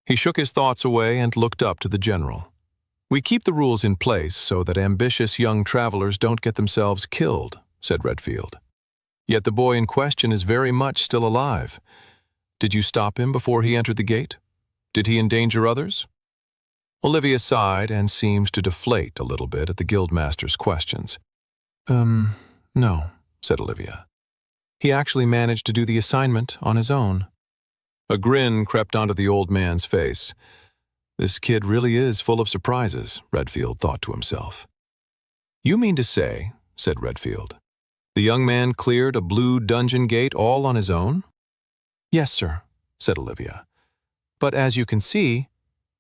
He shook his thoughts away and looked up to the general. "We keep the rules in place so that ambitious young travelers don't get themselves killed," said Redfield. "Yet the boy in question is very much still alive. Did you stop him before he entered the gate? Did he endanger others?" Olivia sighed and seemed to deflate a little bit at the guildmaster's questions. No," said Olivia. "He actually managed to do the assignment on his own." A grin crept onto the old man's face. This kid really is full of surprises, Redfield thought to himself. "You mean to say," said Redfield, "the young man cleared a blue dungeon gate all on his own?" "Yes, sir," said Olivia. "But as you can see—"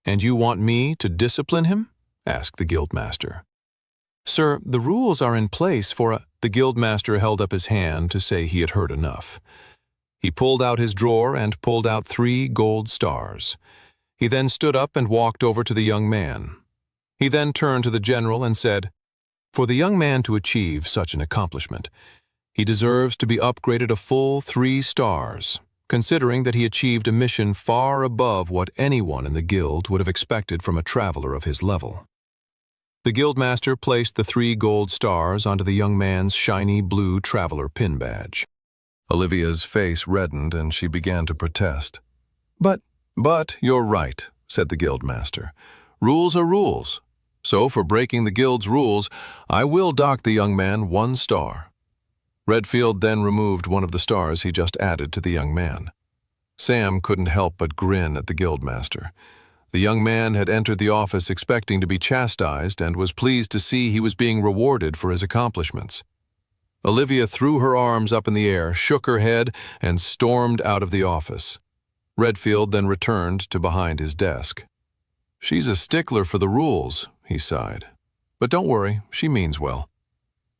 "And you want me to discipline him?" asked the guildmaster. "Sir, the rules are in place for a—" The guildmaster held up his hand to say he had heard enough. He pulled out his drawer and pulled out 3 gold stars. He then stood up and walked over to the young man. He then turned to the general and said, "For the young man to achieve such an accomplishment, he deserves to be upgraded a full 3 stars, considering that he achieved a mission far above what anyone in the guild would have expected from a traveler of his level." The guildmaster placed the 3 gold stars onto the young man's shiny blue traveler pin badge. Olivia's face reddened and she began to protest. But you're right," said the guildmaster. "Rules are rules. So for breaking the guild's rules, I will dock the young man 1 star." Redfield then removed one of the stars he just added to the young man. Sam couldn't help but grin at the guildmaster. The young man had entered the office expecting to be chastised and was pleased to see he was being rewarded for his accomplishments. Olivia threw her arms up in the air, shook her head, and stormed out of the office. Redfield then returned to behind his desk. "She's a stickler for the rules," he sighed. "But don't worry, she means well.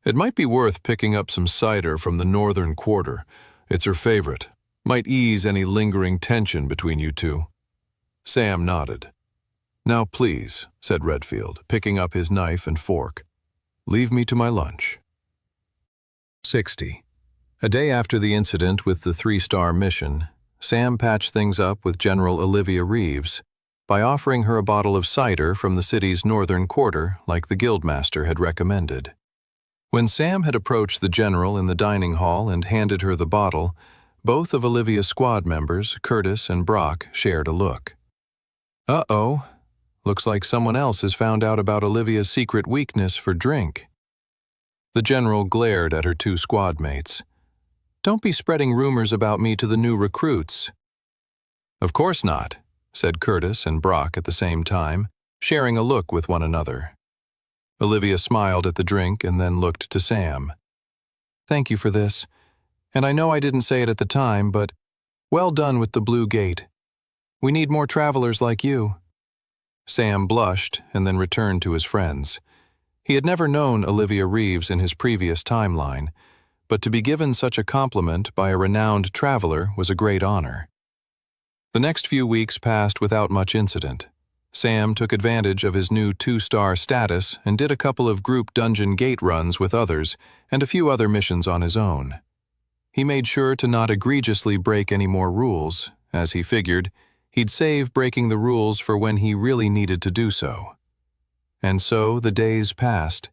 It might be worth picking up some cider from the northern quarter. It's her favorite. Might ease any lingering tension between you two." Sam nodded. "Now please," said Redfield, picking up his knife and fork, "leave me to my lunch." 60. A day after the incident with the 3-star mission, Sam patched things up with General Olivia Reeves by offering her a bottle of cider from the city's northern quarter like the guildmaster had recommended. When Sam had approached the general in the dining hall and handed her the bottle, both of Olivia's squad members, Curtis and Brock, shared a look. "Uh-oh, looks like someone else has found out about Olivia's secret weakness for drink." The general glared at her 2 squad mates. "Don't be spreading rumors about me to the new recruits." "Of course not," said Curtis and Brock at the same time, sharing a look with one another. Olivia smiled at the drink and then looked to Sam. "Thank you for this, and I know I didn't say it at the time, but well done with the Blue Gate. We need more travelers like you." Sam blushed and then returned to his friends. He had never known Olivia Reeves in his previous timeline, but to be given such a compliment by a renowned traveler was a great honor. The next few weeks passed without much incident. Sam took advantage of his new 2-star status and did a couple of group dungeon gate runs with others and a few other missions on his own. He made sure to not egregiously break any more rules, as he figured he'd save breaking the rules for when he really needed to do so. And so the days passed.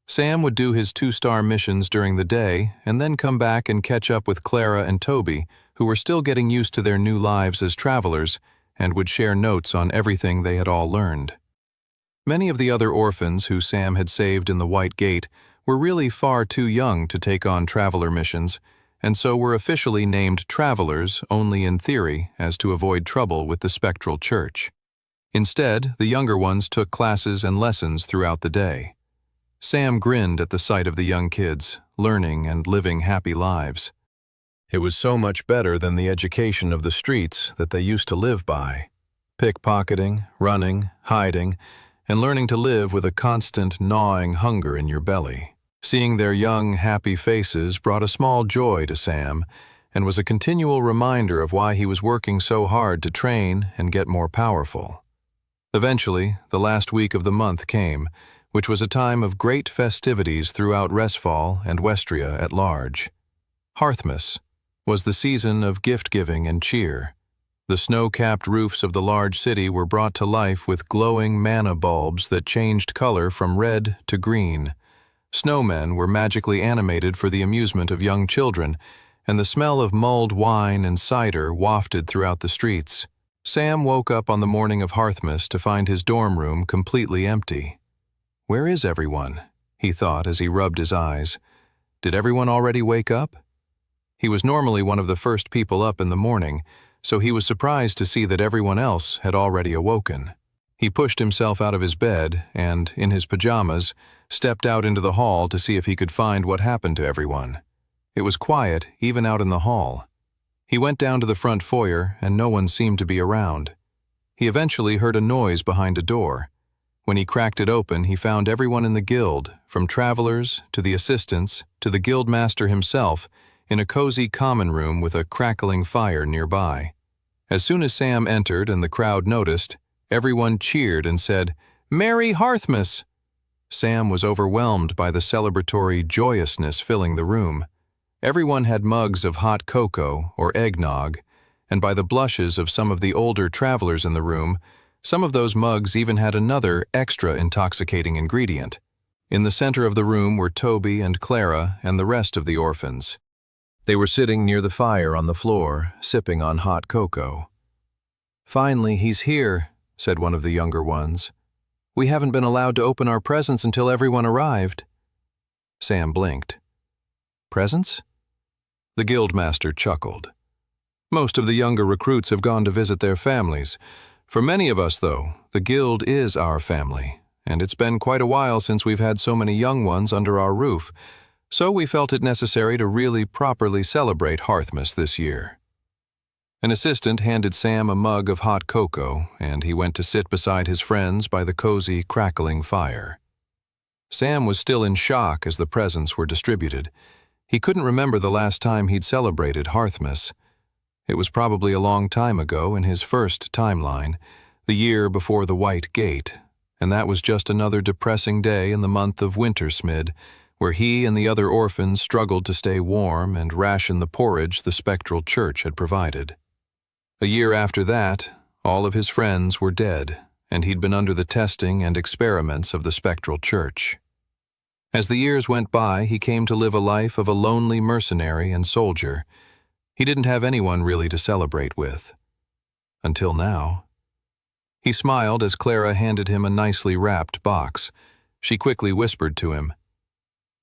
Sam would do his 2-star missions during the day and then come back and catch up with Clara and Toby, who were still getting used to their new lives as travelers and would share notes on everything they had all learned. Many of the other orphans who Sam had saved in the White Gate were really far too young to take on traveler missions, and so were officially named travelers only in theory as to avoid trouble with the spectral church. Instead, the younger ones took classes and lessons throughout the day. Sam grinned at the sight of the young kids, learning and living happy lives. It was so much better than the education of the streets that they used to live by. Pickpocketing, running, hiding, and learning to live with a constant gnawing hunger in your belly. Seeing their young, happy faces brought a small joy to Sam and was a continual reminder of why he was working so hard to train and get more powerful. Eventually, the last week of the month came, which was a time of great festivities throughout Resfall and Westria at large. Hearthmas was the season of gift-giving and cheer. The snow-capped roofs of the large city were brought to life with glowing mana bulbs that changed color from red to green. Snowmen were magically animated for the amusement of young children, and the smell of mulled wine and cider wafted throughout the streets. Sam woke up on the morning of Hearthmas to find his dorm room completely empty. "Where is everyone?" he thought as he rubbed his eyes. Did everyone already wake up? He was normally one of the first people up in the morning, so he was surprised to see that everyone else had already awoken. He pushed himself out of his bed and, in his pajamas, stepped out into the hall to see if he could find what happened to everyone. It was quiet, even out in the hall. He went down to the front foyer, and no one seemed to be around. He eventually heard a noise behind a door. When he cracked it open, he found everyone in the guild, from travelers to the assistants to the guildmaster himself, in a cozy common room with a crackling fire nearby. As soon as Sam entered and the crowd noticed, everyone cheered and said, "Merry Hearthmas!" Sam was overwhelmed by the celebratory joyousness filling the room. Everyone had mugs of hot cocoa or eggnog, and by the blushes of some of the older travelers in the room, some of those mugs even had another extra intoxicating ingredient. In the center of the room were Toby and Clara and the rest of the orphans. They were sitting near the fire on the floor, sipping on hot cocoa. "Finally, he's here," said one of the younger ones. "We haven't been allowed to open our presents until everyone arrived." Sam blinked. "Presents?" The guildmaster chuckled. "Most of the younger recruits have gone to visit their families. For many of us, though, the guild is our family, and it's been quite a while since we've had so many young ones under our roof, so we felt it necessary to really properly celebrate Hearthmas this year." An assistant handed Sam a mug of hot cocoa, and he went to sit beside his friends by the cozy, crackling fire. Sam was still in shock as the presents were distributed. He couldn't remember the last time he'd celebrated Hearthmas. It was probably a long time ago in his first timeline, the year before the White Gate, and that was just another depressing day in the month of Wintersmid, where he and the other orphans struggled to stay warm and ration the porridge the spectral church had provided. A year after that, all of his friends were dead, and he'd been under the testing and experiments of the spectral church. As the years went by, he came to live a life of a lonely mercenary and soldier. He didn't have anyone really to celebrate with. Until now. He smiled as Clara handed him a nicely wrapped box. She quickly whispered to him,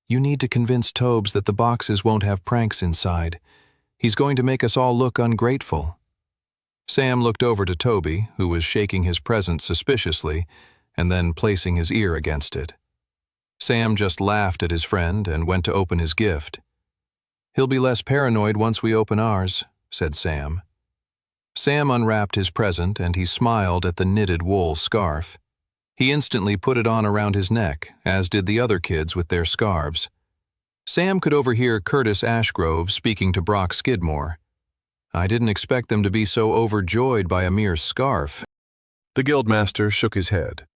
"You need to convince Tobes that the boxes won't have pranks inside. He's going to make us all look ungrateful." Sam looked over to Toby, who was shaking his present suspiciously and then placing his ear against it. Sam just laughed at his friend and went to open his gift. "He'll be less paranoid once we open ours," said Sam. Sam unwrapped his present and he smiled at the knitted wool scarf. He instantly put it on around his neck, as did the other kids with their scarves. Sam could overhear Curtis Ashgrove speaking to Brock Skidmore. "I didn't expect them to be so overjoyed by a mere scarf." The guildmaster shook his head.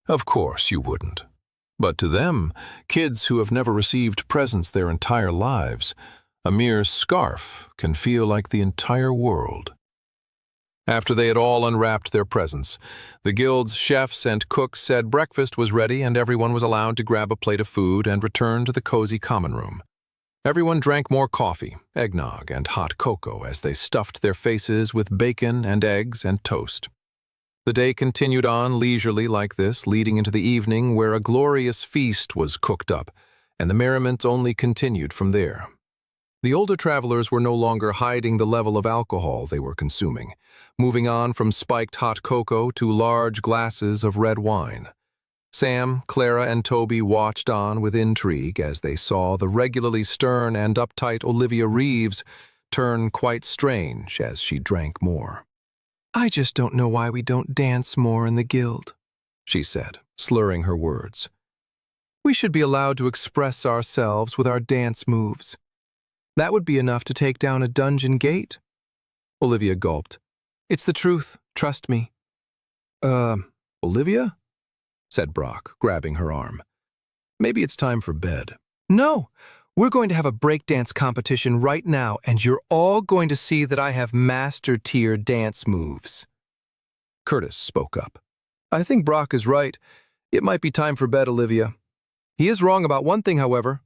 "Of course you wouldn't. But to them, kids who have never received presents their entire lives, a mere scarf can feel like the entire world." After they had all unwrapped their presents, the guild's chefs and cooks said breakfast was ready and everyone was allowed to grab a plate of food and return to the cozy common room. Everyone drank more coffee, eggnog, and hot cocoa as they stuffed their faces with bacon and eggs and toast. The day continued on leisurely like this, leading into the evening where a glorious feast was cooked up, and the merriment only continued from there. The older travelers were no longer hiding the level of alcohol they were consuming, moving on from spiked hot cocoa to large glasses of red wine. Sam, Clara, and Toby watched on with intrigue as they saw the regularly stern and uptight Olivia Reeves turn quite strange as she drank more. "I just don't know why we don't dance more in the guild," she said, slurring her words. "We should be allowed to express ourselves with our dance moves. That would be enough to take down a dungeon gate." Olivia gulped. "It's the truth, trust me." Olivia?" said Brock, grabbing her arm. "Maybe it's time for bed." "No, We're going to have a breakdance competition right now, and you're all going to see that I have master-tier dance moves." Curtis spoke up. "I think Brock is right. It might be time for bed, Olivia. He is wrong about one thing, however.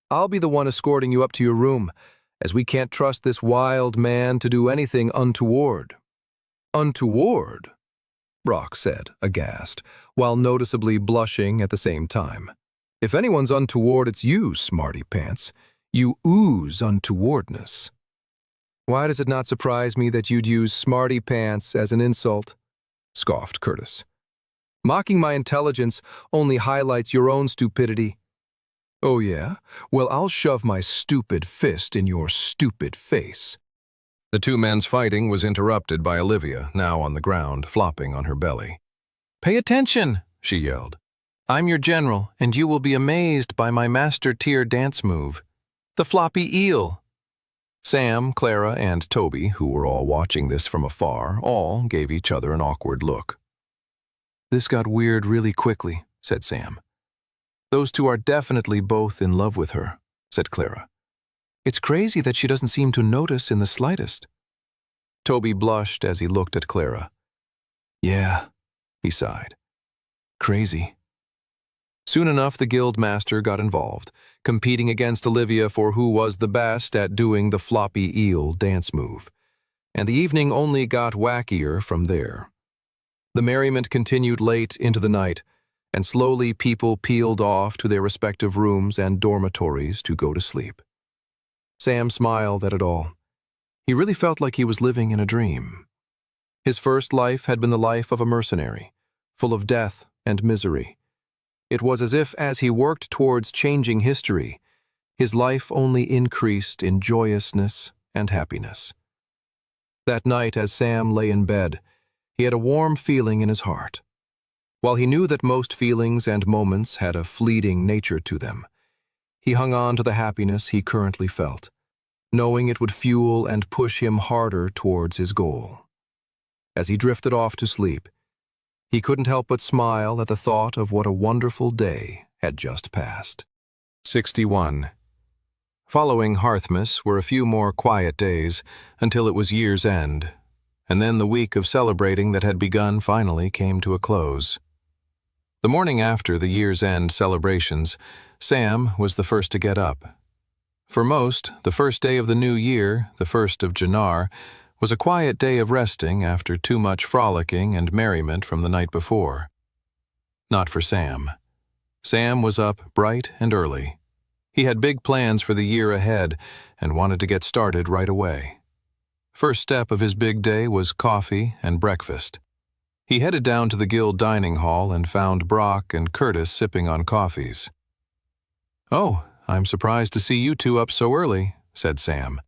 I'll be the one escorting you up to your room, as we can't trust this wild man to do anything untoward." "Untoward?" Brock said, aghast, while noticeably blushing at the same time. "If anyone's untoward, it's you, smarty pants. You ooze untowardness." "Why does it not surprise me that you'd use smarty pants as an insult?" scoffed Curtis. "Mocking my intelligence only highlights your own stupidity." "Oh yeah? Well, I'll shove my stupid fist in your stupid face." The two men's fighting was interrupted by Olivia, now on the ground, flopping on her belly. "Pay attention," she yelled. "I'm your general, and you will be amazed by my master-tier dance move, the floppy eel." Sam, Clara, and Toby, who were all watching this from afar, all gave each other an awkward look. "This got weird really quickly," said Sam. "Those two are definitely both in love with her," said Clara. "It's crazy that she doesn't seem to notice in the slightest." Toby blushed as he looked at Clara. "Yeah," he sighed. "Crazy." Soon enough, the Guildmaster got involved, competing against Olivia for who was the best at doing the floppy eel dance move. And the evening only got wackier from there. The merriment continued late into the night, and slowly people peeled off to their respective rooms and dormitories to go to sleep. Sam smiled at it all. He really felt like he was living in a dream. His first life had been the life of a mercenary, full of death and misery. It was as if, as he worked towards changing history, his life only increased in joyousness and happiness. That night, as Sam lay in bed, he had a warm feeling in his heart. While he knew that most feelings and moments had a fleeting nature to them, he hung on to the happiness he currently felt, knowing it would fuel and push him harder towards his goal. As he drifted off to sleep, he couldn't help but smile at the thought of what a wonderful day had just passed. 61. Following Hearthmas were a few more quiet days until it was year's end, and then the week of celebrating that had begun finally came to a close. The morning after the year's end celebrations, Sam was the first to get up. For most, the first day of the new year, the 1st of Jannar, was a quiet day of resting after too much frolicking and merriment from the night before. Not for Sam. Sam was up bright and early. He had big plans for the year ahead and wanted to get started right away. First step of his big day was coffee and breakfast. He headed down to the guild dining hall and found Brock and Curtis sipping on coffees. "Oh, I'm surprised to see you two up so early," said Sam.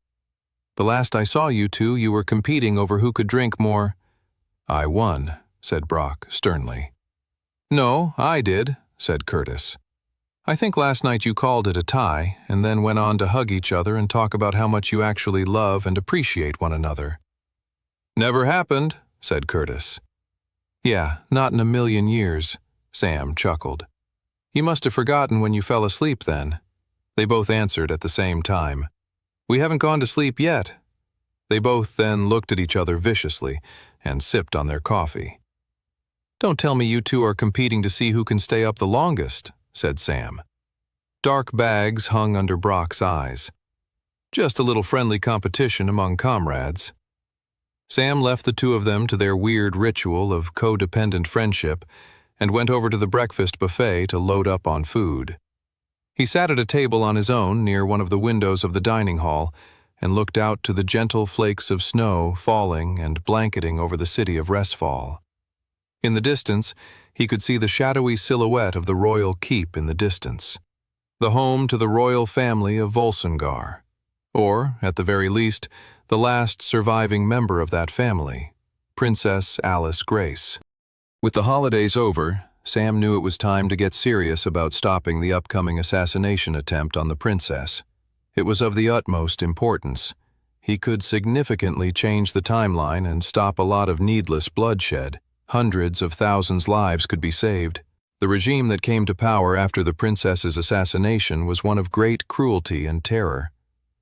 "The last I saw you two, you were competing over who could drink more." "I won," said Brock sternly. "No, I did," said Curtis. "I think last night you called it a tie, and then went on to hug each other and talk about how much you actually love and appreciate one another." "Never happened," said Curtis. "Yeah, not in a million years," Sam chuckled. "You must have forgotten when you fell asleep then." They both answered at the same time. "We haven't gone to sleep yet." They both then looked at each other viciously and sipped on their coffee. "Don't tell me you two are competing to see who can stay up the longest," said Sam. Dark bags hung under Brock's eyes. "Just a little friendly competition among comrades." Sam left the two of them to their weird ritual of codependent friendship and went over to the breakfast buffet to load up on food. He sat at a table on his own near one of the windows of the dining hall and looked out to the gentle flakes of snow falling and blanketing over the city of Resfall. In the distance, he could see the shadowy silhouette of the royal keep in the distance, the home to the royal family of Volsungar, or, at the very least, the last surviving member of that family, Princess Alice Grace. With the holidays over, Sam knew it was time to get serious about stopping the upcoming assassination attempt on the princess. It was of the utmost importance. He could significantly change the timeline and stop a lot of needless bloodshed. Hundreds of thousands' lives could be saved. The regime that came to power after the princess's assassination was one of great cruelty and terror,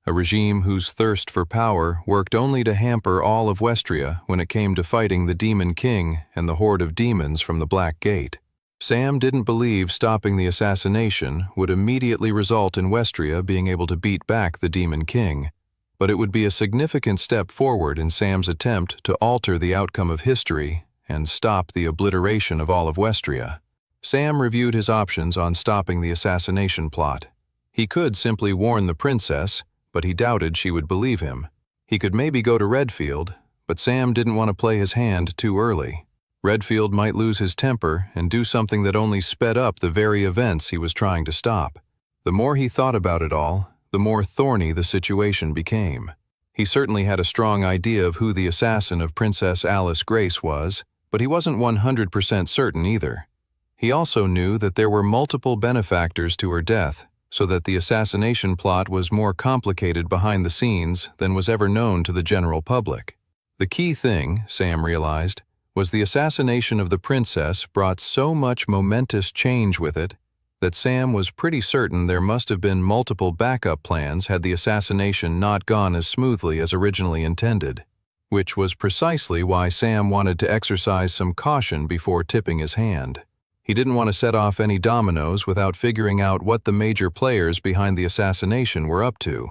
a regime whose thirst for power worked only to hamper all of Westria when it came to fighting the Demon King and the horde of demons from the Black Gate. Sam didn't believe stopping the assassination would immediately result in Westria being able to beat back the Demon King, but it would be a significant step forward in Sam's attempt to alter the outcome of history and stop the obliteration of all of Westria. Sam reviewed his options on stopping the assassination plot. He could simply warn the princess, but he doubted she would believe him. He could maybe go to Redfield, but Sam didn't want to play his hand too early. Redfield might lose his temper and do something that only sped up the very events he was trying to stop. The more he thought about it all, the more thorny the situation became. He certainly had a strong idea of who the assassin of Princess Alice Grace was, but he wasn't 100% certain either. He also knew that there were multiple benefactors to her death, so that the assassination plot was more complicated behind the scenes than was ever known to the general public. The key thing, Sam realized, was the assassination of the princess brought so much momentous change with it that Sam was pretty certain there must have been multiple backup plans had the assassination not gone as smoothly as originally intended, which was precisely why Sam wanted to exercise some caution before tipping his hand. He didn't want to set off any dominoes without figuring out what the major players behind the assassination were up to.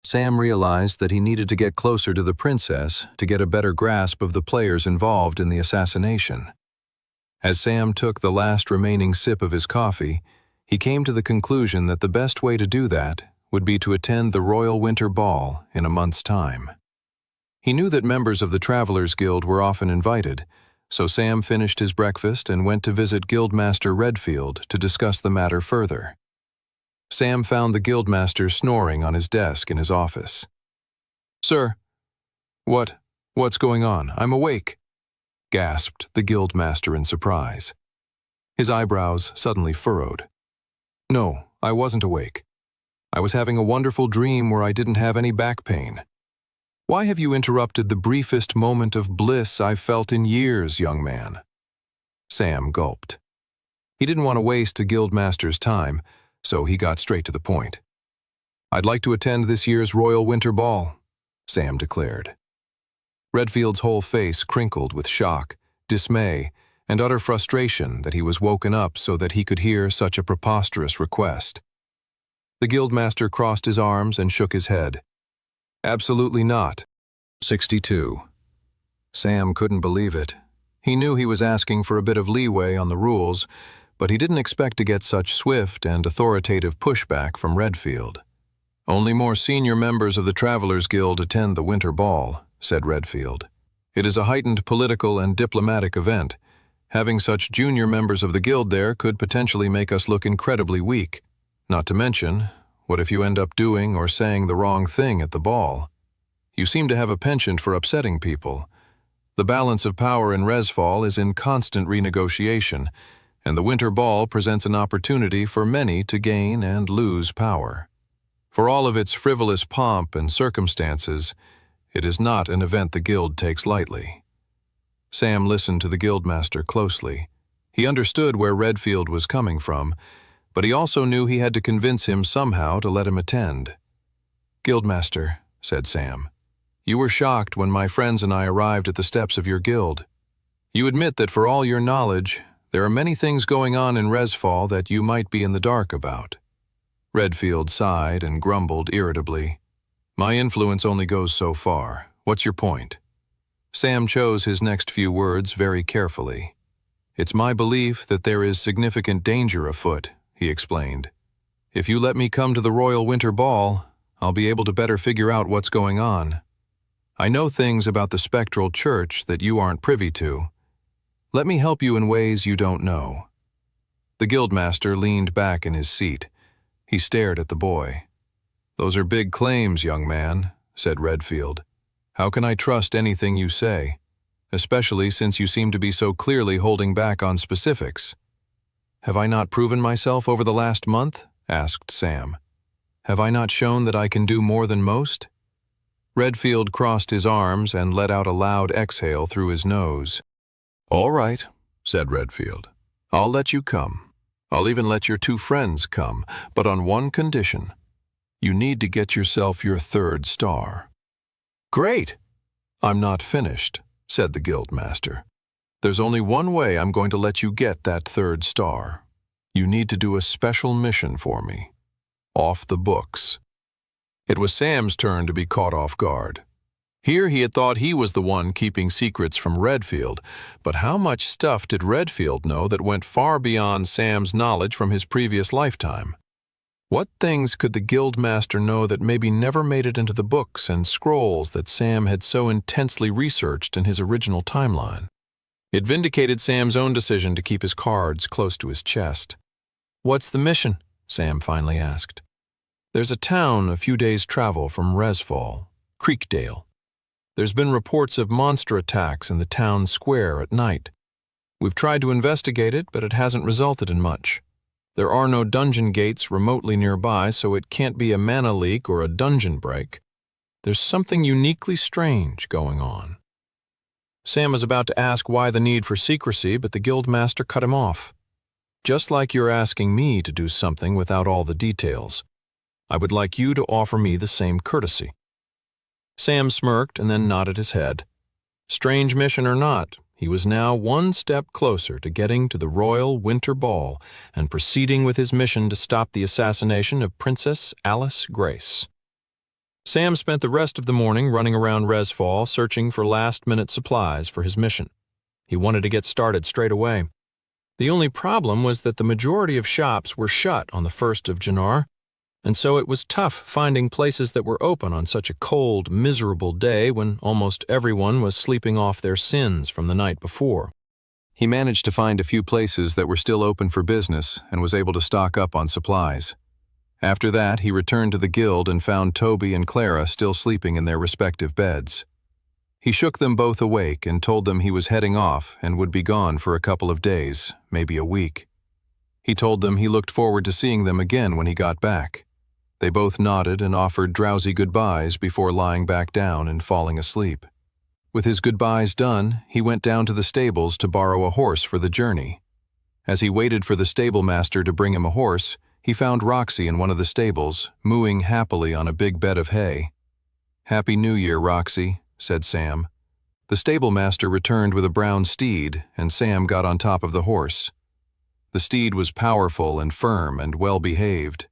Sam realized that he needed to get closer to the princess to get a better grasp of the players involved in the assassination. As Sam took the last remaining sip of his coffee, he came to the conclusion that the best way to do that would be to attend the Royal Winter Ball in a month's time. He knew that members of the Travelers Guild were often invited, so Sam finished his breakfast and went to visit Guildmaster Redfield to discuss the matter further. Sam found the Guildmaster snoring on his desk in his office. "Sir, what's going on? I'm awake," gasped the Guildmaster in surprise. His eyebrows suddenly furrowed. "No, I wasn't awake. I was having a wonderful dream where I didn't have any back pain. Why have you interrupted the briefest moment of bliss I've felt in years, young man?" Sam gulped. He didn't want to waste a Guildmaster's time, so he got straight to the point. "I'd like to attend this year's Royal Winter Ball," Sam declared. Redfield's whole face crinkled with shock, dismay, and utter frustration that he was woken up so that he could hear such a preposterous request. The Guildmaster crossed his arms and shook his head. "Absolutely not." 62. Sam couldn't believe it. He knew he was asking for a bit of leeway on the rules, but he didn't expect to get such swift and authoritative pushback from Redfield. "Only more senior members of the Travelers Guild attend the Winter Ball," said Redfield. "It is a heightened political and diplomatic event. Having such junior members of the guild there could potentially make us look incredibly weak. Not to mention, what if you end up doing or saying the wrong thing at the ball? You seem to have a penchant for upsetting people. The balance of power in Resfall is in constant renegotiation, and the Winter Ball presents an opportunity for many to gain and lose power. For all of its frivolous pomp and circumstances, it is not an event the guild takes lightly." Sam listened to the Guildmaster closely. He understood where Redfield was coming from, but he also knew he had to convince him somehow to let him attend. "Guildmaster," said Sam, "you were shocked when my friends and I arrived at the steps of your guild. You admit that for all your knowledge, there are many things going on in Resfall that you might be in the dark about." Redfield sighed and grumbled irritably. "My influence only goes so far. What's your point?" Sam chose his next few words very carefully. "It's my belief that there is significant danger afoot," he explained. "If you let me come to the Royal Winter Ball, I'll be able to better figure out what's going on. I know things about the spectral church that you aren't privy to. Let me help you in ways you don't know." The Guildmaster leaned back in his seat. He stared at the boy. "Those are big claims, young man," said Redfield. "How can I trust anything you say, especially since you seem to be so clearly holding back on specifics?" "Have I not proven myself over the last month?" asked Sam. "Have I not shown that I can do more than most?" Redfield crossed his arms and let out a loud exhale through his nose. "All right," said Redfield. "I'll let you come. I'll even let your 2 friends come, but on one condition. You need to get yourself your 3rd star." "Great!" "I'm not finished," said the guildmaster. "There's only one way I'm going to let you get that 3rd star. You need to do a special mission for me. Off the books." It was Sam's turn to be caught off guard. Here he had thought he was the one keeping secrets from Redfield, but how much stuff did Redfield know that went far beyond Sam's knowledge from his previous lifetime? What things could the guildmaster know that maybe never made it into the books and scrolls that Sam had so intensely researched in his original timeline? It vindicated Sam's own decision to keep his cards close to his chest. "What's the mission?" Sam finally asked. "There's a town a few days' travel from Resfall, Creekdale. There's been reports of monster attacks in the town square at night. We've tried to investigate it, but it hasn't resulted in much. There are no dungeon gates remotely nearby, so it can't be a mana leak or a dungeon break. There's something uniquely strange going on." Sam was about to ask why the need for secrecy, but the guildmaster cut him off. "Just like you're asking me to do something without all the details, I would like you to offer me the same courtesy." Sam smirked and then nodded his head. Strange mission or not, he was now one step closer to getting to the Royal Winter Ball and proceeding with his mission to stop the assassination of Princess Alice Grace. Sam spent the rest of the morning running around Resfall searching for last-minute supplies for his mission. He wanted to get started straight away. The only problem was that the majority of shops were shut on the 1st of Jannar, and so it was tough finding places that were open on such a cold, miserable day when almost everyone was sleeping off their sins from the night before. He managed to find a few places that were still open for business and was able to stock up on supplies. After that, he returned to the guild and found Toby and Clara still sleeping in their respective beds. He shook them both awake and told them he was heading off and would be gone for a couple of days, maybe a week. He told them he looked forward to seeing them again when he got back. They both nodded and offered drowsy goodbyes before lying back down and falling asleep. With his goodbyes done, he went down to the stables to borrow a horse for the journey. As he waited for the stablemaster to bring him a horse, he found Roxy in one of the stables, mooing happily on a big bed of hay. "Happy New Year, Roxy," said Sam. The stablemaster returned with a brown steed, and Sam got on top of the horse. The steed was powerful and firm and well-behaved.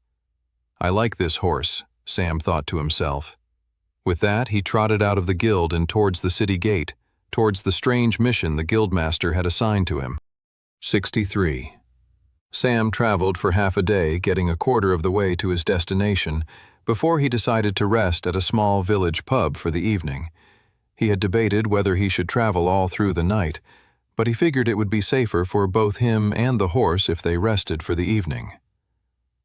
"I like this horse," Sam thought to himself. With that, he trotted out of the guild and towards the city gate, towards the strange mission the guildmaster had assigned to him. 63. Sam traveled for half a day, getting a quarter of the way to his destination, before he decided to rest at a small village pub for the evening. He had debated whether he should travel all through the night, but he figured it would be safer for both him and the horse if they rested for the evening.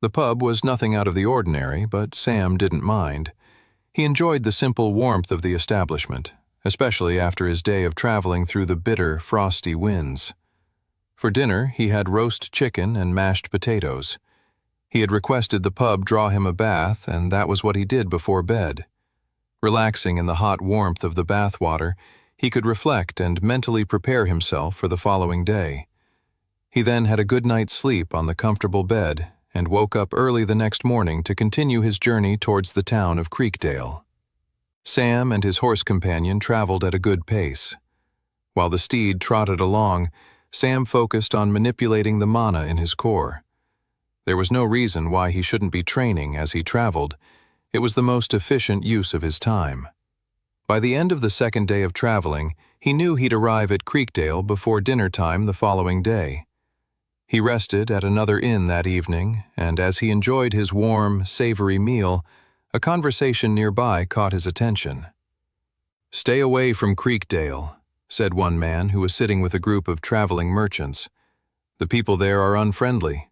The pub was nothing out of the ordinary, but Sam didn't mind. He enjoyed the simple warmth of the establishment, especially after his day of traveling through the bitter, frosty winds. For dinner, he had roast chicken and mashed potatoes. He had requested the pub draw him a bath, and that was what he did before bed. Relaxing in the hot warmth of the bath water, he could reflect and mentally prepare himself for the following day. He then had a good night's sleep on the comfortable bed and woke up early the next morning to continue his journey towards the town of Creekdale. Sam and his horse companion traveled at a good pace. While the steed trotted along, Sam focused on manipulating the mana in his core. There was no reason why he shouldn't be training as he traveled. It was the most efficient use of his time. By the end of the second day of traveling, he knew he'd arrive at Creekdale before dinner time the following day. He rested at another inn that evening, and as he enjoyed his warm, savory meal, a conversation nearby caught his attention. "Stay away from Creekdale," said one man who was sitting with a group of traveling merchants. "The people there are unfriendly."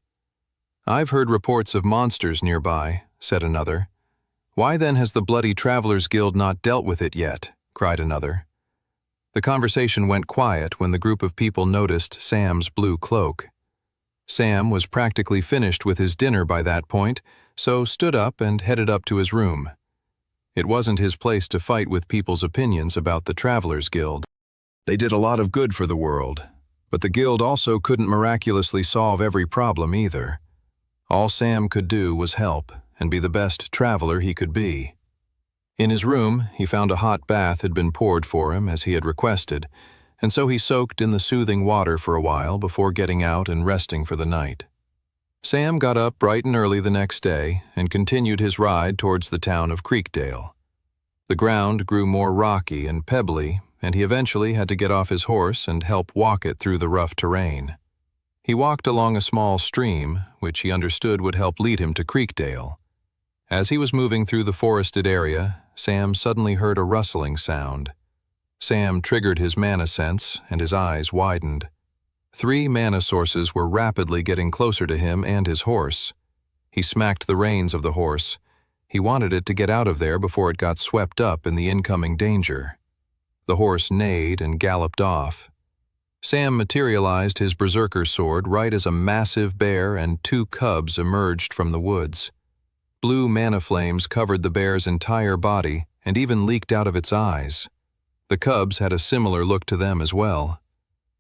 "I've heard reports of monsters nearby," said another. "Why then has the Bloody Travelers Guild not dealt with it yet?" cried another. The conversation went quiet when the group of people noticed Sam's blue cloak. Sam was practically finished with his dinner by that point, so stood up and headed up to his room. It wasn't his place to fight with people's opinions about the Travelers Guild. They did a lot of good for the world, But the guild also couldn't miraculously solve every problem either. All Sam could do was help and be the best traveler he could be. In his room, he found a hot bath had been poured for him as he had requested, and so he soaked in the soothing water for a while before getting out and resting for the night. Sam got up bright and early the next day and continued his ride towards the town of Creekdale. The ground grew more rocky and pebbly, and he eventually had to get off his horse and help walk it through the rough terrain. He walked along a small stream, which he understood would help lead him to Creekdale. As he was moving through the forested area, Sam suddenly heard a rustling sound. Sam triggered his mana sense, and his eyes widened. 3 mana sources were rapidly getting closer to him and his horse. He smacked the reins of the horse. He wanted it to get out of there before it got swept up in the incoming danger. The horse neighed and galloped off. Sam materialized his berserker sword right as a massive bear and 2 cubs emerged from the woods. Blue mana flames covered the bear's entire body and even leaked out of its eyes. The cubs had a similar look to them as well.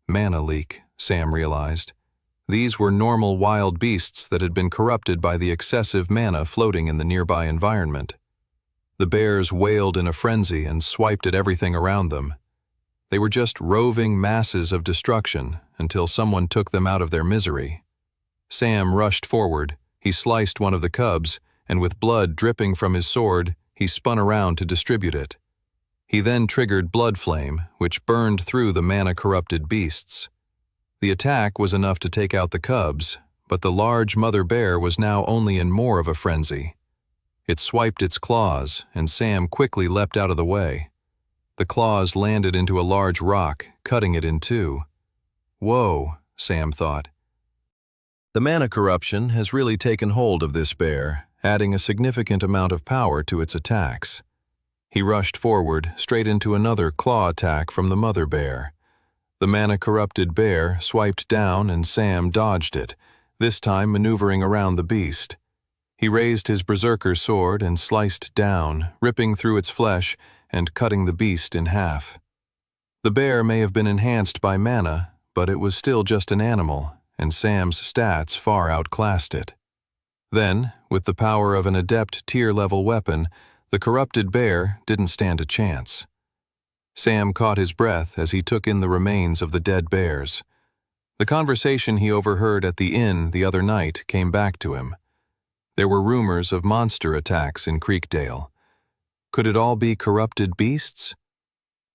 Mana leak, Sam realized. These were normal wild beasts that had been corrupted by the excessive mana floating in the nearby environment. The bears wailed in a frenzy and swiped at everything around them. They were just roving masses of destruction until someone took them out of their misery. Sam rushed forward. He sliced one of the cubs, and with blood dripping from his sword, he spun around to distribute it. He then triggered Blood Flame, which burned through the mana-corrupted beasts. The attack was enough to take out the cubs, but the large mother bear was now only in more of a frenzy. It swiped its claws, and Sam quickly leapt out of the way. The claws landed into a large rock, cutting it in 2. Whoa, Sam thought. The mana corruption has really taken hold of this bear, adding a significant amount of power to its attacks. He rushed forward, straight into another claw attack from the mother bear. The mana-corrupted bear swiped down and Sam dodged it, this time maneuvering around the beast. He raised his berserker sword and sliced down, ripping through its flesh and cutting the beast in half. The bear may have been enhanced by mana, but it was still just an animal, and Sam's stats far outclassed it. Then, with the power of an adept tier-level weapon, the corrupted bear didn't stand a chance. Sam caught his breath as he took in the remains of the dead bears. The conversation he overheard at the inn the other night came back to him. There were rumors of monster attacks in Creekdale. Could it all be corrupted beasts?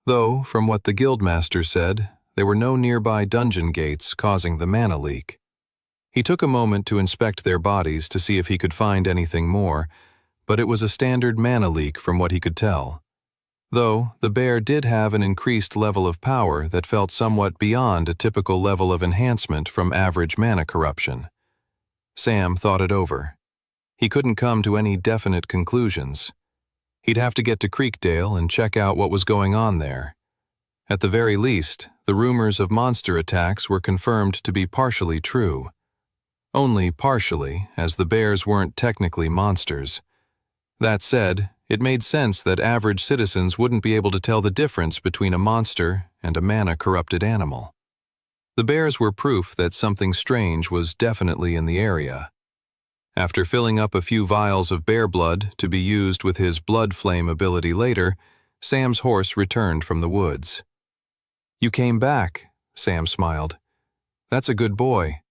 Though, from what the guildmaster said, there were no nearby dungeon gates causing the mana leak. He took a moment to inspect their bodies to see if he could find anything more, but it was a standard mana leak from what he could tell. Though, the bear did have an increased level of power that felt somewhat beyond a typical level of enhancement from average mana corruption. Sam thought it over. He couldn't come to any definite conclusions. He'd have to get to Creekdale and check out what was going on there. At the very least, the rumors of monster attacks were confirmed to be partially true. Only partially, as the bears weren't technically monsters. That said, it made sense that average citizens wouldn't be able to tell the difference between a monster and a mana-corrupted animal. The bears were proof that something strange was definitely in the area. After filling up a few vials of bear blood to be used with his blood flame ability later, Sam's horse returned from the woods. "You came back," Sam smiled. "That's a good boy."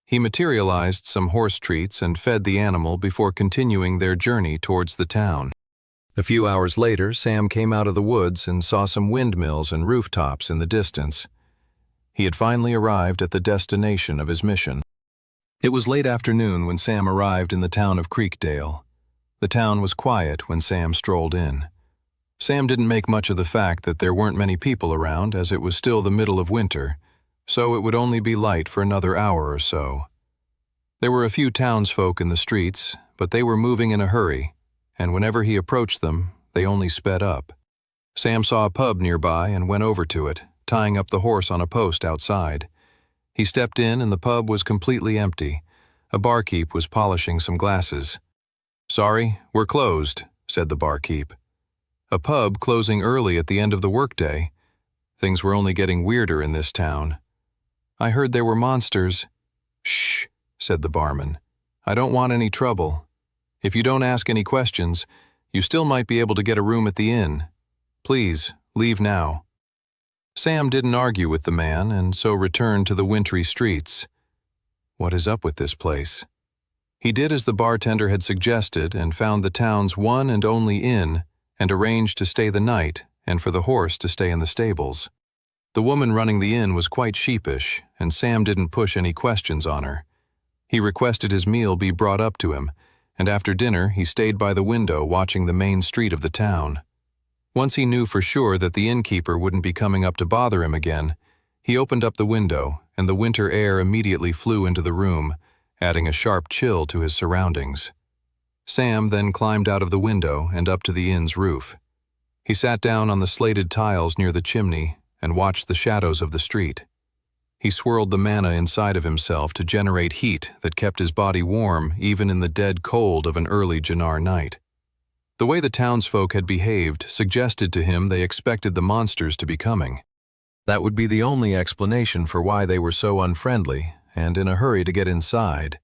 He materialized some horse treats and fed the animal before continuing their journey towards the town. A few hours later, Sam came out of the woods and saw some windmills and rooftops in the distance. He had finally arrived at the destination of his mission. It was late afternoon when Sam arrived in the town of Creekdale. The town was quiet when Sam strolled in. Sam didn't make much of the fact that there weren't many people around, as it was still the middle of winter, so it would only be light for another hour or so. There were a few townsfolk in the streets, but they were moving in a hurry, and whenever he approached them, they only sped up. Sam saw a pub nearby and went over to it, tying up the horse on a post outside. He stepped in and the pub was completely empty. A barkeep was polishing some glasses. "Sorry, we're closed," said the barkeep. A pub closing early at the end of the workday. Things were only getting weirder in this town. I heard there were monsters." "Shh," said the barman. "I don't want any trouble. If you don't ask any questions, you still might be able to get a room at the inn. Please, leave now." Sam didn't argue with the man and so returned to the wintry streets. What is up with this place? He did as the bartender had suggested and found the town's one and only inn and arranged to stay the night and for the horse to stay in the stables. The woman running the inn was quite sheepish, and Sam didn't push any questions on her. He requested his meal be brought up to him, and after dinner he stayed by the window watching the main street of the town. Once he knew for sure that the innkeeper wouldn't be coming up to bother him again, he opened up the window, and the winter air immediately flew into the room, adding a sharp chill to his surroundings. Sam then climbed out of the window and up to the inn's roof. He sat down on the slated tiles near the chimney and watched the shadows of the street. He swirled the mana inside of himself to generate heat that kept his body warm even in the dead cold of an early Jannar night. The way the townsfolk had behaved suggested to him they expected the monsters to be coming. That would be the only explanation for why they were so unfriendly and in a hurry to get inside.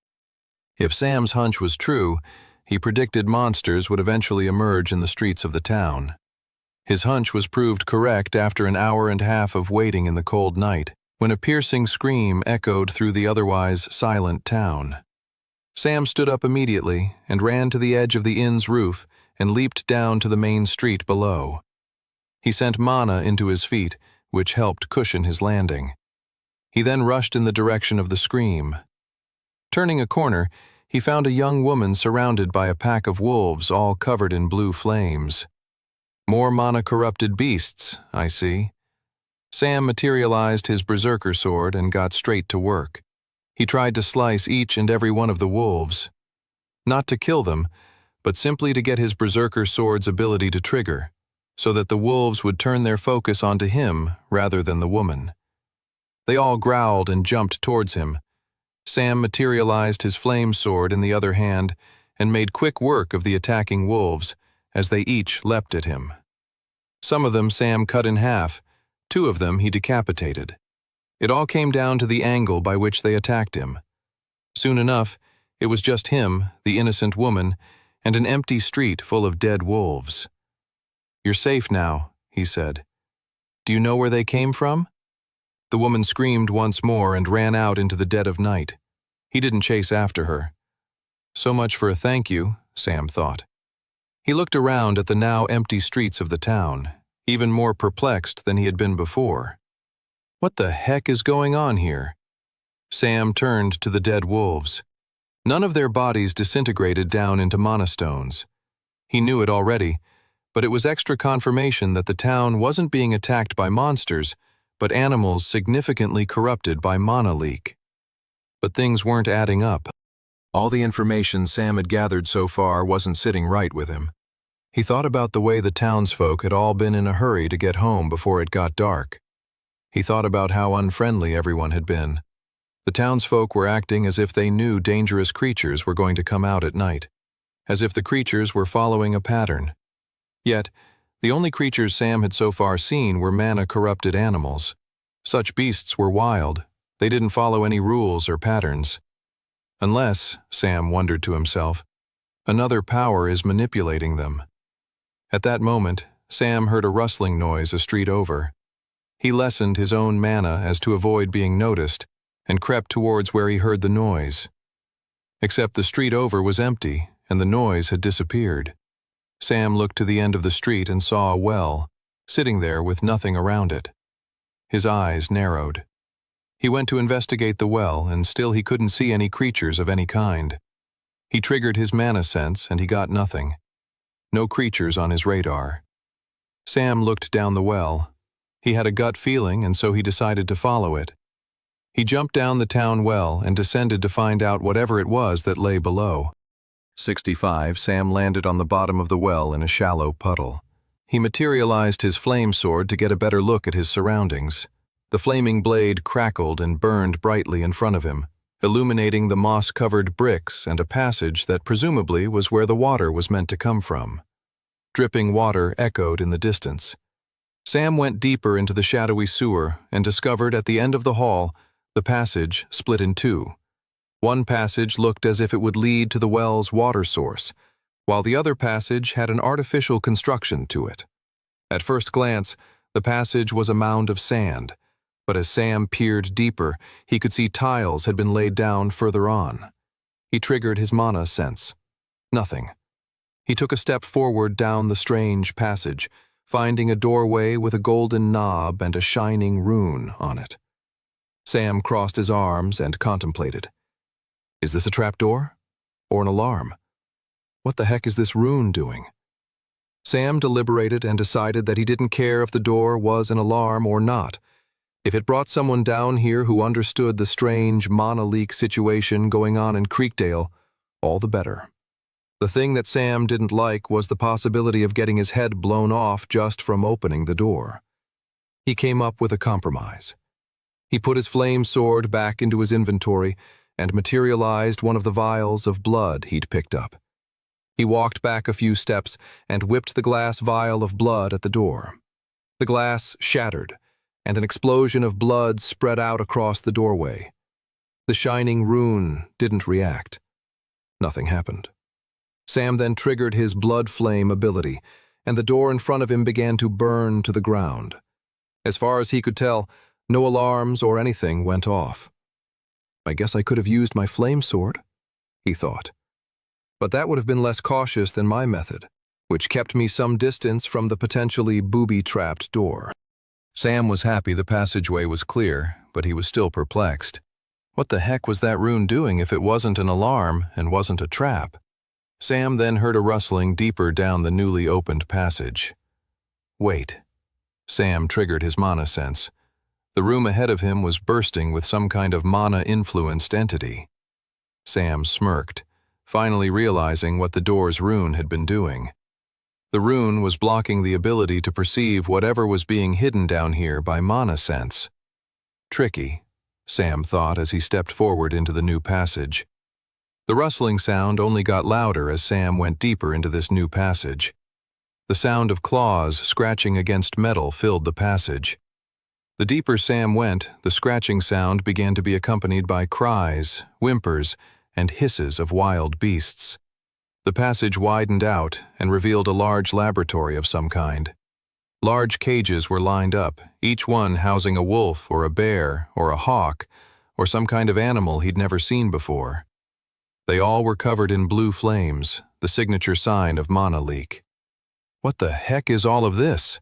If Sam's hunch was true, he predicted monsters would eventually emerge in the streets of the town. His hunch was proved correct after an hour and a half of waiting in the cold night, when a piercing scream echoed through the otherwise silent town. Sam stood up immediately and ran to the edge of the inn's roof and leaped down to the main street below. He sent mana into his feet, which helped cushion his landing. He then rushed in the direction of the scream. Turning a corner, he found a young woman surrounded by a pack of wolves all covered in blue flames. More mana-corrupted beasts, I see. Sam materialized his berserker sword and got straight to work. He tried to slice each and every one of the wolves. Not to kill them, but simply to get his berserker sword's ability to trigger, so that the wolves would turn their focus onto him rather than the woman. They all growled and jumped towards him. Sam materialized his flame sword in the other hand and made quick work of the attacking wolves as they each leapt at him. Some of them Sam cut in half, 2 of them he decapitated. It all came down to the angle by which they attacked him. Soon enough, it was just him, the innocent woman, and an empty street full of dead wolves. "You're safe now," he said. "Do you know where they came from?" The woman screamed once more and ran out into the dead of night. He didn't chase after her. So much for a thank you, Sam thought. He looked around at the now empty streets of the town, even more perplexed than he had been before. What the heck is going on here? Sam turned to the dead wolves. None of their bodies disintegrated down into monastones. He knew it already, but it was extra confirmation that the town wasn't being attacked by monsters, but animals significantly corrupted by mana leak. But things weren't adding up. All the information Sam had gathered so far wasn't sitting right with him. He thought about the way the townsfolk had all been in a hurry to get home before it got dark. He thought about how unfriendly everyone had been. The townsfolk were acting as if they knew dangerous creatures were going to come out at night, as if the creatures were following a pattern. Yet, the only creatures Sam had so far seen were mana-corrupted animals. Such beasts were wild. They didn't follow any rules or patterns. Unless, Sam wondered to himself, another power is manipulating them. At that moment, Sam heard a rustling noise a street over. He lessened his own mana as to avoid being noticed and crept towards where he heard the noise. Except the street over was empty and the noise had disappeared. Sam looked to the end of the street and saw a well, sitting there with nothing around it. His eyes narrowed. He went to investigate the well, and still he couldn't see any creatures of any kind. He triggered his mana sense, and he got nothing. No creatures on his radar. Sam looked down the well. He had a gut feeling, and so he decided to follow it. He jumped down the town well and descended to find out whatever it was that lay below. 65, Sam landed on the bottom of the well in a shallow puddle. He materialized his flame sword to get a better look at his surroundings. The flaming blade crackled and burned brightly in front of him, illuminating the moss-covered bricks and a passage that presumably was where the water was meant to come from. Dripping water echoed in the distance. Sam went deeper into the shadowy sewer and discovered at the end of the hall The passage split in two. One passage looked as if it would lead to the well's water source, while the other passage had an artificial construction to it. At first glance, the passage was a mound of sand, but as Sam peered deeper, he could see tiles had been laid down further on. He triggered his mana sense. Nothing. He took a step forward down the strange passage, finding a doorway with a golden knob and a shining rune on it. Sam crossed his arms and contemplated. Is this a trapdoor? Or an alarm? What the heck is this rune doing? Sam deliberated and decided that he didn't care if the door was an alarm or not. If it brought someone down here who understood the strange mana leak situation going on in Creekdale, all the better. The thing that Sam didn't like was the possibility of getting his head blown off just from opening the door. He came up with a compromise. He put his flame sword back into his inventory and materialized one of the vials of blood he'd picked up. He walked back a few steps and whipped the glass vial of blood at the door. The glass shattered, and an explosion of blood spread out across the doorway. The shining rune didn't react. Nothing happened. Sam then triggered his blood flame ability, and the door in front of him began to burn to the ground. As far as he could tell, no alarms or anything went off. I guess I could have used my flame sword, he thought. But that would have been less cautious than my method, which kept me some distance from the potentially booby-trapped door. Sam was happy the passageway was clear, but he was still perplexed. What the heck was that rune doing if it wasn't an alarm and wasn't a trap? Sam then heard a rustling deeper down the newly opened passage. Wait. Sam triggered his mana sense. The room ahead of him was bursting with some kind of mana-influenced entity. Sam smirked, finally realizing what the door's rune had been doing. The rune was blocking the ability to perceive whatever was being hidden down here by mana sense. Tricky, Sam thought as he stepped forward into the new passage. The rustling sound only got louder as Sam went deeper into this new passage. The sound of claws scratching against metal filled the passage. The deeper Sam went, the scratching sound began to be accompanied by cries, whimpers, and hisses of wild beasts. The passage widened out and revealed a large laboratory of some kind. Large cages were lined up, each one housing a wolf or a bear or a hawk or some kind of animal he'd never seen before. They all were covered in blue flames, the signature sign of mana leak. What the heck is all of this?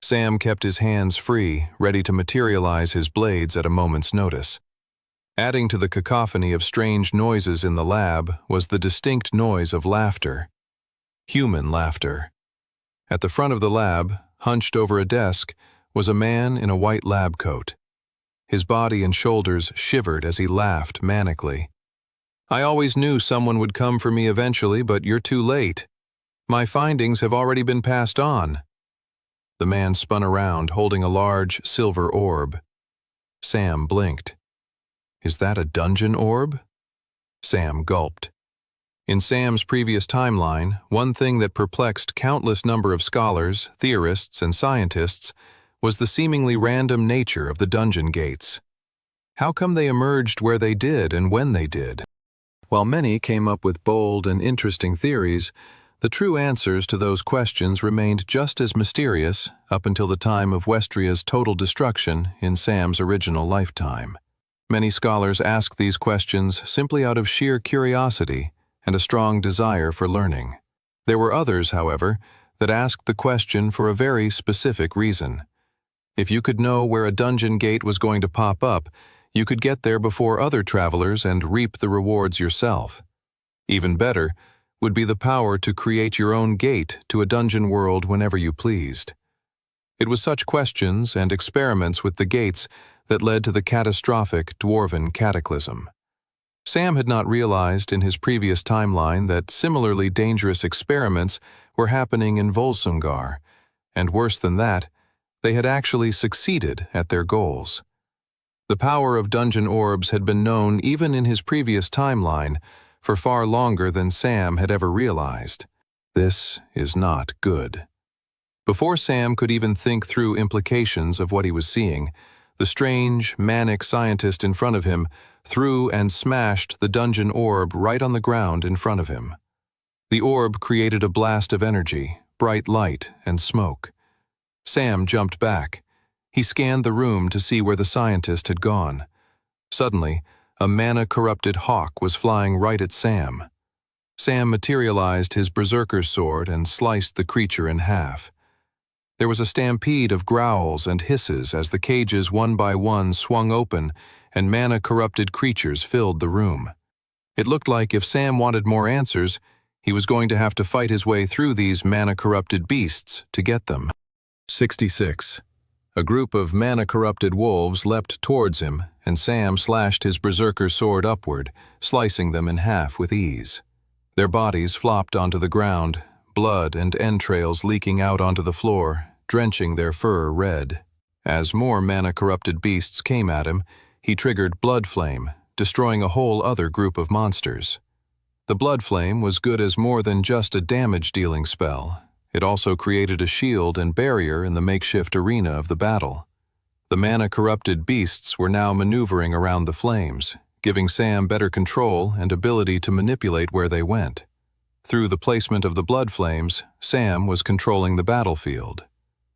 Sam kept his hands free, ready to materialize his blades at a moment's notice. Adding to the cacophony of strange noises in the lab was the distinct noise of laughter. Human laughter. At the front of the lab, hunched over a desk, was a man in a white lab coat. His body and shoulders shivered as he laughed manically. I always knew someone would come for me eventually, but you're too late. My findings have already been passed on. The man spun around, holding a large silver orb. Sam blinked. Is that a dungeon orb? Sam gulped. In Sam's previous timeline, one thing that perplexed countless number of scholars, theorists, and scientists was the seemingly random nature of the dungeon gates. How come they emerged where they did and when they did? While many came up with bold and interesting theories, the true answers to those questions remained just as mysterious up until the time of Westria's total destruction in Sam's original lifetime. Many scholars ask these questions simply out of sheer curiosity and a strong desire for learning. There were others, however, that asked the question for a very specific reason. If you could know where a dungeon gate was going to pop up, you could get there before other travelers and reap the rewards yourself. Even better would be the power to create your own gate to a dungeon world whenever you pleased. It was such questions and experiments with the gates that led to the catastrophic Dwarven cataclysm. Sam had not realized in his previous timeline that similarly dangerous experiments were happening in Volsungar, and worse than that, they had actually succeeded at their goals. The power of dungeon orbs had been known even in his previous timeline for far longer than Sam had ever realized. This is not good. Before Sam could even think through implications of what he was seeing, The strange, manic scientist in front of him threw and smashed the dungeon orb right on the ground in front of him. The orb created a blast of energy, bright light, and smoke. Sam jumped back. He scanned the room to see where the scientist had gone. Suddenly, a mana-corrupted hawk was flying right at Sam. Sam materialized his berserker's sword and sliced the creature in half. There was a stampede of growls and hisses as the cages one by one swung open and mana-corrupted creatures filled the room. It looked like if Sam wanted more answers, he was going to have to fight his way through these mana-corrupted beasts to get them. 66. A group of mana-corrupted wolves leapt towards him, and Sam slashed his berserker sword upward, slicing them in half with ease. Their bodies flopped onto the ground, blood and entrails leaking out onto the floor, drenching their fur red. As more mana-corrupted beasts came at him, he triggered Blood Flame, destroying a whole other group of monsters. The Blood Flame was good as more than just a damage-dealing spell. It also created a shield and barrier in the makeshift arena of the battle. The mana-corrupted beasts were now maneuvering around the flames, giving Sam better control and ability to manipulate where they went. Through the placement of the blood flames, Sam was controlling the battlefield.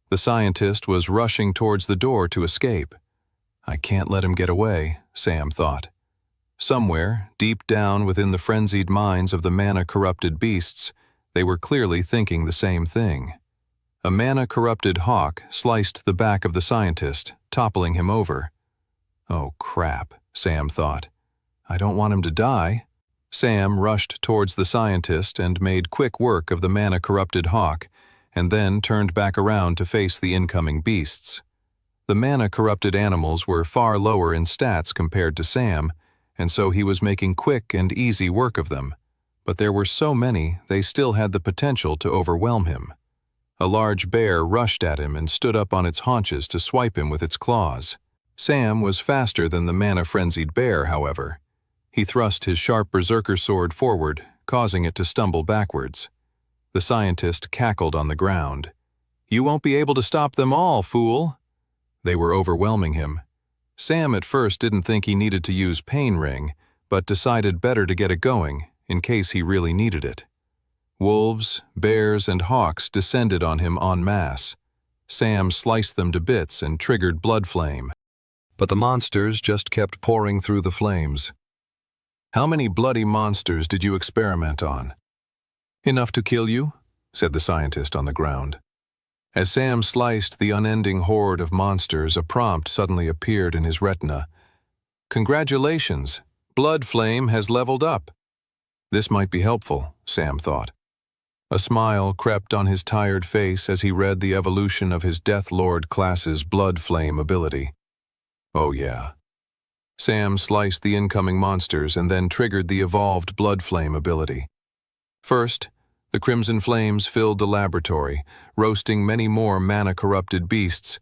The scientist was rushing towards the door to escape. I can't let him get away, Sam thought. Somewhere, deep down within the frenzied minds of the mana-corrupted beasts, they were clearly thinking the same thing. A mana-corrupted hawk sliced the back of the scientist, toppling him over. Oh crap, Sam thought. I don't want him to die. Sam rushed towards the scientist and made quick work of the mana-corrupted hawk, and then turned back around to face the incoming beasts. The mana-corrupted animals were far lower in stats compared to Sam, and so he was making quick and easy work of them. But there were so many, they still had the potential to overwhelm him. A large bear rushed at him and stood up on its haunches to swipe him with its claws. Sam was faster than the mana-frenzied bear, however. He thrust his sharp berserker sword forward, causing it to stumble backwards. The scientist cackled on the ground. "You won't be able to stop them all, fool!" They were overwhelming him. Sam at first didn't think he needed to use Pain Ring, but decided better to get it going, in case he really needed it. Wolves, bears, and hawks descended on him en masse. Sam sliced them to bits and triggered Blood Flame. But the monsters just kept pouring through the flames. "How many bloody monsters did you experiment on?" "Enough to kill you," said the scientist on the ground. As Sam sliced the unending horde of monsters, a prompt suddenly appeared in his retina. "Congratulations, Blood Flame has leveled up." This might be helpful, Sam thought. A smile crept on his tired face as he read the evolution of his Death Lord class's Blood Flame ability. Oh yeah. Sam sliced the incoming monsters and then triggered the evolved Blood Flame ability. First, the crimson flames filled the laboratory, roasting many more mana-corrupted beasts,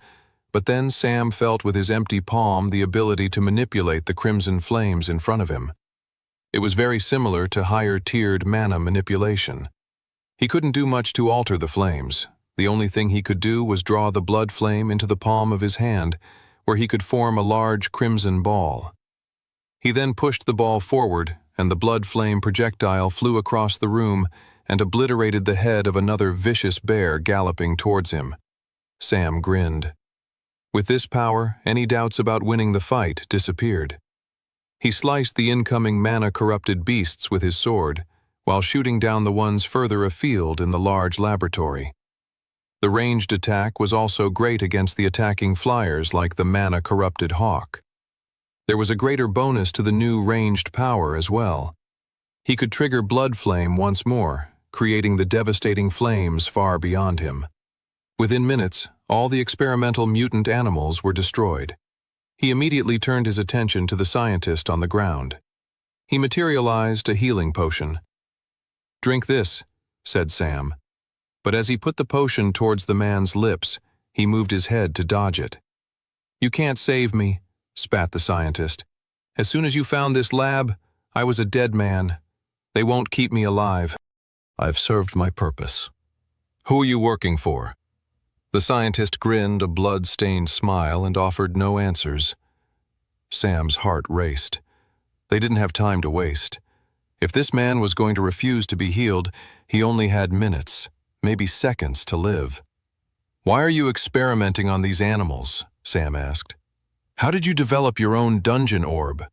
but then Sam felt with his empty palm the ability to manipulate the crimson flames in front of him. It was very similar to higher-tiered mana manipulation. He couldn't do much to alter the flames. The only thing he could do was draw the blood flame into the palm of his hand, where he could form a large crimson ball. He then pushed the ball forward, and the blood flame projectile flew across the room and obliterated the head of another vicious bear galloping towards him. Sam grinned. With this power, any doubts about winning the fight disappeared. He sliced the incoming mana-corrupted beasts with his sword, while shooting down the ones further afield in the large laboratory. The ranged attack was also great against the attacking flyers like the mana-corrupted hawk. There was a greater bonus to the new ranged power as well. He could trigger Blood Flame once more, creating the devastating flames far beyond him. Within minutes, all the experimental mutant animals were destroyed. He immediately turned his attention to the scientist on the ground. He materialized a healing potion. "Drink this," said Sam. But as he put the potion towards the man's lips, he moved his head to dodge it. "You can't save me," spat the scientist. "As soon as you found this lab, I was a dead man. They won't keep me alive." "I've served my purpose." "Who are you working for?" The scientist grinned a blood-stained smile and offered no answers. Sam's heart raced. They didn't have time to waste. If this man was going to refuse to be healed, he only had minutes, maybe seconds to live. "Why are you experimenting on these animals?" Sam asked. "How did you develop your own dungeon orb?"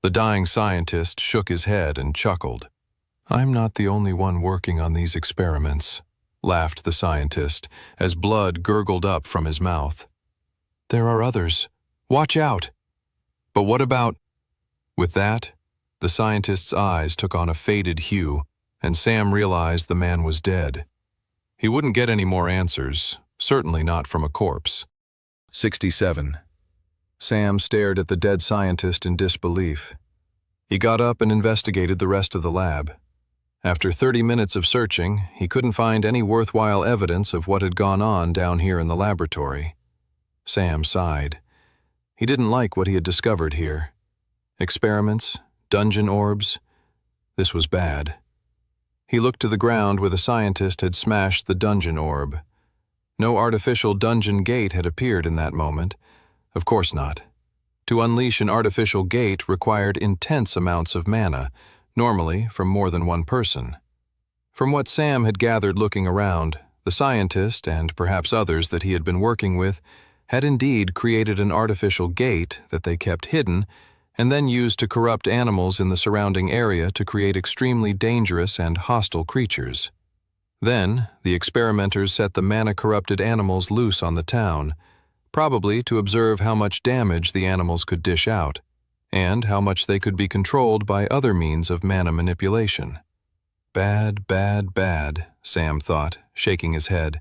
The dying scientist shook his head and chuckled. "I'm not the only one working on these experiments," laughed the scientist as blood gurgled up from his mouth. "There are others. Watch out!" "But what about—" With that, the scientist's eyes took on a faded hue, and Sam realized the man was dead. He wouldn't get any more answers, certainly not from a corpse. 67. Sam stared at the dead scientist in disbelief. He got up and investigated the rest of the lab. After 30 minutes of searching, he couldn't find any worthwhile evidence of what had gone on down here in the laboratory. Sam sighed. He didn't like what he had discovered here. Experiments, dungeon orbs. This was bad. He looked to the ground where the scientist had smashed the dungeon orb. No artificial dungeon gate had appeared in that moment. Of course not. To unleash an artificial gate required intense amounts of mana, normally from more than one person. From what Sam had gathered looking around, the scientist, and perhaps others that he had been working with, had indeed created an artificial gate that they kept hidden and then used to corrupt animals in the surrounding area to create extremely dangerous and hostile creatures. Then, the experimenters set the mana-corrupted animals loose on the town, probably to observe how much damage the animals could dish out, and how much they could be controlled by other means of mana manipulation. Bad, bad, bad, Sam thought, shaking his head.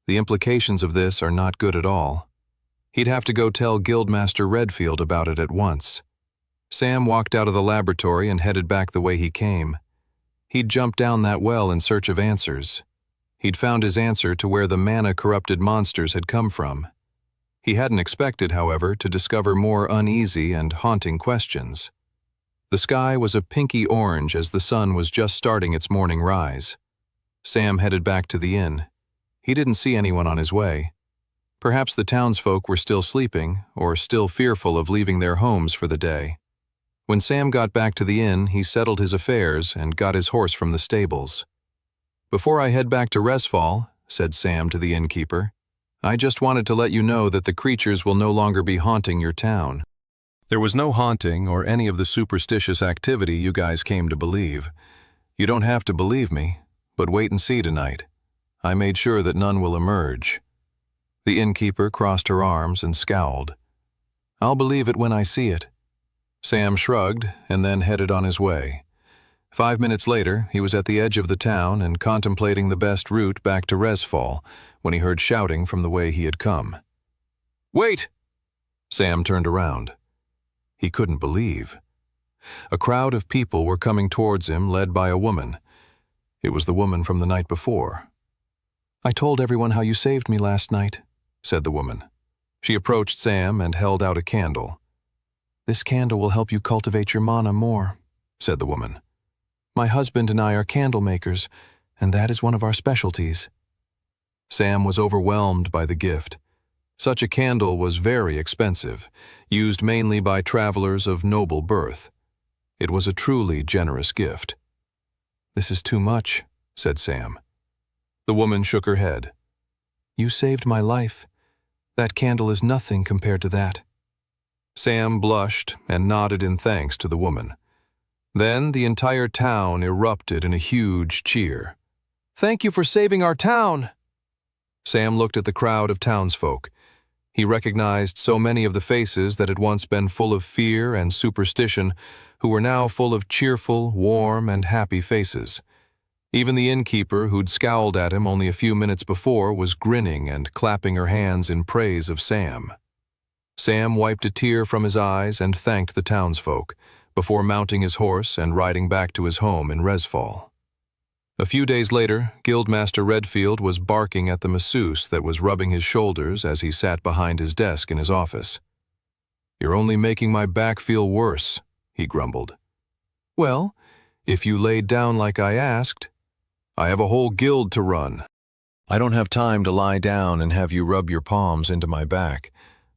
The implications of this are not good at all. He'd have to go tell Guildmaster Redfield about it at once. Sam walked out of the laboratory and headed back the way he came. He'd jumped down that well in search of answers. He'd found his answer to where the mana-corrupted monsters had come from. He hadn't expected, however, to discover more uneasy and haunting questions. The sky was a pinky orange as the sun was just starting its morning rise. Sam headed back to the inn. He didn't see anyone on his way. Perhaps the townsfolk were still sleeping or still fearful of leaving their homes for the day. When Sam got back to the inn, he settled his affairs and got his horse from the stables. "Before I head back to Resfall," said Sam to the innkeeper, "I just wanted to let you know that the creatures will no longer be haunting your town." "There was no haunting or any of the superstitious activity you guys came to believe. You don't have to believe me, but wait and see tonight. I made sure that none will emerge." The innkeeper crossed her arms and scowled. "I'll believe it when I see it." Sam shrugged and then headed on his way. 5 minutes later, he was at the edge of the town and contemplating the best route back to Resfall when he heard shouting from the way he had come. "Wait!" Sam turned around. He couldn't believe. A crowd of people were coming towards him, led by a woman. It was the woman from the night before. "I told everyone how you saved me last night," said the woman. She approached Sam and held out a candle. "This candle will help you cultivate your mana more," said the woman. "My husband and I are candle makers, and that is one of our specialties." Sam was overwhelmed by the gift. Such a candle was very expensive, used mainly by travelers of noble birth. It was a truly generous gift. "This is too much," said Sam. The woman shook her head. "You saved my life. That candle is nothing compared to that." Sam blushed and nodded in thanks to the woman. Then the entire town erupted in a huge cheer. "Thank you for saving our town!" Sam looked at the crowd of townsfolk. He recognized so many of the faces that had once been full of fear and superstition, who were now full of cheerful, warm, and happy faces. Even the innkeeper, who'd scowled at him only a few minutes before, was grinning and clapping her hands in praise of Sam. Sam wiped a tear from his eyes and thanked the townsfolk, before mounting his horse and riding back to his home in Resfall. A few days later, Guildmaster Redfield was barking at the masseuse that was rubbing his shoulders as he sat behind his desk in his office. "You're only making my back feel worse," he grumbled. "Well, if you laid down like I asked, I have a whole guild to run." I don't have time to lie down and have you rub your palms into my back.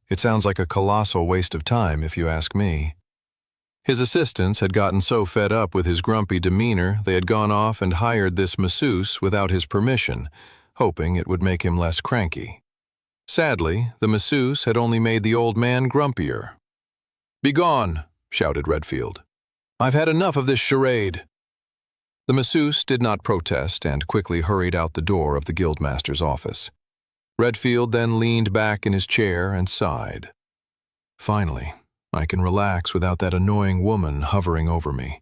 It sounds like a colossal waste of time, if you ask me." His assistants had gotten so fed up with his grumpy demeanor they had gone off and hired this masseuse without his permission, hoping it would make him less cranky. Sadly, the masseuse had only made the old man grumpier. "Begone!" shouted Redfield. "I've had enough of this charade." The masseuse did not protest and quickly hurried out the door of the guildmaster's office. Redfield then leaned back in his chair and sighed. "Finally, I can relax without that annoying woman hovering over me."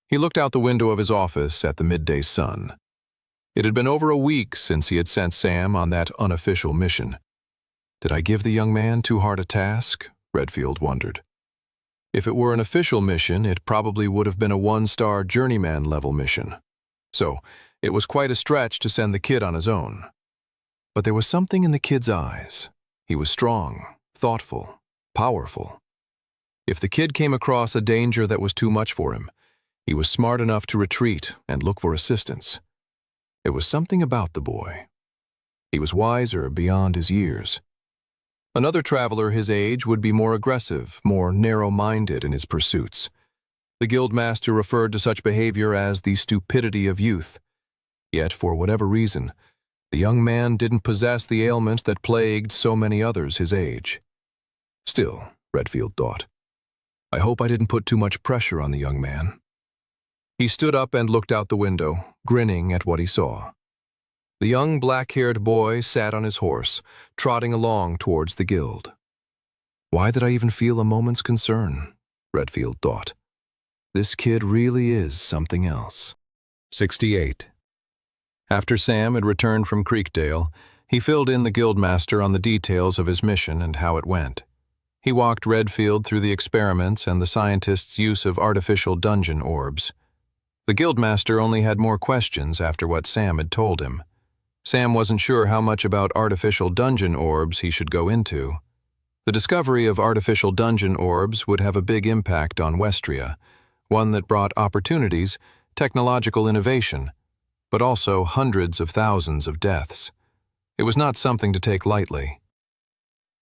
He looked out the window of his office at the midday sun. It had been over a week since he had sent Sam on that unofficial mission. Did I give the young man too hard a task? Redfield wondered. If it were an official mission, it probably would have been a 1-star journeyman-level mission. So, it was quite a stretch to send the kid on his own. But there was something in the kid's eyes. He was strong, thoughtful, powerful. If the kid came across a danger that was too much for him, he was smart enough to retreat and look for assistance. It was something about the boy. He was wiser beyond his years. Another traveler his age would be more aggressive, more narrow-minded in his pursuits. The guildmaster referred to such behavior as the stupidity of youth. Yet, for whatever reason, the young man didn't possess the ailment that plagued so many others his age. Still, Redfield thought, I hope I didn't put too much pressure on the young man. He stood up and looked out the window, grinning at what he saw. The young black-haired boy sat on his horse, trotting along towards the guild. Why did I even feel a moment's concern? Redfield thought. This kid really is something else. 68. After Sam had returned from Creekdale, he filled in the guildmaster on the details of his mission and how it went. He walked Redfield through the experiments and the scientists' use of artificial dungeon orbs. The guildmaster only had more questions after what Sam had told him. Sam wasn't sure how much about artificial dungeon orbs he should go into. The discovery of artificial dungeon orbs would have a big impact on Westria, one that brought opportunities, technological innovation, but also hundreds of thousands of deaths. It was not something to take lightly.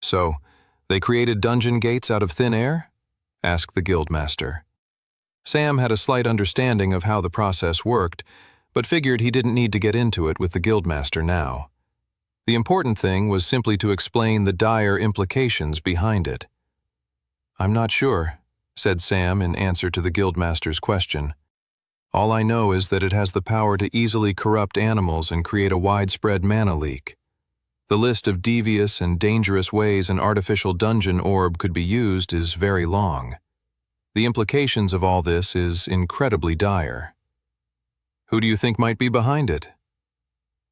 So, they created dungeon gates out of thin air? Asked the guildmaster. Sam had a slight understanding of how the process worked, but figured he didn't need to get into it with the guildmaster now. The important thing was simply to explain the dire implications behind it. I'm not sure, said Sam in answer to the guildmaster's question. All I know is that it has the power to easily corrupt animals and create a widespread mana leak. The list of devious and dangerous ways an artificial dungeon orb could be used is very long. The implications of all this is incredibly dire. Who do you think might be behind it?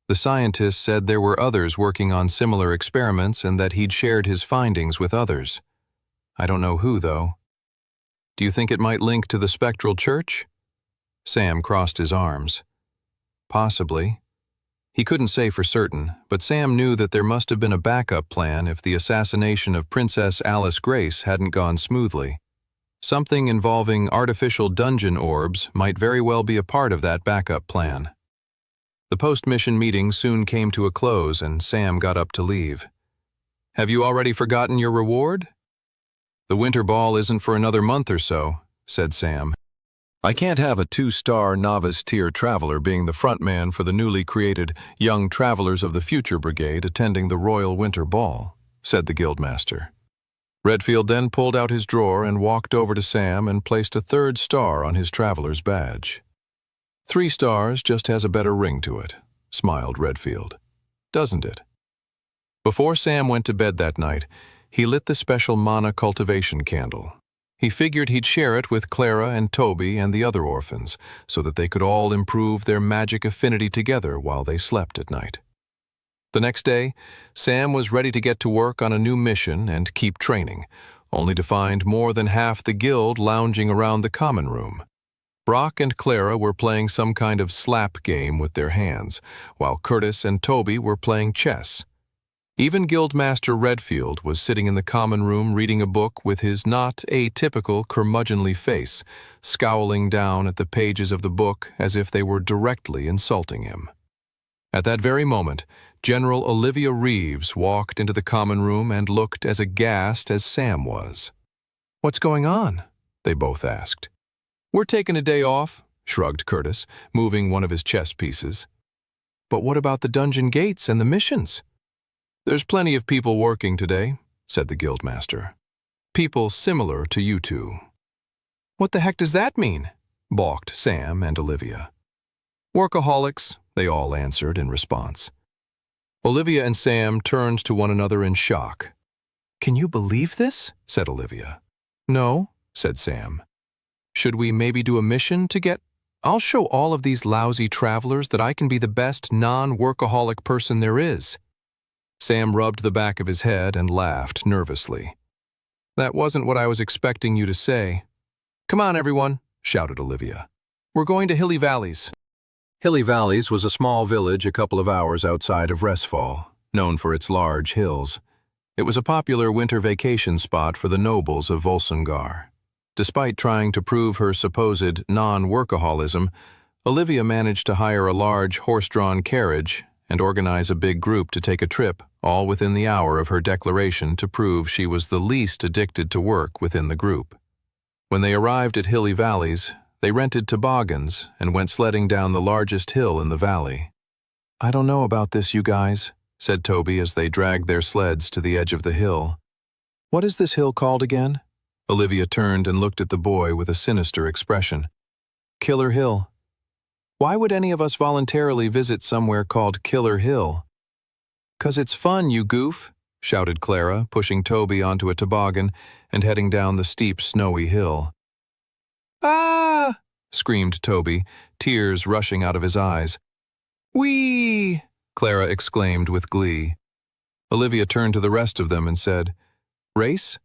The scientist said there were others working on similar experiments and that he'd shared his findings with others. I don't know who, though. Do you think it might link to the spectral church? Sam crossed his arms. Possibly. He couldn't say for certain, but Sam knew that there must have been a backup plan if the assassination of Princess Alice Grace hadn't gone smoothly. Something involving artificial dungeon orbs might very well be a part of that backup plan. The post-mission meeting soon came to a close and Sam got up to leave. Have you already forgotten your reward? The winter ball isn't for another month or so, said Sam. I can't have a 2-star novice-tier traveler being the front man for the newly created Young Travelers of the Future Brigade attending the Royal Winter Ball, said the guildmaster. Redfield then pulled out his drawer and walked over to Sam and placed a 3rd star on his traveler's badge. 3 stars just has a better ring to it, smiled Redfield. Doesn't it? Before Sam went to bed that night, he lit the special mana cultivation candle. He figured he'd share it with Clara and Toby and the other orphans, so that they could all improve their magic affinity together while they slept at night. The next day, Sam was ready to get to work on a new mission and keep training, only to find more than half the guild lounging around the common room. Brock and Clara were playing some kind of slap game with their hands, while Curtis and Toby were playing chess. Even Guildmaster Redfield was sitting in the common room reading a book with his not atypical curmudgeonly face, scowling down at the pages of the book as if they were directly insulting him. At that very moment, General Olivia Reeves walked into the common room and looked as aghast as Sam was. "What's going on?" they both asked. "We're taking a day off," shrugged Curtis, moving one of his chess pieces. "But what about the dungeon gates and the missions?" "There's plenty of people working today," said the guildmaster. "People similar to you two." "What the heck does that mean?" balked Sam and Olivia. "Workaholics," they all answered in response. Olivia and Sam turned to one another in shock. "Can you believe this?" said Olivia. "No," said Sam. "Should we maybe do a mission to get... I'll show all of these lousy travelers that I can be the best non-workaholic person there is." Sam rubbed the back of his head and laughed nervously. "That wasn't what I was expecting you to say." "Come on, everyone," shouted Olivia. "We're going to Hilly Valleys." Hilly Valleys was a small village a couple of hours outside of Resfall, known for its large hills. It was a popular winter vacation spot for the nobles of Volsungar. Despite trying to prove her supposed non-workaholism, Olivia managed to hire a large horse-drawn carriage and organize a big group to take a trip, all within the hour of her declaration to prove she was the least addicted to work within the group. When they arrived at Hilly Valleys, they rented toboggans and went sledding down the largest hill in the valley. "I don't know about this, you guys," said Toby as they dragged their sleds to the edge of the hill. "What is this hill called again?" Olivia turned and looked at the boy with a sinister expression. "Killer Hill." "Why would any of us voluntarily visit somewhere called Killer Hill?" "'Cause it's fun, you goof," shouted Clara, pushing Toby onto a toboggan and heading down the steep, snowy hill. "Ah!" screamed Toby, tears rushing out of his eyes. "Whee!" Clara exclaimed with glee. Olivia turned to the rest of them and said, "Race?"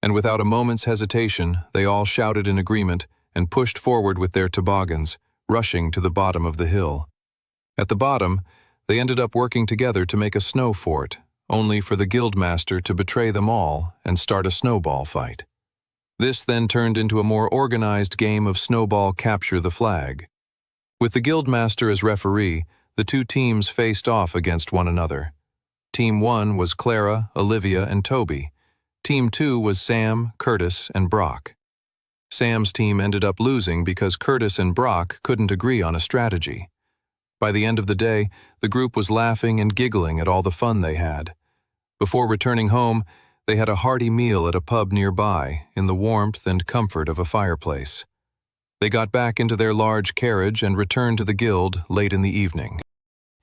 And without a moment's hesitation, they all shouted in agreement and pushed forward with their toboggans, rushing to the bottom of the hill. At the bottom, they ended up working together to make a snow fort, only for the guildmaster to betray them all and start a snowball fight. This then turned into a more organized game of snowball capture the flag. With the guildmaster as referee, the two teams faced off against one another. Team 1 was Clara, Olivia, and Toby. Team 2 was Sam, Curtis, and Brock. Sam's team ended up losing because Curtis and Brock couldn't agree on a strategy. By the end of the day, the group was laughing and giggling at all the fun they had. Before returning home, they had a hearty meal at a pub nearby, in the warmth and comfort of a fireplace. They got back into their large carriage and returned to the guild late in the evening.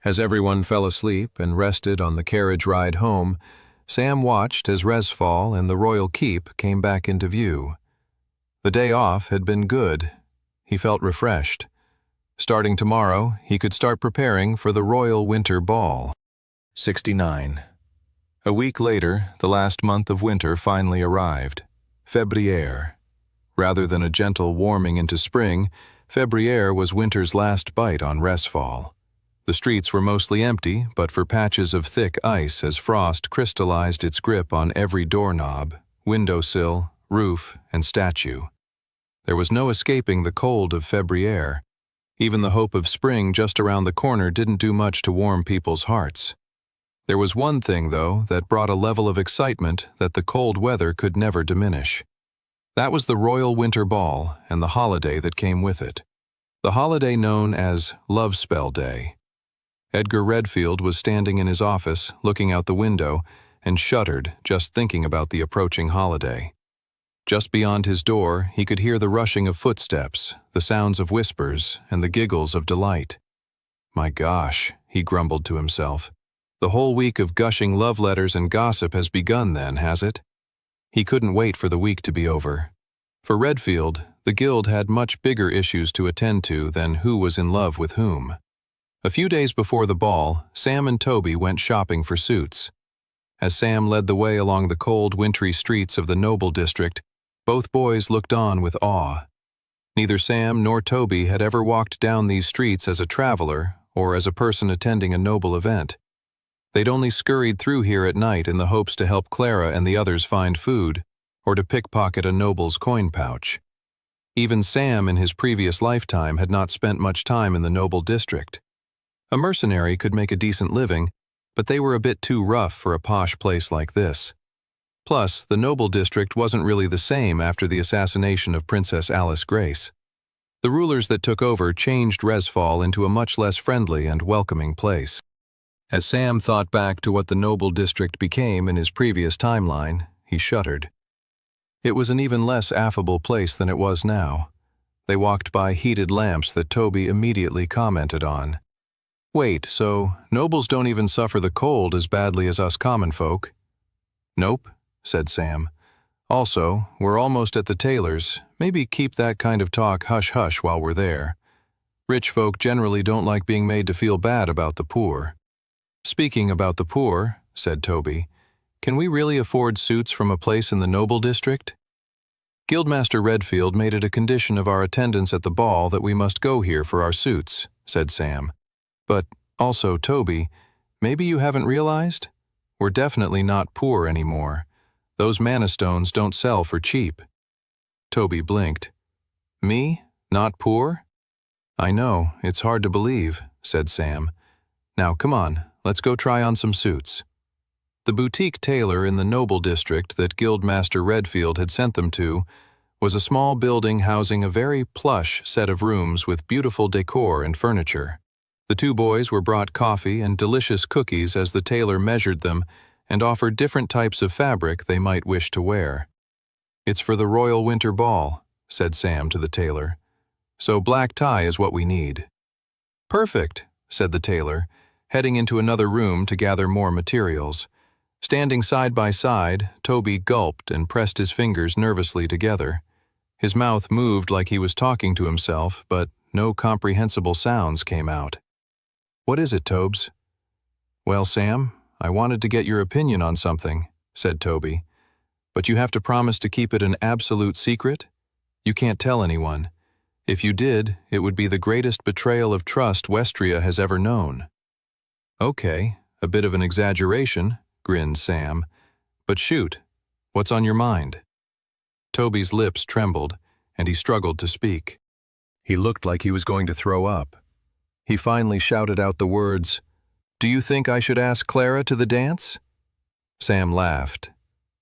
As everyone fell asleep and rested on the carriage ride home, Sam watched as Resfall and the Royal Keep came back into view. The day off had been good. He felt refreshed. Starting tomorrow, he could start preparing for the Royal Winter Ball. 69. A week later, the last month of winter finally arrived. Février. Rather than a gentle warming into spring, Février was winter's last bite on Resfall. The streets were mostly empty, but for patches of thick ice as frost crystallized its grip on every doorknob, windowsill, roof, and statue. There was no escaping the cold of Février. Even the hope of spring just around the corner didn't do much to warm people's hearts. There was one thing, though, that brought a level of excitement that the cold weather could never diminish. That was the Royal Winter Ball and the holiday that came with it. The holiday known as Love Spell Day. Edgar Redfield was standing in his office, looking out the window, and shuddered just thinking about the approaching holiday. Just beyond his door, he could hear the rushing of footsteps, the sounds of whispers, and the giggles of delight. "My gosh," he grumbled to himself. "The whole week of gushing love letters and gossip has begun then, has it?" He couldn't wait for the week to be over. For Redfield, the guild had much bigger issues to attend to than who was in love with whom. A few days before the ball, Sam and Toby went shopping for suits. As Sam led the way along the cold, wintry streets of the Noble District, both boys looked on with awe. Neither Sam nor Toby had ever walked down these streets as a traveler or as a person attending a noble event. They'd only scurried through here at night in the hopes to help Clara and the others find food, or to pickpocket a noble's coin pouch. Even Sam in his previous lifetime had not spent much time in the Noble District. A mercenary could make a decent living, but they were a bit too rough for a posh place like this. Plus, the noble district wasn't really the same after the assassination of Princess Alice Grace. The rulers that took over changed Resfall into a much less friendly and welcoming place. As Sam thought back to what the noble district became in his previous timeline, he shuddered. It was an even less affable place than it was now. They walked by heated lamps that Toby immediately commented on. Wait, so nobles don't even suffer the cold as badly as us common folk? Nope, said Sam. Also, we're almost at the tailor's. Maybe keep that kind of talk hush-hush while we're there. Rich folk generally don't like being made to feel bad about the poor. Speaking about the poor, said Toby, can we really afford suits from a place in the noble district? Guildmaster Redfield made it a condition of our attendance at the ball that we must go here for our suits, said Sam. But also, Toby, maybe you haven't realized? We're definitely not poor anymore. Those mana stones don't sell for cheap. Toby blinked. Me? Not poor? I know, it's hard to believe, said Sam. Now come on, let's go try on some suits. The boutique tailor in the noble district that Guildmaster Redfield had sent them to was a small building housing a very plush set of rooms with beautiful decor and furniture. The two boys were brought coffee and delicious cookies as the tailor measured them and offered different types of fabric they might wish to wear. It's for the Royal Winter Ball, said Sam to the tailor. So black tie is what we need. Perfect, said the tailor, heading into another room to gather more materials. Standing side by side, Toby gulped and pressed his fingers nervously together. His mouth moved like he was talking to himself, but no comprehensible sounds came out. What is it, Tobes? Well, Sam, I wanted to get your opinion on something, said Toby. But you have to promise to keep it an absolute secret. You can't tell anyone. If you did, it would be the greatest betrayal of trust Westria has ever known. Okay, a bit of an exaggeration, grinned Sam. But shoot, what's on your mind? Toby's lips trembled, and he struggled to speak. He looked like he was going to throw up. He finally shouted out the words, "Do you think I should ask Clara to the dance?" Sam laughed.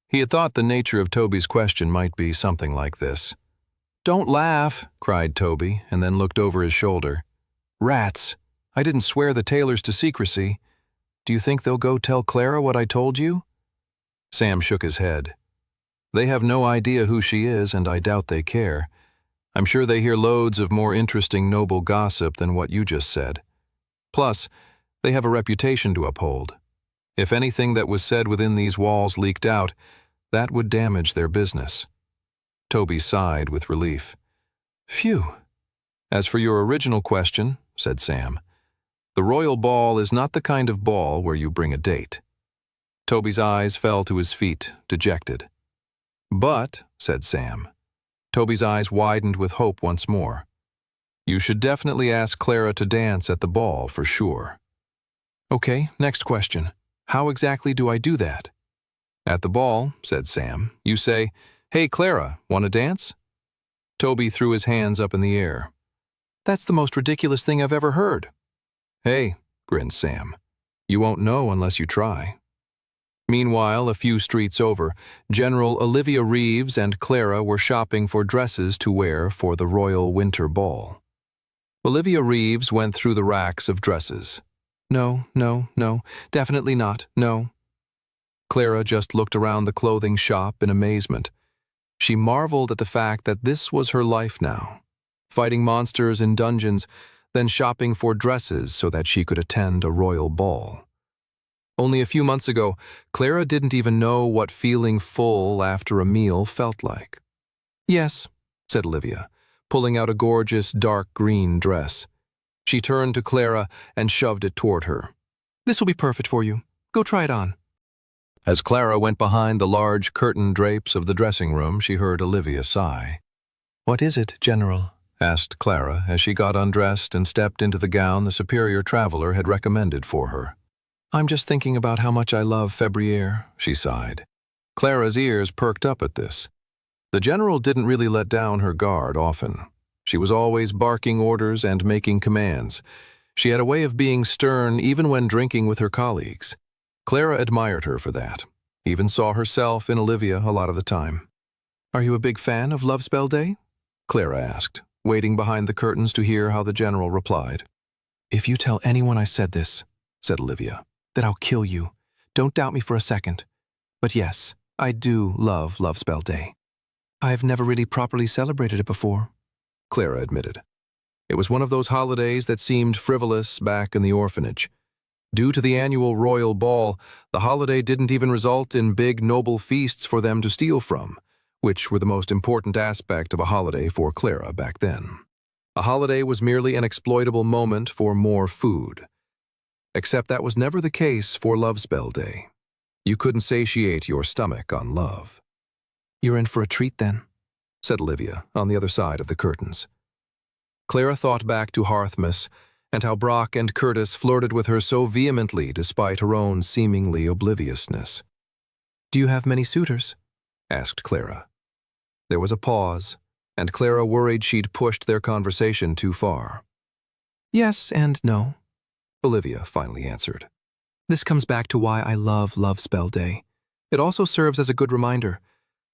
He had thought the nature of Toby's question might be something like this. "Don't laugh," cried Toby, and then looked over his shoulder. "Rats! I didn't swear the tailors to secrecy. Do you think they'll go tell Clara what I told you?" Sam shook his head. "They have no idea who she is, and I doubt they care. I'm sure they hear loads of more interesting noble gossip than what you just said. Plus, they have a reputation to uphold. If anything that was said within these walls leaked out, that would damage their business." Toby sighed with relief. "Phew. As for your original question," said Sam, "the royal ball is not the kind of ball where you bring a date." Toby's eyes fell to his feet, dejected. "But," said Sam. Toby's eyes widened with hope once more. "You should definitely ask Clara to dance at the ball for sure." "Okay, next question. How exactly do I do that?" "At the ball," said Sam, "you say, 'Hey, Clara, want to dance?'" Toby threw his hands up in the air. "That's the most ridiculous thing I've ever heard." "Hey," grinned Sam, "you won't know unless you try." Meanwhile, a few streets over, General Olivia Reeves and Clara were shopping for dresses to wear for the Royal Winter Ball. Olivia Reeves went through the racks of dresses. "No, no, no, definitely not, no." Clara just looked around the clothing shop in amazement. She marveled at the fact that this was her life now, fighting monsters in dungeons, then shopping for dresses so that she could attend a royal ball. Only a few months ago, Clara didn't even know what feeling full after a meal felt like. "Yes," said Olivia, pulling out a gorgeous dark green dress. She turned to Clara and shoved it toward her. "This will be perfect for you. Go try it on." As Clara went behind the large curtain drapes of the dressing room, she heard Olivia sigh. "What is it, General?" asked Clara as she got undressed and stepped into the gown the superior traveler had recommended for her. "I'm just thinking about how much I love Février," she sighed. Clara's ears perked up at this. The general didn't really let down her guard often. She was always barking orders and making commands. She had a way of being stern even when drinking with her colleagues. Clara admired her for that, even saw herself in Olivia a lot of the time. "Are you a big fan of Love Spell Day?" Clara asked, waiting behind the curtains to hear how the general replied. "If you tell anyone I said this," said Olivia, "then I'll kill you. Don't doubt me for a second. But yes, I do love Love Spell Day. I've never really properly celebrated it before," Clara admitted. It was one of those holidays that seemed frivolous back in the orphanage. Due to the annual royal ball, the holiday didn't even result in big noble feasts for them to steal from, which were the most important aspect of a holiday for Clara back then. A holiday was merely an exploitable moment for more food. Except that was never the case for Love Spell Day. You couldn't satiate your stomach on love. "You're in for a treat then," said Olivia on the other side of the curtains. Clara thought back to Hearthmas and how Brock and Curtis flirted with her so vehemently despite her own seemingly obliviousness. "Do you have many suitors?" asked Clara. There was a pause, and Clara worried she'd pushed their conversation too far. "Yes and no," Olivia finally answered. "This comes back to why I love Love Spell Day. It also serves as a good reminder.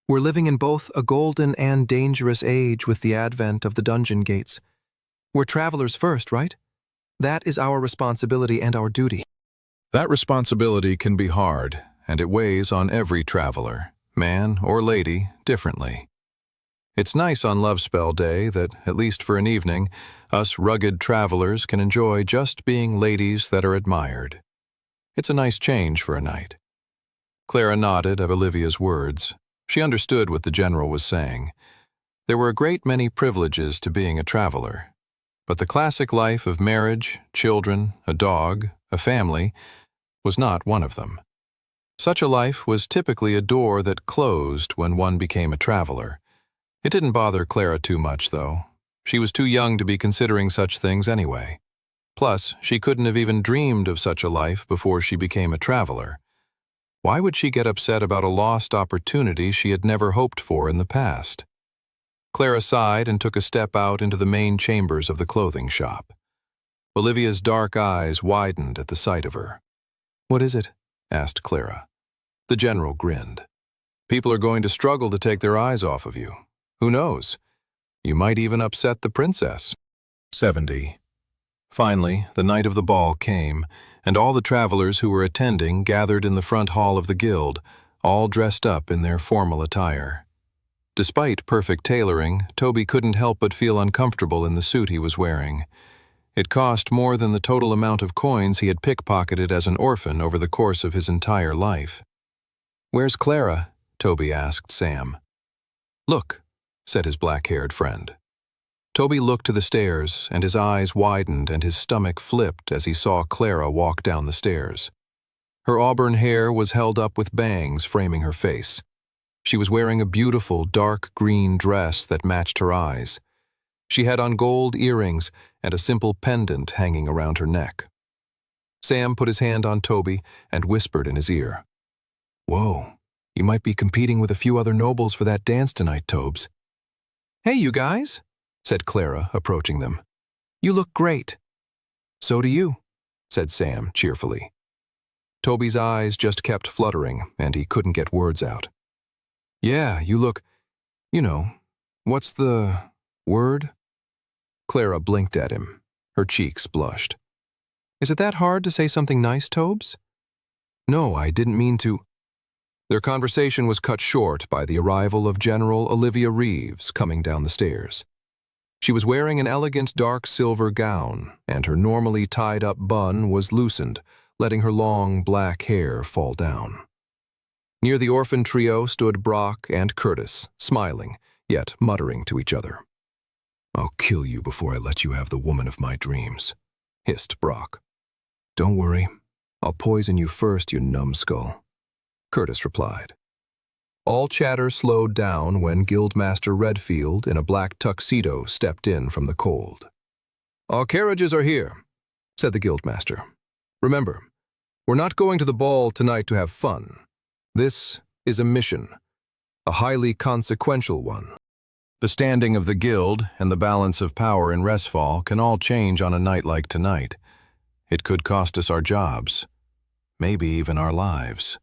We're living in both a golden and dangerous age with the advent of the dungeon gates. We're travelers first, right? That is our responsibility and our duty." That responsibility can be hard, and it weighs on every traveler, man or lady, differently. It's nice on Love Spell Day that, at least for an evening, us rugged travelers can enjoy just being ladies that are admired. It's a nice change for a night. Clara nodded at Olivia's words. She understood what the general was saying. There were a great many privileges to being a traveler, but the classic life of marriage, children, a dog, a family, was not one of them. Such a life was typically a door that closed when one became a traveler. It didn't bother Clara too much, though. She was too young to be considering such things anyway. Plus, she couldn't have even dreamed of such a life before she became a traveler. Why would she get upset about a lost opportunity she had never hoped for in the past? Clara sighed and took a step out into the main chambers of the clothing shop. Olivia's dark eyes widened at the sight of her. "What is it?" asked Clara. The general grinned. "People are going to struggle to take their eyes off of you. Who knows? You might even upset the princess." 70. Finally, the night of the ball came, and all the travelers who were attending gathered in the front hall of the guild, all dressed up in their formal attire. Despite perfect tailoring, Toby couldn't help but feel uncomfortable in the suit he was wearing. It cost more than the total amount of coins he had pickpocketed as an orphan over the course of his entire life. "Where's Clara?" Toby asked Sam. "Look," said his black-haired friend. Toby looked to the stairs, and his eyes widened and his stomach flipped as he saw Clara walk down the stairs. Her auburn hair was held up with bangs framing her face. She was wearing a beautiful dark green dress that matched her eyes. She had on gold earrings and a simple pendant hanging around her neck. Sam put his hand on Toby and whispered in his ear. "Whoa, you might be competing with a few other nobles for that dance tonight, Tobes." "Hey, you guys," said Clara, approaching them. "You look great." "So do you," said Sam cheerfully. Toby's eyes just kept fluttering, and he couldn't get words out. "Yeah, you look, what's the word?" Clara blinked at him. Her cheeks blushed. "Is it that hard to say something nice, Tobes?" "No, I didn't mean to." Their conversation was cut short by the arrival of General Olivia Reeves coming down the stairs. She was wearing an elegant dark silver gown, and her normally tied-up bun was loosened, letting her long black hair fall down. Near the orphan trio stood Brock and Curtis, smiling, yet muttering to each other. "I'll kill you before I let you have the woman of my dreams," hissed Brock. "Don't worry, I'll poison you first, you numbskull," Curtis replied. All chatter slowed down when Guildmaster Redfield in a black tuxedo stepped in from the cold. "Our carriages are here," said the Guildmaster. "Remember, we're not going to the ball tonight to have fun. This is a mission, a highly consequential one. The standing of the guild and the balance of power in Resfall can all change on a night like tonight. It could cost us our jobs, maybe even our lives.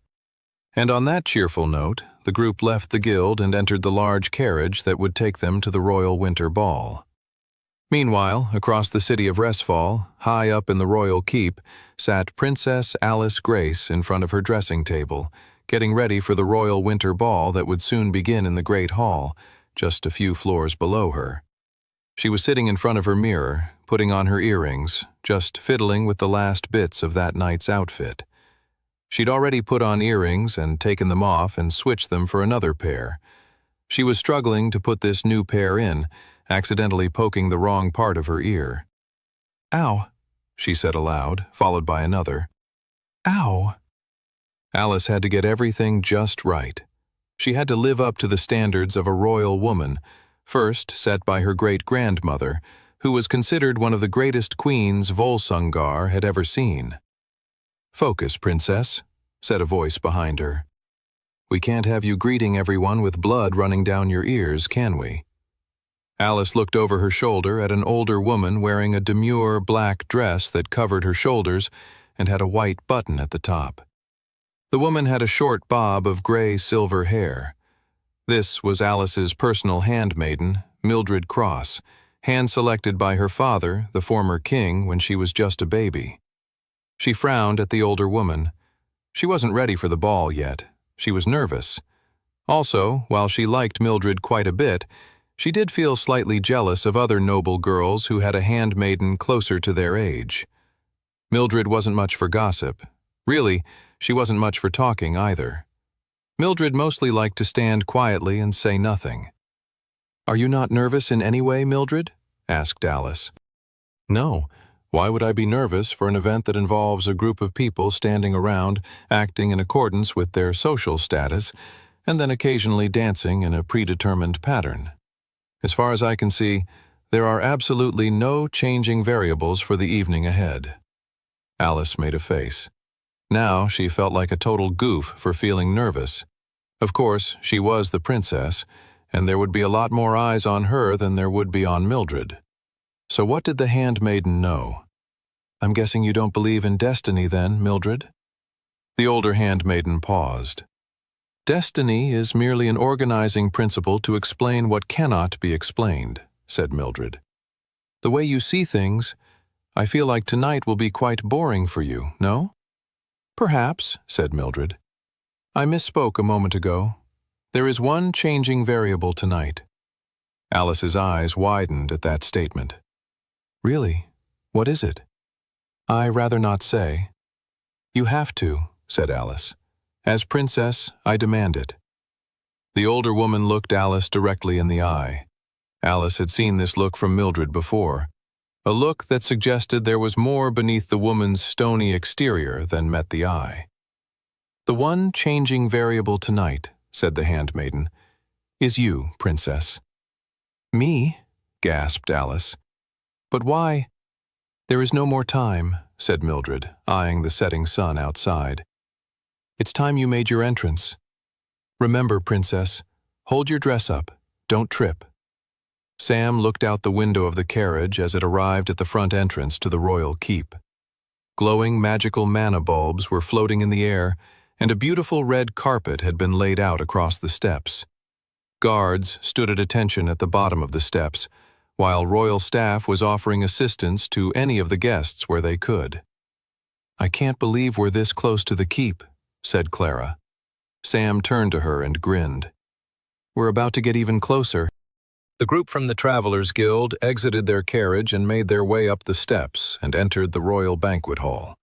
And on that cheerful note, the group left the guild and entered the large carriage that would take them to the royal winter ball. Meanwhile, across the city of Resfall, high up in the royal keep, sat Princess Alice Grace in front of her dressing table, getting ready for the royal winter ball that would soon begin in the great hall, just a few floors below her. She was sitting in front of her mirror, putting on her earrings, just fiddling with the last bits of that night's outfit. She'd already put on earrings and taken them off and switched them for another pair. She was struggling to put this new pair in, accidentally poking the wrong part of her ear. "Ow," she said aloud, followed by another. "Ow." Alice had to get everything just right. She had to live up to the standards of a royal woman, first set by her great-grandmother, who was considered one of the greatest queens Volsungar had ever seen. "Focus, princess," said a voice behind her. "We can't have you greeting everyone with blood running down your ears, can we?" Alice looked over her shoulder at an older woman wearing a demure black dress that covered her shoulders and had a white button at the top. The woman had a short bob of gray-silver hair. This was Alice's personal handmaiden, Mildred Cross, hand-selected by her father, the former king, when she was just a baby. She frowned at the older woman. She wasn't ready for the ball yet. She was nervous. Also, while she liked Mildred quite a bit, she did feel slightly jealous of other noble girls who had a handmaiden closer to their age. Mildred wasn't much for gossip. Really, she wasn't much for talking either. Mildred mostly liked to stand quietly and say nothing. "Are you not nervous in any way, Mildred?" asked Alice. "No. Why would I be nervous for an event that involves a group of people standing around, acting in accordance with their social status, and then occasionally dancing in a predetermined pattern? As far as I can see, there are absolutely no changing variables for the evening ahead." Alice made a face. Now she felt like a total goof for feeling nervous. Of course, she was the princess, and there would be a lot more eyes on her than there would be on Mildred. So what did the handmaiden know? "I'm guessing you don't believe in destiny then, Mildred?" The older handmaiden paused. "Destiny is merely an organizing principle to explain what cannot be explained," said Mildred. "The way you see things, I feel like tonight will be quite boring for you, no?" "Perhaps," said Mildred. "I misspoke a moment ago. There is one changing variable tonight." Alice's eyes widened at that statement. "Really? What is it?" "I rather not say." "You have to," said Alice. "As princess, I demand it." The older woman looked Alice directly in the eye. Alice had seen this look from Mildred before, a look that suggested there was more beneath the woman's stony exterior than met the eye. "The one changing variable tonight," said the handmaiden, "is you, princess." "Me?" gasped Alice. "But why?" "There is no more time," said Mildred, eyeing the setting sun outside. "It's time you made your entrance. Remember, princess, hold your dress up, don't trip." Sam looked out the window of the carriage as it arrived at the front entrance to the royal keep. Glowing magical mana bulbs were floating in the air, and a beautiful red carpet had been laid out across the steps. Guards stood at attention at the bottom of the steps, while royal staff was offering assistance to any of the guests where they could. "I can't believe we're this close to the keep," said Clara. Sam turned to her and grinned. "We're about to get even closer." The group from the Travelers Guild exited their carriage and made their way up the steps and entered the royal banquet hall.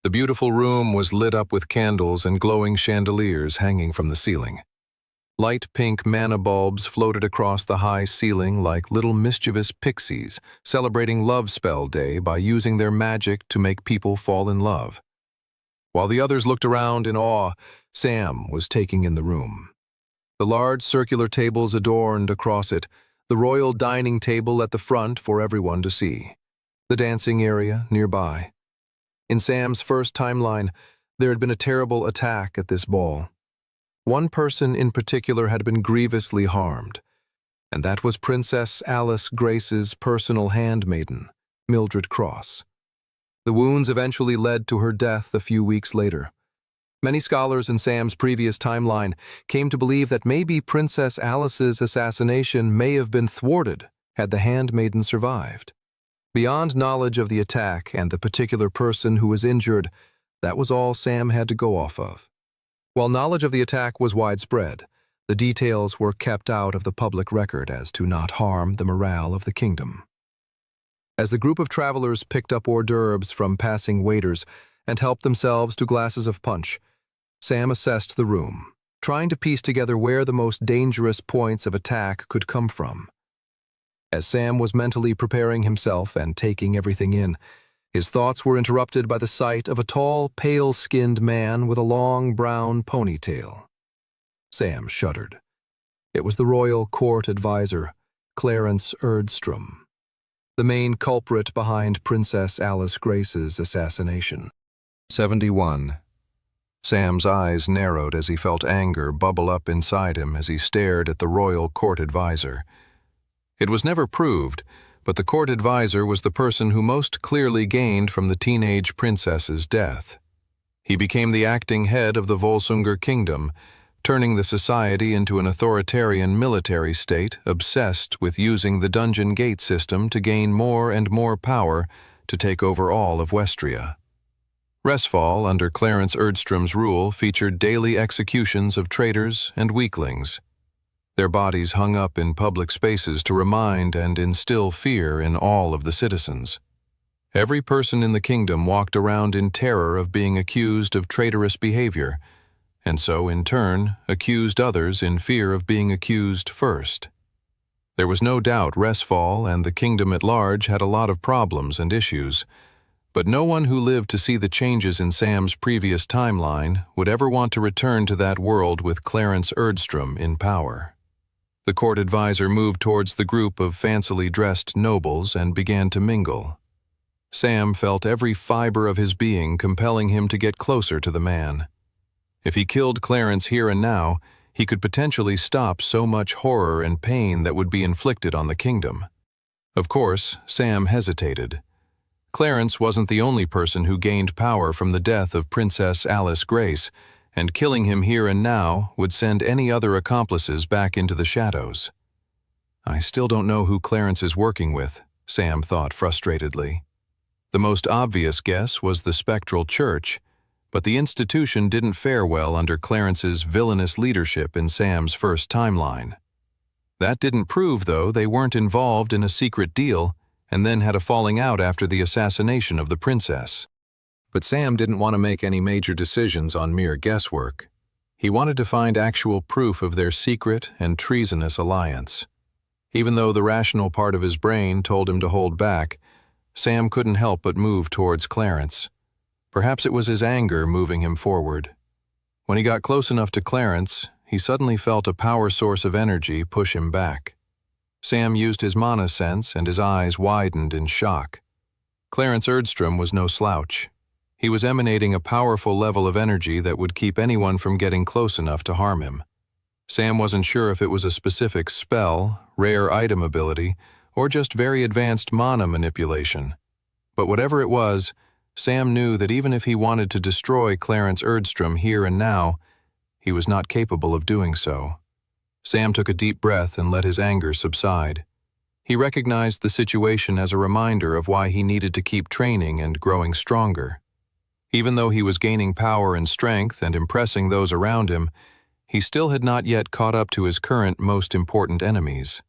The beautiful room was lit up with candles and glowing chandeliers hanging from the ceiling. Light pink mana bulbs floated across the high ceiling like little mischievous pixies celebrating Love Spell Day by using their magic to make people fall in love. While the others looked around in awe, Sam was taking in the room. The large circular tables adorned across it, the royal dining table at the front for everyone to see, the dancing area nearby. In Sam's first timeline, there had been a terrible attack at this ball. One person in particular had been grievously harmed, and that was Princess Alice Grace's personal handmaiden, Mildred Cross. The wounds eventually led to her death a few weeks later. Many scholars in Sam's previous timeline came to believe that maybe Princess Alice's assassination may have been thwarted had the handmaiden survived. Beyond knowledge of the attack and the particular person who was injured, that was all Sam had to go off of. While knowledge of the attack was widespread, the details were kept out of the public record as to not harm the morale of the kingdom. As the group of travelers picked up hors d'oeuvres from passing waiters and helped themselves to glasses of punch, Sam assessed the room, trying to piece together where the most dangerous points of attack could come from. As Sam was mentally preparing himself and taking everything in, his thoughts were interrupted by the sight of a tall, pale-skinned man with a long brown ponytail. Sam shuddered. It was the royal court advisor, Clarence Erdstrom, the main culprit behind Princess Alice Grace's assassination. 71. Sam's eyes narrowed as he felt anger bubble up inside him as he stared at the royal court advisor. It was never proved, but the court advisor was the person who most clearly gained from the teenage princess's death. He became the acting head of the Volsungur kingdom, turning the society into an authoritarian military state obsessed with using the dungeon gate system to gain more and more power to take over all of Westria. Resfall, under Clarence Erdstrom's rule, featured daily executions of traitors and weaklings. Their bodies hung up in public spaces to remind and instill fear in all of the citizens. Every person in the kingdom walked around in terror of being accused of traitorous behavior, and so, in turn, accused others in fear of being accused first. There was no doubt Resfall and the kingdom at large had a lot of problems and issues, but no one who lived to see the changes in Sam's previous timeline would ever want to return to that world with Clarence Erdstrom in power. The court advisor moved towards the group of fancily dressed nobles and began to mingle. Sam felt every fiber of his being compelling him to get closer to the man. If he killed Clarence here and now, he could potentially stop so much horror and pain that would be inflicted on the kingdom. Of course, Sam hesitated. Clarence wasn't the only person who gained power from the death of Princess Alice Grace, and killing him here and now would send any other accomplices back into the shadows. I still don't know who Clarence is working with, Sam thought frustratedly. The most obvious guess was the Spectral Church, but the institution didn't fare well under Clarence's villainous leadership in Sam's first timeline. That didn't prove, though, they weren't involved in a secret deal and then had a falling out after the assassination of the princess. But Sam didn't want to make any major decisions on mere guesswork. He wanted to find actual proof of their secret and treasonous alliance. Even though the rational part of his brain told him to hold back, Sam couldn't help but move towards Clarence. Perhaps it was his anger moving him forward. When he got close enough to Clarence, he suddenly felt a power source of energy push him back. Sam used his mana sense and his eyes widened in shock. Clarence Erdstrom was no slouch. He was emanating a powerful level of energy that would keep anyone from getting close enough to harm him. Sam wasn't sure if it was a specific spell, rare item ability, or just very advanced mana manipulation. But whatever it was, Sam knew that even if he wanted to destroy Clarence Erdstrom here and now, he was not capable of doing so. Sam took a deep breath and let his anger subside. He recognized the situation as a reminder of why he needed to keep training and growing stronger. Even though he was gaining power and strength and impressing those around him, he still had not yet caught up to his current most important enemies.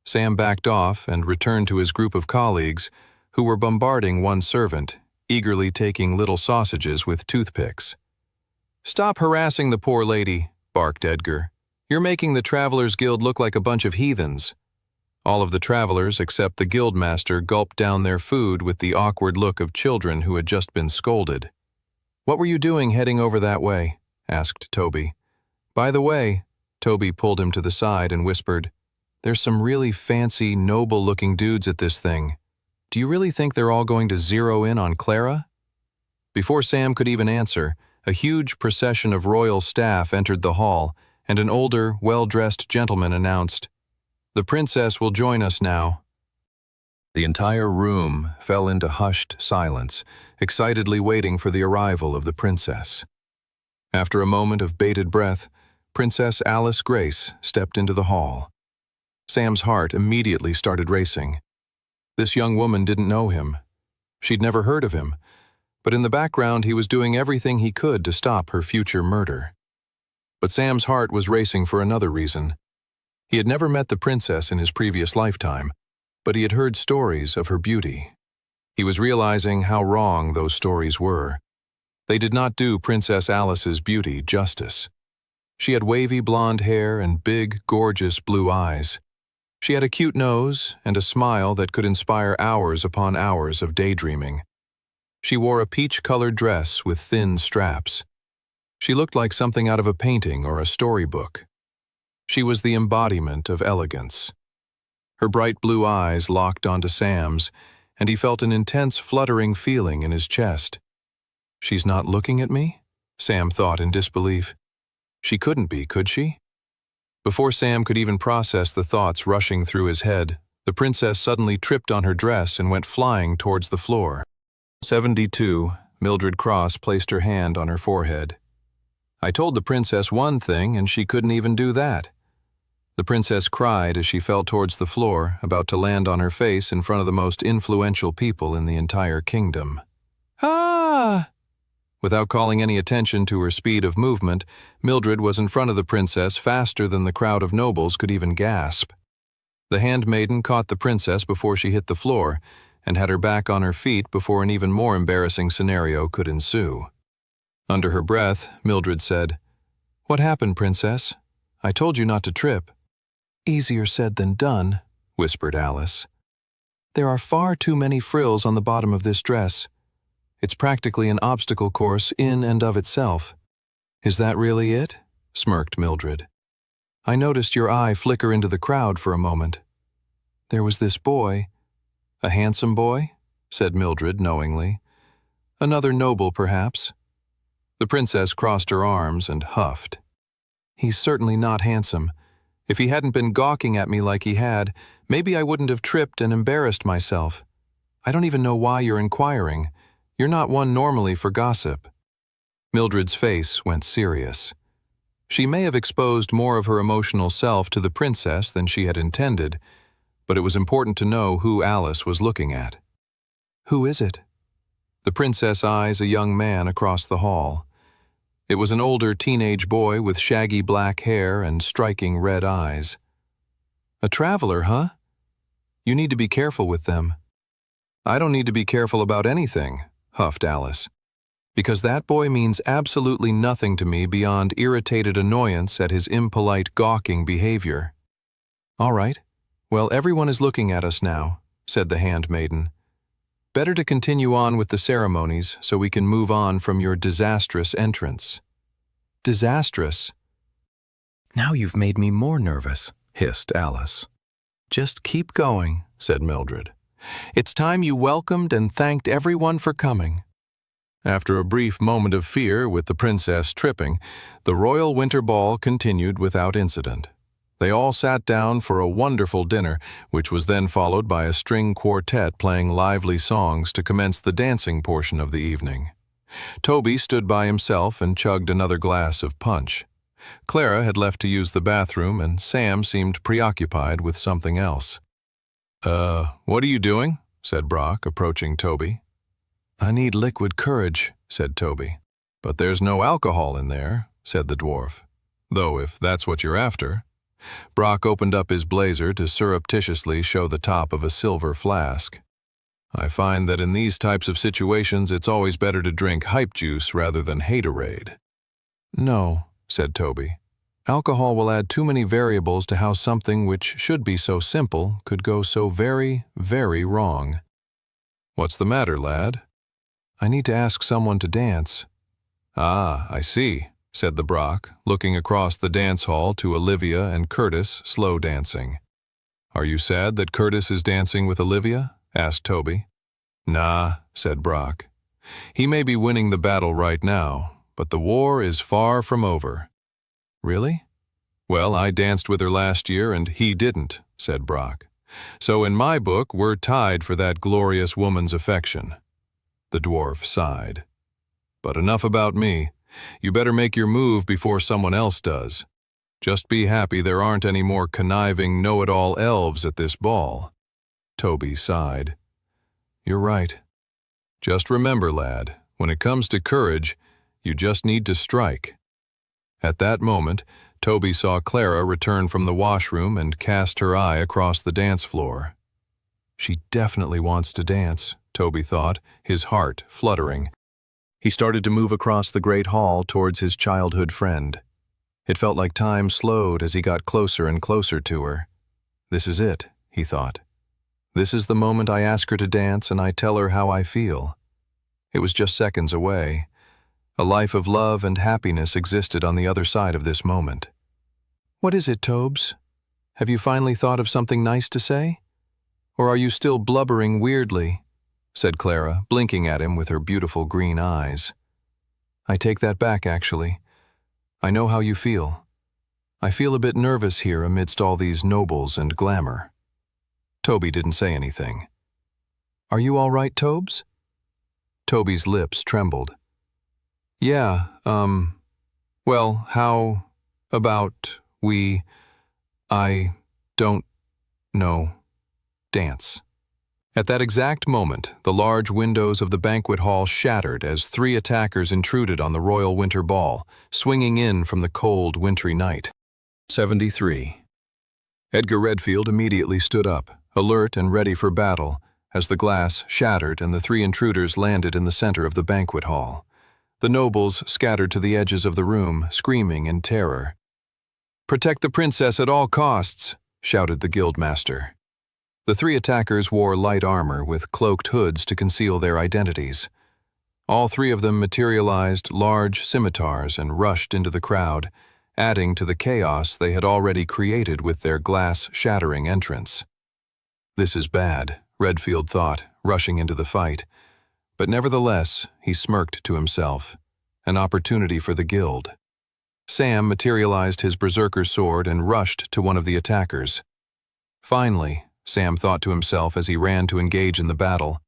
Sam backed off and returned to his group of colleagues, who were bombarding one servant, eagerly taking little sausages with toothpicks. "Stop harassing the poor lady," barked Edgar. "You're making the Travelers Guild look like a bunch of heathens." All of the travelers, except the guildmaster, gulped down their food with the awkward look of children who had just been scolded. "What were you doing heading over that way?" asked Toby. "By the way," Toby pulled him to the side and whispered, "there's some really fancy, noble-looking dudes at this thing. Do you really think they're all going to zero in on Clara?" Before Sam could even answer, a huge procession of royal staff entered the hall, and an older, well-dressed gentleman announced, "The princess will join us now." The entire room fell into hushed silence, excitedly waiting for the arrival of the princess. After a moment of bated breath, Princess Alice Grace stepped into the hall. Sam's heart immediately started racing. This young woman didn't know him. She'd never heard of him, but in the background he was doing everything he could to stop her future murder. But Sam's heart was racing for another reason. He had never met the princess in his previous lifetime, but he had heard stories of her beauty. He was realizing how wrong those stories were. They did not do Princess Alice's beauty justice. She had wavy blonde hair and big, gorgeous blue eyes. She had a cute nose and a smile that could inspire hours upon hours of daydreaming. She wore a peach-colored dress with thin straps. She looked like something out of a painting or a storybook. She was the embodiment of elegance. Her bright blue eyes locked onto Sam's, and he felt an intense fluttering feeling in his chest. "She's not looking at me?" Sam thought in disbelief. She couldn't be, could she? Before Sam could even process the thoughts rushing through his head, the princess suddenly tripped on her dress and went flying towards the floor. 72, Mildred Cross placed her hand on her forehead. "I told the princess one thing, and she couldn't even do that." The princess cried as she fell towards the floor, about to land on her face in front of the most influential people in the entire kingdom. "Ah!" Without calling any attention to her speed of movement, Mildred was in front of the princess faster than the crowd of nobles could even gasp. The handmaiden caught the princess before she hit the floor, and had her back on her feet before an even more embarrassing scenario could ensue. Under her breath, Mildred said, "What happened, princess? I told you not to trip." "Easier said than done," whispered Alice. "There are far too many frills on the bottom of this dress. It's practically an obstacle course in and of itself." "Is that really it?" smirked Mildred. "I noticed your eye flicker into the crowd for a moment. There was this boy." "A handsome boy?" said Mildred knowingly. "Another noble, perhaps." The princess crossed her arms and huffed. "He's certainly not handsome. If he hadn't been gawking at me like he had, maybe I wouldn't have tripped and embarrassed myself. I don't even know why you're inquiring. You're not one normally for gossip." Mildred's face went serious. She may have exposed more of her emotional self to the princess than she had intended, but it was important to know who Alice was looking at. "Who is it?" The princess eyes a young man across the hall. It was an older teenage boy with shaggy black hair and striking red eyes. "A traveler, huh? You need to be careful with them." "I don't need to be careful about anything," huffed Alice, "because that boy means absolutely nothing to me beyond irritated annoyance at his impolite, gawking behavior." "All right. Well, everyone is looking at us now," said the handmaiden. "Better to continue on with the ceremonies so we can move on from your disastrous entrance." "Disastrous?" "Now you've made me more nervous," hissed Alice. "Just keep going," said Mildred. "It's time you welcomed and thanked everyone for coming." After a brief moment of fear with the princess tripping, the royal winter ball continued without incident. They all sat down for a wonderful dinner, which was then followed by a string quartet playing lively songs to commence the dancing portion of the evening. Toby stood by himself and chugged another glass of punch. Clara had left to use the bathroom, and Sam seemed preoccupied with something else. What are you doing?" said Brock, approaching Toby. "I need liquid courage," said Toby. "But there's no alcohol in there," said the dwarf. "Though if that's what you're after." Brock opened up his blazer to surreptitiously show the top of a silver flask. "I find that in these types of situations it's always better to drink hype juice rather than haterade." "No," said Toby. "Alcohol will add too many variables to how something which should be so simple could go so very, very wrong." "What's the matter, lad?" "I need to ask someone to dance." "Ah, I see," said the Brock, looking across the dance hall to Olivia and Curtis slow dancing. "Are you sad that Curtis is dancing with Olivia?" asked Toby. "Nah," said Brock. "He may be winning the battle right now, but the war is far from over." "Really?" "Well, I danced with her last year and he didn't," said Brock. So in my book, we're tied for that glorious woman's affection." The dwarf sighed. "But enough about me. You better make your move before someone else does. Just be happy there aren't any more conniving know-it-all elves at this ball." Toby sighed. "You're right. Just remember, lad, when it comes to courage, you just need to strike." At that moment, Toby saw Clara return from the washroom and cast her eye across the dance floor. "She definitely wants to dance," Toby thought, his heart fluttering. He started to move across the great hall towards his childhood friend. It felt like time slowed as he got closer and closer to her. "This is it," he thought. "This is the moment I ask her to dance and I tell her how I feel." It was just seconds away. A life of love and happiness existed on the other side of this moment. "What is it, Tobes? Have you finally thought of something nice to say? Or are you still blubbering weirdly?" said Clara, blinking at him with her beautiful green eyes. "I take that back, actually. I know how you feel. I feel a bit nervous here amidst all these nobles and glamour." Toby didn't say anything. "Are you all right, Tobes?" Toby's lips trembled. "Yeah, well, how about I don't know, dance." At that exact moment, the large windows of the banquet hall shattered as 3 attackers intruded on the royal winter ball, swinging in from the cold, wintry night. 73. Edgar Redfield immediately stood up, alert and ready for battle, as the glass shattered and the 3 intruders landed in the center of the banquet hall. The nobles scattered to the edges of the room, screaming in terror. "Protect the princess at all costs," shouted the guildmaster. The 3 attackers wore light armor with cloaked hoods to conceal their identities. All 3 of them materialized large scimitars and rushed into the crowd, adding to the chaos they had already created with their glass-shattering entrance. "This is bad," Redfield thought, rushing into the fight. But nevertheless, he smirked to himself. An opportunity for the guild. Sam materialized his berserker sword and rushed to one of the attackers. "Finally," Sam thought to himself as he ran to engage in the battle.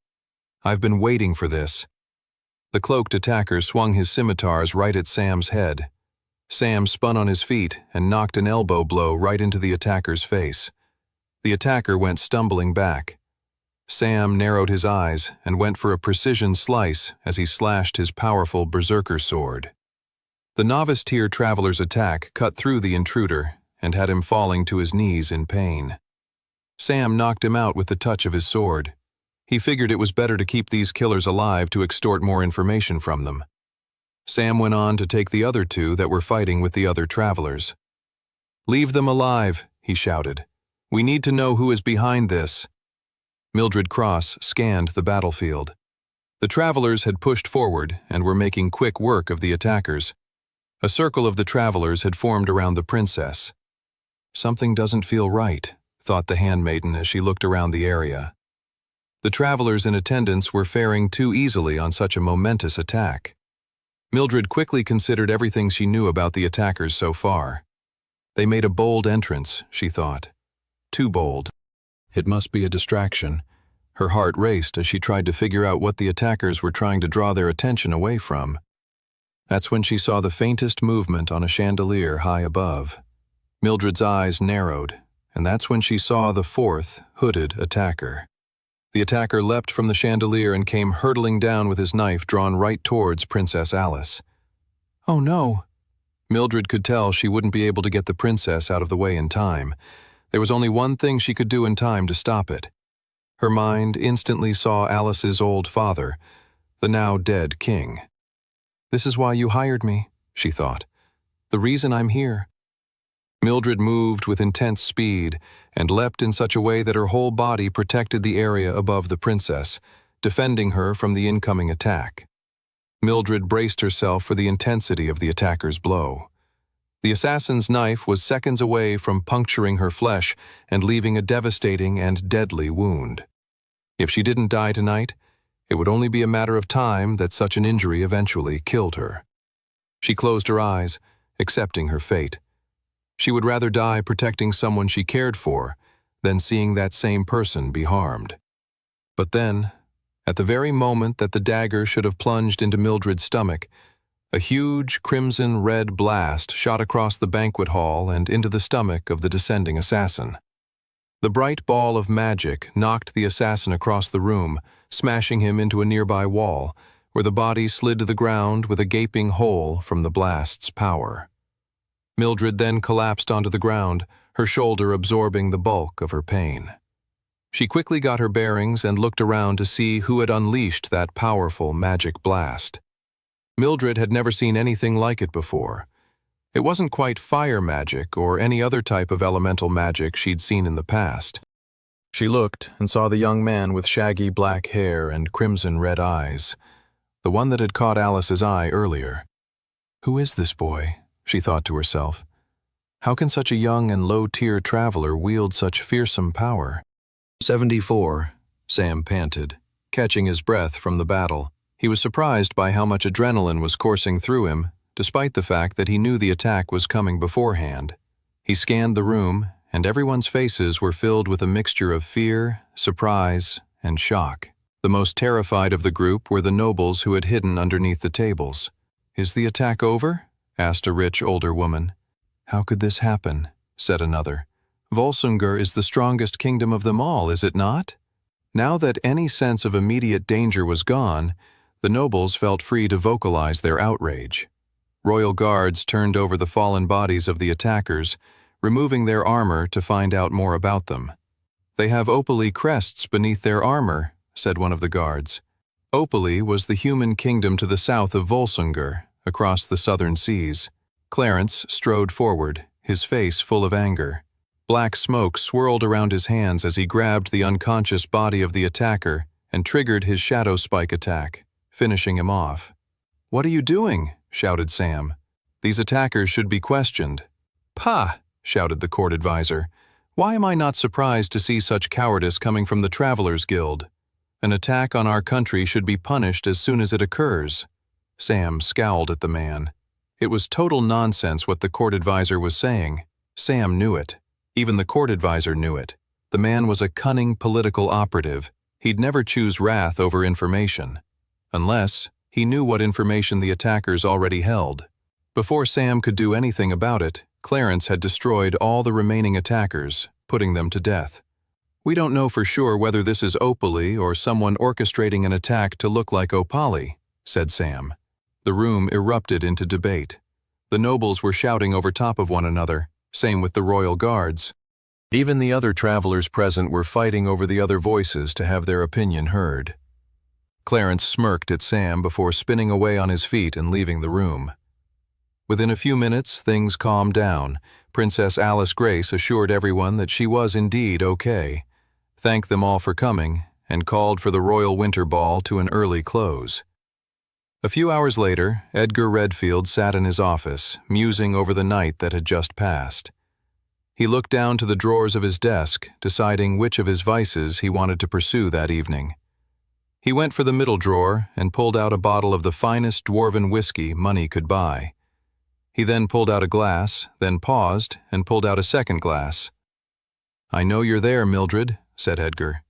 "I've been waiting for this." The cloaked attacker swung his scimitars right at Sam's head. Sam spun on his feet and knocked an elbow blow right into the attacker's face. The attacker went stumbling back. Sam narrowed his eyes and went for a precision slice as he slashed his powerful berserker sword. The novice-tier traveler's attack cut through the intruder and had him falling to his knees in pain. Sam knocked him out with the touch of his sword. He figured it was better to keep these killers alive to extort more information from them. Sam went on to take the other 2 that were fighting with the other travelers. "Leave them alive," he shouted. "We need to know who is behind this." Mildred Cross scanned the battlefield. The travelers had pushed forward and were making quick work of the attackers. A circle of the travelers had formed around the princess. "Something doesn't feel right," thought the handmaiden as she looked around the area. The travelers in attendance were faring too easily on such a momentous attack. Mildred quickly considered everything she knew about the attackers so far. They made a bold entrance, she thought. Too bold. It must be a distraction. Her heart raced as she tried to figure out what the attackers were trying to draw their attention away from. That's when she saw the faintest movement on a chandelier high above. Mildred's eyes narrowed, and that's when she saw the 4th hooded attacker. The attacker leapt from the chandelier and came hurtling down with his knife drawn right towards Princess Alice. Oh no! Mildred could tell she wouldn't be able to get the princess out of the way in time. There was only one thing she could do in time to stop it. Her mind instantly saw Alice's old father, the now dead king. This is why you hired me, she thought. The reason I'm here. Mildred moved with intense speed and leapt in such a way that her whole body protected the area above the princess, defending her from the incoming attack. Mildred braced herself for the intensity of the attacker's blow. The assassin's knife was seconds away from puncturing her flesh and leaving a devastating and deadly wound. If she didn't die tonight, it would only be a matter of time that such an injury eventually killed her. She closed her eyes, accepting her fate. She would rather die protecting someone she cared for then seeing that same person be harmed. But then, at the very moment that the dagger should have plunged into Mildred's stomach, a huge crimson-red blast shot across the banquet hall and into the stomach of the descending assassin. The bright ball of magic knocked the assassin across the room, smashing him into a nearby wall, where the body slid to the ground with a gaping hole from the blast's power. Mildred then collapsed onto the ground, her shoulder absorbing the bulk of her pain. She quickly got her bearings and looked around to see who had unleashed that powerful magic blast. Mildred had never seen anything like it before. It wasn't quite fire magic or any other type of elemental magic she'd seen in the past. She looked and saw the young man with shaggy black hair and crimson-red eyes, the one that had caught Alice's eye earlier. Who is this boy? She thought to herself. How can such a young and low-tier traveler wield such fearsome power? 74, Sam panted, catching his breath from the battle. He was surprised by how much adrenaline was coursing through him, despite the fact that he knew the attack was coming beforehand. He scanned the room, and everyone's faces were filled with a mixture of fear, surprise, and shock. The most terrified of the group were the nobles who had hidden underneath the tables. "Is the attack over?" asked a rich older woman. "How could this happen?" said another. "Volsungur is the strongest kingdom of them all, is it not?" Now that any sense of immediate danger was gone, the nobles felt free to vocalize their outrage. Royal guards turned over the fallen bodies of the attackers, removing their armor to find out more about them. "They have opaly crests beneath their armor," said one of the guards. Opaly was the human kingdom to the south of Volsungur, across the southern seas. Clarence strode forward, his face full of anger. Black smoke swirled around his hands as he grabbed the unconscious body of the attacker and triggered his shadow spike attack, finishing him off. "What are you doing?" shouted Sam. "These attackers should be questioned." "Pah!" shouted the court advisor. "Why am I not surprised to see such cowardice coming from the Travelers Guild? An attack on our country should be punished as soon as it occurs." Sam scowled at the man. It was total nonsense what the court advisor was saying. Sam knew it. Even the court advisor knew it. The man was a cunning political operative. He'd never choose wrath over information. Unless he knew what information the attackers already held. Before Sam could do anything about it, Clarence had destroyed all the remaining attackers, putting them to death. "We don't know for sure whether this is Opaly or someone orchestrating an attack to look like Opaly," said Sam. The room erupted into debate. The nobles were shouting over top of one another, same with the royal guards. Even the other travelers present were fighting over the other voices to have their opinion heard. Clarence smirked at Sam before spinning away on his feet and leaving the room. Within a few minutes, things calmed down. Princess Alice Grace assured everyone that she was indeed okay, thanked them all for coming, and called for the royal winter ball to an early close. A few hours later, Edgar Redfield sat in his office, musing over the night that had just passed. He looked down to the drawers of his desk, deciding which of his vices he wanted to pursue that evening. He went for the middle drawer and pulled out a bottle of the finest dwarven whiskey money could buy. He then pulled out a glass, then paused and pulled out a second glass. "I know you're there, Mildred," said Edgar.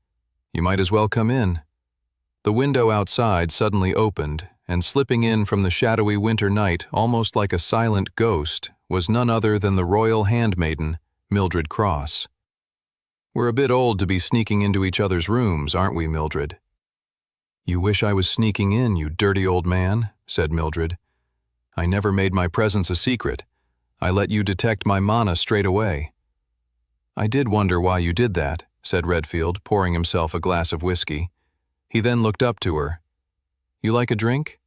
"You might as well come in." The window outside suddenly opened, and slipping in from the shadowy winter night almost like a silent ghost was none other than the royal handmaiden, Mildred Cross. "We're a bit old to be sneaking into each other's rooms, aren't we, Mildred?" "You wish I was sneaking in, you dirty old man," said Mildred. "I never made my presence a secret. I let you detect my mana straight away." "I did wonder why you did that," said Redfield, pouring himself a glass of whiskey. He then looked up to her. "You like a drink?"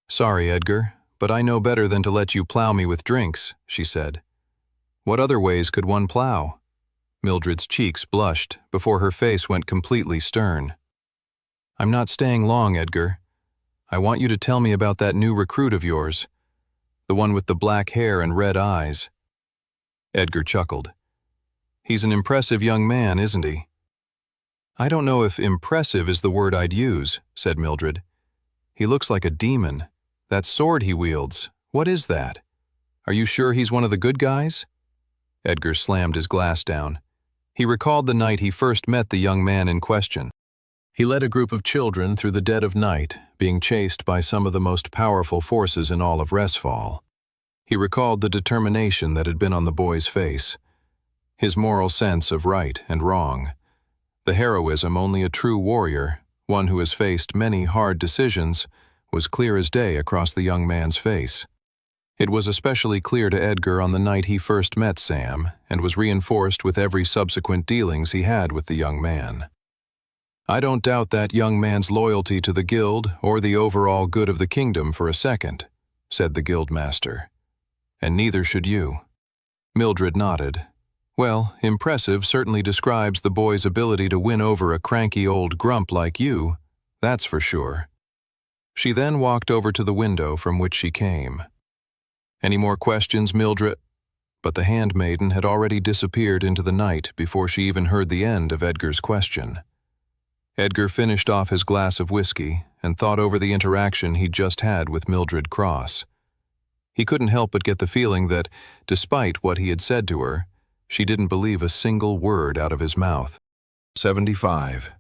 "Sorry, Edgar, but I know better than to let you plow me with drinks," she said. "What other ways could one plow?" Mildred's cheeks blushed before her face went completely stern. "I'm not staying long, Edgar. I want you to tell me about that new recruit of yours, the one with the black hair and red eyes." Edgar chuckled. "He's an impressive young man, isn't he?" "I don't know if impressive is the word I'd use," said Mildred. "He looks like a demon. That sword he wields, what is that? Are you sure he's one of the good guys?" Edgar slammed his glass down. He recalled the night he first met the young man in question. He led a group of children through the dead of night, being chased by some of the most powerful forces in all of Resfall. He recalled the determination that had been on the boy's face, his moral sense of right and wrong, the heroism only a true warrior, one who has faced many hard decisions, was clear as day across the young man's face. It was especially clear to Edgar on the night he first met Sam, and was reinforced with every subsequent dealings he had with the young man. "I don't doubt that young man's loyalty to the guild or the overall good of the kingdom for a second," said the guildmaster. "And neither should you." Mildred nodded. "Well, impressive certainly describes the boy's ability to win over a cranky old grump like you, that's for sure." She then walked over to the window from which she came. "Any more questions, Mildred?" But the handmaiden had already disappeared into the night before she even heard the end of Edgar's question. Edgar finished off his glass of whiskey and thought over the interaction he'd just had with Mildred Cross. He couldn't help but get the feeling that, despite what he had said to her, she didn't believe a single word out of his mouth. 75.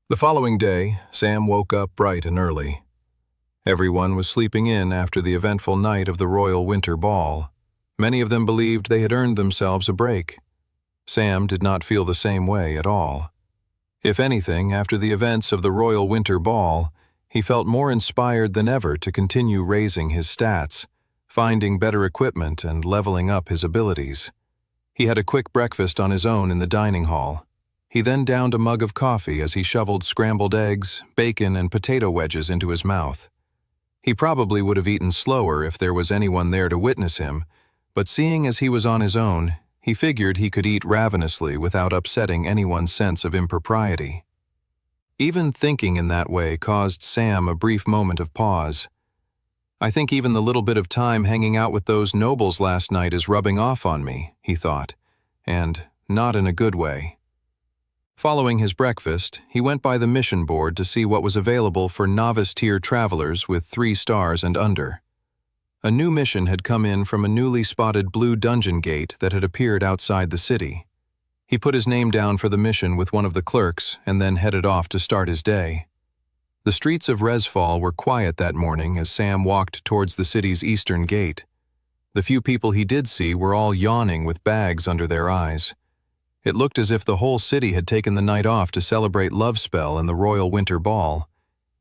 The following day, Sam woke up bright and early. Everyone was sleeping in after the eventful night of the Royal Winter Ball. Many of them believed they had earned themselves a break. Sam did not feel the same way at all. If anything, after the events of the Royal Winter Ball, he felt more inspired than ever to continue raising his stats, finding better equipment and leveling up his abilities. He had a quick breakfast on his own in the dining hall. He then downed a mug of coffee as he shoveled scrambled eggs, bacon, and potato wedges into his mouth. He probably would have eaten slower if there was anyone there to witness him, but seeing as he was on his own, he figured he could eat ravenously without upsetting anyone's sense of impropriety. Even thinking in that way caused Sam a brief moment of pause. "I think even the little bit of time hanging out with those nobles last night is rubbing off on me," he thought, and not in a good way. Following his breakfast, he went by the mission board to see what was available for novice-tier travelers with 3 stars and under. A new mission had come in from a newly spotted blue dungeon gate that had appeared outside the city. He put his name down for the mission with one of the clerks and then headed off to start his day. The streets of Resfall were quiet that morning as Sam walked towards the city's eastern gate. The few people he did see were all yawning with bags under their eyes. It looked as if the whole city had taken the night off to celebrate Lovespell and the Royal Winter Ball.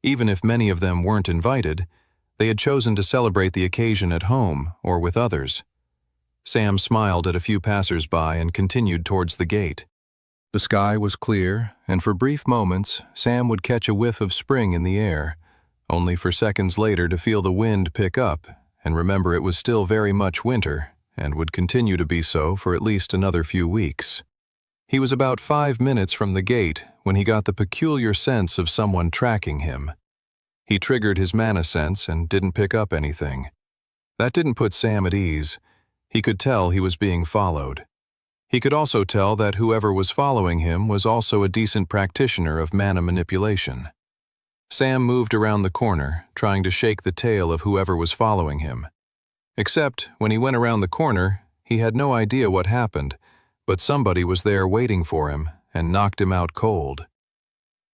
Even if many of them weren't invited, they had chosen to celebrate the occasion at home or with others. Sam smiled at a few passers-by and continued towards the gate. The sky was clear, and for brief moments, Sam would catch a whiff of spring in the air, only for seconds later to feel the wind pick up and remember it was still very much winter and would continue to be so for at least another few weeks. He was about 5 minutes from the gate when he got the peculiar sense of someone tracking him. He triggered his mana sense and didn't pick up anything. That didn't put Sam at ease. He could tell he was being followed. He could also tell that whoever was following him was also a decent practitioner of mana manipulation. Sam moved around the corner, trying to shake the tail of whoever was following him. Except, when he went around the corner, he had no idea what happened, but somebody was there waiting for him and knocked him out cold.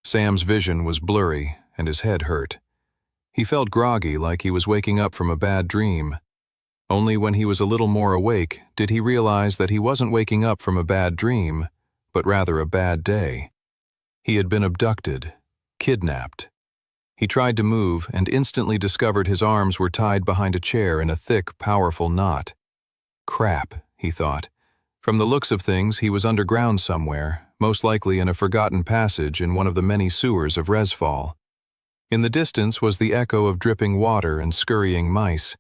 Sam's vision was blurry and his head hurt. He felt groggy, like he was waking up from a bad dream. Only when he was a little more awake did he realize that he wasn't waking up from a bad dream, but rather a bad day. He had been abducted, kidnapped. He tried to move and instantly discovered his arms were tied behind a chair in a thick, powerful knot. Crap, he thought. From the looks of things, he was underground somewhere, most likely in a forgotten passage in one of the many sewers of Resfall. In the distance was the echo of dripping water and scurrying mice.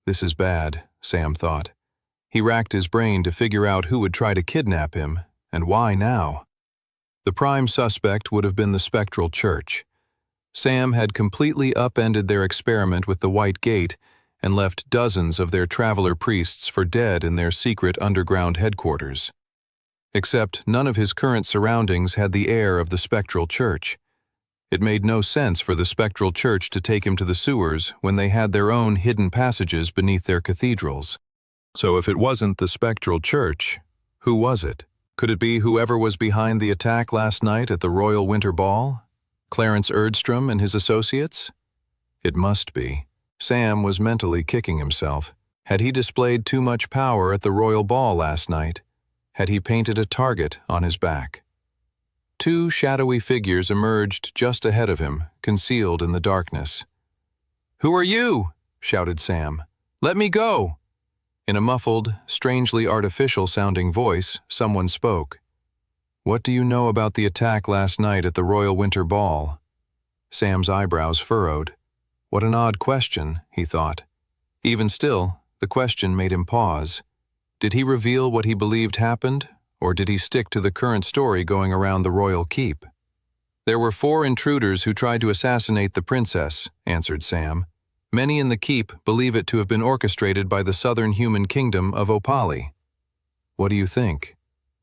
This is bad, Sam thought. He racked his brain to figure out who would try to kidnap him, and why now. The prime suspect would have been the Spectral Church. Sam had completely upended their experiment with the White Gate and left dozens of their traveler priests for dead in their secret underground headquarters. Except none of his current surroundings had the air of the Spectral Church. It made no sense for the Spectral Church to take him to the sewers when they had their own hidden passages beneath their cathedrals. So if it wasn't the Spectral Church, who was it? Could it be whoever was behind the attack last night at the Royal Winter Ball? Clarence Erdstrom and his associates? It must be. Sam was mentally kicking himself. Had he displayed too much power at the Royal Ball last night? Had he painted a target on his back? Two shadowy figures emerged just ahead of him, concealed in the darkness. "Who are you?" shouted Sam. "Let me go!" In a muffled, strangely artificial-sounding voice, someone spoke. "What do you know about the attack last night at the Royal Winter Ball?" Sam's eyebrows furrowed. What an odd question, he thought. Even still, the question made him pause. Did he reveal what he believed happened, or did he stick to the current story going around the royal keep? "There were 4 intruders who tried to assassinate the princess," answered Sam. "Many in the keep believe it to have been orchestrated by the southern human kingdom of Opali." "What do you think?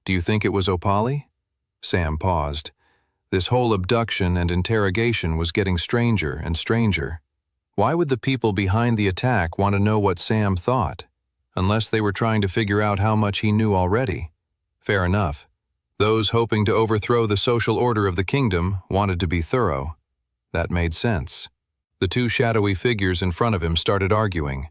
Do you think it was Opali?" Sam paused. This whole abduction and interrogation was getting stranger and stranger. Why would the people behind the attack want to know what Sam thought? Unless they were trying to figure out how much he knew already. Fair enough. Those hoping to overthrow the social order of the kingdom wanted to be thorough. That made sense. The 2 shadowy figures in front of him started arguing.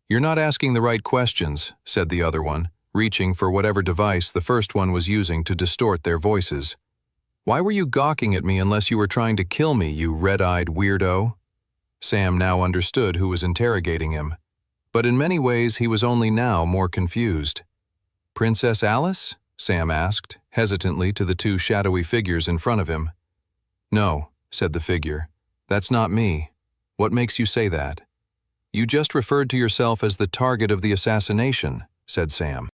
"You're not asking the right questions," said the other one, reaching for whatever device the first one was using to distort their voices. "Why were you gawking at me unless you were trying to kill me, you red-eyed weirdo?" Sam now understood who was interrogating him. But in many ways he was only now more confused. "Princess Alice?" Sam asked, hesitantly to the 2 shadowy figures in front of him. "No," said the figure. "That's not me. What makes you say that?" "You just referred to yourself as the target of the assassination," said Sam.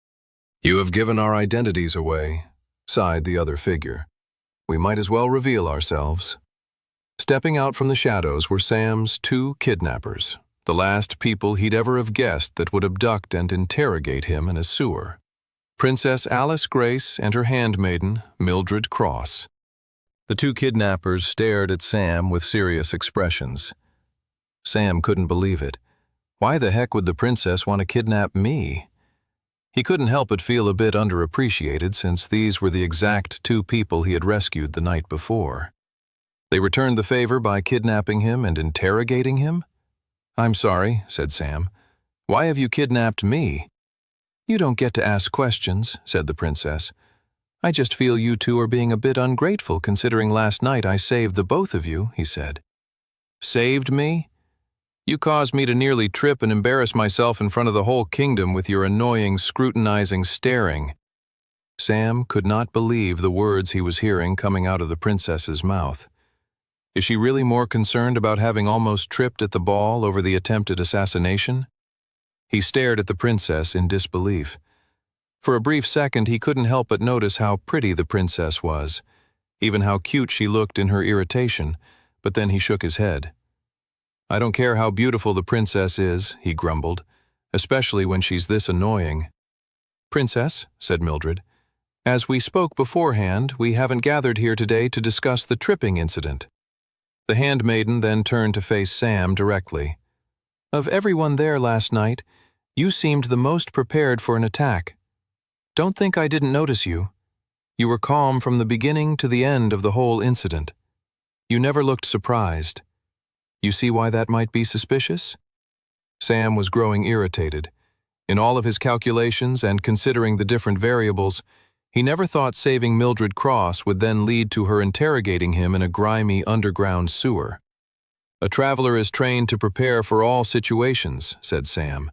"You have given our identities away," sighed the other figure. "We might as well reveal ourselves." Stepping out from the shadows were Sam's 2 kidnappers, the last people he'd ever have guessed that would abduct and interrogate him in a sewer. Princess Alice Grace and her handmaiden, Mildred Cross. The 2 kidnappers stared at Sam with serious expressions. Sam couldn't believe it. Why the heck would the princess want to kidnap me? He couldn't help but feel a bit underappreciated since these were the exact 2 people he had rescued the night before. They returned the favor by kidnapping him and interrogating him? "I'm sorry," said Sam. "Why have you kidnapped me?" "You don't get to ask questions," said the princess. "I just feel you 2 are being a bit ungrateful considering last night I saved the both of you," he said. "Saved me? You caused me to nearly trip and embarrass myself in front of the whole kingdom with your annoying, scrutinizing staring." Sam could not believe the words he was hearing coming out of the princess's mouth. Is she really more concerned about having almost tripped at the ball over the attempted assassination? He stared at the princess in disbelief. For a brief second he couldn't help but notice how pretty the princess was, even how cute she looked in her irritation, but then he shook his head. "I don't care how beautiful the princess is," he grumbled, "especially when she's this annoying." "Princess," said Mildred, "as we spoke beforehand, we haven't gathered here today to discuss the tripping incident." The handmaiden then turned to face Sam directly. "Of everyone there last night, you seemed the most prepared for an attack. Don't think I didn't notice you. You were calm from the beginning to the end of the whole incident. You never looked surprised. You see why that might be suspicious?" Sam was growing irritated. In all of his calculations and considering the different variables, he never thought saving Mildred Cross would then lead to her interrogating him in a grimy underground sewer. "A traveler is trained to prepare for all situations," said Sam.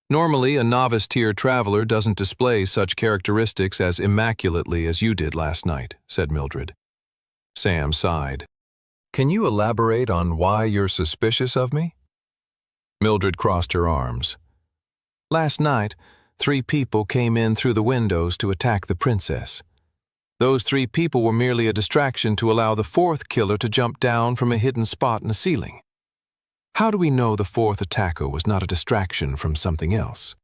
"Normally, a novice-tier traveler doesn't display such characteristics as immaculately as you did last night," said Mildred. Sam sighed. "Can you elaborate on why you're suspicious of me?" Mildred crossed her arms. "Last night, 3 people came in through the windows to attack the princess. Those 3 people were merely a distraction to allow the 4th killer to jump down from a hidden spot in the ceiling. How do we know the 4th attacker was not a distraction from something else?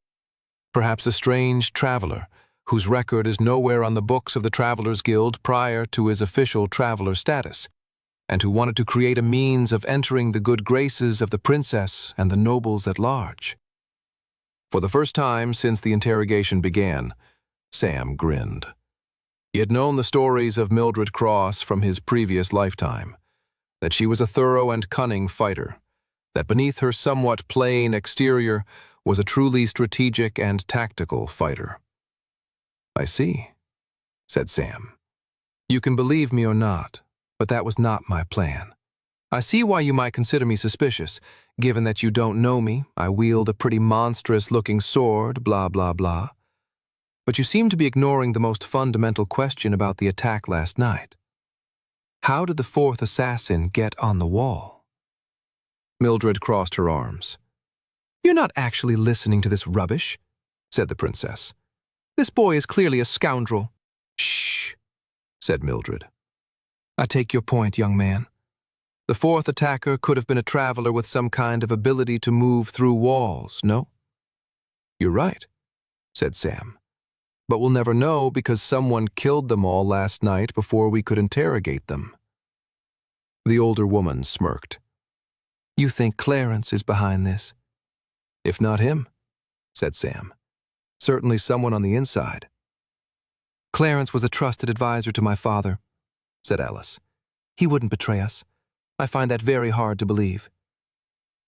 Perhaps a strange traveler, whose record is nowhere on the books of the Travelers Guild prior to his official traveler status, and who wanted to create a means of entering the good graces of the princess and the nobles at large." For the first time since the interrogation began, Sam grinned. He had known the stories of Mildred Cross from his previous lifetime, that she was a thorough and cunning fighter, that beneath her somewhat plain exterior was a truly strategic and tactical fighter. "I see," said Sam. "You can believe me or not, but that was not my plan. I see why you might consider me suspicious, given that you don't know me, I wield a pretty monstrous-looking sword, blah, blah, blah. But you seem to be ignoring the most fundamental question about the attack last night. How did the fourth assassin get on the wall?" Mildred crossed her arms. "You're not actually listening to this rubbish," said the princess. "This boy is clearly a scoundrel." "Shh," said Mildred. "I take your point, young man. The fourth attacker could have been a traveler with some kind of ability to move through walls, no?" "You're right," said Sam. "But we'll never know because someone killed them all last night before we could interrogate them." The older woman smirked. "You think Clarence is behind this?" "If not him," said Sam. "Certainly someone on the inside." "Clarence was a trusted advisor to my father," said Alice. "He wouldn't betray us. I find that very hard to believe."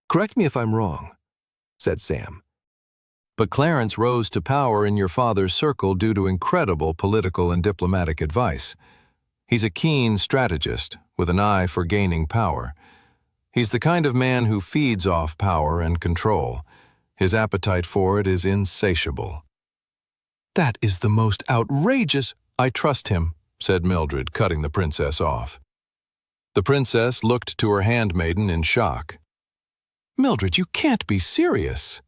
"Correct me if I'm wrong," said Sam. "But Clarence rose to power in your father's circle due to incredible political and diplomatic advice. He's a keen strategist with an eye for gaining power. He's the kind of man who feeds off power and control. His appetite for it is insatiable." "That is the most outrageous—" "I trust him," said Mildred, cutting the princess off. The princess looked to her handmaiden in shock. "Mildred, you can't be serious."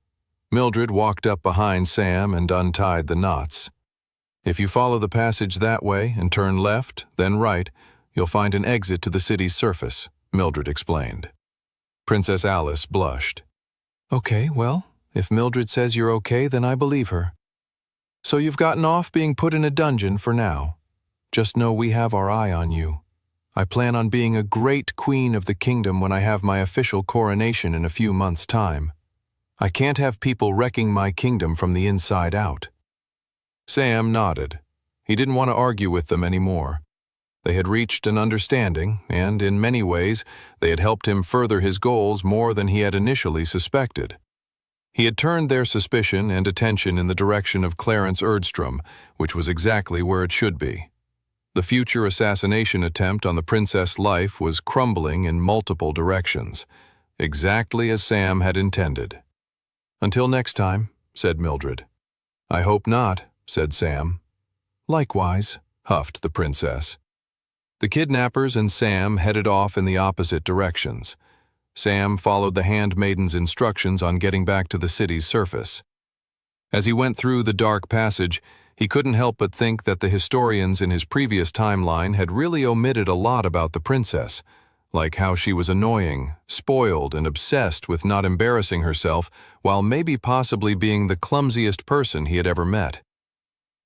Mildred walked up behind Sam and untied the knots. "If you follow the passage that way and turn left, then right, you'll find an exit to the city's surface," Mildred explained. Princess Alice blushed. "Okay, well, if Mildred says you're okay, then I believe her. So you've gotten off being put in a dungeon for now. Just know we have our eye on you. I plan on being a great queen of the kingdom when I have my official coronation in a few months' time. I can't have people wrecking my kingdom from the inside out." Sam nodded. He didn't want to argue with them anymore. They had reached an understanding, and in many ways, they had helped him further his goals more than he had initially suspected. He had turned their suspicion and attention in the direction of Clarence Erdstrom, which was exactly where it should be. The future assassination attempt on the princess' life was crumbling in multiple directions, exactly as Sam had intended. "Until next time," said Mildred. "I hope not," said Sam. "Likewise," huffed the princess. The kidnappers and Sam headed off in the opposite directions. Sam followed the handmaiden's instructions on getting back to the city's surface. As he went through the dark passage, he couldn't help but think that the historians in his previous timeline had really omitted a lot about the princess, like how she was annoying, spoiled, and obsessed with not embarrassing herself, while maybe possibly being the clumsiest person he had ever met.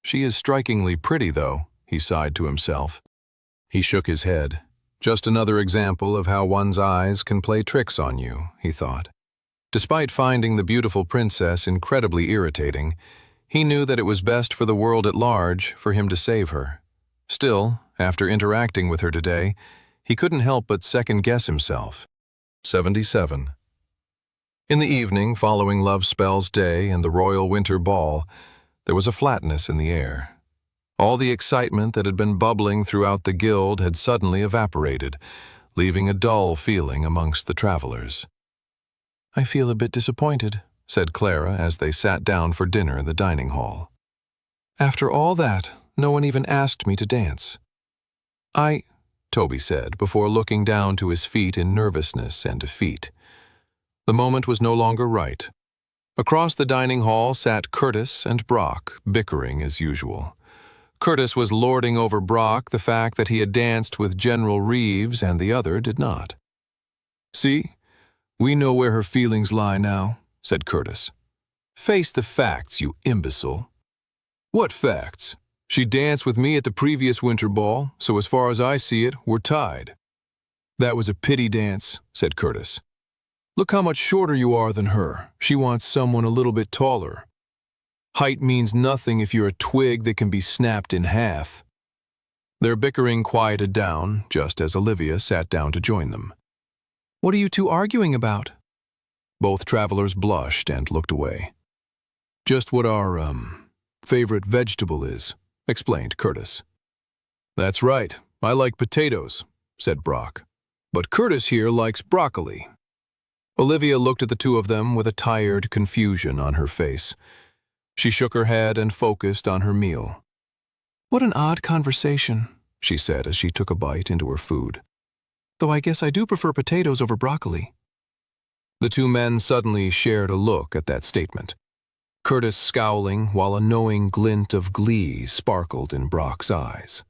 "She is strikingly pretty, though," he sighed to himself. He shook his head. "Just another example of how one's eyes can play tricks on you," he thought. Despite finding the beautiful princess incredibly irritating, he knew that it was best for the world at large for him to save her. Still, after interacting with her today, he couldn't help but second-guess himself. 77. In the evening following Love Spell's day and the royal winter ball, there was a flatness in the air. All the excitement that had been bubbling throughout the guild had suddenly evaporated, leaving a dull feeling amongst the travelers. "I feel a bit disappointed," said Clara as they sat down for dinner in the dining hall. "After all that, no one even asked me to dance." Toby said, before looking down to his feet in nervousness and defeat. The moment was no longer right. Across the dining hall sat Curtis and Brock, bickering as usual. Curtis was lording over Brock the fact that he had danced with General Reeves and the other did not. "See, we know where her feelings lie now," said Curtis. "Face the facts, you imbecile." "What facts? She danced with me at the previous winter ball, so as far as I see it, we're tied." "That was a pity dance," said Curtis. "Look how much shorter you are than her. She wants someone a little bit taller. Height means nothing if you're a twig that can be snapped in half." Their bickering quieted down just as Olivia sat down to join them. What are you two arguing about? Both travelers blushed and looked away. Just what our, favorite vegetable is, explained Curtis. That's right, I like potatoes, said Brock. But Curtis here likes broccoli. Olivia looked at the two of them with a tired confusion on her face. She shook her head and focused on her meal. What an odd conversation, she said as she took a bite into her food. Though I guess I do prefer potatoes over broccoli. The two men suddenly shared a look at that statement, Curtis scowling while a knowing glint of glee sparkled in Brock's eyes.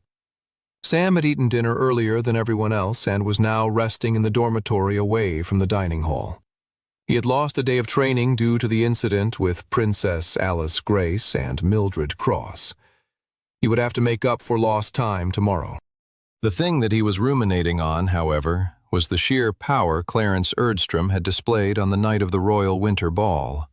Sam had eaten dinner earlier than everyone else and was now resting in the dormitory away from the dining hall. He had lost a day of training due to the incident with Princess Alice Grace and Mildred Cross. He would have to make up for lost time tomorrow. The thing that he was ruminating on, however, was the sheer power Clarence Erdstrom had displayed on the night of the Royal Winter Ball.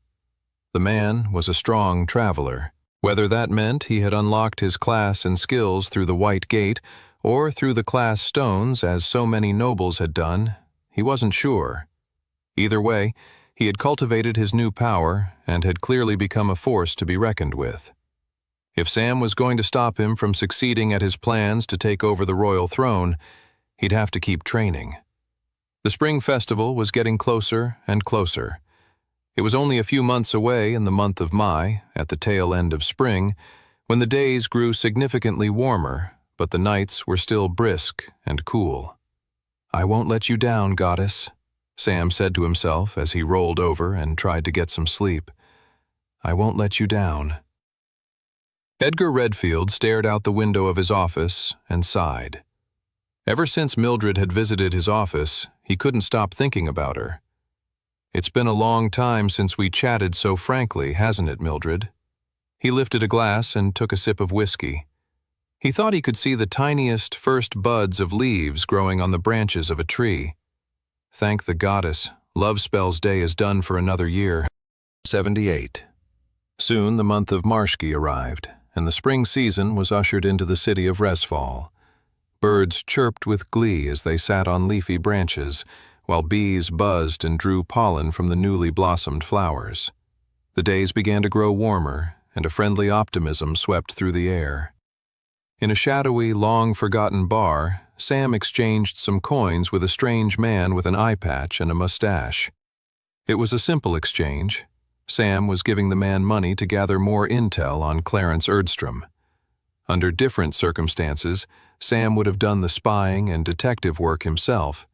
The man was a strong traveler. Whether that meant he had unlocked his class and skills through the White Gate or through the class stones as so many nobles had done, he wasn't sure. Either way, he had cultivated his new power and had clearly become a force to be reckoned with. If Sam was going to stop him from succeeding at his plans to take over the royal throne, he'd have to keep training. The spring festival was getting closer and closer. It was only a few months away in the month of Mai, at the tail end of spring, when the days grew significantly warmer, but the nights were still brisk and cool. "I won't let you down, goddess," Sam said to himself as he rolled over and tried to get some sleep. "I won't let you down." Edgar Redfield stared out the window of his office and sighed. Ever since Mildred had visited his office, he couldn't stop thinking about her. "It's been a long time since we chatted so frankly, hasn't it, Mildred?" He lifted a glass and took a sip of whiskey. He thought he could see the tiniest first buds of leaves growing on the branches of a tree. Thank the goddess, Love Spells Day is done for another year. 78. Soon the month of Marshki arrived, and the spring season was ushered into the city of Resfall. Birds chirped with glee as they sat on leafy branches, while bees buzzed and drew pollen from the newly blossomed flowers. The days began to grow warmer, and a friendly optimism swept through the air. In a shadowy, long-forgotten bar, Sam exchanged some coins with a strange man with an eye patch and a mustache. It was a simple exchange. Sam was giving the man money to gather more intel on Clarence Erdstrom. Under different circumstances, Sam would have done the spying and detective work himself,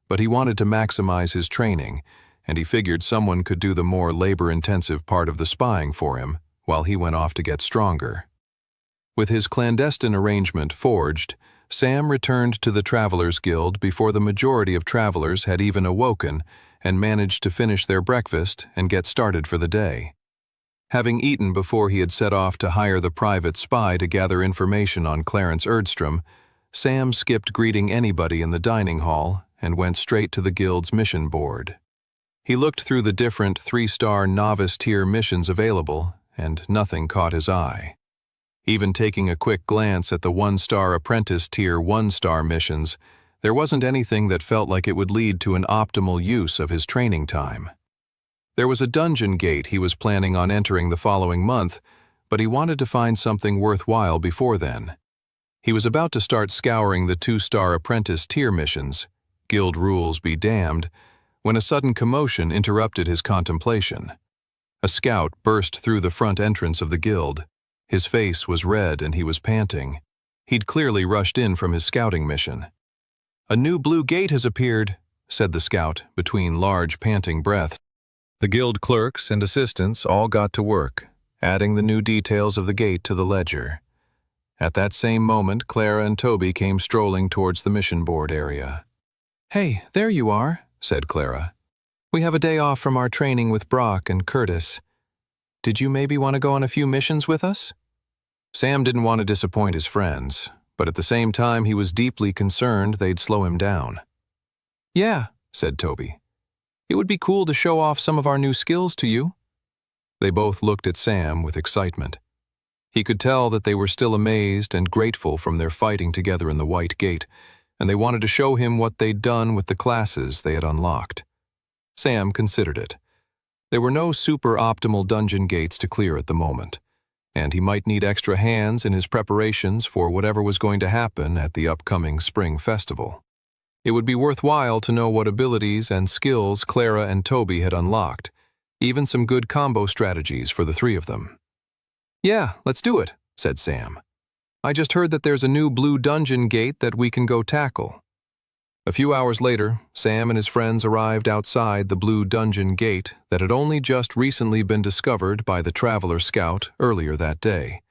but he wanted to maximize his training, and he figured someone could do the more labor-intensive part of the spying for him while he went off to get stronger. With his clandestine arrangement forged, Sam returned to the Travelers Guild before the majority of travelers had even awoken and managed to finish their breakfast and get started for the day. Having eaten before he had set off to hire the private spy to gather information on Clarence Erdstrom, Sam skipped greeting anybody in the dining hall and went straight to the Guild's mission board. He looked through the different 3-star novice-tier missions available, and nothing caught his eye. Even taking a quick glance at the 1-star apprentice tier 1-star missions, there wasn't anything that felt like it would lead to an optimal use of his training time. There was a dungeon gate he was planning on entering the following month, but he wanted to find something worthwhile before then. He was about to start scouring the 2-star apprentice tier missions, guild rules be damned, when a sudden commotion interrupted his contemplation. A scout burst through the front entrance of the guild. His face was red and he was panting. He'd clearly rushed in from his scouting mission. "A new blue gate has appeared," said the scout between large panting breaths. The guild clerks and assistants all got to work, adding the new details of the gate to the ledger. At that same moment, Clara and Toby came strolling towards the mission board area. "Hey, there you are," said Clara. "We have a day off from our training with Brock and Curtis. Did you maybe want to go on a few missions with us?" Sam didn't want to disappoint his friends, but at the same time he was deeply concerned they'd slow him down. "Yeah," said Toby. "It would be cool to show off some of our new skills to you." They both looked at Sam with excitement. He could tell that they were still amazed and grateful from their fighting together in the White Gate, and they wanted to show him what they'd done with the classes they had unlocked. Sam considered it. There were no super-optimal dungeon gates to clear at the moment, and he might need extra hands in his preparations for whatever was going to happen at the upcoming spring festival. It would be worthwhile to know what abilities and skills Clara and Toby had unlocked, even some good combo strategies for the three of them. "Yeah, let's do it," said Sam. "I just heard that there's a new blue dungeon gate that we can go tackle." A few hours later, Sam and his friends arrived outside the blue dungeon gate that had only just recently been discovered by the Traveler Scout earlier that day.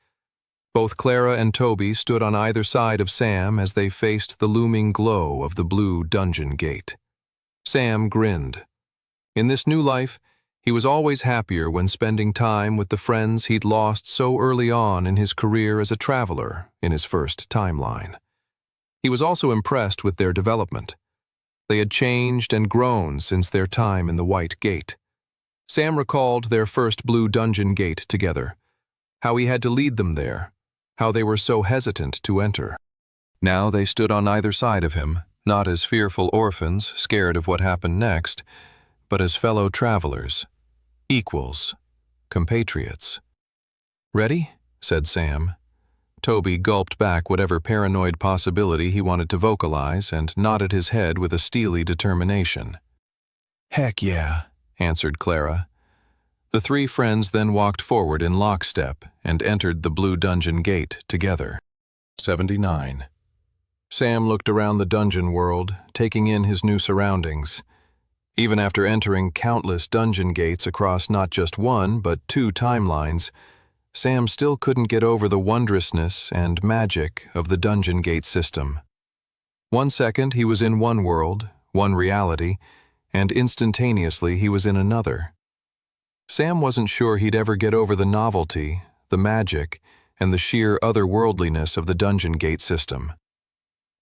Both Clara and Toby stood on either side of Sam as they faced the looming glow of the blue dungeon gate. Sam grinned. In this new life, he was always happier when spending time with the friends he'd lost so early on in his career as a traveler in his first timeline. He was also impressed with their development. They had changed and grown since their time in the White Gate. Sam recalled their first blue dungeon gate together, how he had to lead them there, how they were so hesitant to enter. Now they stood on either side of him, not as fearful orphans scared of what happened next, but as fellow travelers, equals, compatriots. "Ready?" said Sam. Toby gulped back whatever paranoid possibility he wanted to vocalize and nodded his head with a steely determination. "Heck yeah," answered Clara. The three friends then walked forward in lockstep and entered the blue dungeon gate together. 79. Sam looked around the dungeon world, taking in his new surroundings. Even after entering countless dungeon gates across not just one but two timelines, Sam still couldn't get over the wondrousness and magic of the dungeon gate system. One second he was in one world, one reality, and instantaneously he was in another. Sam wasn't sure he'd ever get over the novelty, the magic, and the sheer otherworldliness of the dungeon gate system.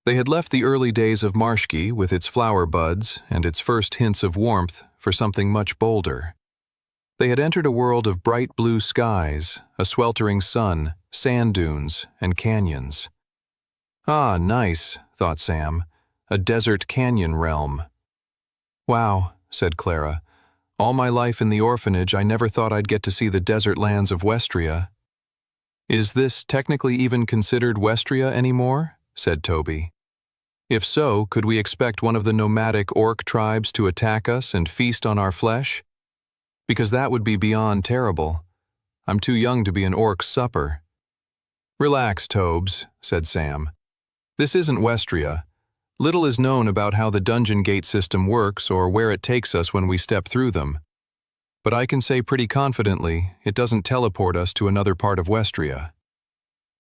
They had left the early days of Marshki with its flower buds and its first hints of warmth for something much bolder. They had entered a world of bright blue skies, a sweltering sun, sand dunes, and canyons. "Ah, nice," thought Sam, "a desert canyon realm." "Wow," said Clara. "All my life in the orphanage I never thought I'd get to see the desert lands of Westria." "Is this technically even considered Westria anymore?" said Toby. "If so, could we expect one of the nomadic orc tribes to attack us and feast on our flesh? Because that would be beyond terrible. I'm too young to be an orc's supper." "Relax, Tobes," said Sam. "This isn't Westria. Little is known about how the dungeon gate system works or where it takes us when we step through them. But I can say pretty confidently it doesn't teleport us to another part of Westria.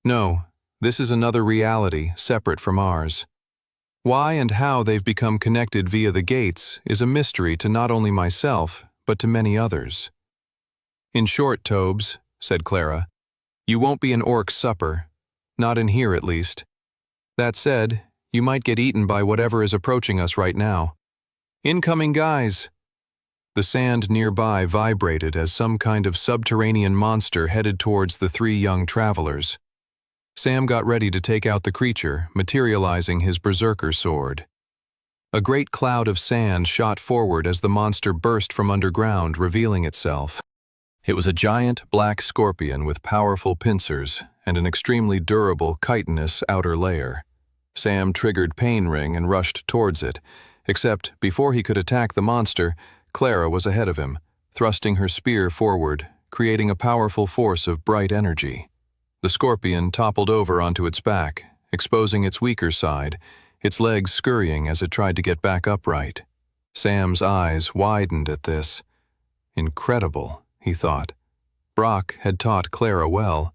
No, this is another reality separate from ours. Why and how they've become connected via the gates is a mystery to not only myself, but to many others." "In short, Tobes," said Clara, "you won't be an orc's supper. Not in here, at least. That said, you might get eaten by whatever is approaching us right now. Incoming, guys!" The sand nearby vibrated as some kind of subterranean monster headed towards the three young travelers. Sam got ready to take out the creature, materializing his berserker sword. A great cloud of sand shot forward as the monster burst from underground, revealing itself. It was a giant black scorpion with powerful pincers and an extremely durable chitinous outer layer. Sam triggered Pain Ring and rushed towards it, except before he could attack the monster, Clara was ahead of him, thrusting her spear forward, creating a powerful force of bright energy. The scorpion toppled over onto its back, exposing its weaker side, its legs scurrying as it tried to get back upright. Sam's eyes widened at this. Incredible, he thought. Brock had taught Clara well.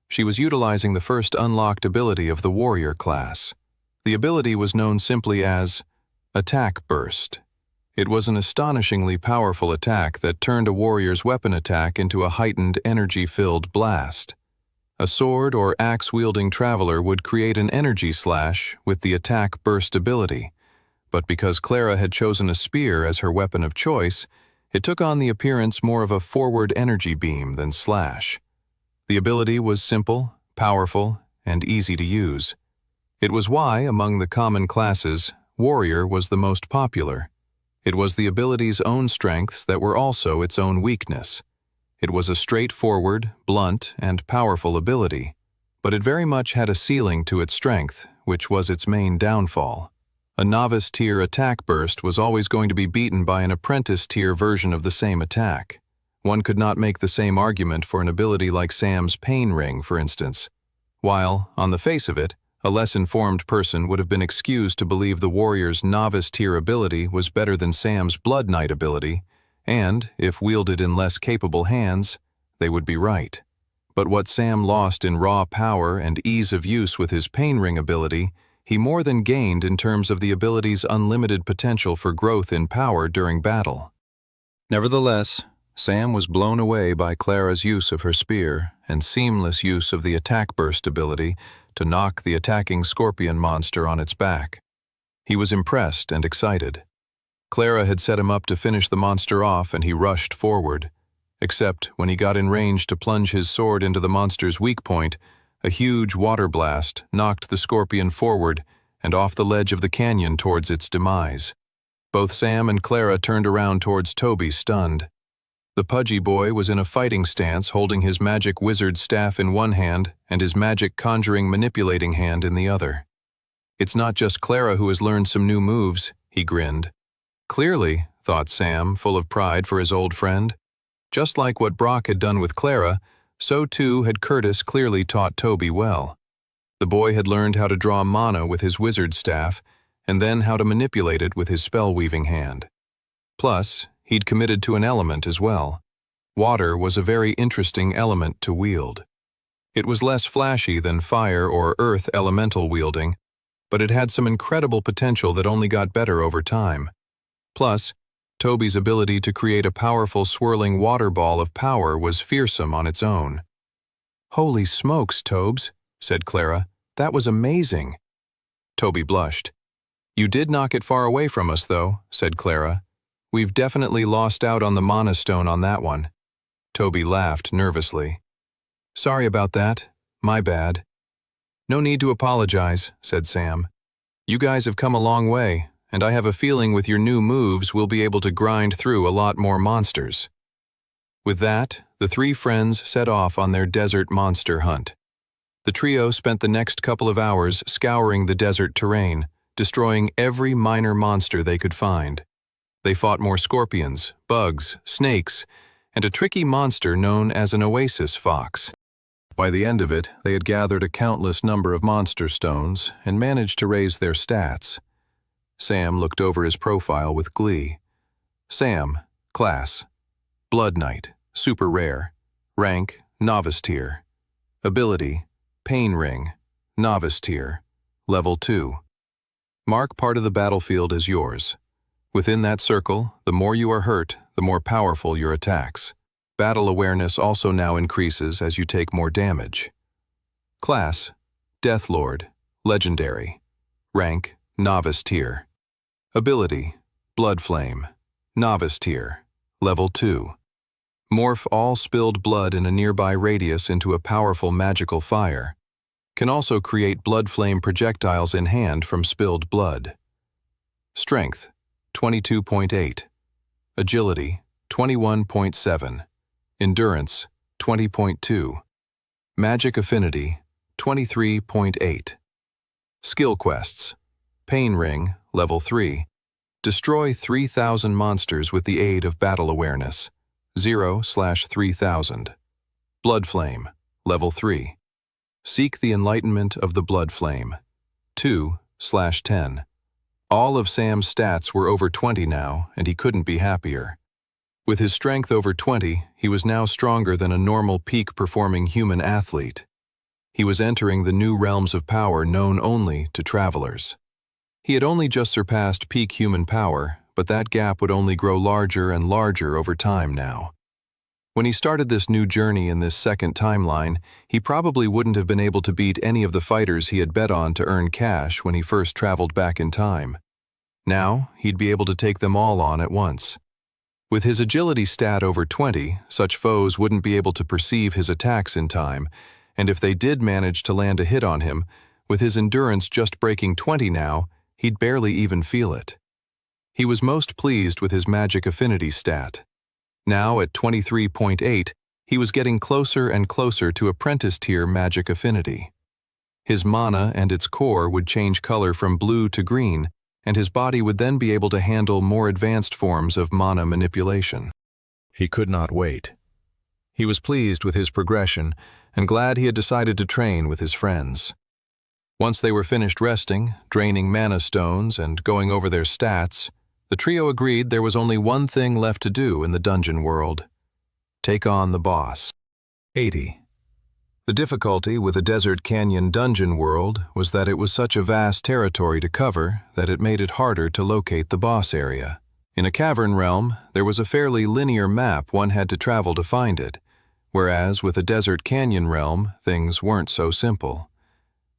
She was utilizing the first unlocked ability of the warrior class. The ability was known simply as Attack Burst. It was an astonishingly powerful attack that turned a warrior's weapon attack into a heightened energy-filled blast. A sword or axe-wielding traveler would create an energy slash with the Attack Burst ability, but because Clara had chosen a spear as her weapon of choice, it took on the appearance more of a forward energy beam than slash. The ability was simple, powerful, and easy to use. It was why, among the common classes, warrior was the most popular. It was the ability's own strengths that were also its own weakness. It was a straightforward, blunt, and powerful ability, but it very much had a ceiling to its strength, which was its main downfall. A novice-tier attack burst was always going to be beaten by an apprentice-tier version of the same attack. One could not make the same argument for an ability like Sam's Pain Ring, for instance. While, on the face of it, a less informed person would have been excused to believe the warrior's novice-tier ability was better than Sam's Blood Knight ability, and, if wielded in less capable hands, they would be right. But what Sam lost in raw power and ease of use with his Pain Ring ability, he more than gained in terms of the ability's unlimited potential for growth in power during battle. Nevertheless, Sam was blown away by Clara's use of her spear and seamless use of the attack burst ability to knock the attacking scorpion monster on its back. He was impressed and excited. Clara had set him up to finish the monster off, and he rushed forward. Except when he got in range to plunge his sword into the monster's weak point, a huge water blast knocked the scorpion forward and off the ledge of the canyon towards its demise. Both Sam and Clara turned around towards Toby, stunned. The pudgy boy was in a fighting stance, holding his magic wizard staff in one hand and his magic conjuring manipulating hand in the other. "It's not just Clara who has learned some new moves," he grinned. Clearly, thought Sam, full of pride for his old friend. Just like what Brock had done with Clara, so too had Curtis clearly taught Toby well. The boy had learned how to draw mana with his wizard staff, and then how to manipulate it with his spell-weaving hand. Plus, he'd committed to an element as well. Water was a very interesting element to wield. It was less flashy than fire or earth elemental wielding, but it had some incredible potential that only got better over time. Plus, Toby's ability to create a powerful swirling water ball of power was fearsome on its own. "Holy smokes, Tobes," said Clara. "That was amazing." Toby blushed. "You did knock it far away from us, though," said Clara. "We've definitely lost out on the mana stone on that one." Toby laughed nervously. "Sorry about that. My bad." "No need to apologize," said Sam. "You guys have come a long way, and I have a feeling with your new moves we'll be able to grind through a lot more monsters." With that, the three friends set off on their desert monster hunt. The trio spent the next couple of hours scouring the desert terrain, destroying every minor monster they could find. They fought more scorpions, bugs, snakes, and a tricky monster known as an oasis fox. By the end of it, they had gathered a countless number of monster stones and managed to raise their stats. Sam looked over his profile with glee. Sam, class, Blood Knight, super rare, rank, novice tier, ability, Pain Ring, novice tier, level 2. Mark part of the battlefield as yours. Within that circle, the more you are hurt, the more powerful your attacks. Battle awareness also now increases as you take more damage. Class, Deathlord, legendary, rank, novice tier. Ability, Blood Flame, novice tier, level 2. Morph all spilled blood in a nearby radius into a powerful magical fire. Can also create blood flame projectiles in hand from spilled blood. Strength, 22.8. Agility, 21.7. Endurance, 20.2. Magic Affinity, 23.8. Skill quests. Pain Ring, level 3. Destroy 3,000 monsters with the aid of battle awareness, 0/3000. Blood Flame, level 3. Seek the enlightenment of the Blood Flame, 2/10. All of Sam's stats were over 20 now, and he couldn't be happier. With his strength over 20, he was now stronger than a normal peak-performing human athlete. He was entering the new realms of power known only to travelers. He had only just surpassed peak human power, but that gap would only grow larger and larger over time now. When he started this new journey in this second timeline, he probably wouldn't have been able to beat any of the fighters he had bet on to earn cash when he first traveled back in time. Now, he'd be able to take them all on at once. With his agility stat over 20, such foes wouldn't be able to perceive his attacks in time, and if they did manage to land a hit on him, with his endurance just breaking 20 now, he'd barely even feel it. He was most pleased with his magic affinity stat. Now at 23.8, he was getting closer and closer to apprentice tier magic affinity. His mana and its core would change color from blue to green, and his body would then be able to handle more advanced forms of mana manipulation. He could not wait. He was pleased with his progression and glad he had decided to train with his friends. Once they were finished resting, draining mana stones, and going over their stats, the trio agreed there was only one thing left to do in the dungeon world: take on the boss. 80. The difficulty with the Desert Canyon dungeon world was that it was such a vast territory to cover that it made it harder to locate the boss area. In a cavern realm, there was a fairly linear map one had to travel to find it, whereas with a Desert Canyon realm, things weren't so simple.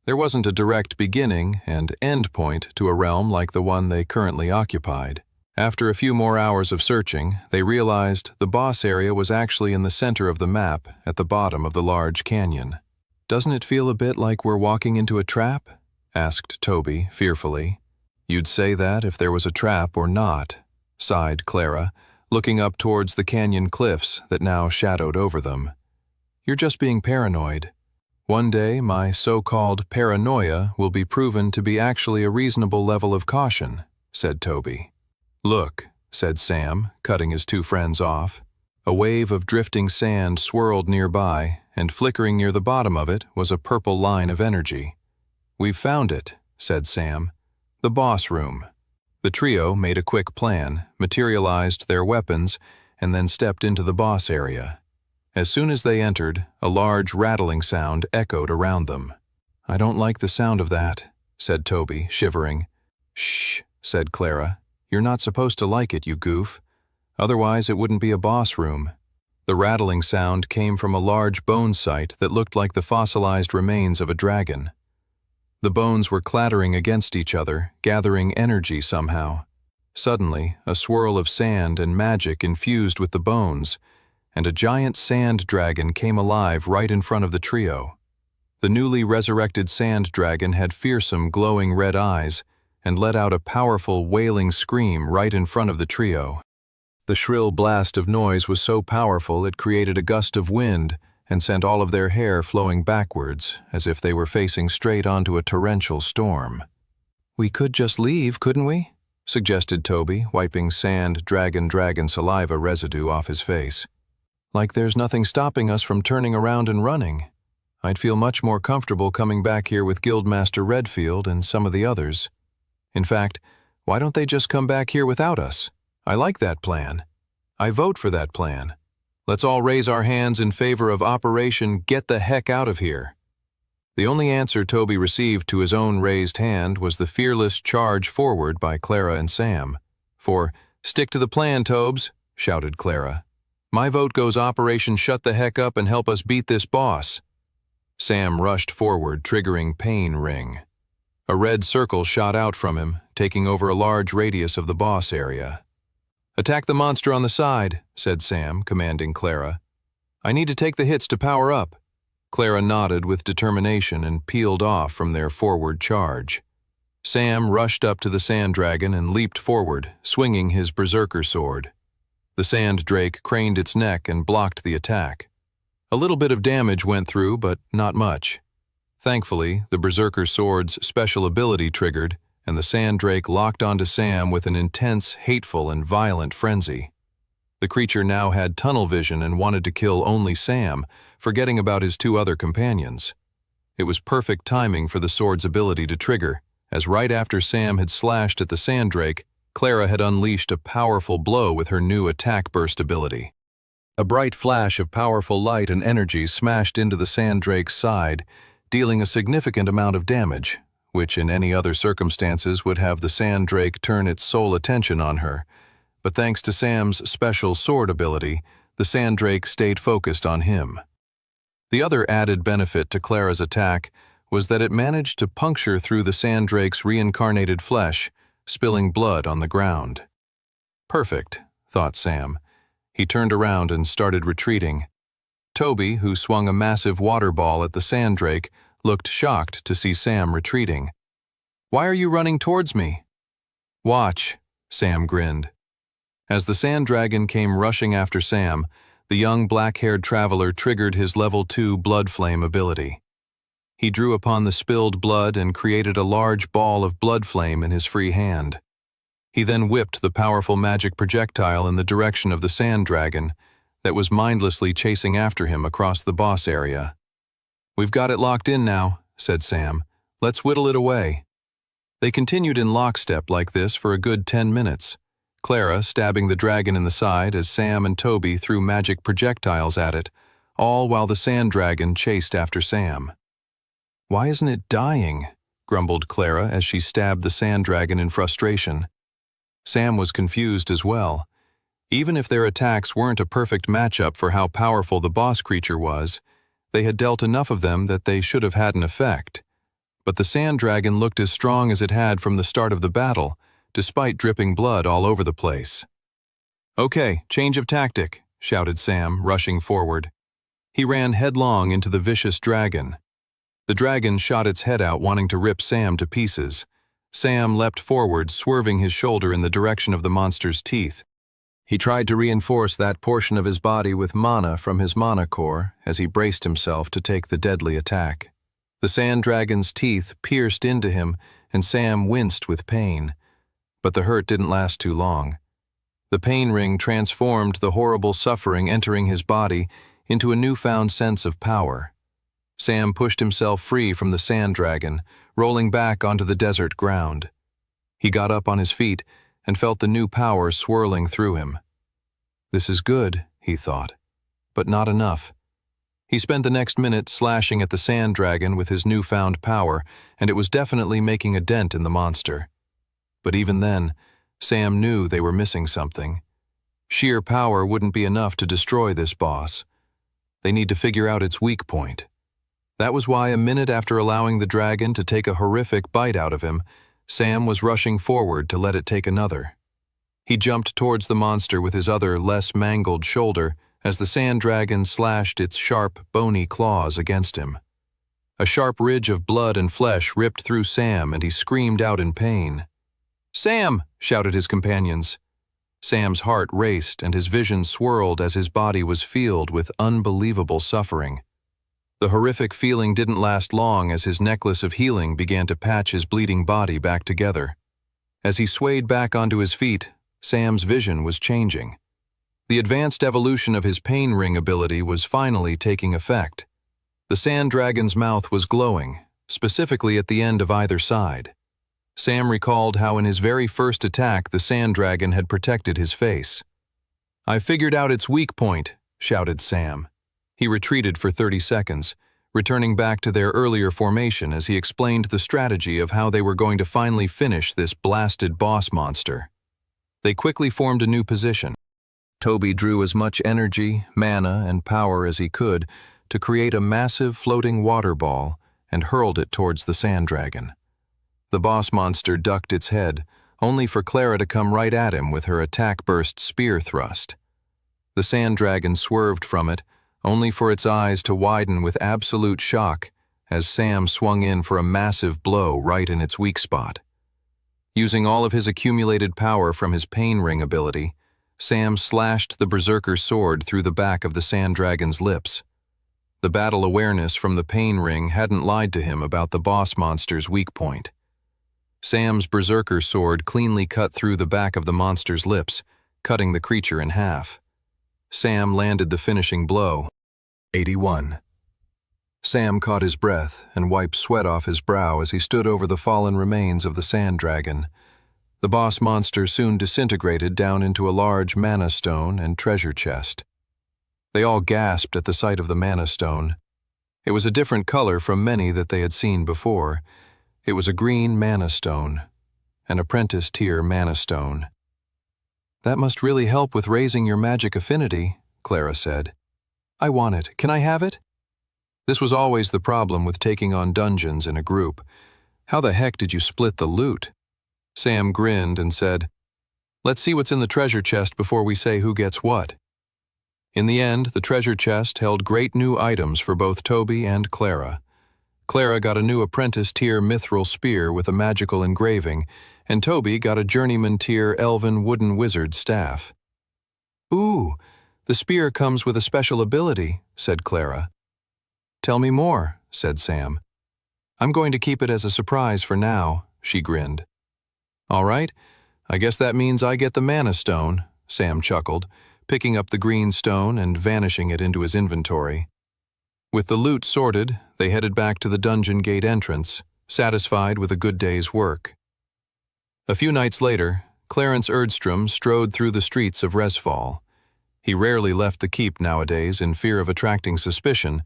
There wasn't a direct beginning and end point to a realm like the one they currently occupied. After a few more hours of searching, they realized the boss area was actually in the center of the map at the bottom of the large canyon. "Doesn't it feel a bit like we're walking into a trap?" asked Toby fearfully. "You'd say that if there was a trap or not," sighed Clara, looking up towards the canyon cliffs that now shadowed over them. "You're just being paranoid. One day, my so-called paranoia will be proven to be actually a reasonable level of caution," said Toby. "Look," said Sam, cutting his two friends off. A wave of drifting sand swirled nearby, and flickering near the bottom of it was a purple line of energy. "We've found it," said Sam. "The boss room." The trio made a quick plan, materialized their weapons, and then stepped into the boss area. As soon as they entered, a large rattling sound echoed around them. "I don't like the sound of that," said Toby, shivering. "Shh," said Clara. "You're not supposed to like it, you goof. Otherwise it wouldn't be a boss room." The rattling sound came from a large bone site that looked like the fossilized remains of a dragon. The bones were clattering against each other, gathering energy somehow. Suddenly, a swirl of sand and magic infused with the bones, and a giant sand dragon came alive right in front of the trio. The newly resurrected sand dragon had fearsome, glowing red eyes and let out a powerful, wailing scream right in front of the trio. The shrill blast of noise was so powerful it created a gust of wind and sent all of their hair flowing backwards, as if they were facing straight onto a torrential storm. "We could just leave, couldn't we?" suggested Toby, wiping sand dragon saliva residue off his face. "Like there's nothing stopping us from turning around and running. I'd feel much more comfortable coming back here with Guildmaster Redfield and some of the others. In fact, why don't they just come back here without us? I like that plan. I vote for that plan. Let's all raise our hands in favor of Operation Get the Heck Out of Here." The only answer Toby received to his own raised hand was the fearless charge forward by Clara and Sam. For, "Stick to the plan, Tobes," shouted Clara. "My vote goes Operation Shut the Heck Up and help us beat this boss." Sam rushed forward, triggering Pain Ring. A red circle shot out from him, taking over a large radius of the boss area. "Attack the monster on the side," said Sam, commanding Clara. "I need to take the hits to power up." Clara nodded with determination and peeled off from their forward charge. Sam rushed up to the sand dragon and leaped forward, swinging his berserker sword. The sand drake craned its neck and blocked the attack. A little bit of damage went through, but not much. Thankfully, the berserker sword's special ability triggered, and the sand drake locked onto Sam with an intense, hateful, and violent frenzy. The creature now had tunnel vision and wanted to kill only Sam, forgetting about his two other companions. It was perfect timing for the sword's ability to trigger, as right after Sam had slashed at the sand drake, Clara had unleashed a powerful blow with her new attack burst ability. A bright flash of powerful light and energy smashed into the sand drake's side, dealing a significant amount of damage, which in any other circumstances would have the sand drake turn its sole attention on her. But thanks to Sam's special sword ability, the sand drake stayed focused on him. The other added benefit to Clara's attack was that it managed to puncture through the sand drake's reincarnated flesh, spilling blood on the ground. "Perfect," thought Sam, He turned around and started retreating. Toby, who swung a massive water ball at the Sandrake, looked shocked to see Sam retreating. "Why are you running towards me?" "Watch," Sam grinned. As the sand dragon came rushing after Sam, the young black-haired traveler triggered his level 2 blood flame ability. He drew upon the spilled blood and created a large ball of blood flame in his free hand. He then whipped the powerful magic projectile in the direction of the sand dragon that was mindlessly chasing after him across the boss area. "We've got it locked in now," said Sam. "Let's whittle it away." They continued in lockstep like this for a good 10 minutes, Clara stabbing the dragon in the side as Sam and Toby threw magic projectiles at it, all while the sand dragon chased after Sam. "Why isn't it dying?" grumbled Clara as she stabbed the sand dragon in frustration. Sam was confused as well. Even if their attacks weren't a perfect matchup for how powerful the boss creature was, they had dealt enough of them that they should have had an effect. But the sand dragon looked as strong as it had from the start of the battle, despite dripping blood all over the place. "Okay, change of tactic," shouted Sam, rushing forward. He ran headlong into the vicious dragon. The dragon shot its head out, wanting to rip Sam to pieces. Sam leapt forward, swerving his shoulder in the direction of the monster's teeth. He tried to reinforce that portion of his body with mana from his mana core as he braced himself to take the deadly attack. The sand dragon's teeth pierced into him, and Sam winced with pain. But the hurt didn't last too long. The pain ring transformed the horrible suffering entering his body into a newfound sense of power. Sam pushed himself free from the sand dragon, rolling back onto the desert ground. He got up on his feet and felt the new power swirling through him. "This is good," he thought, but not enough. He spent the next minute slashing at the sand dragon with his newfound power, and it was definitely making a dent in the monster. But even then, Sam knew they were missing something. Sheer power wouldn't be enough to destroy this boss. They need to figure out its weak point. That was why a minute after allowing the dragon to take a horrific bite out of him, Sam was rushing forward to let it take another. He jumped towards the monster with his other, less mangled shoulder as the sand dragon slashed its sharp, bony claws against him. A sharp ridge of blood and flesh ripped through Sam, and he screamed out in pain. "Sam!" shouted his companions. Sam's heart raced and his vision swirled as his body was filled with unbelievable suffering. The horrific feeling didn't last long as his necklace of healing began to patch his bleeding body back together. As he swayed back onto his feet, Sam's vision was changing. The advanced evolution of his pain ring ability was finally taking effect. The sand dragon's mouth was glowing, specifically at the end of either side. Sam recalled how in his very first attack the sand dragon had protected his face. "I figured out its weak point," shouted Sam. He retreated for 30 seconds, returning back to their earlier formation as he explained the strategy of how they were going to finally finish this blasted boss monster. They quickly formed a new position. Toby drew as much energy, mana, and power as he could to create a massive floating water ball and hurled it towards the sand dragon. The boss monster ducked its head, only for Clara to come right at him with her attack-burst spear thrust. The sand dragon swerved from it, only for its eyes to widen with absolute shock as Sam swung in for a massive blow right in its weak spot. Using all of his accumulated power from his pain ring ability, Sam slashed the berserker sword through the back of the sand dragon's lips. The battle awareness from the pain ring hadn't lied to him about the boss monster's weak point. Sam's berserker sword cleanly cut through the back of the monster's lips, cutting the creature in half. Sam landed the finishing blow. 81. Sam caught his breath and wiped sweat off his brow as he stood over the fallen remains of the sand dragon. The boss monster soon disintegrated down into a large mana stone and treasure chest. They all gasped at the sight of the mana stone. It was a different color from many that they had seen before. It was a green mana stone, an apprentice tier mana stone. "That must really help with raising your magic affinity," Clara said. "I want it. Can I have it?" This was always the problem with taking on dungeons in a group. How the heck did you split the loot? Sam grinned and said, "Let's see what's in the treasure chest before we say who gets what." In the end, the treasure chest held great new items for both Toby and Clara. Clara got a new apprentice-tier mithril spear with a magical engraving, and Toby got a journeyman-tier elven wooden wizard staff. "Ooh, the spear comes with a special ability," said Clara. "Tell me more," said Sam. "I'm going to keep it as a surprise for now," she grinned. "All right, I guess that means I get the mana stone," Sam chuckled, picking up the green stone and vanishing it into his inventory. With the loot sorted, they headed back to the dungeon gate entrance, satisfied with a good day's work. A few nights later, Clarence Erdstrom strode through the streets of Resfall. He rarely left the keep nowadays in fear of attracting suspicion,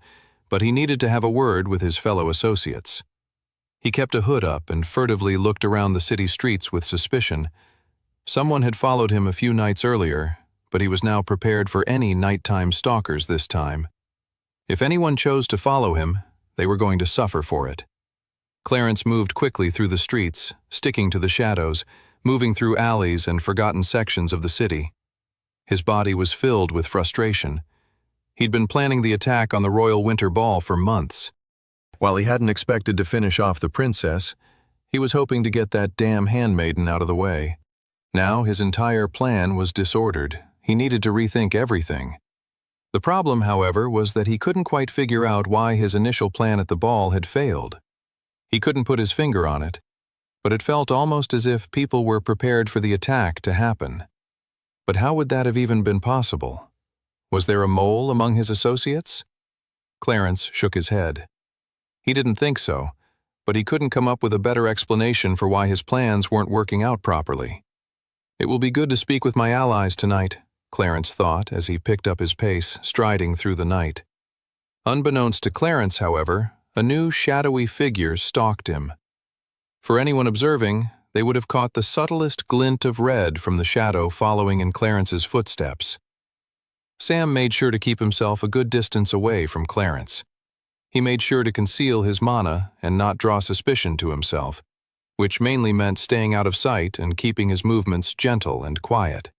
but he needed to have a word with his fellow associates. He kept a hood up and furtively looked around the city streets with suspicion. Someone had followed him a few nights earlier, but he was now prepared for any nighttime stalkers this time. If anyone chose to follow him, they were going to suffer for it. Clarence moved quickly through the streets, sticking to the shadows, moving through alleys and forgotten sections of the city. His body was filled with frustration. He'd been planning the attack on the Royal Winter Ball for months. While he hadn't expected to finish off the princess, he was hoping to get that damn handmaiden out of the way. Now his entire plan was disordered. He needed to rethink everything. The problem, however, was that he couldn't quite figure out why his initial plan at the ball had failed. He couldn't put his finger on it, but it felt almost as if people were prepared for the attack to happen. But how would that have even been possible? Was there a mole among his associates? Clarence shook his head. He didn't think so, but he couldn't come up with a better explanation for why his plans weren't working out properly. "It will be good to speak with my allies tonight," Clarence thought as he picked up his pace, striding through the night. Unbeknownst to Clarence, however, a new shadowy figure stalked him. For anyone observing, they would have caught the subtlest glint of red from the shadow following in Clarence's footsteps. Sam made sure to keep himself a good distance away from Clarence. He made sure to conceal his mana and not draw suspicion to himself, which mainly meant staying out of sight and keeping his movements gentle and quiet.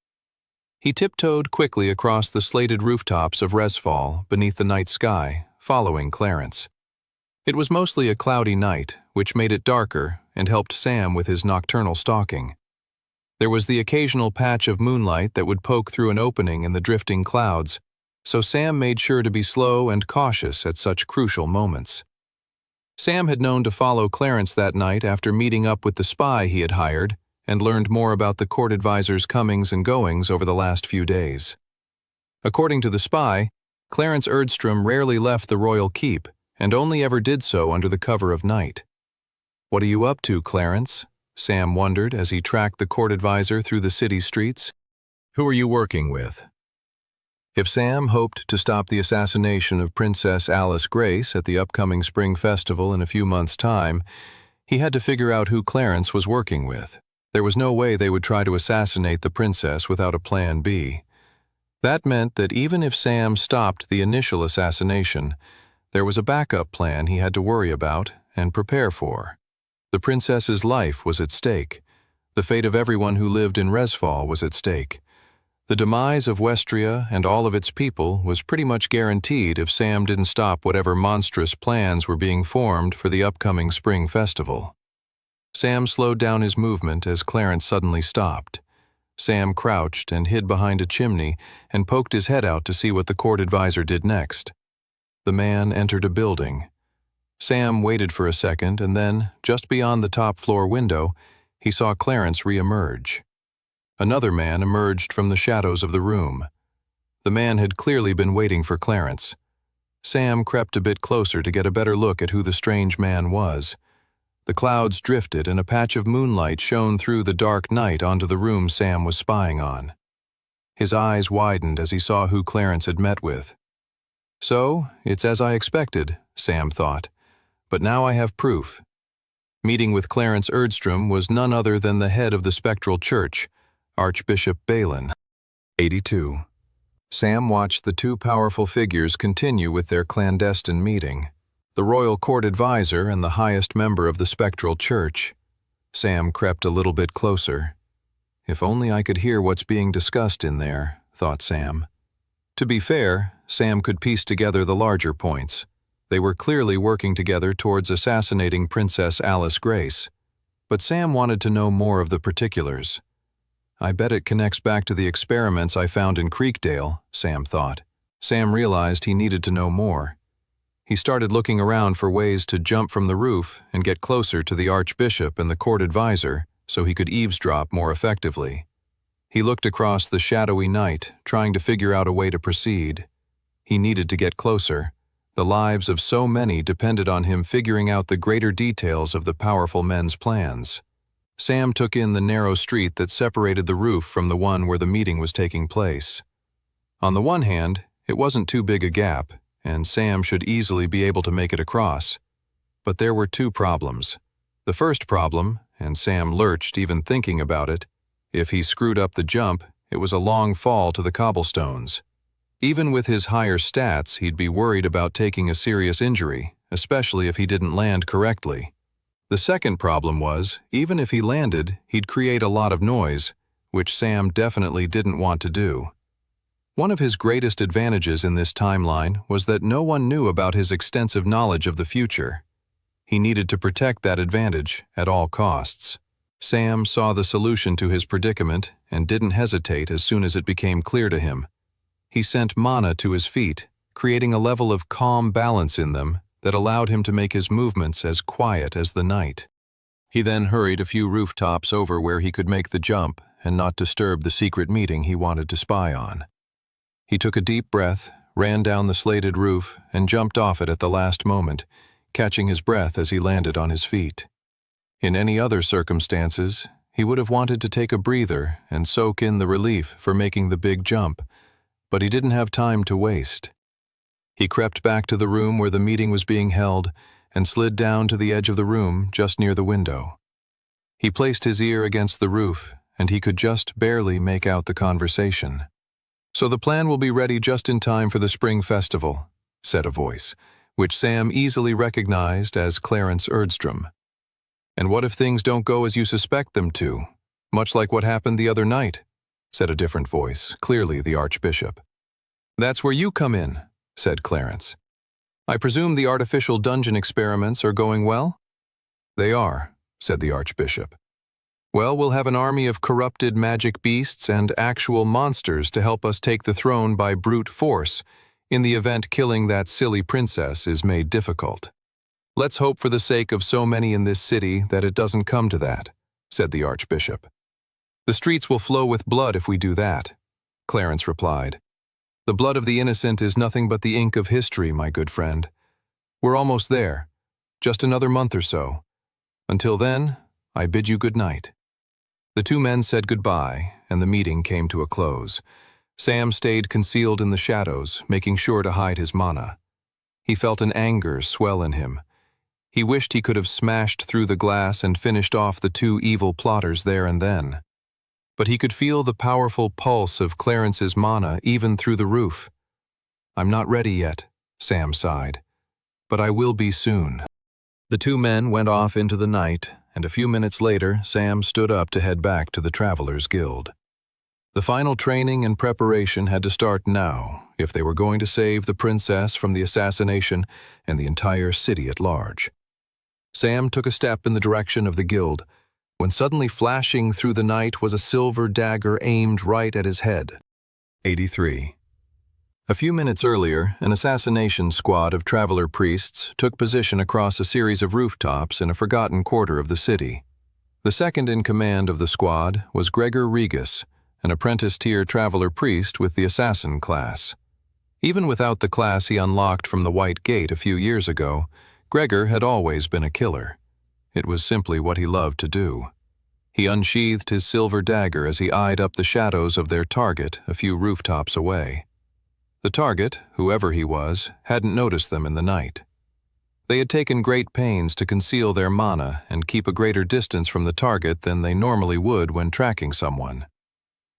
He tiptoed quickly across the slated rooftops of Resfall beneath the night sky, following Clarence. It was mostly a cloudy night, which made it darker and helped Sam with his nocturnal stalking. There was the occasional patch of moonlight that would poke through an opening in the drifting clouds, so Sam made sure to be slow and cautious at such crucial moments. Sam had known to follow Clarence that night after meeting up with the spy he had hired and learned more about the court advisor's comings and goings over the last few days. According to the spy, Clarence Erdstrom rarely left the royal keep and only ever did so under the cover of night. "What are you up to, Clarence?" Sam wondered as he tracked the court advisor through the city streets. "Who are you working with?" If Sam hoped to stop the assassination of Princess Alice Grace at the upcoming Spring Festival in a few months' time, he had to figure out who Clarence was working with. There was no way they would try to assassinate the princess without a plan B. That meant that even if Sam stopped the initial assassination, there was a backup plan he had to worry about and prepare for. The princess's life was at stake. The fate of everyone who lived in Resfall was at stake. The demise of Westria and all of its people was pretty much guaranteed if Sam didn't stop whatever monstrous plans were being formed for the upcoming Spring Festival. Sam slowed down his movement as Clarence suddenly stopped. Sam crouched and hid behind a chimney and poked his head out to see what the court advisor did next. The man entered a building. Sam waited for a second and then, just beyond the top-floor window, he saw Clarence re-emerge. Another man emerged from the shadows of the room. The man had clearly been waiting for Clarence. Sam crept a bit closer to get a better look at who the strange man was. The clouds drifted and a patch of moonlight shone through the dark night onto the room Sam was spying on. His eyes widened as he saw who Clarence had met with. "So, it's as I expected," Sam thought. "But now I have proof." Meeting with Clarence Erdstrom was none other than the head of the Spectral Church, Archbishop Balin. 82. Sam watched the two powerful figures continue with their clandestine meeting. The royal court advisor and the highest member of the Spectral Church. Sam crept a little bit closer. If only I could hear what's being discussed in there, thought Sam. To be fair, Sam could piece together the larger points. They were clearly working together towards assassinating Princess Alice Grace. But Sam wanted to know more of the particulars. I bet it connects back to the experiments I found in Creekdale, Sam thought. Sam realized he needed to know more. He started looking around for ways to jump from the roof and get closer to the Archbishop and the court advisor so he could eavesdrop more effectively. He looked across the shadowy night, trying to figure out a way to proceed. He needed to get closer. The lives of so many depended on him figuring out the greater details of the powerful men's plans. Sam took in the narrow street that separated the roof from the one where the meeting was taking place. On the one hand, it wasn't too big a gap, and Sam should easily be able to make it across. But there were two problems. The first problem, and Sam lurched even thinking about it, if he screwed up the jump, it was a long fall to the cobblestones. Even with his higher stats, he'd be worried about taking a serious injury, especially if he didn't land correctly. The second problem was, even if he landed, he'd create a lot of noise, which Sam definitely didn't want to do. One of his greatest advantages in this timeline was that no one knew about his extensive knowledge of the future. He needed to protect that advantage at all costs. Sam saw the solution to his predicament and didn't hesitate as soon as it became clear to him. He sent mana to his feet, creating a level of calm balance in them that allowed him to make his movements as quiet as the night. He then hurried a few rooftops over where he could make the jump and not disturb the secret meeting he wanted to spy on. He took a deep breath, ran down the slated roof, and jumped off it at the last moment, catching his breath as he landed on his feet. In any other circumstances, he would have wanted to take a breather and soak in the relief for making the big jump, but he didn't have time to waste. He crept back to the room where the meeting was being held and slid down to the edge of the room just near the window. He placed his ear against the roof, and he could just barely make out the conversation. "So the plan will be ready just in time for the spring festival," said a voice, which Sam easily recognized as Clarence Erdstrom. "And what if things don't go as you suspect them to, much like what happened the other night?" said a different voice, clearly the Archbishop. "That's where you come in," said Clarence. "I presume the artificial dungeon experiments are going well?" "They are," said the Archbishop. "Well, we'll have an army of corrupted magic beasts and actual monsters to help us take the throne by brute force, in the event killing that silly princess is made difficult. Let's hope for the sake of so many in this city that it doesn't come to that," said the Archbishop. "The streets will flow with blood if we do that," Clarence replied. "The blood of the innocent is nothing but the ink of history, my good friend. We're almost there. Just another month or so. Until then, I bid you good night." The two men said goodbye, and the meeting came to a close. Sam stayed concealed in the shadows, making sure to hide his mana. He felt an anger swell in him. He wished he could have smashed through the glass and finished off the two evil plotters there and then. But he could feel the powerful pulse of Clarence's mana even through the roof. "I'm not ready yet," Sam sighed, "but I will be soon." The two men went off into the night, and a few minutes later, Sam stood up to head back to the Travelers Guild. The final training and preparation had to start now if they were going to save the princess from the assassination and the entire city at large. Sam took a step in the direction of the guild, when suddenly flashing through the night was a silver dagger aimed right at his head. 83. A few minutes earlier, an assassination squad of traveler priests took position across a series of rooftops in a forgotten quarter of the city. The second in command of the squad was Gregor Regus, an apprentice-tier traveler priest with the assassin class. Even without the class he unlocked from the White Gate a few years ago, Gregor had always been a killer. It was simply what he loved to do. He unsheathed his silver dagger as he eyed up the shadows of their target a few rooftops away. The target, whoever he was, hadn't noticed them in the night. They had taken great pains to conceal their mana and keep a greater distance from the target than they normally would when tracking someone.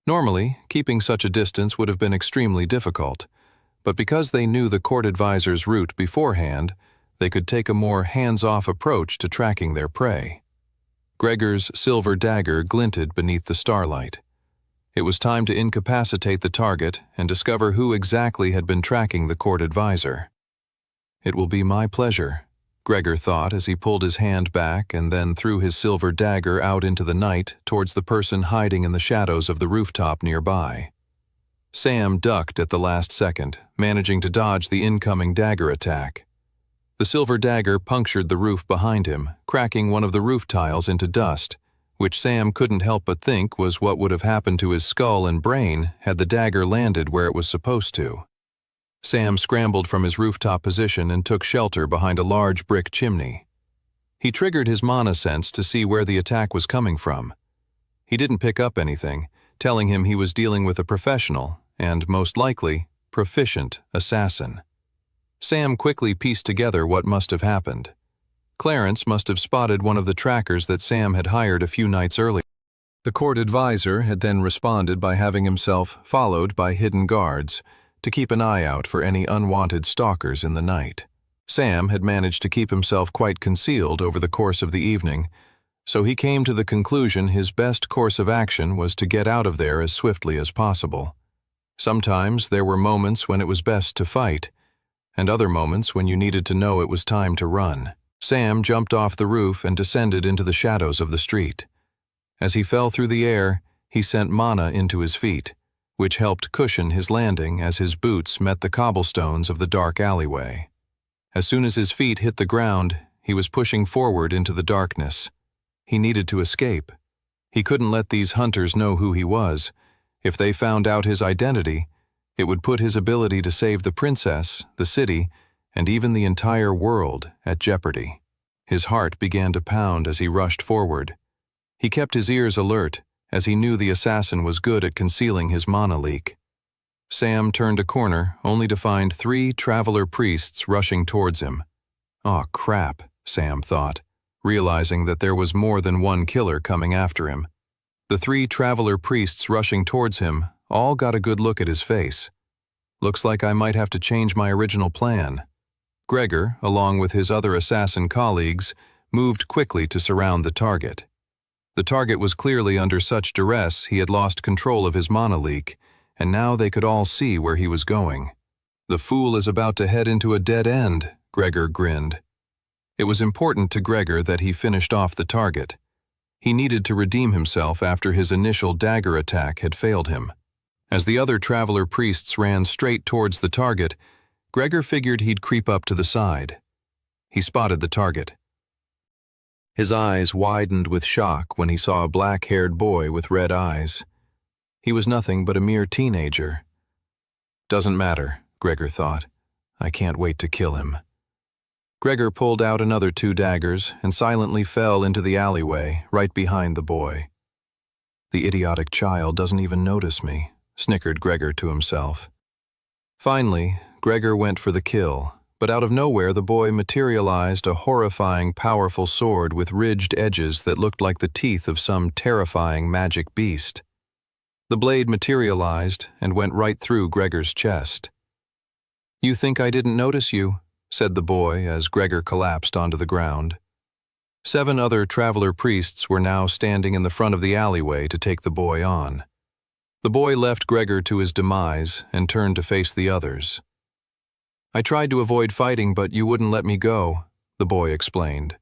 Normally, keeping such a distance would have been extremely difficult, but because they knew the court advisor's route beforehand, they could take a more hands-off approach to tracking their prey. Gregor's silver dagger glinted beneath the starlight. It was time to incapacitate the target and discover who exactly had been tracking the court advisor. "It will be my pleasure," Gregor thought as he pulled his hand back and then threw his silver dagger out into the night towards the person hiding in the shadows of the rooftop nearby. Sam ducked at the last second, managing to dodge the incoming dagger attack. The silver dagger punctured the roof behind him, cracking one of the roof tiles into dust, which Sam couldn't help but think was what would have happened to his skull and brain had the dagger landed where it was supposed to. Sam scrambled from his rooftop position and took shelter behind a large brick chimney. He triggered his mana sense to see where the attack was coming from. He didn't pick up anything, telling him he was dealing with a professional and, most likely, proficient assassin. Sam quickly pieced together what must have happened. Clarence must have spotted one of the trackers that Sam had hired a few nights earlier. The court advisor had then responded by having himself followed by hidden guards to keep an eye out for any unwanted stalkers in the night. Sam had managed to keep himself quite concealed over the course of the evening, so he came to the conclusion his best course of action was to get out of there as swiftly as possible. Sometimes there were moments when it was best to fight, and other moments when you needed to know it was time to run. Sam jumped off the roof and descended into the shadows of the street. As he fell through the air, he sent mana into his feet, which helped cushion his landing as his boots met the cobblestones of the dark alleyway. As soon as his feet hit the ground, he was pushing forward into the darkness. He needed to escape. He couldn't let these hunters know who he was. If they found out his identity, it would put his ability to save the princess, the city, and even the entire world at jeopardy. His heart began to pound as he rushed forward. He kept his ears alert, as he knew the assassin was good at concealing his mana leak. Sam turned a corner, only to find 3 traveler priests rushing towards him. "Aw, crap," Sam thought, realizing that there was more than one killer coming after him. The 3 traveler priests rushing towards him all got a good look at his face. "Looks like I might have to change my original plan." Gregor, along with his other assassin colleagues, moved quickly to surround the target. The target was clearly under such duress he had lost control of his mana leak, and now they could all see where he was going. "The fool is about to head into a dead end," Gregor grinned. It was important to Gregor that he finished off the target. He needed to redeem himself after his initial dagger attack had failed him. As the other traveler priests ran straight towards the target, Gregor figured he'd creep up to the side. He spotted the target. His eyes widened with shock when he saw a black-haired boy with red eyes. He was nothing but a mere teenager. "Doesn't matter," Gregor thought. "I can't wait to kill him." Gregor pulled out another 2 daggers and silently fell into the alleyway right behind the boy. "The idiotic child doesn't even notice me," snickered Gregor to himself. Finally, Gregor went for the kill, but out of nowhere the boy materialized a horrifying, powerful sword with ridged edges that looked like the teeth of some terrifying magic beast. The blade materialized and went right through Gregor's chest. "You think I didn't notice you?" said the boy as Gregor collapsed onto the ground. 7 other traveler priests were now standing in the front of the alleyway to take the boy on. The boy left Gregor to his demise and turned to face the others. "I tried to avoid fighting, but you wouldn't let me go," the boy explained.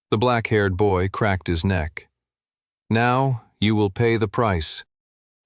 The black-haired boy cracked his neck. "Now you will pay the price."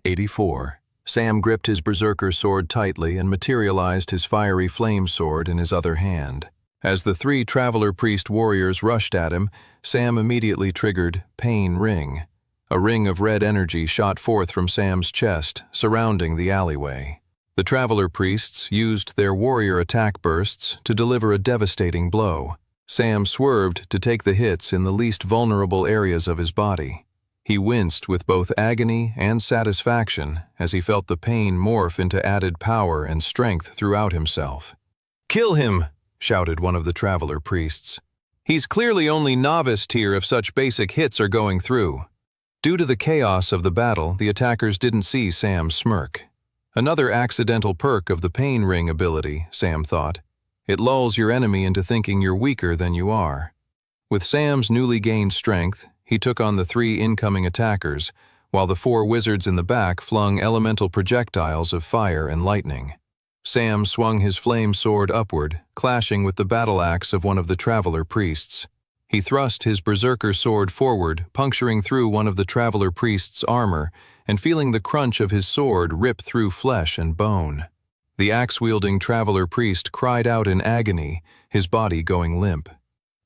84. Sam gripped his berserker sword tightly and materialized his fiery flame sword in his other hand. As the 3 traveler priest warriors rushed at him, Sam immediately triggered Pain Ring. A ring of red energy shot forth from Sam's chest, surrounding the alleyway. The traveler priests used their warrior attack bursts to deliver a devastating blow. Sam swerved to take the hits in the least vulnerable areas of his body. He winced with both agony and satisfaction as he felt the pain morph into added power and strength throughout himself. "Kill him!" shouted one of the traveler priests. "He's clearly only novice tier if such basic hits are going through." Due to the chaos of the battle, the attackers didn't see Sam smirk. Another accidental perk of the Pain Ring ability, Sam thought. It lulls your enemy into thinking you're weaker than you are. With Sam's newly gained strength, he took on the 3 incoming attackers, while the four wizards in the back flung elemental projectiles of fire and lightning. Sam swung his flame sword upward, clashing with the battle axe of one of the traveler priests. He thrust his berserker sword forward, puncturing through one of the traveler priest's armor and feeling the crunch of his sword rip through flesh and bone. The axe-wielding traveler priest cried out in agony, his body going limp.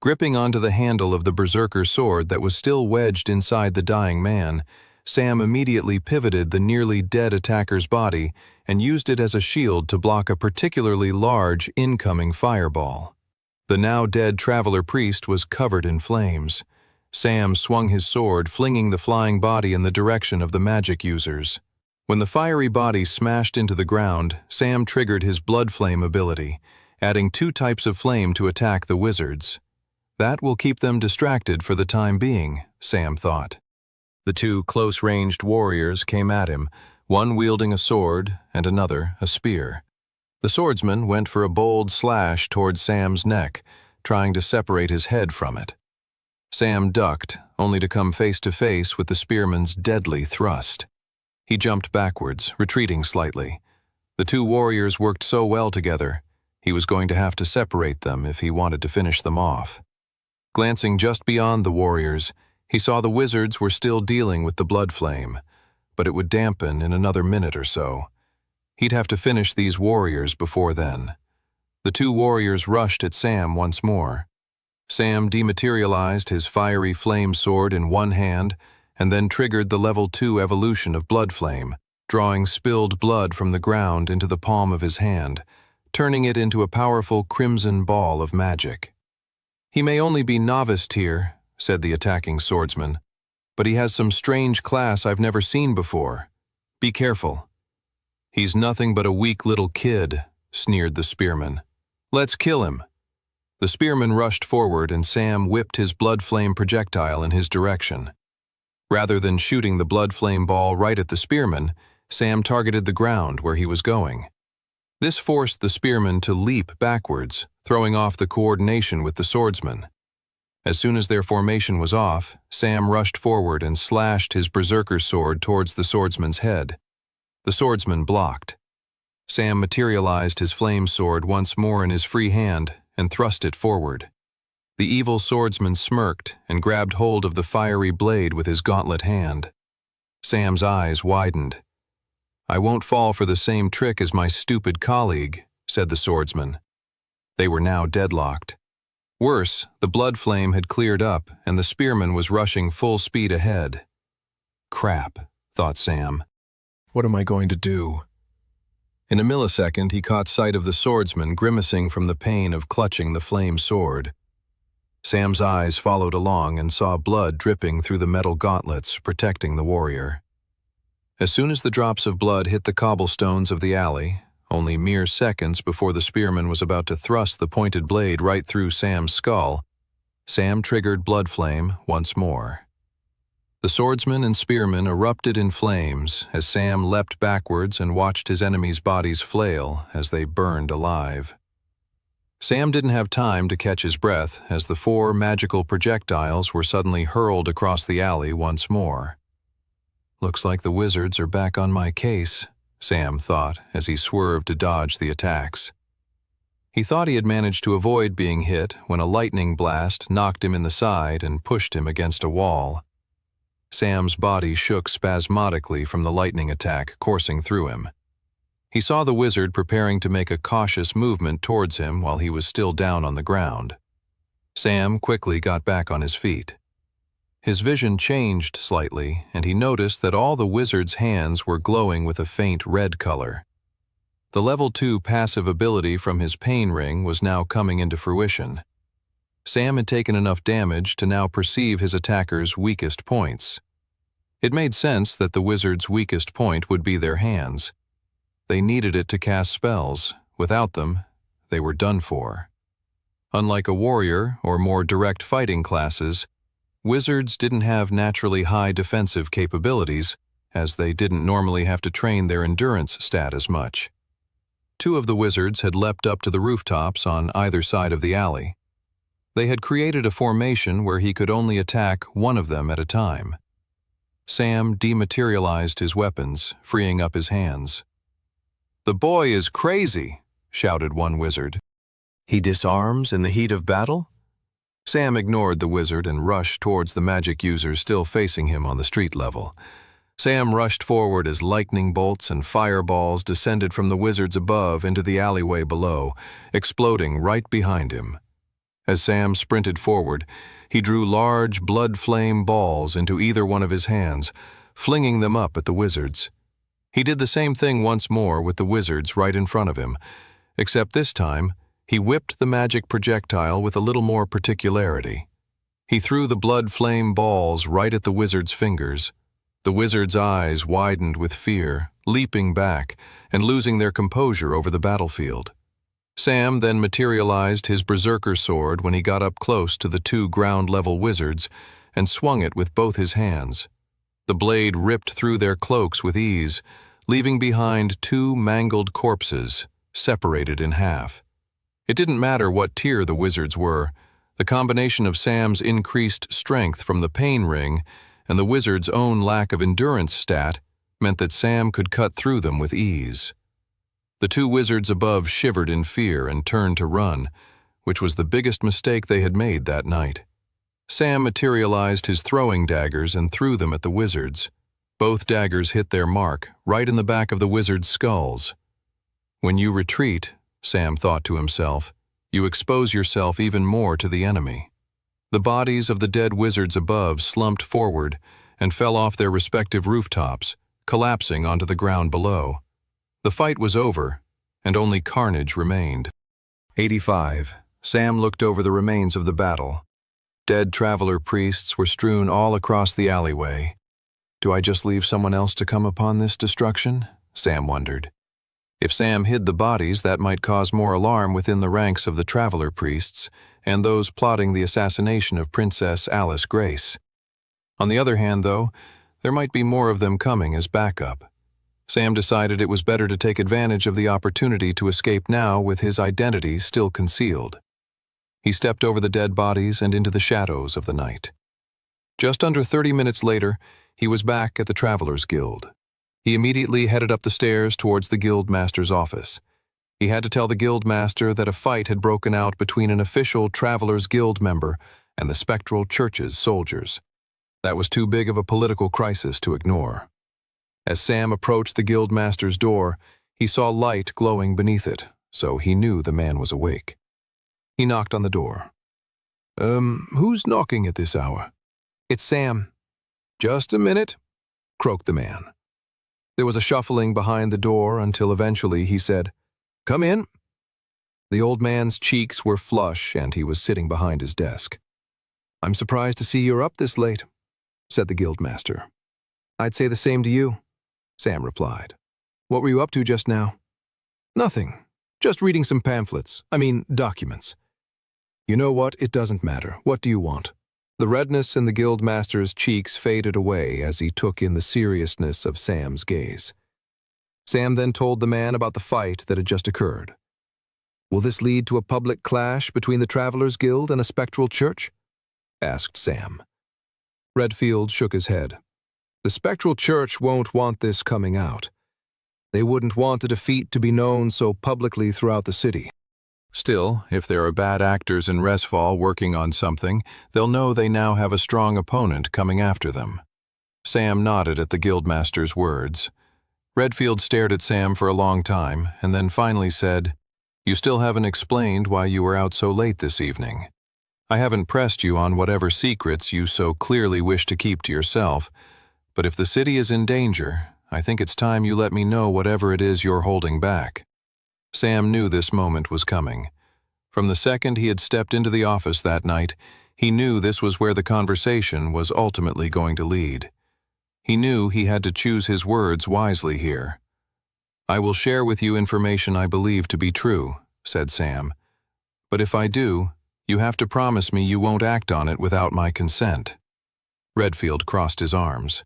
Gripping onto the handle of the berserker sword that was still wedged inside the dying man, Sam immediately pivoted the nearly dead attacker's body and used it as a shield to block a particularly large incoming fireball. The now dead traveler priest was covered in flames. Sam swung his sword, flinging the flying body in the direction of the magic users. When the fiery body smashed into the ground, Sam triggered his blood flame ability, adding 2 types of flame to attack the wizards. That will keep them distracted for the time being, Sam thought. The 2 close-ranged warriors came at him, one wielding a sword and another a spear. The swordsman went for a bold slash towards Sam's neck, trying to separate his head from it. Sam ducked, only to come face to face with the spearman's deadly thrust. He jumped backwards, retreating slightly. The 2 warriors worked so well together, he was going to have to separate them if he wanted to finish them off. Glancing just beyond the warriors, he saw the wizards were still dealing with the blood flame, but it would dampen in another minute or so. He'd have to finish these warriors before then. The 2 warriors rushed at Sam once more. Sam dematerialized his fiery flame sword in one hand and then triggered the level 2 evolution of blood flame, drawing spilled blood from the ground into the palm of his hand, turning it into a powerful crimson ball of magic. "He may only be novice tier," said the attacking swordsman, "but he has some strange class I've never seen before. Be careful." "He's nothing but a weak little kid," sneered the spearman. "Let's kill him." The spearman rushed forward and Sam whipped his blood flame projectile in his direction. Rather than shooting the blood flame ball right at the spearman, Sam targeted the ground where he was going. This forced the spearman to leap backwards, throwing off the coordination with the swordsman. As soon as their formation was off, Sam rushed forward and slashed his berserker sword towards the swordsman's head. The swordsman blocked. Sam materialized his flame sword once more in his free hand and thrust it forward. The evil swordsman smirked and grabbed hold of the fiery blade with his gauntlet hand. Sam's eyes widened. "I won't fall for the same trick as my stupid colleague," said the swordsman. They were now deadlocked. Worse, the blood flame had cleared up and the spearman was rushing full speed ahead. "Crap," thought Sam. "What am I going to do?" In a millisecond, he caught sight of the swordsman grimacing from the pain of clutching the flame sword. Sam's eyes followed along and saw blood dripping through the metal gauntlets protecting the warrior. As soon as the drops of blood hit the cobblestones of the alley, only mere seconds before the spearman was about to thrust the pointed blade right through Sam's skull, Sam triggered blood flame once more. The swordsman and spearman erupted in flames as Sam leapt backwards and watched his enemies' bodies flail as they burned alive. Sam didn't have time to catch his breath as the 4 magical projectiles were suddenly hurled across the alley once more. "Looks like the wizards are back on my case," Sam thought as he swerved to dodge the attacks. He thought he had managed to avoid being hit when a lightning blast knocked him in the side and pushed him against a wall. Sam's body shook spasmodically from the lightning attack coursing through him. He saw the wizard preparing to make a cautious movement towards him while he was still down on the ground. Sam quickly got back on his feet. His vision changed slightly, and he noticed that all the wizard's hands were glowing with a faint red color. The level 2 passive ability from his pain ring was now coming into fruition. Sam had taken enough damage to now perceive his attacker's weakest points. It made sense that the wizard's weakest point would be their hands. They needed it to cast spells. Without them, they were done for. Unlike a warrior or more direct fighting classes, wizards didn't have naturally high defensive capabilities, as they didn't normally have to train their endurance stat as much. 2 of the wizards had leapt up to the rooftops on either side of the alley. They had created a formation where he could only attack one of them at a time. Sam dematerialized his weapons, freeing up his hands. "The boy is crazy," shouted one wizard. "He disarms in the heat of battle?" Sam ignored the wizard and rushed towards the magic user still facing him on the street level. Sam rushed forward as lightning bolts and fireballs descended from the wizards above into the alleyway below, exploding right behind him. As Sam sprinted forward, he drew large blood flame balls into either one of his hands, flinging them up at the wizards. He did the same thing once more with the wizards right in front of him, except this time he whipped the magic projectile with a little more particularity. He threw the blood flame balls right at the wizard's fingers. The wizard's eyes widened with fear, leaping back and losing their composure over the battlefield. Sam then materialized his berserker sword when he got up close to the two ground-level wizards and swung it with both his hands. The blade ripped through their cloaks with ease, leaving behind two mangled corpses, separated in half. It didn't matter what tier the wizards were. The combination of Sam's increased strength from the pain ring and the wizard's own lack of endurance stat meant that Sam could cut through them with ease. The two wizards above shivered in fear and turned to run, which was the biggest mistake they had made that night. Sam materialized his throwing daggers and threw them at the wizards. Both daggers hit their mark, right in the back of the wizards' skulls. When you retreat, Sam thought to himself, you expose yourself even more to the enemy. The bodies of the dead wizards above slumped forward and fell off their respective rooftops, collapsing onto the ground below. The fight was over, and only carnage remained. 85. Sam looked over the remains of the battle. Dead traveler priests were strewn all across the alleyway. Do I just leave someone else to come upon this destruction? Sam wondered. If Sam hid the bodies, that might cause more alarm within the ranks of the traveler priests and those plotting the assassination of Princess Alice Grace. On the other hand, though, there might be more of them coming as backup. Sam decided it was better to take advantage of the opportunity to escape now with his identity still concealed. He stepped over the dead bodies and into the shadows of the night. Just under 30 minutes later, he was back at the Travelers Guild. He immediately headed up the stairs towards the Guildmaster's office. He had to tell the Guildmaster that a fight had broken out between an official Travelers Guild member and the Spectral Church's soldiers. That was too big of a political crisis to ignore. As Sam approached the Guildmaster's door, he saw light glowing beneath it, so he knew the man was awake. He knocked on the door. Who's knocking at this hour?" "It's Sam." "Just a minute," croaked the man. There was a shuffling behind the door until eventually he said, "Come in." The old man's cheeks were flush and he was sitting behind his desk. "I'm surprised to see you're up this late," said the Guildmaster. "I'd say the same to you," Sam replied. "What were you up to just now?" "Nothing. Just reading some documents." "You know what? It doesn't matter. What do you want?" The redness in the Guildmaster's cheeks faded away as he took in the seriousness of Sam's gaze. Sam then told the man about the fight that had just occurred. "Will this lead to a public clash between the Travelers Guild and a spectral church?" asked Sam. Redfield shook his head. "The spectral church won't want this coming out. They wouldn't want a defeat to be known so publicly throughout the city. Still, if there are bad actors in Resfall working on something, they'll know they now have a strong opponent coming after them." Sam nodded at the Guildmaster's words. Redfield stared at Sam for a long time and then finally said, "You still haven't explained why you were out so late this evening. I haven't pressed you on whatever secrets you so clearly wish to keep to yourself, but if the city is in danger, I think it's time you let me know whatever it is you're holding back." Sam knew this moment was coming. From the second he had stepped into the office that night, he knew this was where the conversation was ultimately going to lead. He knew he had to choose his words wisely here. "I will share with you information I believe to be true," said Sam. "But if I do, you have to promise me you won't act on it without my consent." Redfield crossed his arms.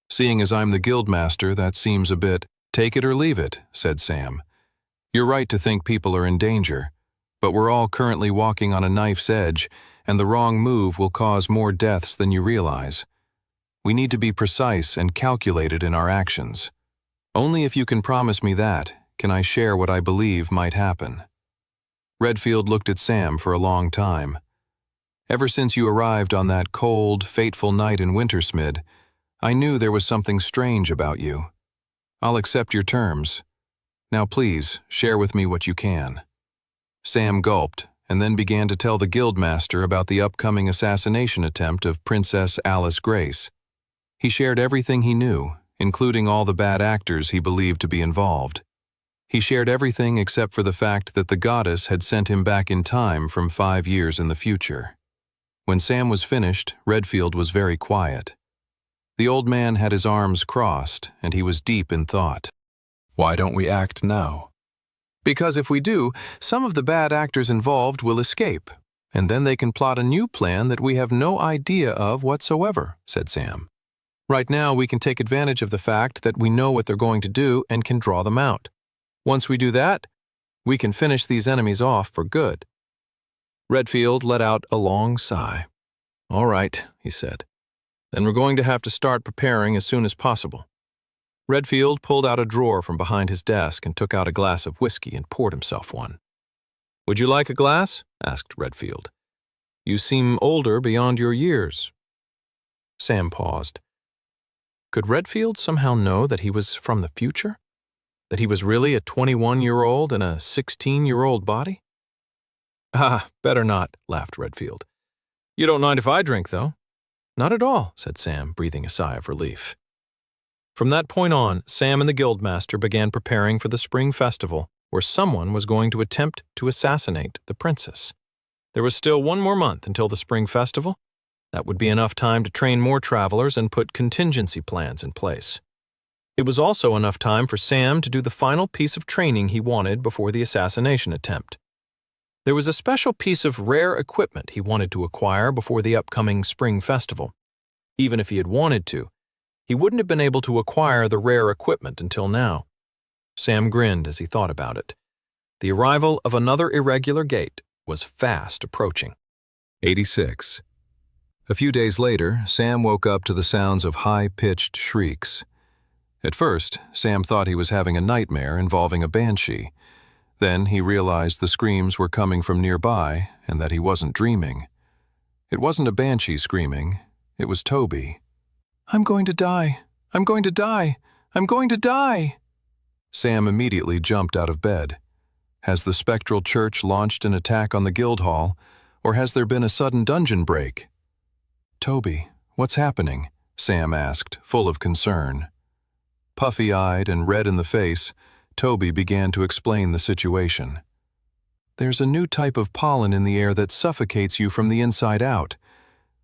"Seeing as I'm the Guildmaster, that seems a bit, take it or leave it," said Sam. "You're right to think people are in danger, but we're all currently walking on a knife's edge, and the wrong move will cause more deaths than you realize. We need to be precise and calculated in our actions. Only if you can promise me that can I share what I believe might happen." Redfield looked at Sam for a long time. "Ever since you arrived on that cold, fateful night in Wintersmith, I knew there was something strange about you. I'll accept your terms. Now please, share with me what you can." Sam gulped and then began to tell the Guildmaster about the upcoming assassination attempt of Princess Alice Grace. He shared everything he knew, including all the bad actors he believed to be involved. He shared everything except for the fact that the goddess had sent him back in time from 5 years in the future. When Sam was finished, Redfield was very quiet. The old man had his arms crossed, and he was deep in thought. "Why don't we act now?" "Because if we do, some of the bad actors involved will escape, and then they can plot a new plan that we have no idea of whatsoever," said Sam. "Right now, we can take advantage of the fact that we know what they're going to do and can draw them out. Once we do that, we can finish these enemies off for good." Redfield let out a long sigh. "All right," he said. "Then we're going to have to start preparing as soon as possible." Redfield pulled out a drawer from behind his desk and took out a glass of whiskey and poured himself one. "Would you like a glass?" asked Redfield. "You seem older beyond your years." Sam paused. Could Redfield somehow know that he was from the future? That he was really a 21-year-old in a 16-year-old body? "Ah, better not," laughed Redfield. "You don't mind if I drink, though?" "Not at all," said Sam, breathing a sigh of relief. From that point on, Sam and the Guildmaster began preparing for the spring festival, where someone was going to attempt to assassinate the princess. There was still 1 more month until the spring festival. That would be enough time to train more travelers and put contingency plans in place. It was also enough time for Sam to do the final piece of training he wanted before the assassination attempt. There was a special piece of rare equipment he wanted to acquire before the upcoming spring festival. Even if he had wanted to, he wouldn't have been able to acquire the rare equipment until now. Sam grinned as he thought about it. The arrival of another irregular gate was fast approaching. 86. A few days later, Sam woke up to the sounds of high-pitched shrieks. At first, Sam thought he was having a nightmare involving a banshee. Then he realized the screams were coming from nearby and that he wasn't dreaming. It wasn't a banshee screaming, it was Toby. "I'm going to die! I'm going to die! I'm going to die!" Sam immediately jumped out of bed. Has the spectral church launched an attack on the guild hall, or has there been a sudden dungeon break? "Toby, what's happening?" Sam asked, full of concern. Puffy-eyed and red in the face, Toby began to explain the situation. "There's a new type of pollen in the air that suffocates you from the inside out.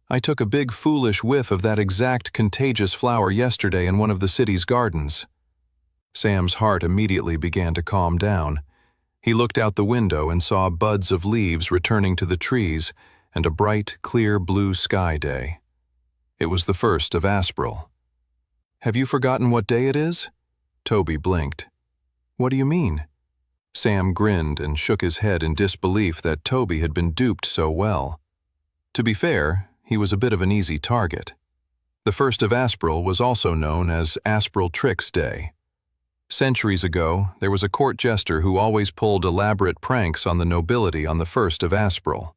I took a big foolish whiff of that exact contagious flower yesterday in one of the city's gardens." Sam's heart immediately began to calm down. He looked out the window and saw buds of leaves returning to the trees and a bright, clear blue sky day. It was the 1st of April. "Have you forgotten what day it is?" Toby blinked. "What do you mean?" Sam grinned and shook his head in disbelief that Toby had been duped so well. To be fair, he was a bit of an easy target. The 1st of April was also known as April Tricks Day. Centuries ago, there was a court jester who always pulled elaborate pranks on the nobility on the 1st of April.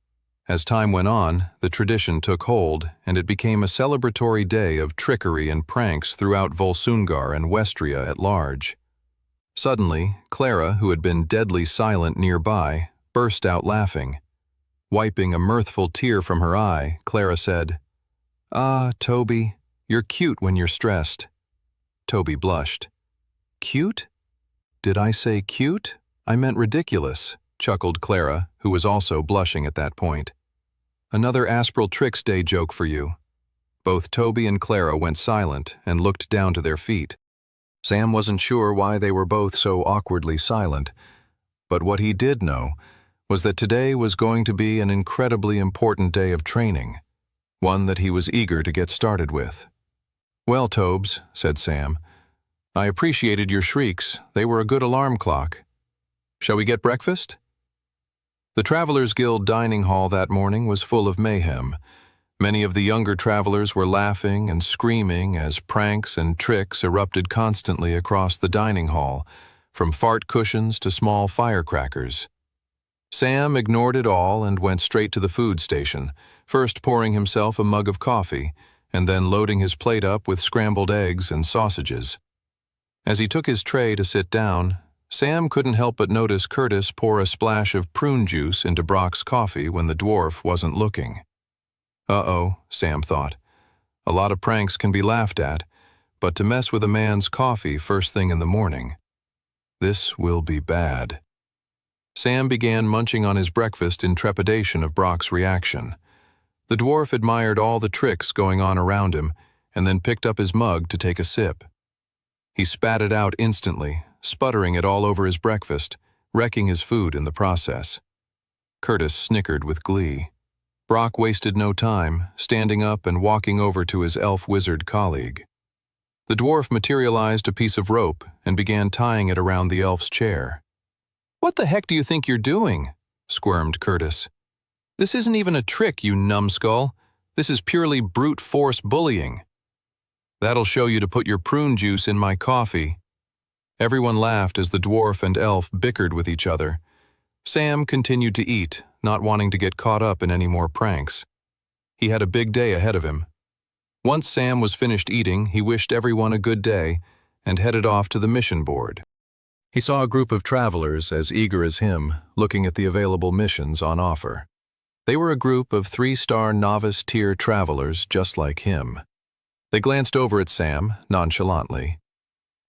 As time went on, the tradition took hold, and it became a celebratory day of trickery and pranks throughout Volsungar and Westria at large. Suddenly, Clara, who had been deadly silent nearby, burst out laughing. Wiping a mirthful tear from her eye, Clara said, "Ah, Toby, you're cute when you're stressed." Toby blushed. "Cute? Did I say cute? I meant ridiculous," chuckled Clara, who was also blushing at that point. "Another April Tricks Day joke for you." Both Toby and Clara went silent and looked down to their feet. Sam wasn't sure why they were both so awkwardly silent, but what he did know was that today was going to be an incredibly important day of training, one that he was eager to get started with. "Well, Tobes," said Sam, "I appreciated your shrieks. They were a good alarm clock. Shall we get breakfast?" The Travelers' Guild dining hall that morning was full of mayhem. Many of the younger travelers were laughing and screaming as pranks and tricks erupted constantly across the dining hall, from fart cushions to small firecrackers. Sam ignored it all and went straight to the food station, first pouring himself a mug of coffee, and then loading his plate up with scrambled eggs and sausages. As he took his tray to sit down, Sam couldn't help but notice Curtis pour a splash of prune juice into Brock's coffee when the dwarf wasn't looking. Uh-oh, Sam thought. A lot of pranks can be laughed at, but to mess with a man's coffee first thing in the morning. This will be bad. Sam began munching on his breakfast in trepidation of Brock's reaction. The dwarf admired all the tricks going on around him and then picked up his mug to take a sip. He spat it out instantly, sputtering it all over his breakfast, wrecking his food in the process. Curtis snickered with glee. Brock wasted no time, standing up and walking over to his elf-wizard colleague. The dwarf materialized a piece of rope and began tying it around the elf's chair. "What the heck do you think you're doing?" squirmed Curtis. "This isn't even a trick, you numbskull. This is purely brute force bullying." "That'll show you to put your prune juice in my coffee." Everyone laughed as the dwarf and elf bickered with each other. Sam continued to eat, not wanting to get caught up in any more pranks. He had a big day ahead of him. Once Sam was finished eating, he wished everyone a good day and headed off to the mission board. He saw a group of travelers as eager as him, looking at the available missions on offer. They were a group of 3-star novice-tier travelers just like him. They glanced over at Sam, nonchalantly.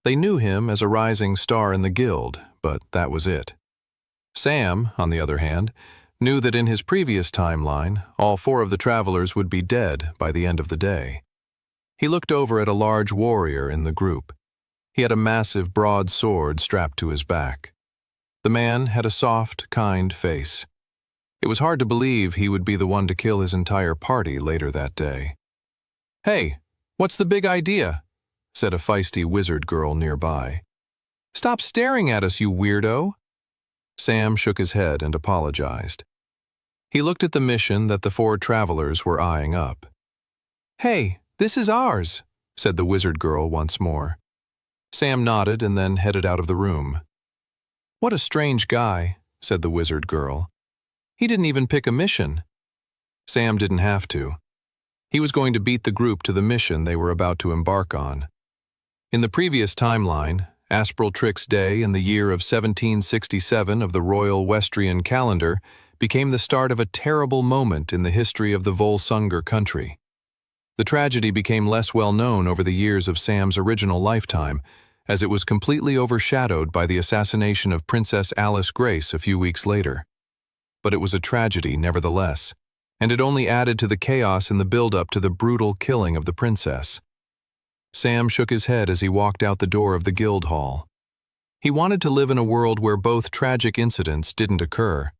They knew him as a rising star in the guild, but that was it. Sam, on the other hand, knew that in his previous timeline, all 4 of the travelers would be dead by the end of the day. He looked over at a large warrior in the group. He had a massive, broad sword strapped to his back. The man had a soft, kind face. It was hard to believe he would be the one to kill his entire party later that day. "Hey, what's the big idea?" said a feisty wizard girl nearby. "Stop staring at us, you weirdo." Sam shook his head and apologized. He looked at the mission that the 4 travelers were eyeing up. "Hey, this is ours," said the wizard girl once more. Sam nodded and then headed out of the room. "What a strange guy," said the wizard girl. "He didn't even pick a mission." Sam didn't have to. He was going to beat the group to the mission they were about to embark on. In the previous timeline, Aspral Trix Day in the year of 1767 of the Royal Westrian calendar became the start of a terrible moment in the history of the Volsungur country. The tragedy became less well known over the years of Sam's original lifetime, as it was completely overshadowed by the assassination of Princess Alice Grace a few weeks later. But it was a tragedy nevertheless, and it only added to the chaos in the build-up to the brutal killing of the princess. Sam shook his head as he walked out the door of the guild hall. He wanted to live in a world where both tragic incidents didn't occur.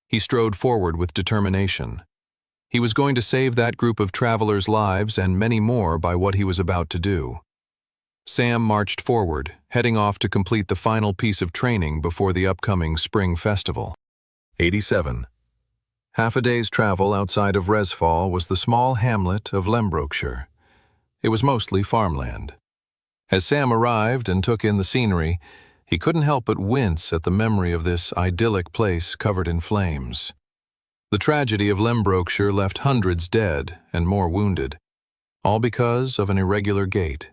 He strode forward with determination. He was going to save that group of travelers' lives and many more by what he was about to do. Sam marched forward, heading off to complete the final piece of training before the upcoming spring festival. 87. Half a day's travel outside of Resfall was the small hamlet of Lembrookshire. It was mostly farmland. As Sam arrived and took in the scenery, he couldn't help but wince at the memory of this idyllic place covered in flames. The tragedy of Lembrookshire left hundreds dead and more wounded, all because of an irregular gate.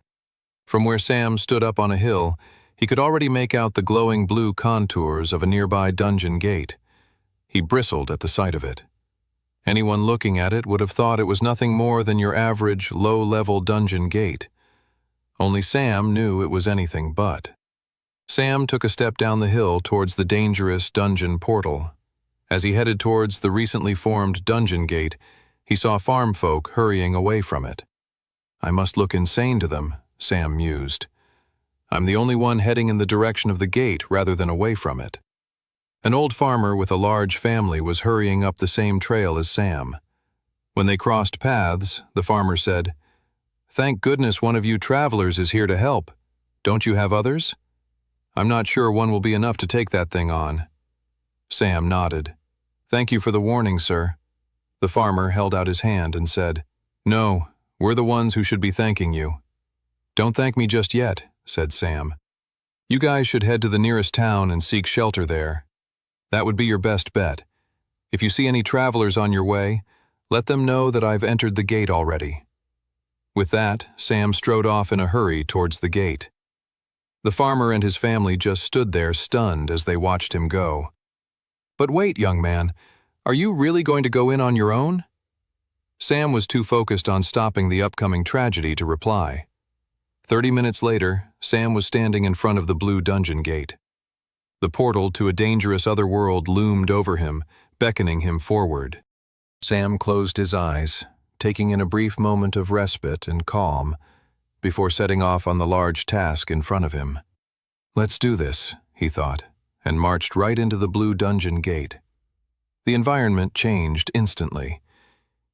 From where Sam stood up on a hill, he could already make out the glowing blue contours of a nearby dungeon gate. He bristled at the sight of it. Anyone looking at it would have thought it was nothing more than your average low-level dungeon gate. Only Sam knew it was anything but. Sam took a step down the hill towards the dangerous dungeon portal. As he headed towards the recently formed dungeon gate, he saw farm folk hurrying away from it. "I must look insane to them," Sam mused. "I'm the only one heading in the direction of the gate rather than away from it." An old farmer with a large family was hurrying up the same trail as Sam. When they crossed paths, the farmer said, "Thank goodness one of you travelers is here to help. Don't you have others?" "I'm not sure one will be enough to take that thing on." Sam nodded. "Thank you for the warning, sir." The farmer held out his hand and said, "No, we're the ones who should be thanking you." "Don't thank me just yet," said Sam. "You guys should head to the nearest town and seek shelter there. That would be your best bet. If you see any travelers on your way, let them know that I've entered the gate already." With that, Sam strode off in a hurry towards the gate. The farmer and his family just stood there stunned as they watched him go. "But wait, young man, are you really going to go in on your own?" Sam was too focused on stopping the upcoming tragedy to reply. 30 minutes later, Sam was standing in front of the blue dungeon gate. The portal to a dangerous other world loomed over him, beckoning him forward. Sam closed his eyes, taking in a brief moment of respite and calm, before setting off on the large task in front of him. "Let's do this," he thought, and marched right into the blue dungeon gate. The environment changed instantly.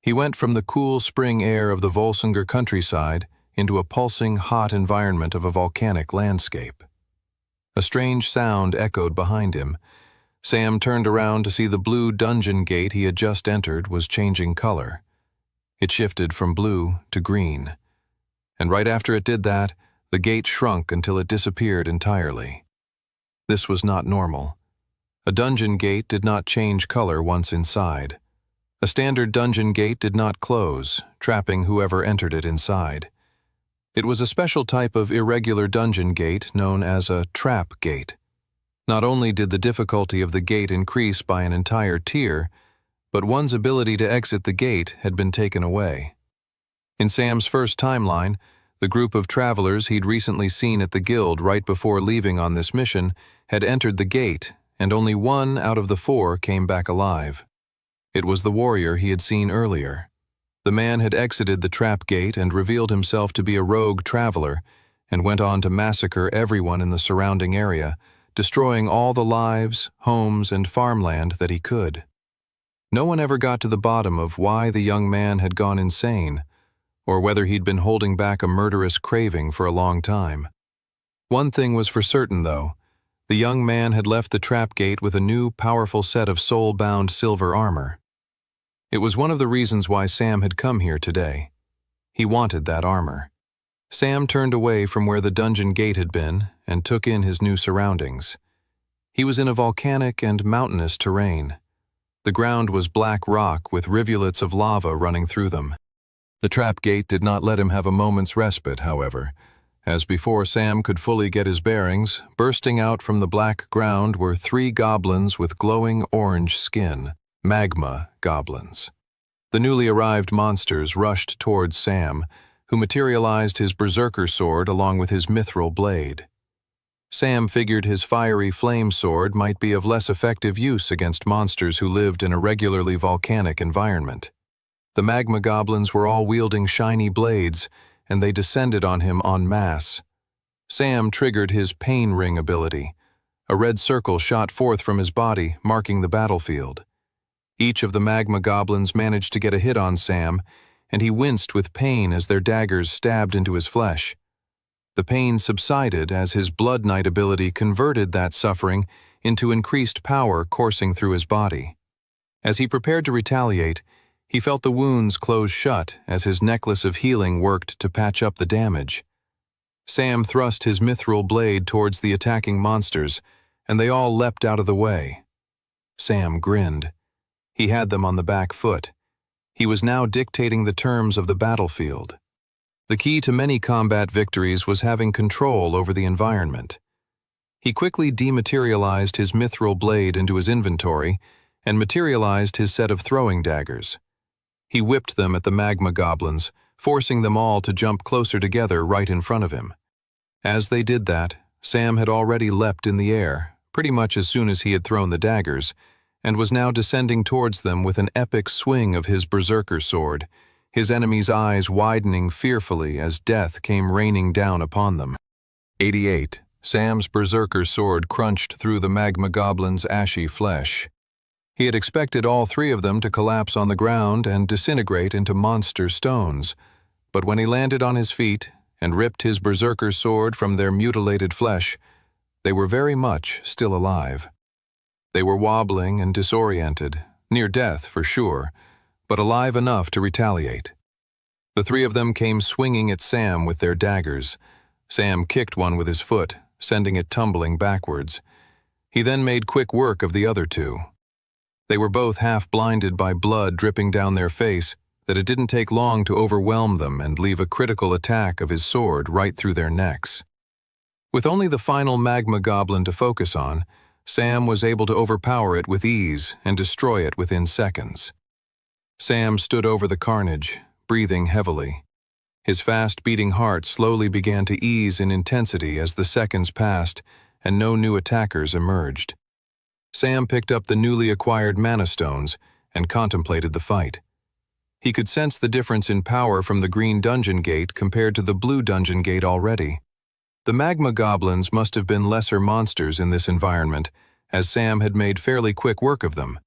He went from the cool spring air of the Volsinger countryside into a pulsing, hot environment of a volcanic landscape. A strange sound echoed behind him. Sam turned around to see the blue dungeon gate he had just entered was changing color. It shifted from blue to green. And right after it did that, the gate shrunk until it disappeared entirely. This was not normal. A dungeon gate did not change color once inside. A standard dungeon gate did not close, trapping whoever entered it inside. It was a special type of irregular dungeon gate known as a trap gate. Not only did the difficulty of the gate increase by an entire tier, but one's ability to exit the gate had been taken away. In Sam's first timeline, the group of travelers he'd recently seen at the guild right before leaving on this mission had entered the gate, and only 1 out of the 4 came back alive. It was the warrior he had seen earlier. The man had exited the trap gate and revealed himself to be a rogue traveler, and went on to massacre everyone in the surrounding area, destroying all the lives, homes, and farmland that he could. No one ever got to the bottom of why the young man had gone insane, or whether he'd been holding back a murderous craving for a long time. One thing was for certain, though. The young man had left the trap gate with a new, powerful set of soul-bound silver armor. It was one of the reasons why Sam had come here today. He wanted that armor. Sam turned away from where the dungeon gate had been and took in his new surroundings. He was in a volcanic and mountainous terrain. The ground was black rock with rivulets of lava running through them. The trap gate did not let him have a moment's respite, however. As before Sam could fully get his bearings, bursting out from the black ground were 3 goblins with glowing orange skin, magma goblins. The newly arrived monsters rushed towards Sam, who materialized his berserker sword along with his mithril blade. Sam figured his fiery flame sword might be of less effective use against monsters who lived in a regularly volcanic environment. The magma goblins were all wielding shiny blades, and they descended on him en masse. Sam triggered his pain ring ability. A red circle shot forth from his body, marking the battlefield. Each of the magma goblins managed to get a hit on Sam, and he winced with pain as their daggers stabbed into his flesh. The pain subsided as his Blood Knight ability converted that suffering into increased power coursing through his body. As he prepared to retaliate, he felt the wounds close shut as his necklace of healing worked to patch up the damage. Sam thrust his mithril blade towards the attacking monsters, and they all leapt out of the way. Sam grinned. He had them on the back foot. He was now dictating the terms of the battlefield. The key to many combat victories was having control over the environment. He quickly dematerialized his mithril blade into his inventory and materialized his set of throwing daggers. He whipped them at the magma goblins, forcing them all to jump closer together right in front of him. As they did that, Sam had already leapt in the air, pretty much as soon as he had thrown the daggers, and was now descending towards them with an epic swing of his berserker sword, his enemy's eyes widening fearfully as death came raining down upon them. 88. Sam's berserker sword crunched through the magma goblin's ashy flesh. He had expected all 3 of them to collapse on the ground and disintegrate into monster stones, but when he landed on his feet and ripped his berserker sword from their mutilated flesh, they were very much still alive. They were wobbling and disoriented, near death for sure, but alive enough to retaliate. The three of them came swinging at Sam with their daggers. Sam kicked one with his foot, sending it tumbling backwards. He then made quick work of the other two. They were both half-blinded by blood dripping down their face that it didn't take long to overwhelm them and leave a critical attack of his sword right through their necks. With only the final magma goblin to focus on, Sam was able to overpower it with ease and destroy it within seconds. Sam stood over the carnage, breathing heavily. His fast-beating heart slowly began to ease in intensity as the seconds passed and no new attackers emerged. Sam picked up the newly acquired mana stones and contemplated the fight. He could sense the difference in power from the green dungeon gate compared to the blue dungeon gate already. The magma goblins must have been lesser monsters in this environment, as Sam had made fairly quick work of them.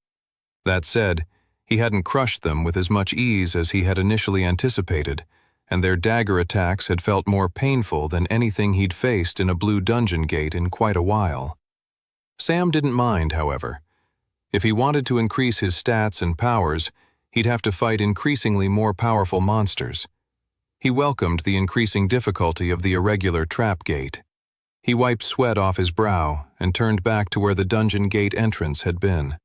That said, he hadn't crushed them with as much ease as he had initially anticipated, and their dagger attacks had felt more painful than anything he'd faced in a blue dungeon gate in quite a while. Sam didn't mind, however. If he wanted to increase his stats and powers, he'd have to fight increasingly more powerful monsters. He welcomed the increasing difficulty of the irregular trap gate. He wiped sweat off his brow and turned back to where the dungeon gate entrance had been.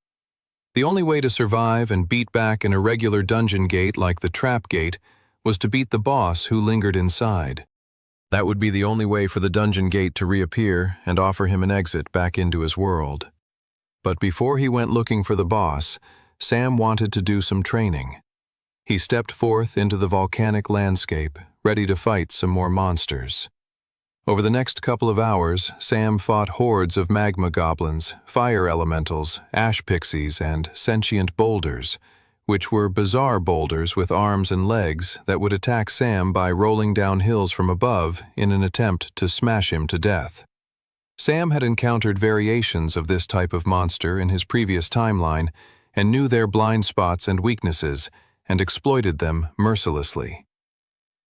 The only way to survive and beat back an irregular dungeon gate like the trap gate was to beat the boss who lingered inside. That would be the only way for the dungeon gate to reappear and offer him an exit back into his world. But before he went looking for the boss, Sam wanted to do some training. He stepped forth into the volcanic landscape, ready to fight some more monsters. Over the next couple of hours, Sam fought hordes of magma goblins, fire elementals, ash pixies, and sentient boulders, which were bizarre boulders with arms and legs that would attack Sam by rolling down hills from above in an attempt to smash him to death. Sam had encountered variations of this type of monster in his previous timeline and knew their blind spots and weaknesses, and exploited them mercilessly.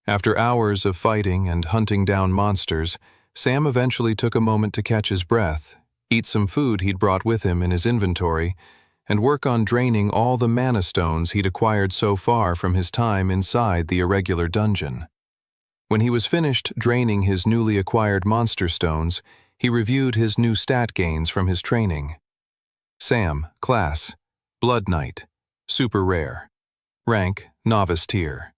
After hours of fighting and hunting down monsters, Sam eventually took a moment to catch his breath, eat some food he'd brought with him in his inventory, and work on draining all the mana stones he'd acquired so far from his time inside the irregular dungeon. When he was finished draining his newly acquired monster stones, he reviewed his new stat gains from his training. Sam, class, Blood Knight, super rare. Rank, Novice Tier.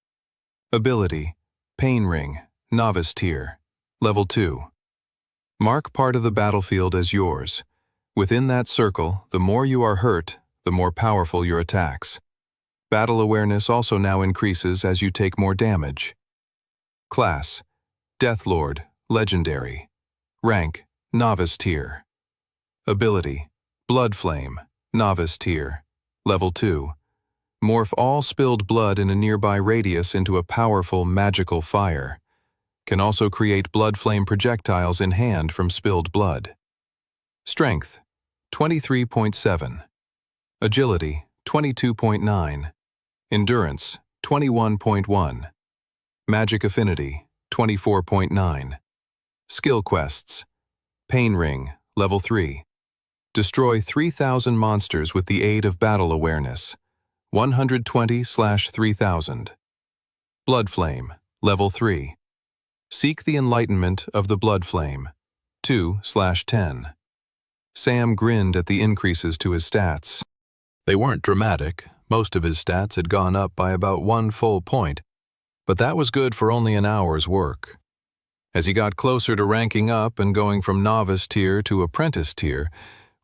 Ability, Pain Ring, Novice Tier, Level 2. Mark part of the battlefield as yours. Within that circle, the more you are hurt, the more powerful your attacks. Battle awareness also now increases as you take more damage. Class, Deathlord, Legendary. Rank, Novice Tier. Ability, Blood Flame, Novice Tier, Level 2. Morph all spilled blood in a nearby radius into a powerful magical fire. Can also create blood flame projectiles in hand from spilled blood. Strength, 23.7. Agility, 22.9. Endurance, 21.1. Magic Affinity, 24.9. Skill Quests. Pain Ring, Level 3. Destroy 3,000 monsters with the aid of battle awareness. 120/3000. Blood Flame, Level 3. Seek the enlightenment of the Blood Flame. 2/10. Sam grinned at the increases to his stats. They weren't dramatic. Most of his stats had gone up by about 1 full point, but that was good for only an hour's work. As he got closer to ranking up and going from Novice Tier to Apprentice Tier,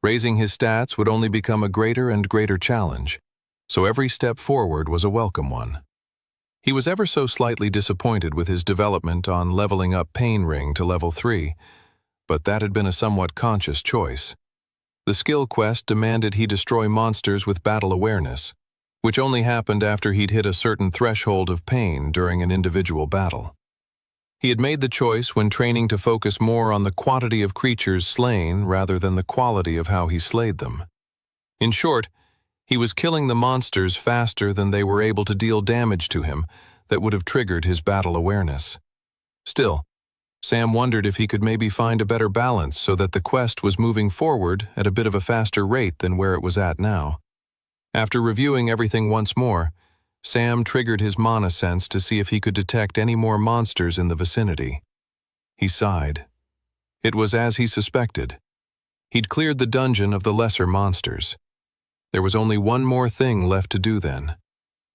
raising his stats would only become a greater and greater challenge, so every step forward was a welcome one. He was ever so slightly disappointed with his development on leveling up Pain Ring to Level 3, but that had been a somewhat conscious choice. The skill quest demanded he destroy monsters with battle awareness, which only happened after he'd hit a certain threshold of pain during an individual battle. He had made the choice when training to focus more on the quantity of creatures slain rather than the quality of how he slayed them. In short, he was killing the monsters faster than they were able to deal damage to him that would have triggered his battle awareness. Still, Sam wondered if he could maybe find a better balance so that the quest was moving forward at a bit of a faster rate than where it was at now. After reviewing everything once more, Sam triggered his mana sense to see if he could detect any more monsters in the vicinity. He sighed. It was as he suspected. He'd cleared the dungeon of the lesser monsters. There was only one more thing left to do then.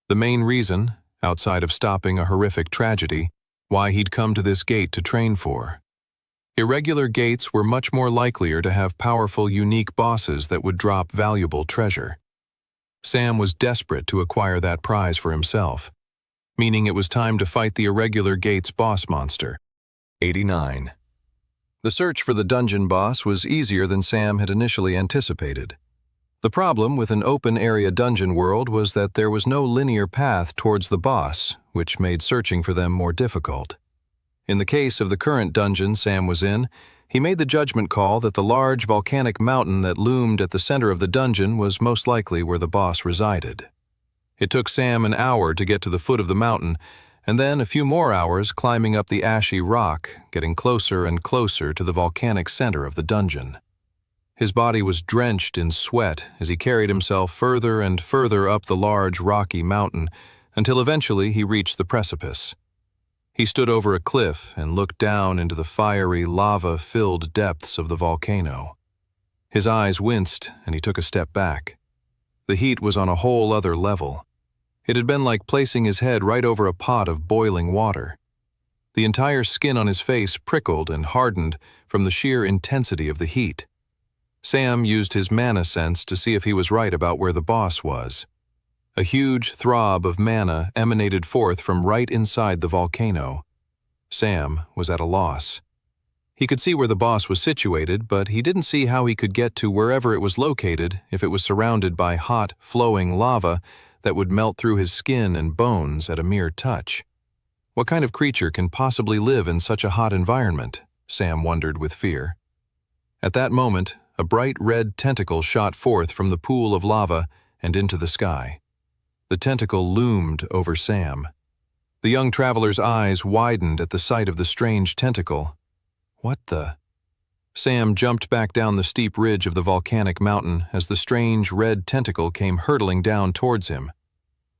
The main reason, outside of stopping a horrific tragedy, why he'd come to this gate to train for. Irregular gates were much more likelier to have powerful, unique bosses that would drop valuable treasure. Sam was desperate to acquire that prize for himself, meaning it was time to fight the Irregular Gates boss monster. 89. The search for the dungeon boss was easier than Sam had initially anticipated. The problem with an open-area dungeon world was that there was no linear path towards the boss, which made searching for them more difficult. In the case of the current dungeon Sam was in, he made the judgment call that the large volcanic mountain that loomed at the center of the dungeon was most likely where the boss resided. It took Sam an hour to get to the foot of the mountain, and then a few more hours climbing up the ashy rock, getting closer and closer to the volcanic center of the dungeon. His body was drenched in sweat as he carried himself further and further up the large rocky mountain until eventually he reached the precipice. He stood over a cliff and looked down into the fiery, lava-filled depths of the volcano. His eyes winced and he took a step back. The heat was on a whole other level. It had been like placing his head right over a pot of boiling water. The entire skin on his face prickled and hardened from the sheer intensity of the heat. Sam used his mana sense to see if he was right about where the boss was. A huge throb of mana emanated forth from right inside the volcano. Sam was at a loss. He could see where the boss was situated, but he didn't see how he could get to wherever it was located if it was surrounded by hot, flowing lava that would melt through his skin and bones at a mere touch. What kind of creature can possibly live in such a hot environment? Sam wondered with fear. At that moment, a bright red tentacle shot forth from the pool of lava and into the sky. The tentacle loomed over Sam. The young traveler's eyes widened at the sight of the strange tentacle. What the? Sam jumped back down the steep ridge of the volcanic mountain as the strange red tentacle came hurtling down towards him.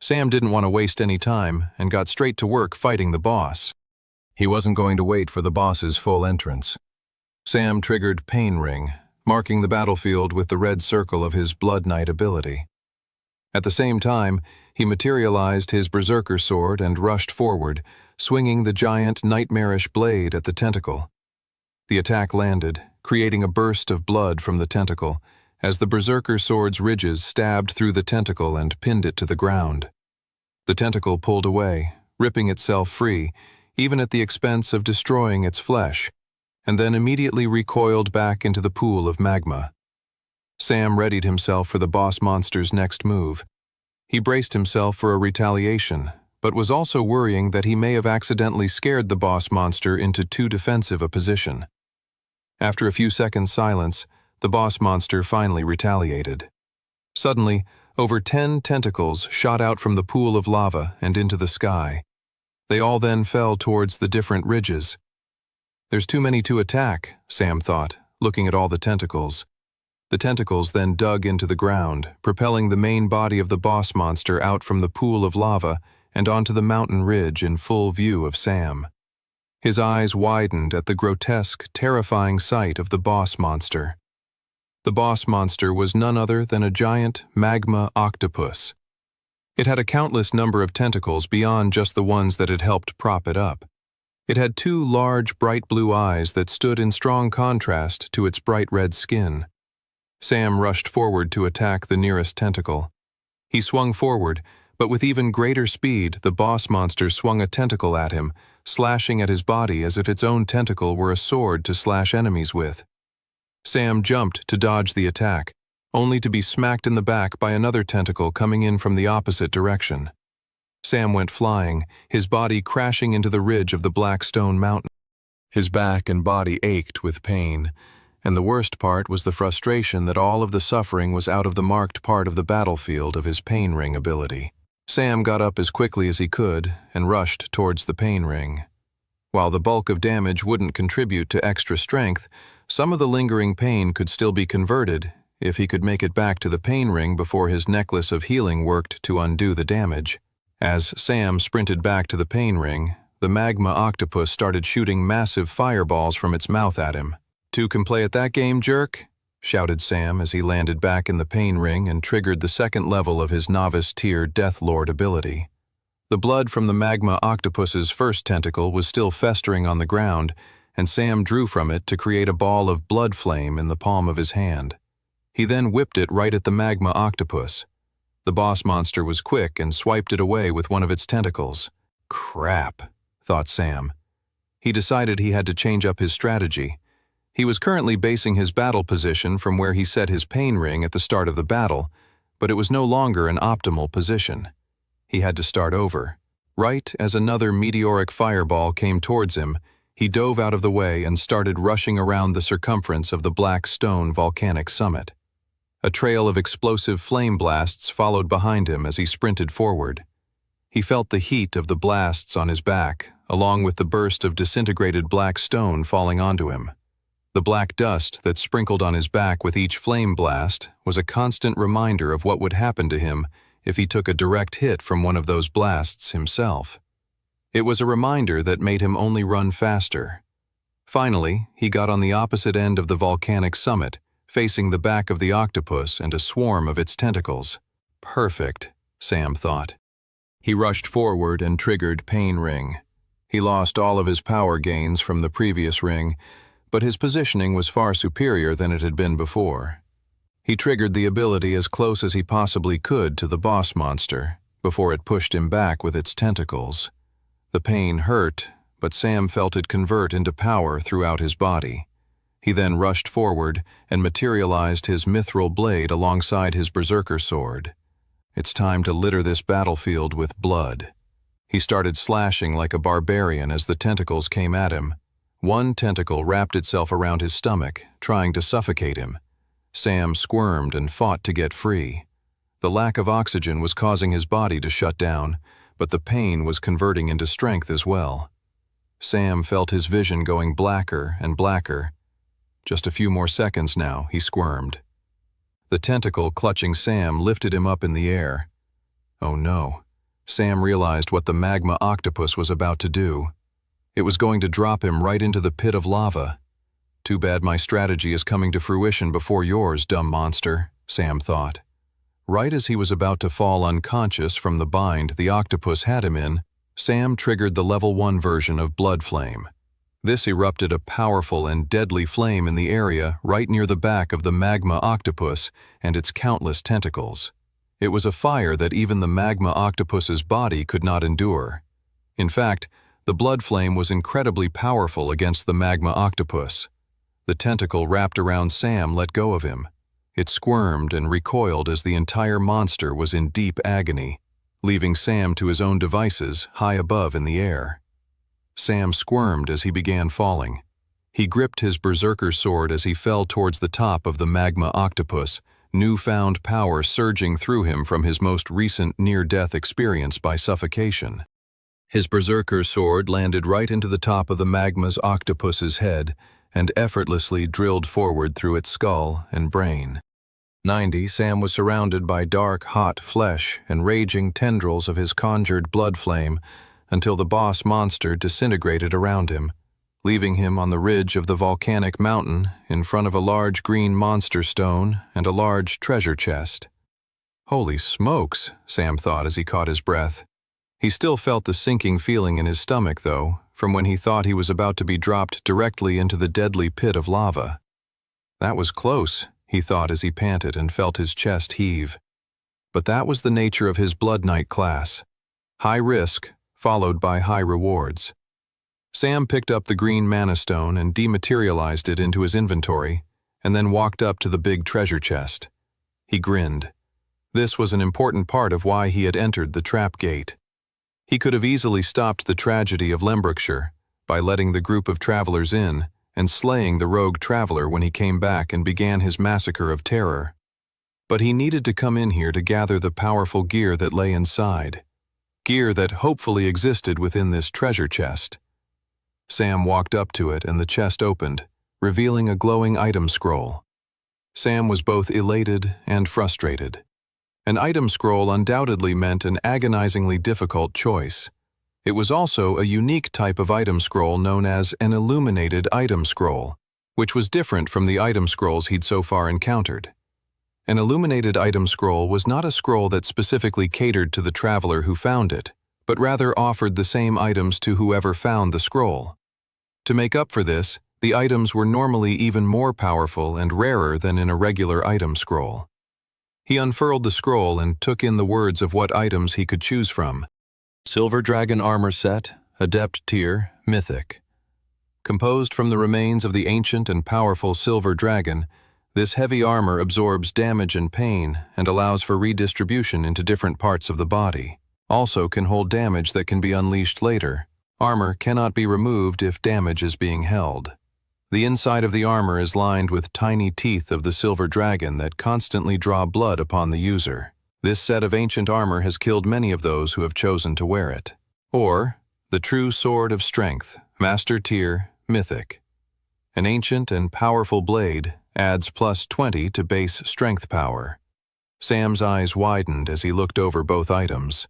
Sam didn't want to waste any time and got straight to work fighting the boss. He wasn't going to wait for the boss's full entrance. Sam triggered Pain Ring, marking the battlefield with the red circle of his Blood Knight ability. At the same time, he materialized his berserker sword and rushed forward, swinging the giant, nightmarish blade at the tentacle. The attack landed, creating a burst of blood from the tentacle, as the berserker sword's ridges stabbed through the tentacle and pinned it to the ground. The tentacle pulled away, ripping itself free, even at the expense of destroying its flesh, and then immediately recoiled back into the pool of magma. Sam readied himself for the boss monster's next move. He braced himself for a retaliation, but was also worrying that he may have accidentally scared the boss monster into too defensive a position. After a few seconds' silence, the boss monster finally retaliated. Suddenly, over 10 tentacles shot out from the pool of lava and into the sky. They all then fell towards the different ridges. There's too many to attack, Sam thought, looking at all the tentacles. The tentacles then dug into the ground, propelling the main body of the boss monster out from the pool of lava and onto the mountain ridge in full view of Sam. His eyes widened at the grotesque, terrifying sight of the boss monster. The boss monster was none other than a giant magma octopus. It had a countless number of tentacles beyond just the ones that had helped prop it up. It had 2 large, bright blue eyes that stood in strong contrast to its bright red skin. Sam rushed forward to attack the nearest tentacle. He swung forward, but with even greater speed, the boss monster swung a tentacle at him, slashing at his body as if its own tentacle were a sword to slash enemies with. Sam jumped to dodge the attack, only to be smacked in the back by another tentacle coming in from the opposite direction. Sam went flying, his body crashing into the ridge of the black stone mountain. His back and body ached with pain, and the worst part was the frustration that all of the suffering was out of the marked part of the battlefield of his Pain Ring ability. Sam got up as quickly as he could and rushed towards the Pain Ring. While the bulk of damage wouldn't contribute to extra strength, some of the lingering pain could still be converted if he could make it back to the Pain Ring before his necklace of healing worked to undo the damage. As Sam sprinted back to the pain ring, the magma octopus started shooting massive fireballs from its mouth at him. "Two can play at that game, jerk?" shouted Sam as he landed back in the pain ring and triggered the second level of his novice tier Death Lord ability. The blood from the magma octopus's first tentacle was still festering on the ground, and Sam drew from it to create a ball of blood flame in the palm of his hand. He then whipped it right at the magma octopus. The boss monster was quick and swiped it away with one of its tentacles. "Crap," thought Sam. He decided he had to change up his strategy. He was currently basing his battle position from where he set his pain ring at the start of the battle, but it was no longer an optimal position. He had to start over. Right as another meteoric fireball came towards him, he dove out of the way and started rushing around the circumference of the black stone volcanic summit. A trail of explosive flame blasts followed behind him as he sprinted forward. He felt the heat of the blasts on his back, along with the burst of disintegrated black stone falling onto him. The black dust that sprinkled on his back with each flame blast was a constant reminder of what would happen to him if he took a direct hit from one of those blasts himself. It was a reminder that made him only run faster. Finally, he got on the opposite end of the volcanic summit, facing the back of the octopus and a swarm of its tentacles. Perfect, Sam thought. He rushed forward and triggered Pain Ring. He lost all of his power gains from the previous ring, but his positioning was far superior than it had been before. He triggered the ability as close as he possibly could to the boss monster, before it pushed him back with its tentacles. The pain hurt, but Sam felt it convert into power throughout his body. He then rushed forward and materialized his mithril blade alongside his berserker sword. It's time to litter this battlefield with blood. He started slashing like a barbarian as the tentacles came at him. One tentacle wrapped itself around his stomach, trying to suffocate him. Sam squirmed and fought to get free. The lack of oxygen was causing his body to shut down, but the pain was converting into strength as well. Sam felt his vision going blacker and blacker. Just a few more seconds now, he squirmed. The tentacle clutching Sam lifted him up in the air. Oh no. Sam realized what the magma octopus was about to do. It was going to drop him right into the pit of lava. Too bad my strategy is coming to fruition before yours, dumb monster, Sam thought. Right as he was about to fall unconscious from the bind the octopus had him in, Sam triggered the level 1 version of Blood Flame. This erupted a powerful and deadly flame in the area right near the back of the magma octopus and its countless tentacles. It was a fire that even the magma octopus's body could not endure. In fact, the blood flame was incredibly powerful against the magma octopus. The tentacle wrapped around Sam let go of him. It squirmed and recoiled as the entire monster was in deep agony, leaving Sam to his own devices high above in the air. Sam squirmed as he began falling. He gripped his berserker sword as he fell towards the top of the magma octopus, newfound power surging through him from his most recent near-death experience by suffocation. His berserker sword landed right into the top of the magma's octopus's head and effortlessly drilled forward through its skull and brain. 90, Sam was surrounded by dark, hot flesh and raging tendrils of his conjured blood flame until the boss monster disintegrated around him, leaving him on the ridge of the volcanic mountain in front of a large green monster stone and a large treasure chest. Holy smokes, Sam thought as he caught his breath. He still felt the sinking feeling in his stomach, though, from when he thought he was about to be dropped directly into the deadly pit of lava. That was close, he thought as he panted and felt his chest heave. But that was the nature of his Blood Knight class. High risk, followed by high rewards. Sam picked up the green mana stone and dematerialized it into his inventory, and then walked up to the big treasure chest. He grinned. This was an important part of why he had entered the trap gate. He could have easily stopped the tragedy of Lembrukshire by letting the group of travelers in and slaying the rogue traveler when he came back and began his massacre of terror. But he needed to come in here to gather the powerful gear that lay inside. Gear that hopefully existed within this treasure chest. Sam walked up to it and the chest opened, revealing a glowing item scroll. Sam was both elated and frustrated. An item scroll undoubtedly meant an agonizingly difficult choice. It was also a unique type of item scroll known as an illuminated item scroll, which was different from the item scrolls he'd so far encountered. An illuminated item scroll was not a scroll that specifically catered to the traveler who found it, but rather offered the same items to whoever found the scroll. To make up for this, the items were normally even more powerful and rarer than in a regular item scroll. He unfurled the scroll and took in the words of what items he could choose from. Silver Dragon Armor Set, Adept Tier, Mythic. Composed from the remains of the ancient and powerful Silver Dragon, this heavy armor absorbs damage and pain and allows for redistribution into different parts of the body. Also can hold damage that can be unleashed later. Armor cannot be removed if damage is being held. The inside of the armor is lined with tiny teeth of the silver dragon that constantly draw blood upon the user. This set of ancient armor has killed many of those who have chosen to wear it. Or, the True Sword of Strength, Master Tier, Mythic. An ancient and powerful blade adds +20 to base strength power. Sam's eyes widened as he looked over both items.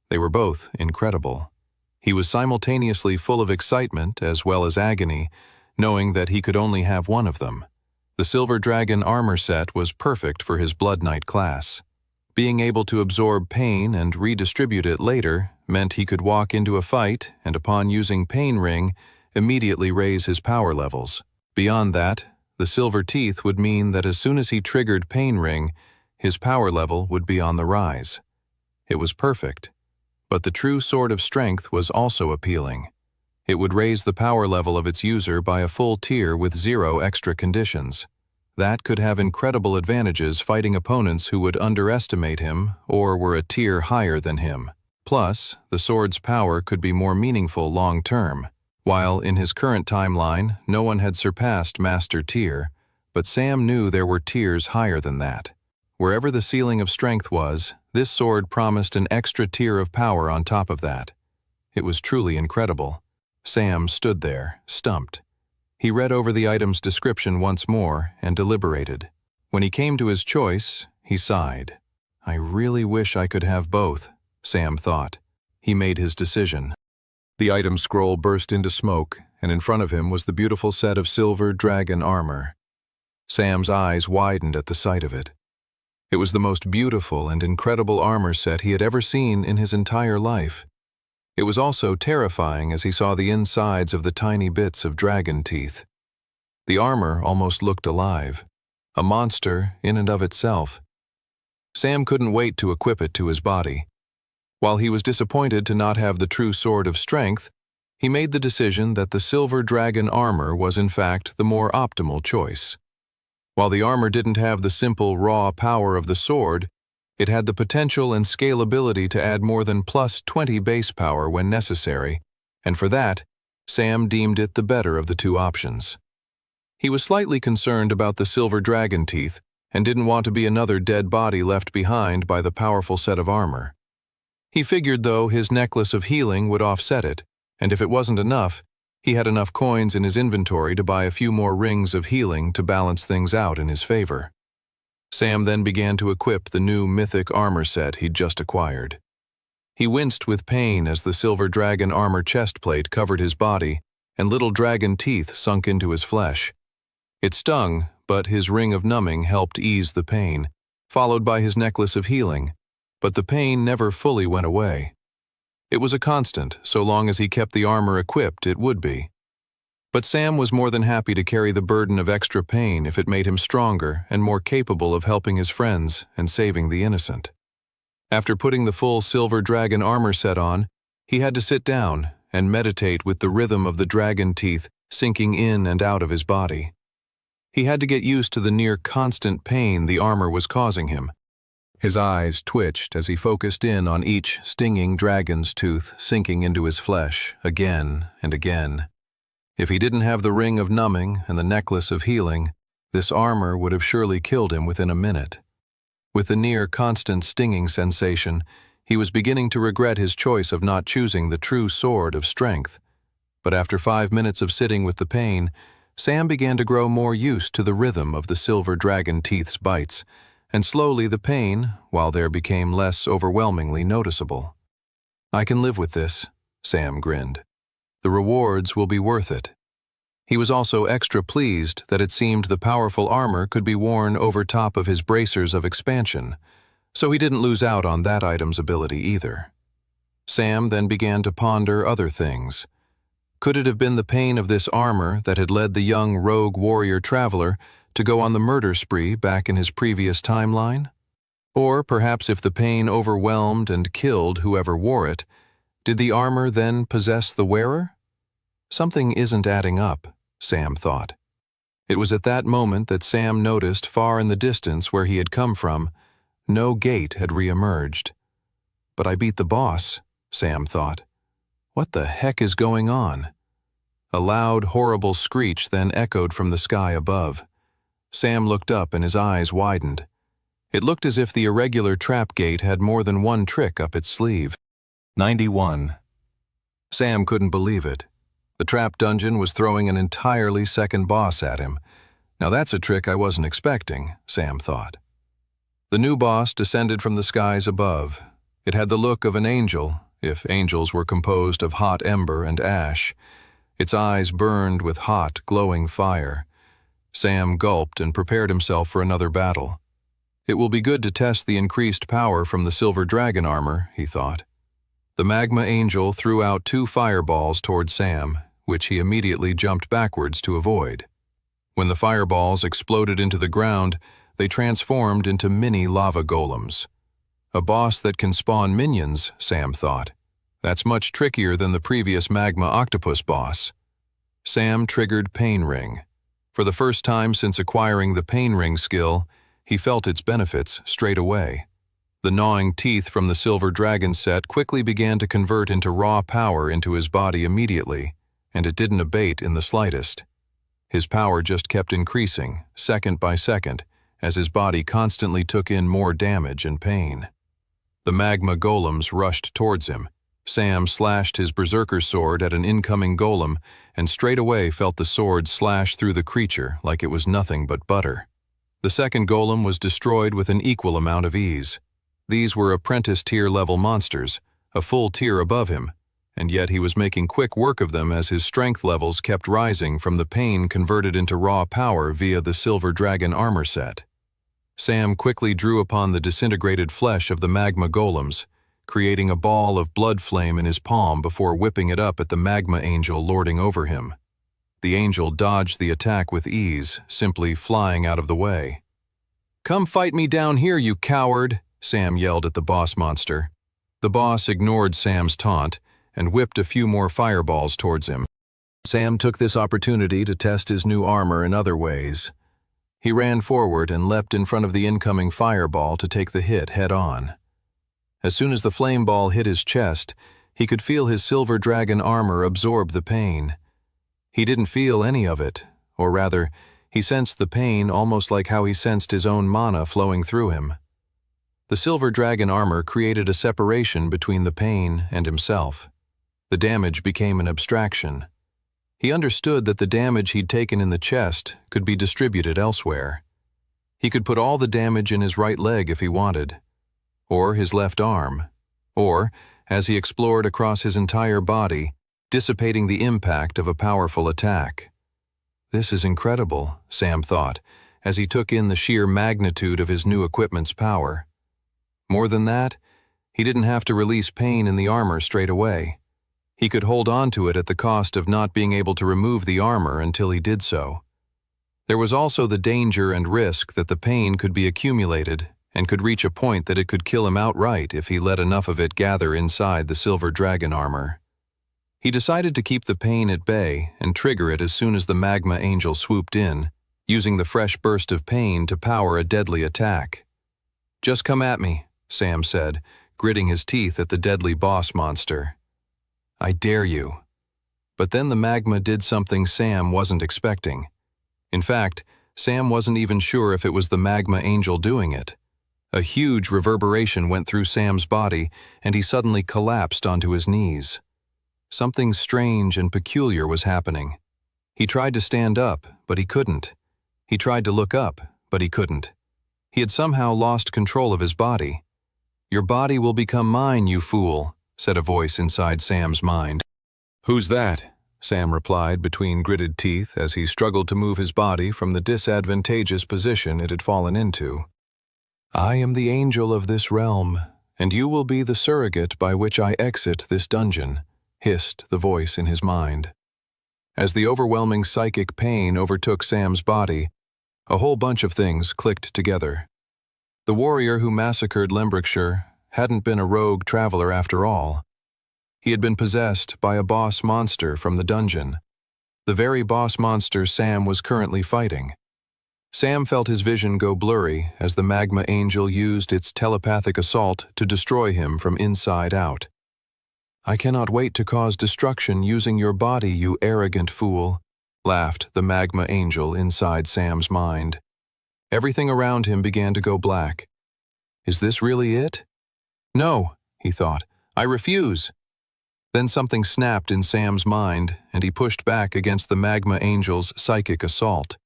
They were both incredible. He was simultaneously full of excitement as well as agony, knowing that he could only have one of them. The Silver Dragon armor set was perfect for his Blood Knight class. Being able to absorb pain and redistribute it later meant he could walk into a fight and upon using Pain Ring, immediately raise his power levels. Beyond that, the silver teeth would mean that as soon as he triggered Pain Ring, his power level would be on the rise. It was perfect. But the True Sword of Strength was also appealing. It would raise the power level of its user by a full tier with 0 extra conditions. That could have incredible advantages fighting opponents who would underestimate him or were a tier higher than him. Plus, the sword's power could be more meaningful long-term. While in his current timeline, no one had surpassed Master Tier, but Sam knew there were tiers higher than that. Wherever the ceiling of strength was, this sword promised an extra tier of power on top of that. It was truly incredible. Sam stood there, stumped. He read over the item's description once more and deliberated. When he came to his choice, he sighed. I really wish I could have both, Sam thought. He made his decision. The item scroll burst into smoke, and in front of him was the beautiful set of silver dragon armor. Sam's eyes widened at the sight of it. It was the most beautiful and incredible armor set he had ever seen in his entire life. It was also terrifying as he saw the insides of the tiny bits of dragon teeth. The armor almost looked alive, a monster in and of itself. Sam couldn't wait to equip it to his body. While he was disappointed to not have the True Sword of Strength, he made the decision that the silver dragon armor was in fact the more optimal choice. While the armor didn't have the simple raw power of the sword, it had the potential and scalability to add more than +20 base power when necessary, and for that, Sam deemed it the better of the two options. He was slightly concerned about the silver dragon teeth and didn't want to be another dead body left behind by the powerful set of armor. He figured, though, his necklace of healing would offset it, and if it wasn't enough, he had enough coins in his inventory to buy a few more rings of healing to balance things out in his favor. Sam then began to equip the new mythic armor set he'd just acquired. He winced with pain as the silver dragon armor chestplate covered his body and little dragon teeth sunk into his flesh. It stung, but his ring of numbing helped ease the pain, followed by his necklace of healing, but the pain never fully went away. It was a constant, so long as he kept the armor equipped it would be. But Sam was more than happy to carry the burden of extra pain if it made him stronger and more capable of helping his friends and saving the innocent. After putting the full silver dragon armor set on, he had to sit down and meditate with the rhythm of the dragon teeth sinking in and out of his body. He had to get used to the near-constant pain the armor was causing him. His eyes twitched as he focused in on each stinging dragon's tooth sinking into his flesh again and again. If he didn't have the ring of numbing and the necklace of healing, this armor would have surely killed him within a minute. With the near-constant stinging sensation, he was beginning to regret his choice of not choosing the True Sword of Strength. But after 5 minutes of sitting with the pain, Sam began to grow more used to the rhythm of the silver dragon teeth's bites, and slowly the pain, while there became less overwhelmingly noticeable. "I can live with this," Sam grinned. "The rewards will be worth it." He was also extra pleased that it seemed the powerful armor could be worn over top of his bracers of expansion, so he didn't lose out on that item's ability either. Sam then began to ponder other things. Could it have been the pain of this armor that had led the young rogue warrior traveler to go on the murder spree back in his previous timeline? Or perhaps if the pain overwhelmed and killed whoever wore it, did the armor then possess the wearer? Something isn't adding up, Sam thought. It was at that moment that Sam noticed far in the distance where he had come from, no gate had re-emerged. "But I beat the boss," Sam thought. "What the heck is going on?" A loud, horrible screech then echoed from the sky above. Sam looked up and his eyes widened. It looked as if the irregular trap gate had more than one trick up its sleeve. 91. Sam couldn't believe it. The trap dungeon was throwing an entirely second boss at him. Now that's a trick I wasn't expecting, Sam thought. The new boss descended from the skies above. It had the look of an angel, if angels were composed of hot ember and ash. Its eyes burned with hot, glowing fire. Sam gulped and prepared himself for another battle. It will be good to test the increased power from the silver dragon armor, he thought. The magma angel threw out 2 fireballs toward Sam, which he immediately jumped backwards to avoid. When the fireballs exploded into the ground, they transformed into mini lava golems. A boss that can spawn minions, Sam thought. That's much trickier than the previous magma octopus boss. Sam triggered Pain Ring. For the first time since acquiring the Pain Ring skill, he felt its benefits straight away. The gnawing teeth from the silver dragon set quickly began to convert into raw power into his body immediately, and it didn't abate in the slightest. His power just kept increasing, second by second, as his body constantly took in more damage and pain. The magma golems rushed towards him. Sam slashed his berserker sword at an incoming golem and straight away felt the sword slash through the creature like it was nothing but butter. The second golem was destroyed with an equal amount of ease. These were apprentice tier level monsters, a full tier above him, and yet he was making quick work of them as his strength levels kept rising from the pain converted into raw power via the silver dragon armor set. Sam quickly drew upon the disintegrated flesh of the magma golems, creating a ball of blood flame in his palm before whipping it up at the magma angel lording over him. The angel dodged the attack with ease, simply flying out of the way. "Come fight me down here, you coward!" Sam yelled at the boss monster. The boss ignored Sam's taunt and whipped a few more fireballs towards him. Sam took this opportunity to test his new armor in other ways. He ran forward and leapt in front of the incoming fireball to take the hit head-on. As soon as the flame ball hit his chest, he could feel his silver dragon armor absorb the pain. He didn't feel any of it, or rather, he sensed the pain almost like how he sensed his own mana flowing through him. The silver dragon armor created a separation between the pain and himself. The damage became an abstraction. He understood that the damage he'd taken in the chest could be distributed elsewhere. He could put all the damage in his right leg if he wanted, or his left arm, or, as he explored across his entire body, dissipating the impact of a powerful attack. This is incredible, Sam thought, as he took in the sheer magnitude of his new equipment's power. More than that, he didn't have to release pain in the armor straight away. He could hold on to it at the cost of not being able to remove the armor until he did so. There was also the danger and risk that the pain could be accumulated and could reach a point that it could kill him outright if he let enough of it gather inside the silver dragon armor. He decided to keep the pain at bay and trigger it as soon as the magma angel swooped in, using the fresh burst of pain to power a deadly attack. "Just come at me," Sam said, gritting his teeth at the deadly boss monster. "I dare you." But then the magma did something Sam wasn't expecting. In fact, Sam wasn't even sure if it was the magma angel doing it. A huge reverberation went through Sam's body, and he suddenly collapsed onto his knees. Something strange and peculiar was happening. He tried to stand up, but he couldn't. He tried to look up, but he couldn't. He had somehow lost control of his body. "Your body will become mine, you fool," said a voice inside Sam's mind. "Who's that?" Sam replied between gritted teeth as he struggled to move his body from the disadvantageous position it had fallen into. "I am the angel of this realm, and you will be the surrogate by which I exit this dungeon," hissed the voice in his mind. As the overwhelming psychic pain overtook Sam's body, a whole bunch of things clicked together. The warrior who massacred Lembrickshire hadn't been a rogue traveler after all. He had been possessed by a boss monster from the dungeon, the very boss monster Sam was currently fighting. Sam felt his vision go blurry as the magma angel used its telepathic assault to destroy him from inside out. "I cannot wait to cause destruction using your body, you arrogant fool," laughed the magma angel inside Sam's mind. Everything around him began to go black. "Is this really it?" "No," he thought. "I refuse." Then something snapped in Sam's mind, and he pushed back against the magma angel's psychic assault.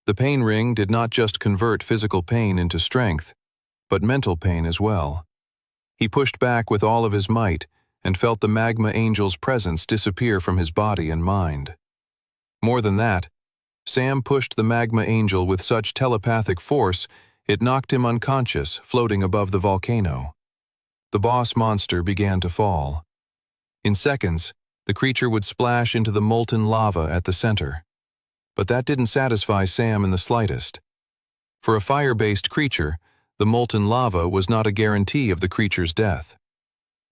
The pain ring did not just convert physical pain into strength, but mental pain as well. He pushed back with all of his might and felt the magma angel's presence disappear from his body and mind. More than that, Sam pushed the magma angel with such telepathic force it knocked him unconscious, floating above the volcano. The boss monster began to fall. In seconds, the creature would splash into the molten lava at the center. But that didn't satisfy Sam in the slightest. For a fire-based creature, the molten lava was not a guarantee of the creature's death.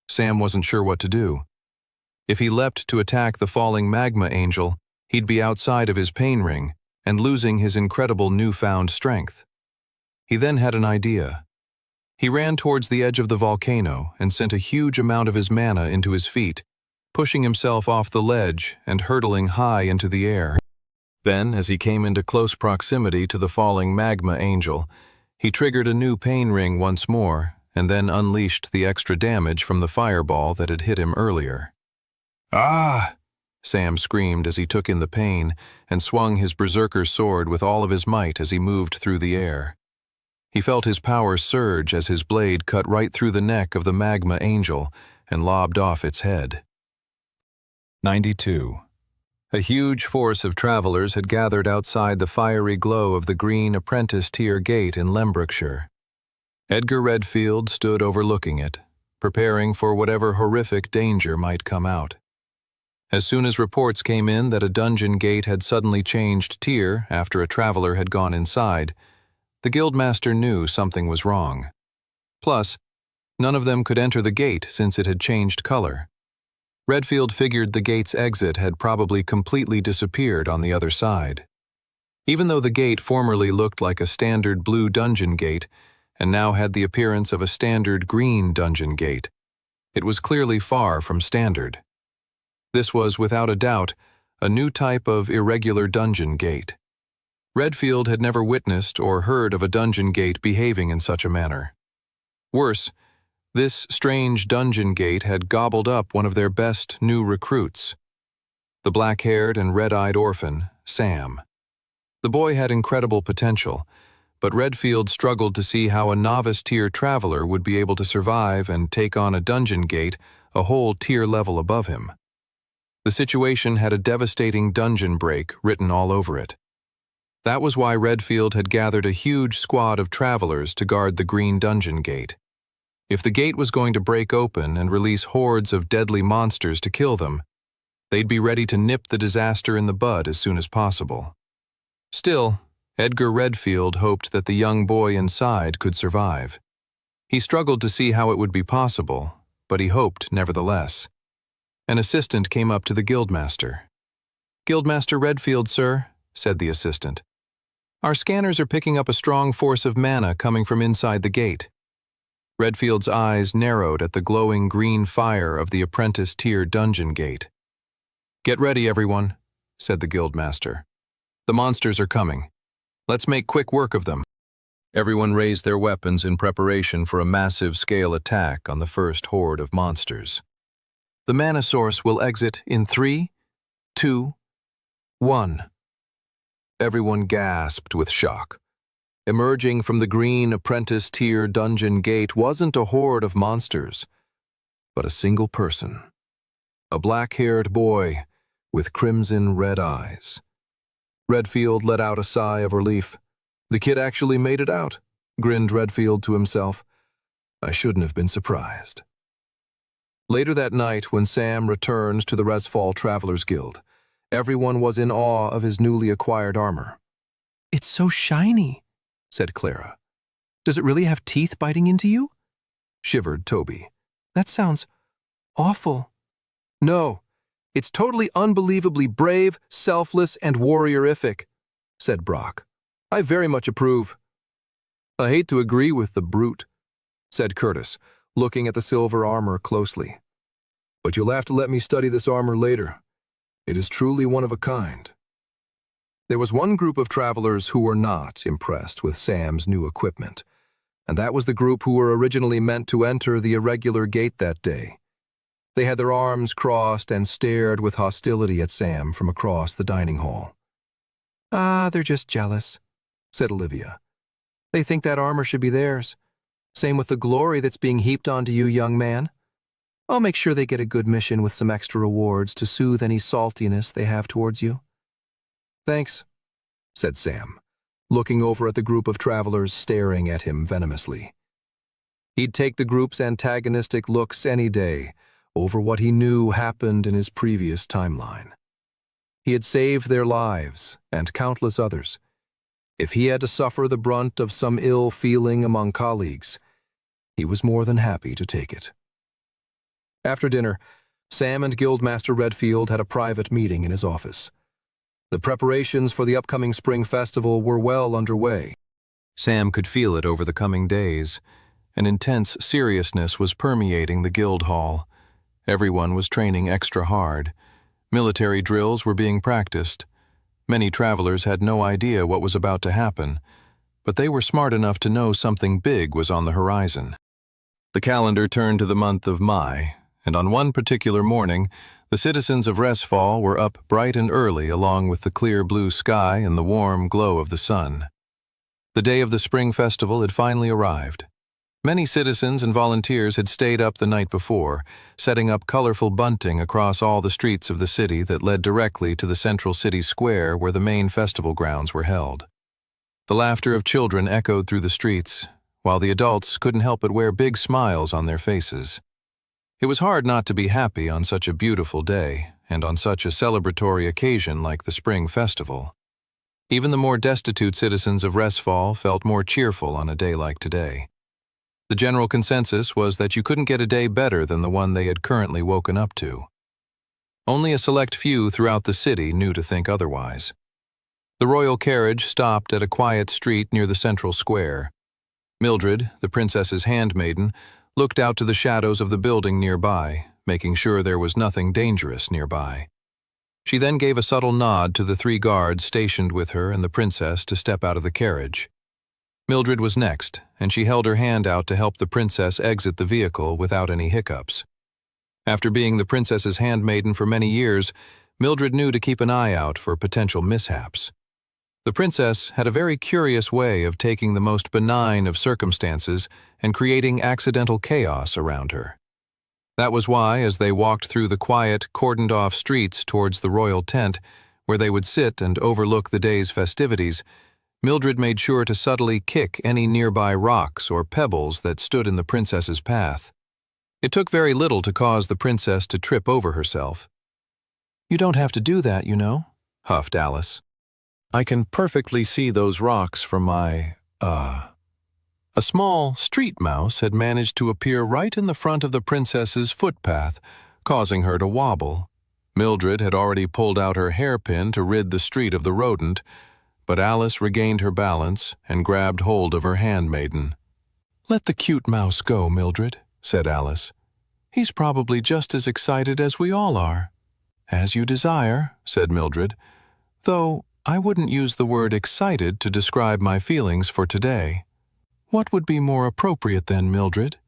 Sam wasn't sure what to do. If he leapt to attack the falling magma angel, he'd be outside of his pain ring and losing his incredible newfound strength. He then had an idea. He ran towards the edge of the volcano and sent a huge amount of his mana into his feet, pushing himself off the ledge and hurtling high into the air. Then, as he came into close proximity to the falling magma angel, he triggered a new pain ring once more and then unleashed the extra damage from the fireball that had hit him earlier. "Ah!" Sam screamed as he took in the pain and swung his berserker sword with all of his might as he moved through the air. He felt his power surge as his blade cut right through the neck of the magma angel and lobbed off its head. 92. A huge force of travelers had gathered outside the fiery glow of the green apprentice tier gate in Lembrickshire. Edgar Redfield stood overlooking it, preparing for whatever horrific danger might come out. As soon as reports came in that a dungeon gate had suddenly changed tier after a traveler had gone inside, the guildmaster knew something was wrong. Plus, none of them could enter the gate since it had changed color. Redfield figured the gate's exit had probably completely disappeared on the other side. Even though the gate formerly looked like a standard blue dungeon gate and now had the appearance of a standard green dungeon gate, it was clearly far from standard. This was, without a doubt, a new type of irregular dungeon gate. Redfield had never witnessed or heard of a dungeon gate behaving in such a manner. Worse, this strange dungeon gate had gobbled up one of their best new recruits, the black-haired and red-eyed orphan, Sam. The boy had incredible potential, but Redfield struggled to see how a novice-tier traveler would be able to survive and take on a dungeon gate a whole tier level above him. The situation had a devastating dungeon break written all over it. That was why Redfield had gathered a huge squad of travelers to guard the green dungeon gate. If the gate was going to break open and release hordes of deadly monsters to kill them, they'd be ready to nip the disaster in the bud as soon as possible. Still, Edgar Redfield hoped that the young boy inside could survive. He struggled to see how it would be possible, but he hoped nevertheless. An assistant came up to the guildmaster. "Guildmaster Redfield, sir," said the assistant. "Our scanners are picking up a strong force of mana coming from inside the gate." Redfield's eyes narrowed at the glowing green fire of the apprentice-tier dungeon gate. "Get ready, everyone," said the guildmaster. "The monsters are coming. Let's make quick work of them." Everyone raised their weapons in preparation for a massive-scale attack on the first horde of monsters. "The mana source will exit in 3, 2, 1. Everyone gasped with shock. Emerging from the green apprentice-tier dungeon gate wasn't a horde of monsters, but a single person. A black-haired boy with crimson-red eyes. Redfield let out a sigh of relief. The kid actually made it out, grinned Redfield to himself. I shouldn't have been surprised. Later that night, when Sam returned to the Resfall Travelers Guild, everyone was in awe of his newly acquired armor. It's so shiny, said Clara. Does it really have teeth biting into you? Shivered Toby. That sounds awful. No, it's totally unbelievably brave, selfless, and warriorific, said Brock. I very much approve. I hate to agree with the brute, said Curtis, looking at the silver armor closely. But you'll have to let me study this armor later. It is truly one of a kind. There was one group of travelers who were not impressed with Sam's new equipment, and that was the group who were originally meant to enter the irregular gate that day. They had their arms crossed and stared with hostility at Sam from across the dining hall. Ah, they're just jealous, said Olivia. They think that armor should be theirs. Same with the glory that's being heaped onto you, young man. I'll make sure they get a good mission with some extra rewards to soothe any saltiness they have towards you. Thanks, said Sam, looking over at the group of travelers staring at him venomously. He'd take the group's antagonistic looks any day over what he knew happened in his previous timeline. He had saved their lives and countless others. If he had to suffer the brunt of some ill feeling among colleagues, he was more than happy to take it. After dinner, Sam and Guildmaster Redfield had a private meeting in his office. The preparations for the upcoming spring festival were well underway. Sam could feel it over the coming days. An intense seriousness was permeating the guild hall. Everyone was training extra hard. Military drills were being practiced. Many travelers had no idea what was about to happen, but they were smart enough to know something big was on the horizon. The calendar turned to the month of Mai, and on one particular morning, the citizens of Resfall were up bright and early along with the clear blue sky and the warm glow of the sun. The day of the spring festival had finally arrived. Many citizens and volunteers had stayed up the night before, setting up colorful bunting across all the streets of the city that led directly to the central city square where the main festival grounds were held. The laughter of children echoed through the streets, while the adults couldn't help but wear big smiles on their faces. It was hard not to be happy on such a beautiful day and on such a celebratory occasion like the spring festival. Even the more destitute citizens of Resfall felt more cheerful on a day like today. The general consensus was that you couldn't get a day better than the one they had currently woken up to. Only a select few throughout the city knew to think otherwise. The royal carriage stopped at a quiet street near the central square. Mildred, the princess's handmaiden, looked out to the shadows of the building nearby, making sure there was nothing dangerous nearby. She then gave a subtle nod to the 3 guards stationed with her and the princess to step out of the carriage. Mildred was next, and she held her hand out to help the princess exit the vehicle without any hiccups. After being the princess's handmaiden for many years, Mildred knew to keep an eye out for potential mishaps. The princess had a very curious way of taking the most benign of circumstances and creating accidental chaos around her. That was why, as they walked through the quiet, cordoned-off streets towards the royal tent, where they would sit and overlook the day's festivities, Mildred made sure to subtly kick any nearby rocks or pebbles that stood in the princess's path. It took very little to cause the princess to trip over herself. "You don't have to do that, you know," huffed Alice. "I can perfectly see those rocks from my, A small street mouse had managed to appear right in the front of the princess's footpath, causing her to wobble. Mildred had already pulled out her hairpin to rid the street of the rodent, but Alice regained her balance and grabbed hold of her handmaiden. "Let the cute mouse go, Mildred," said Alice. "He's probably just as excited as we all are." "As you desire," said Mildred, "though I wouldn't use the word excited to describe my feelings for today." "What would be more appropriate then, Mildred?"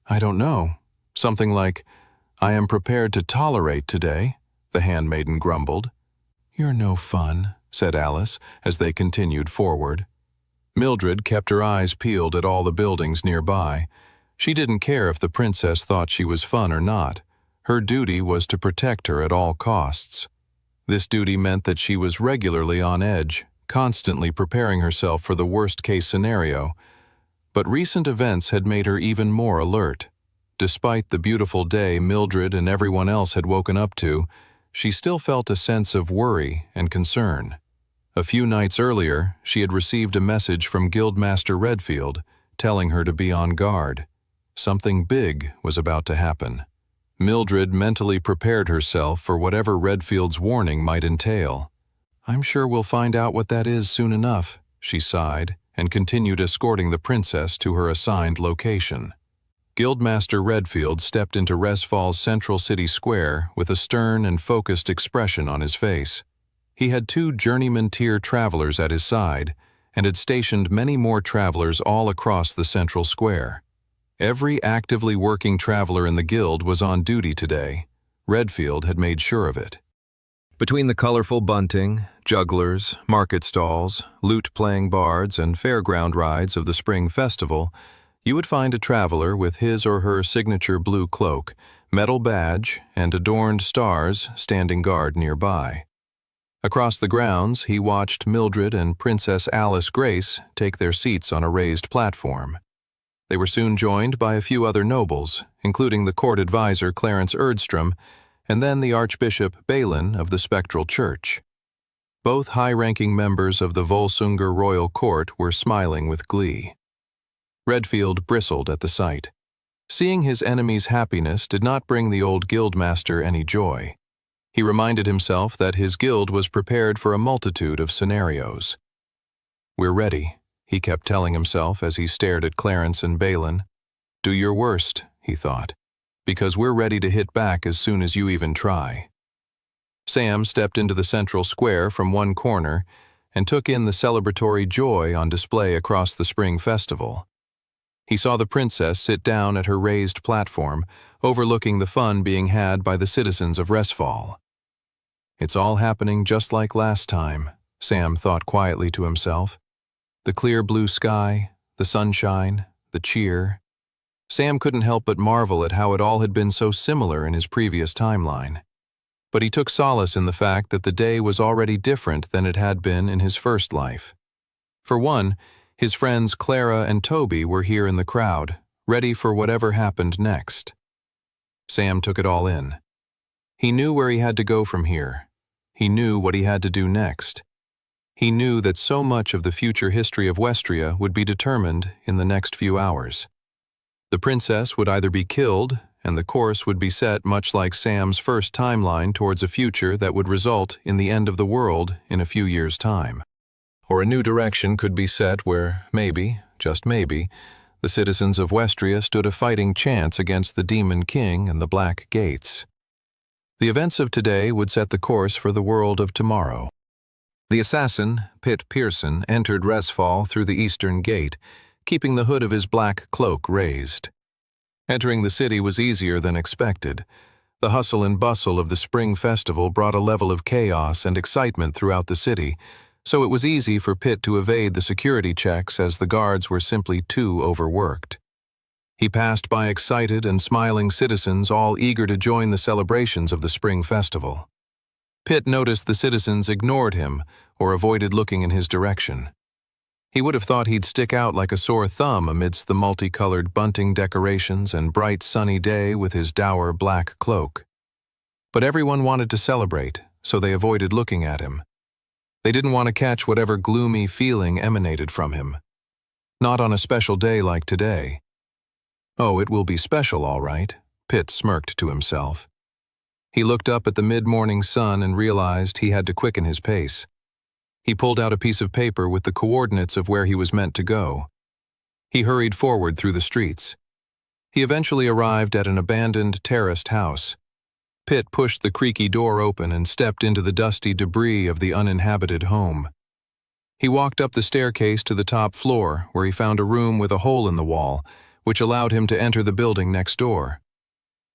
"I don't know. Something like, 'I am prepared to tolerate today,'" the handmaiden grumbled. "You're no fun," said Alice, as they continued forward. Mildred kept her eyes peeled at all the buildings nearby. She didn't care if the princess thought she was fun or not. Her duty was to protect her at all costs. This duty meant that she was regularly on edge, constantly preparing herself for the worst-case scenario. But recent events had made her even more alert. Despite the beautiful day Mildred and everyone else had woken up to, she still felt a sense of worry and concern. A few nights earlier, she had received a message from Guildmaster Redfield, telling her to be on guard. Something big was about to happen. Mildred mentally prepared herself for whatever Redfield's warning might entail. "I'm sure we'll find out what that is soon enough," she sighed, and continued escorting the princess to her assigned location. Guildmaster Redfield stepped into Resfall's central city square with a stern and focused expression on his face. He had 2 journeyman tier travelers at his side, and had stationed many more travelers all across the central square. Every actively working traveler in the guild was on duty today. Redfield had made sure of it. Between the colorful bunting, jugglers, market stalls, lute-playing bards, and fairground rides of the spring festival, you would find a traveler with his or her signature blue cloak, metal badge, and adorned stars standing guard nearby. Across the grounds, he watched Mildred and Princess Alice Grace take their seats on a raised platform. They were soon joined by a few other nobles, including the court advisor Clarence Erdstrom, and then the Archbishop Balin of the Spectral Church. Both high-ranking members of the Volsunger royal court were smiling with glee. Redfield bristled at the sight. Seeing his enemy's happiness did not bring the old guildmaster any joy. He reminded himself that his guild was prepared for a multitude of scenarios. "We're ready," he kept telling himself as he stared at Clarence and Balin. "Do your worst," he thought, "because we're ready to hit back as soon as you even try." Sam stepped into the central square from one corner and took in the celebratory joy on display across the spring festival. He saw the princess sit down at her raised platform, overlooking the fun being had by the citizens of Resfall. "It's all happening just like last time," Sam thought quietly to himself. The clear blue sky, the sunshine, the cheer. Sam couldn't help but marvel at how it all had been so similar in his previous timeline. But he took solace in the fact that the day was already different than it had been in his first life. For one, his friends Clara and Toby were here in the crowd, ready for whatever happened next. Sam took it all in. He knew where he had to go from here. He knew what he had to do next. He knew that so much of the future history of Westria would be determined in the next few hours. The princess would either be killed, and the course would be set much like Sam's first timeline towards a future that would result in the end of the world in a few years' time. Or a new direction could be set where maybe, just maybe, the citizens of Westria stood a fighting chance against the Demon King and the Black Gates. The events of today would set the course for the world of tomorrow. The assassin, Pitt Pearson, entered Resfall through the eastern gate, keeping the hood of his black cloak raised. Entering the city was easier than expected. The hustle and bustle of the spring festival brought a level of chaos and excitement throughout the city, so it was easy for Pitt to evade the security checks as the guards were simply too overworked. He passed by excited and smiling citizens all eager to join the celebrations of the spring festival. Pitt noticed the citizens ignored him or avoided looking in his direction. He would have thought he'd stick out like a sore thumb amidst the multicolored bunting decorations and bright sunny day with his dour black cloak. But everyone wanted to celebrate, so they avoided looking at him. They didn't want to catch whatever gloomy feeling emanated from him. Not on a special day like today. "Oh, it will be special, all right," Pitt smirked to himself. He looked up at the mid-morning sun and realized he had to quicken his pace. He pulled out a piece of paper with the coordinates of where he was meant to go. He hurried forward through the streets. He eventually arrived at an abandoned terraced house. Pitt pushed the creaky door open and stepped into the dusty debris of the uninhabited home. He walked up the staircase to the top floor, where he found a room with a hole in the wall, which allowed him to enter the building next door.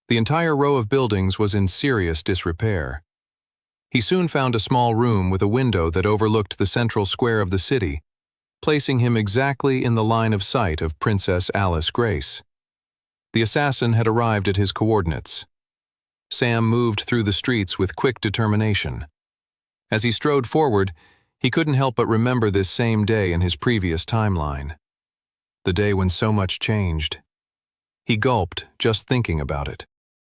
The entire row of buildings was in serious disrepair. He soon found a small room with a window that overlooked the central square of the city. placing him exactly in the line of sight of Princess Alice Grace. The assassin had arrived at his coordinates. Sam moved through the streets with quick determination. As he strode forward, he couldn't help but remember this same day in his previous timeline. The day when so much changed. He gulped just thinking about it.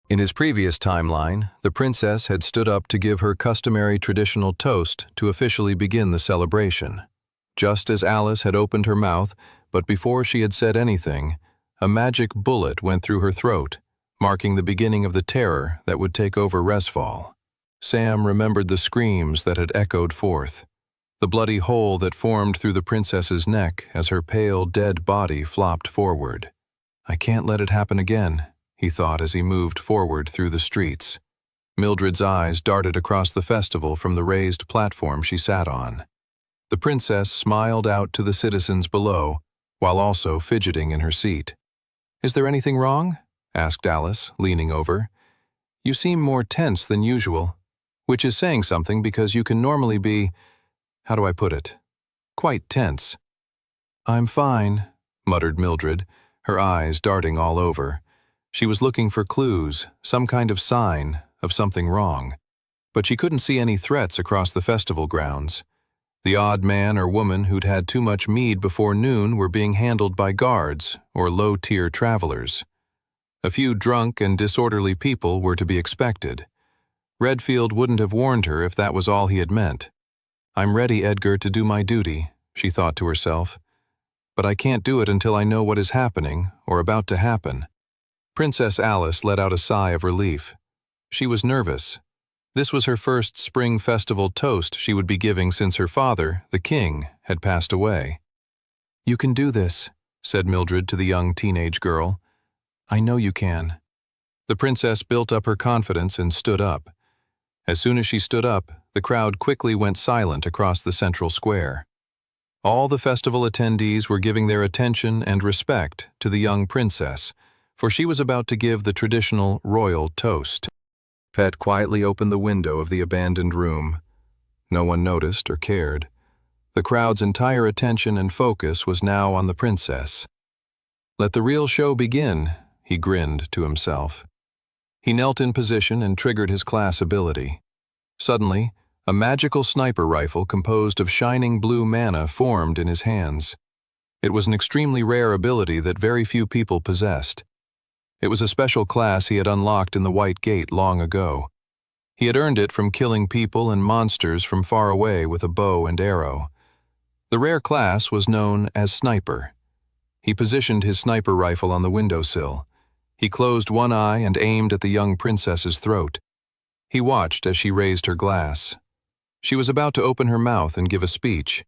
In his previous timeline, the princess had stood up to give her customary traditional toast to officially begin the celebration. Just as Alice had opened her mouth, but before she had said anything, a magic bullet went through her throat, marking the beginning of the terror that would take over Resfall. Sam remembered the screams that had echoed forth, the bloody hole that formed through the princess's neck as her pale, dead body flopped forward. I can't let it happen again, he thought as he moved forward through the streets. Mildred's eyes darted across the festival from the raised platform she sat on. The princess smiled out to the citizens below, while also fidgeting in her seat. Is there anything wrong? Asked Alice, leaning over. You seem more tense than usual, which is saying something because you can normally be, how do I put it, quite tense. I'm fine, muttered Mildred, her eyes darting all over. She was looking for clues, some kind of sign of something wrong. But she couldn't see any threats across the festival grounds. The odd man or woman who'd had too much mead before noon were being handled by guards or low-tier travelers. A few drunk and disorderly people were to be expected. Redfield wouldn't have warned her if that was all he had meant. I'm ready, Edgar, to do my duty, she thought to herself. But I can't do it until I know what is happening or about to happen. Princess Alice let out a sigh of relief. She was nervous. This was her first spring festival toast she would be giving since her father, the king, had passed away. You can do this, said Mildred to the young teenage girl. I know you can. The princess built up her confidence and stood up. As soon as she stood up, the crowd quickly went silent across the central square. All the festival attendees were giving their attention and respect to the young princess, for she was about to give the traditional royal toast. Pet quietly opened the window of the abandoned room. No one noticed or cared. The crowd's entire attention and focus was now on the princess. Let the real show begin, he grinned to himself. He knelt in position and triggered his class ability. Suddenly, a magical sniper rifle composed of shining blue mana formed in his hands. It was an extremely rare ability that very few people possessed. It was a special class he had unlocked in the White Gate long ago. He had earned it from killing people and monsters from far away with a bow and arrow. The rare class was known as Sniper. He positioned his sniper rifle on the windowsill. He closed one eye and aimed at the young princess's throat. He watched as she raised her glass. She was about to open her mouth and give a speech.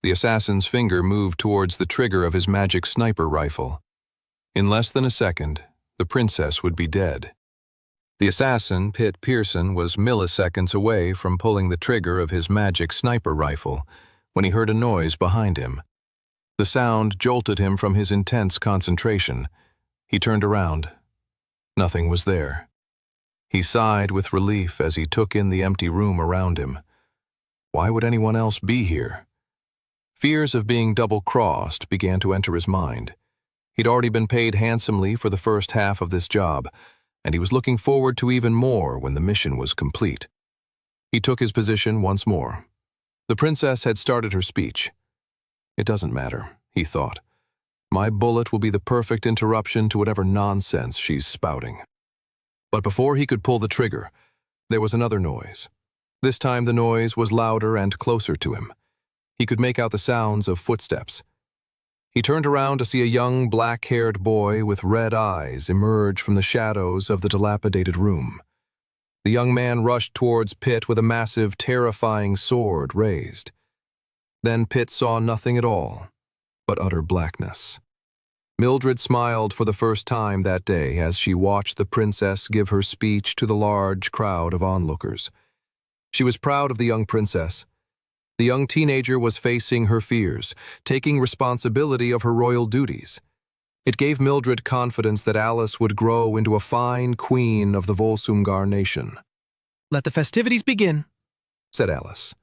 The assassin's finger moved towards the trigger of his magic sniper rifle. In less than a second, the princess would be dead. The assassin, Pitt Pearson, was milliseconds away from pulling the trigger of his magic sniper rifle when he heard a noise behind him. The sound jolted him from his intense concentration. He turned around. Nothing was there. He sighed with relief as he took in the empty room around him. Why would anyone else be here? Fears of being double-crossed began to enter his mind. He'd already been paid handsomely for the first half of this job, and he was looking forward to even more when the mission was complete. He took his position once more. The princess had started her speech. It doesn't matter, he thought. My bullet will be the perfect interruption to whatever nonsense she's spouting. But before he could pull the trigger, there was another noise. This time the noise was louder and closer to him. He could make out the sounds of footsteps. He turned around to see a young black-haired boy with red eyes emerge from the shadows of the dilapidated room. The young man rushed towards Pitt with a massive, terrifying sword raised. Then Pitt saw nothing at all but utter blackness. Mildred smiled for the first time that day as she watched the princess give her speech to the large crowd of onlookers. She was proud of the young princess. The young teenager was facing her fears, taking responsibility of her royal duties. It gave Mildred confidence that Alice would grow into a fine queen of the Volsumgar nation. Let the festivities begin, said Alice.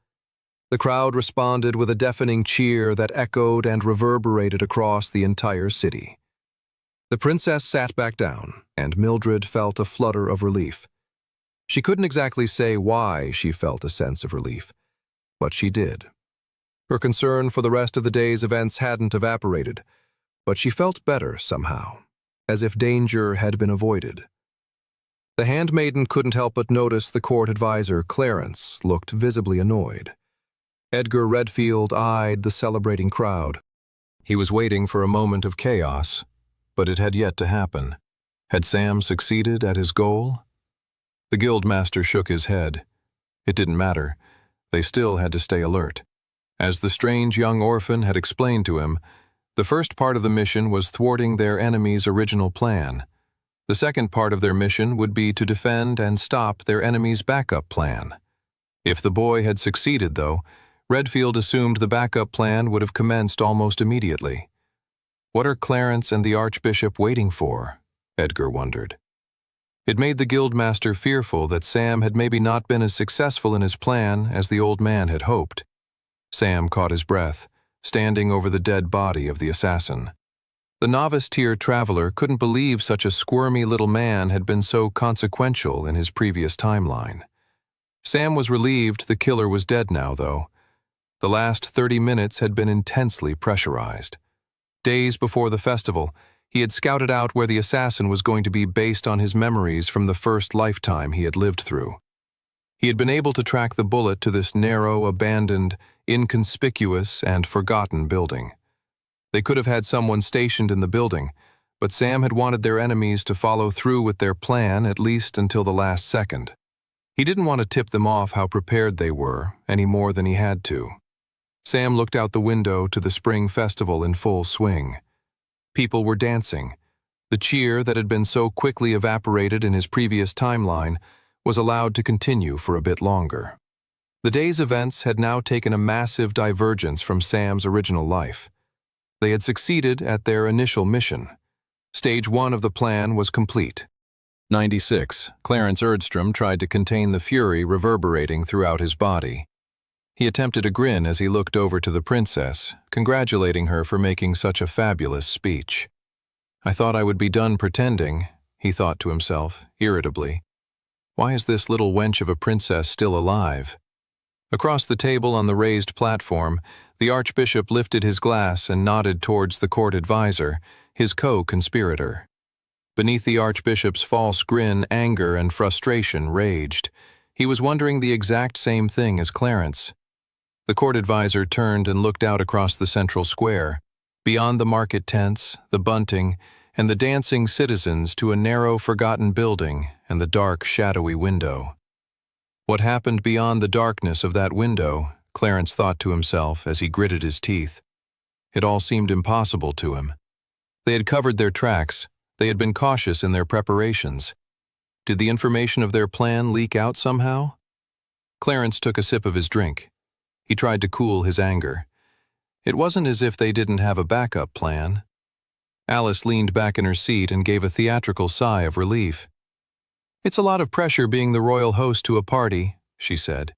The crowd responded with a deafening cheer that echoed and reverberated across the entire city. The princess sat back down, and Mildred felt a flutter of relief. She couldn't exactly say why she felt a sense of relief, but she did. Her concern for the rest of the day's events hadn't evaporated, but she felt better somehow, as if danger had been avoided. The handmaiden couldn't help but notice the court advisor, Clarence, looked visibly annoyed. Edgar Redfield eyed the celebrating crowd. He was waiting for a moment of chaos, but it had yet to happen. Had Sam succeeded at his goal? The guildmaster shook his head. It didn't matter. They still had to stay alert. As the strange young orphan had explained to him, the first part of the mission was thwarting their enemy's original plan. The second part of their mission would be to defend and stop their enemy's backup plan. If the boy had succeeded, though, Redfield assumed the backup plan would have commenced almost immediately. What are Clarence and the Archbishop waiting for? Edgar wondered. It made the guildmaster fearful that Sam had maybe not been as successful in his plan as the old man had hoped. Sam caught his breath, standing over the dead body of the assassin. The novice-tier traveler couldn't believe such a squirmy little man had been so consequential in his previous timeline. Sam was relieved the killer was dead now, though. The last 30 minutes had been intensely pressurized. Days before the festival, he had scouted out where the assassin was going to be based on his memories from the first lifetime he had lived through. He had been able to track the bullet to this narrow, abandoned, inconspicuous, and forgotten building. They could have had someone stationed in the building, but Sam had wanted their enemies to follow through with their plan at least until the last second. He didn't want to tip them off how prepared they were, any more than he had to. Sam looked out the window to the spring festival in full swing. People were dancing. The cheer that had been so quickly evaporated in his previous timeline was allowed to continue for a bit longer. The day's events had now taken a massive divergence from Sam's original life. They had succeeded at their initial mission. Stage 1 of the plan was complete. 96. Clarence Erdstrom tried to contain the fury reverberating throughout his body. He attempted a grin as he looked over to the princess, congratulating her for making such a fabulous speech. I thought I would be done pretending, he thought to himself, irritably. Why is this little wench of a princess still alive? Across the table on the raised platform, the Archbishop lifted his glass and nodded towards the court advisor, his co-conspirator. Beneath the Archbishop's false grin, anger and frustration raged. He was wondering the exact same thing as Clarence. The court advisor turned and looked out across the central square, beyond the market tents, the bunting, and the dancing citizens to a narrow, forgotten building and the dark, shadowy window. What happened beyond the darkness of that window, Clarence thought to himself as he gritted his teeth. It all seemed impossible to him. They had covered their tracks. They had been cautious in their preparations. Did the information of their plan leak out somehow? Clarence took a sip of his drink. He tried to cool his anger. It wasn't as if they didn't have a backup plan. Alice leaned back in her seat and gave a theatrical sigh of relief. It's a lot of pressure being the royal host to a party, she said.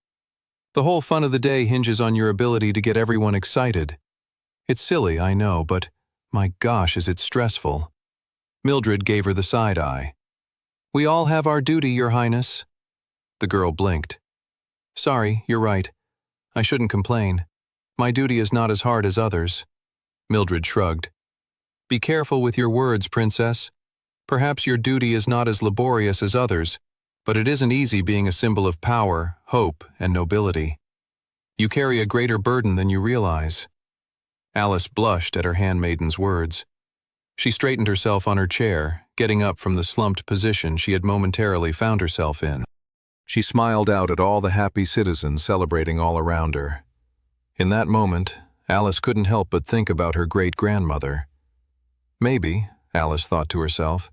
The whole fun of the day hinges on your ability to get everyone excited. It's silly, I know, but my gosh, is it stressful. Mildred gave her the side eye. We all have our duty, Your Highness. The girl blinked. Sorry, you're right. I shouldn't complain. My duty is not as hard as others. Mildred shrugged. Be careful with your words, Princess. Perhaps your duty is not as laborious as others, but it isn't easy being a symbol of power, hope, and nobility. You carry a greater burden than you realize. Alice blushed at her handmaiden's words. She straightened herself on her chair, getting up from the slumped position she had momentarily found herself in. She smiled out at all the happy citizens celebrating all around her. In that moment, Alice couldn't help but think about her great-grandmother. Maybe, Alice thought to herself,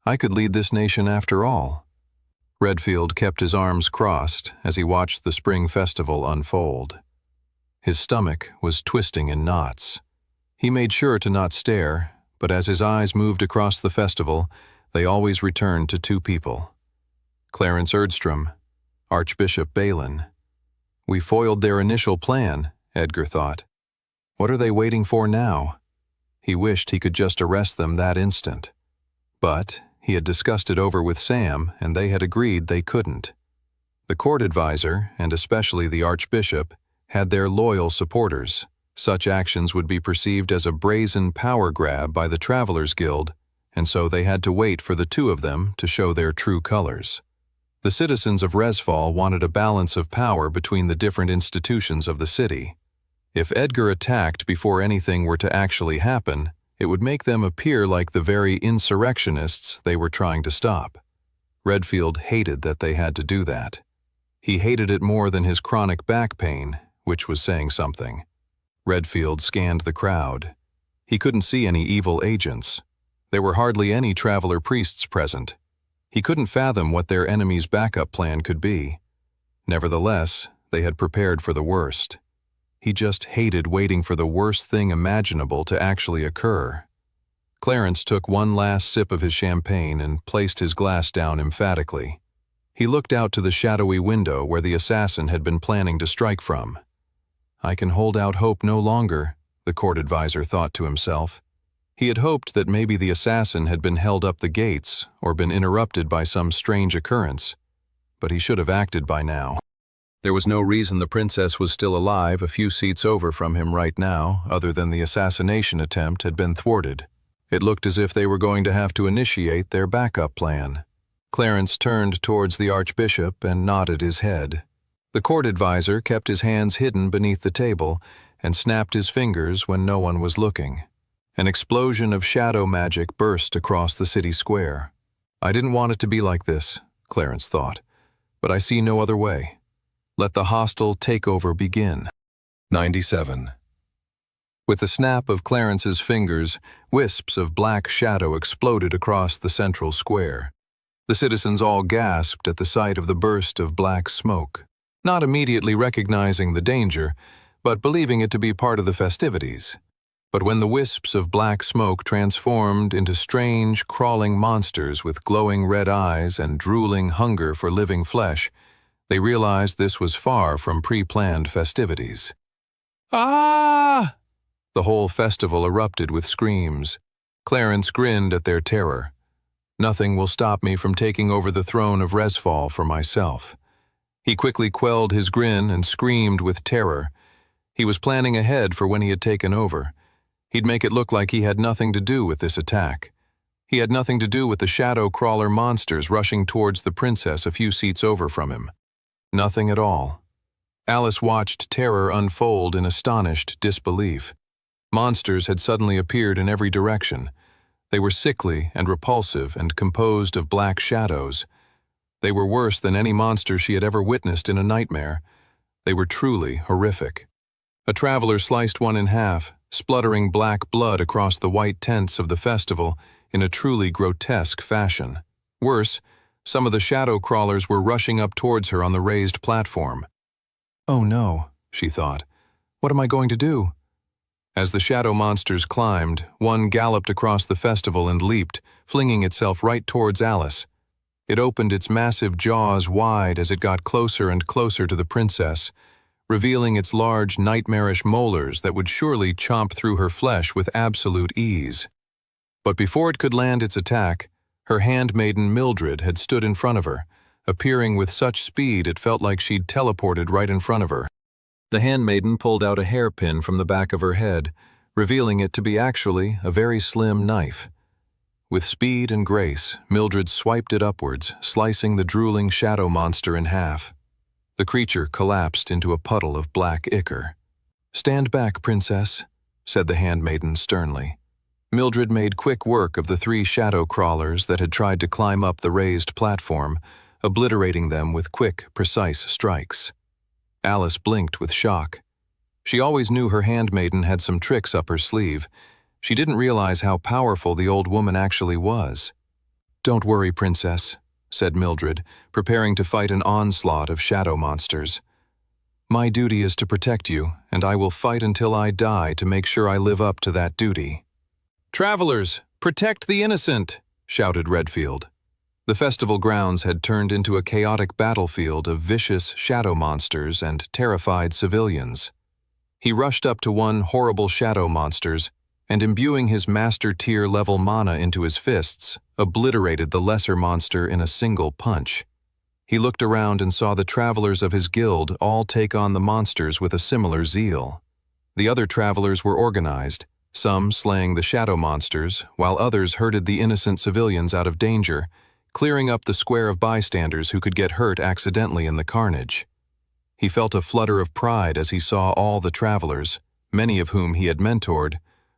I could lead this nation after all. Redfield kept his arms crossed as he watched the spring festival unfold. His stomach was twisting in knots. He made sure to not stare, but as his eyes moved across the festival, they always returned to two people. Clarence Erdstrom, Archbishop Balin. We foiled their initial plan, Edgar thought. What are they waiting for now? He wished he could just arrest them that instant. But he had discussed it over with Sam, and they had agreed they couldn't. The court advisor, and especially the archbishop, had their loyal supporters. Such actions would be perceived as a brazen power grab by the Travelers Guild, and so they had to wait for the two of them to show their true colors. The citizens of Resfall wanted a balance of power between the different institutions of the city. If Edgar attacked before anything were to actually happen, it would make them appear like the very insurrectionists they were trying to stop. Redfield hated that they had to do that. He hated it more than his chronic back pain, which was saying something. Redfield scanned the crowd. He couldn't see any evil agents. There were hardly any Traveler priests present. He couldn't fathom what their enemy's backup plan could be. Nevertheless, they had prepared for the worst. He just hated waiting for the worst thing imaginable to actually occur. Clarence took one last sip of his champagne and placed his glass down emphatically. He looked out to the shadowy window where the assassin had been planning to strike from. I can hold out hope no longer, the court advisor thought to himself. He had hoped that maybe the assassin had been held up the gates or been interrupted by some strange occurrence, but he should have acted by now. There was no reason the princess was still alive a few seats over from him right now, other than the assassination attempt had been thwarted. It looked as if they were going to have to initiate their backup plan. Clarence turned towards the archbishop and nodded his head. The court advisor kept his hands hidden beneath the table and snapped his fingers when no one was looking. An explosion of shadow magic burst across the city square. I didn't want it to be like this, Clarence thought, but I see no other way. Let the hostile takeover begin. 97. With the snap of Clarence's fingers, wisps of black shadow exploded across the central square. The citizens all gasped at the sight of the burst of black smoke, not immediately recognizing the danger, but believing it to be part of the festivities. But when the wisps of black smoke transformed into strange, crawling monsters with glowing red eyes and drooling hunger for living flesh, they realized this was far from pre-planned festivities. Ah! The whole festival erupted with screams. Clarence grinned at their terror. Nothing will stop me from taking over the throne of Resfall for myself. He quickly quelled his grin and screamed with terror. He was planning ahead for when he had taken over. He'd make it look like he had nothing to do with this attack. He had nothing to do with the shadow crawler monsters rushing towards the princess a few seats over from him. Nothing at all. Alice watched terror unfold in astonished disbelief. Monsters had suddenly appeared in every direction. They were sickly and repulsive and composed of black shadows. They were worse than any monster she had ever witnessed in a nightmare. They were truly horrific. A traveler sliced one in half, spluttering black blood across the white tents of the festival in a truly grotesque fashion. Worse, some of the shadow crawlers were rushing up towards her on the raised platform. Oh no, she thought. What am I going to do? As the shadow monsters climbed, one galloped across the festival and leaped, flinging itself right towards Alice. It opened its massive jaws wide as it got closer and closer to the princess, revealing its large, nightmarish molars that would surely chomp through her flesh with absolute ease. But before it could land its attack, her handmaiden Mildred had stood in front of her, appearing with such speed it felt like she'd teleported right in front of her. The handmaiden pulled out a hairpin from the back of her head, revealing it to be actually a very slim knife. With speed and grace, Mildred swiped it upwards, slicing the drooling shadow monster in half. The creature collapsed into a puddle of black ichor. "Stand back, princess," said the handmaiden sternly. Mildred made quick work of the 3 shadow crawlers that had tried to climb up the raised platform, obliterating them with quick, precise strikes. Alice blinked with shock. She always knew her handmaiden had some tricks up her sleeve. She didn't realize how powerful the old woman actually was. "Don't worry, princess," said Mildred, preparing to fight an onslaught of shadow monsters. "My duty is to protect you, and I will fight until I die to make sure I live up to that duty." "Travelers, protect the innocent!" shouted Redfield. The festival grounds had turned into a chaotic battlefield of vicious shadow monsters and terrified civilians. He rushed up to one horrible shadow monsters and, imbuing his master tier level mana into his fists, obliterated the lesser monster in a single punch. He looked around and saw the travelers of his guild all take on the monsters with a similar zeal. The other travelers were organized, some slaying the shadow monsters, while others herded the innocent civilians out of danger, clearing up the square of bystanders who could get hurt accidentally in the carnage. He felt a flutter of pride as he saw all the travelers, many of whom he had mentored,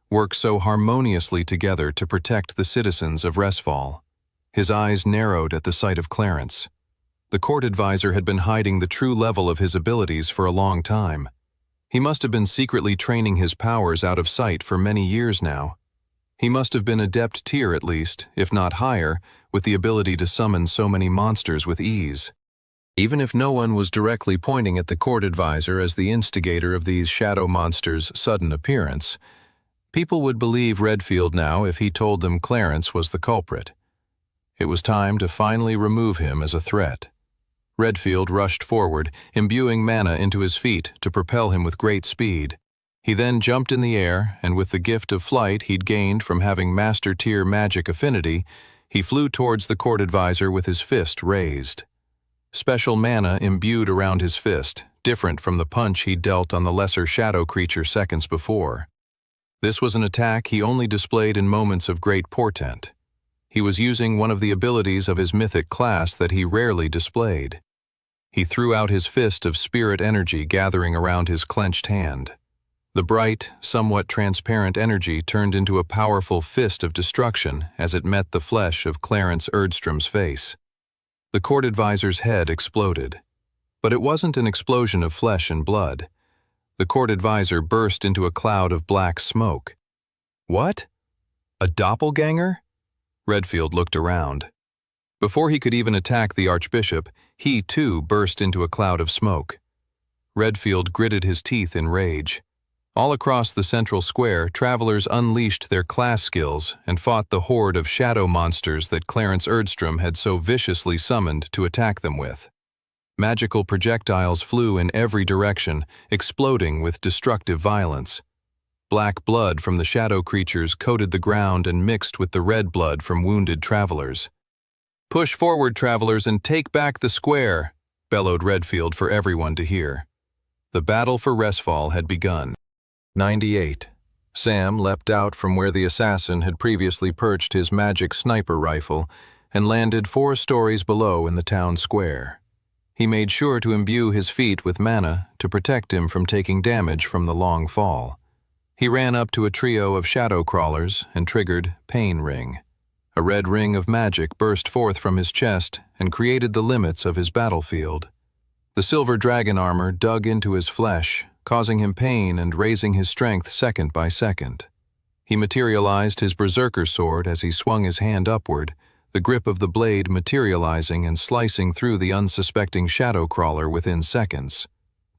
work so harmoniously together to protect the citizens of Resfall. His eyes narrowed at the sight of Clarence. The court advisor had been hiding the true level of his abilities for a long time. He must have been secretly training his powers out of sight for many years now. He must have been adept tier at least, if not higher, with the ability to summon so many monsters with ease. Even if no one was directly pointing at the court advisor as the instigator of these shadow monsters' sudden appearance, people would believe Redfield now if he told them Clarence was the culprit. It was time to finally remove him as a threat. Redfield rushed forward, imbuing mana into his feet to propel him with great speed. He then jumped in the air, and with the gift of flight he'd gained from having master-tier magic affinity, he flew towards the court advisor with his fist raised. Special mana imbued around his fist, different from the punch he'd dealt on the lesser shadow creature seconds before. This was an attack he only displayed in moments of great portent. He was using one of the abilities of his mythic class that he rarely displayed. He threw out his fist of spirit energy gathering around his clenched hand. The bright, somewhat transparent energy turned into a powerful fist of destruction as it met the flesh of Clarence Erdstrom's face. The court advisor's head exploded. But it wasn't an explosion of flesh and blood. The court advisor burst into a cloud of black smoke. What? A doppelganger? Redfield looked around. Before he could even attack the archbishop, he too burst into a cloud of smoke. Redfield gritted his teeth in rage. All across the central square, travelers unleashed their class skills and fought the horde of shadow monsters that Clarence Erdstrom had so viciously summoned to attack them with. Magical projectiles flew in every direction, exploding with destructive violence. Black blood from the shadow creatures coated the ground and mixed with the red blood from wounded travelers. "Push forward, travelers, and take back the square," bellowed Redfield for everyone to hear. The battle for Resfall had begun. 98. Sam leapt out from where the assassin had previously perched his magic sniper rifle and landed 4 stories below in the town square. He made sure to imbue his feet with mana to protect him from taking damage from the long fall. He ran up to a trio of shadow crawlers and triggered Pain Ring. A red ring of magic burst forth from his chest and created the limits of his battlefield. The silver dragon armor dug into his flesh, causing him pain and raising his strength second by second. He materialized his berserker sword as he swung his hand upward, the grip of the blade materializing and slicing through the unsuspecting shadow crawler within seconds.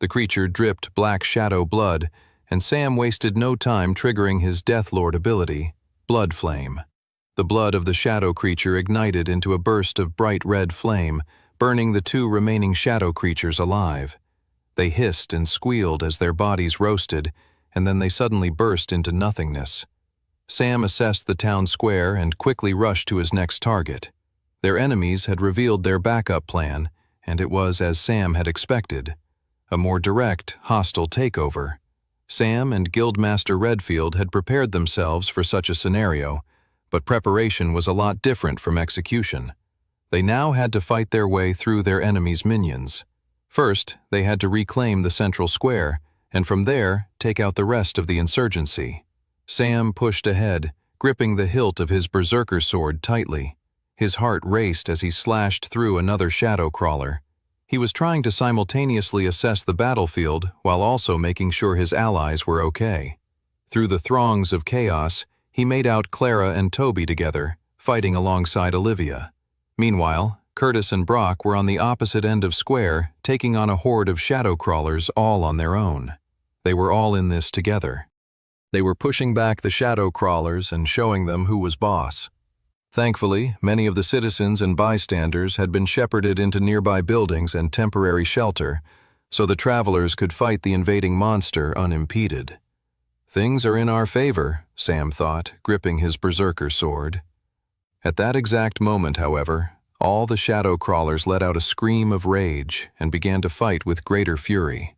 The creature dripped black shadow blood, and Sam wasted no time triggering his Deathlord ability, Blood Flame. The blood of the shadow creature ignited into a burst of bright red flame, burning the 2 remaining shadow creatures alive. They hissed and squealed as their bodies roasted, and then they suddenly burst into nothingness. Sam assessed the town square and quickly rushed to his next target. Their enemies had revealed their backup plan, and it was as Sam had expected. A more direct, hostile takeover. Sam and Guildmaster Redfield had prepared themselves for such a scenario, but preparation was a lot different from execution. They now had to fight their way through their enemies' minions. First, they had to reclaim the central square, and from there, take out the rest of the insurgency. Sam pushed ahead, gripping the hilt of his berserker sword tightly. His heart raced as he slashed through another shadow crawler. He was trying to simultaneously assess the battlefield while also making sure his allies were okay. Through the throngs of chaos, he made out Clara and Toby together, fighting alongside Olivia. Meanwhile, Curtis and Brock were on the opposite end of square, taking on a horde of shadow crawlers all on their own. They were all in this together. They were pushing back the shadow crawlers and showing them who was boss. Thankfully, many of the citizens and bystanders had been shepherded into nearby buildings and temporary shelter, so the travelers could fight the invading monster unimpeded. Things are in our favor, Sam thought, gripping his berserker sword. At that exact moment, however, all the shadow crawlers let out a scream of rage and began to fight with greater fury.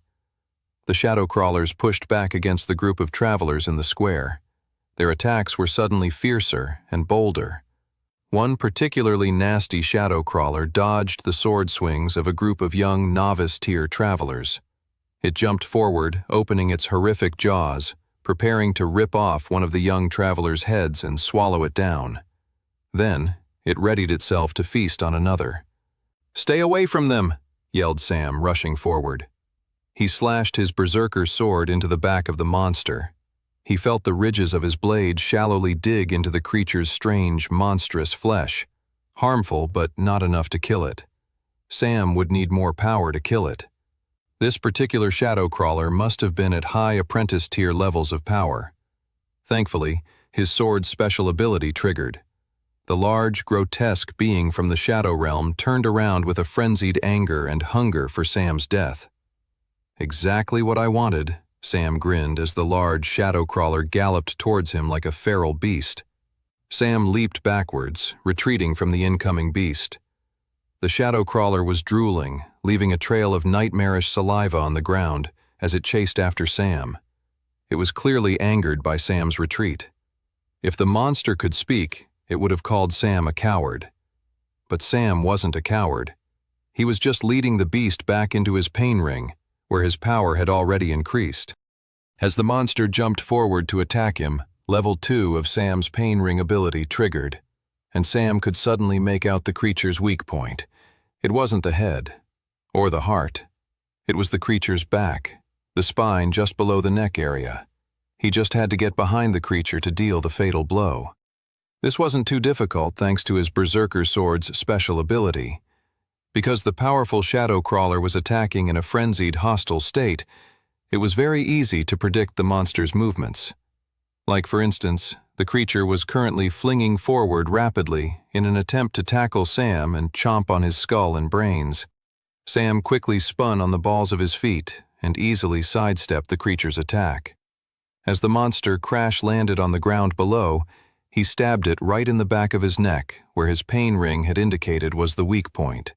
The shadow crawlers pushed back against the group of travelers in the square. Their attacks were suddenly fiercer and bolder. One particularly nasty shadow crawler dodged the sword swings of a group of young novice-tier travelers. It jumped forward, opening its horrific jaws, preparing to rip off one of the young travelers' heads and swallow it down. Then, it readied itself to feast on another. "Stay away from them!" yelled Sam, rushing forward. He slashed his berserker sword into the back of the monster. He felt the ridges of his blade shallowly dig into the creature's strange, monstrous flesh. Harmful, but not enough to kill it. Sam would need more power to kill it. This particular shadow crawler must have been at high apprentice tier levels of power. Thankfully, his sword's special ability triggered. The large, grotesque being from the shadow realm turned around with a frenzied anger and hunger for Sam's death. "Exactly what I wanted," Sam grinned as the large shadow crawler galloped towards him like a feral beast. Sam leaped backwards, retreating from the incoming beast. The shadow crawler was drooling, leaving a trail of nightmarish saliva on the ground as it chased after Sam. It was clearly angered by Sam's retreat. If the monster could speak, it would have called Sam a coward. But Sam wasn't a coward. He was just leading the beast back into his pain ring, where his power had already increased. As the monster jumped forward to attack him, level 2 of Sam's pain ring ability triggered, and Sam could suddenly make out the creature's weak point. It wasn't the head, or the heart. It was the creature's back, the spine just below the neck area. He just had to get behind the creature to deal the fatal blow. This wasn't too difficult thanks to his berserker sword's special ability. Because the powerful shadow crawler was attacking in a frenzied, hostile state, it was very easy to predict the monster's movements. Like, for instance, the creature was currently flinging forward rapidly in an attempt to tackle Sam and chomp on his skull and brains. Sam quickly spun on the balls of his feet and easily sidestepped the creature's attack. As the monster crash-landed on the ground below, he stabbed it right in the back of his neck, where his pain ring had indicated was the weak point.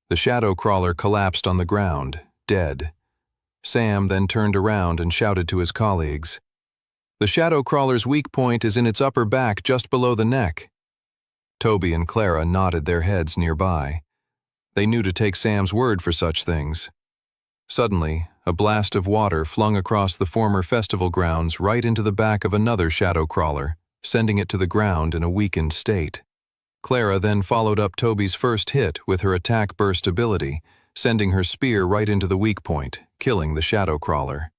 The shadow crawler collapsed on the ground, dead. Sam then turned around and shouted to his colleagues, "The shadow crawler's weak point is in its upper back just below the neck." Toby and Clara nodded their heads nearby. They knew to take Sam's word for such things. Suddenly, a blast of water flung across the former festival grounds right into the back of another shadow crawler, sending it to the ground in a weakened state. Clara then followed up Toby's first hit with her attack burst ability, sending her spear right into the weak point, killing the shadow crawler.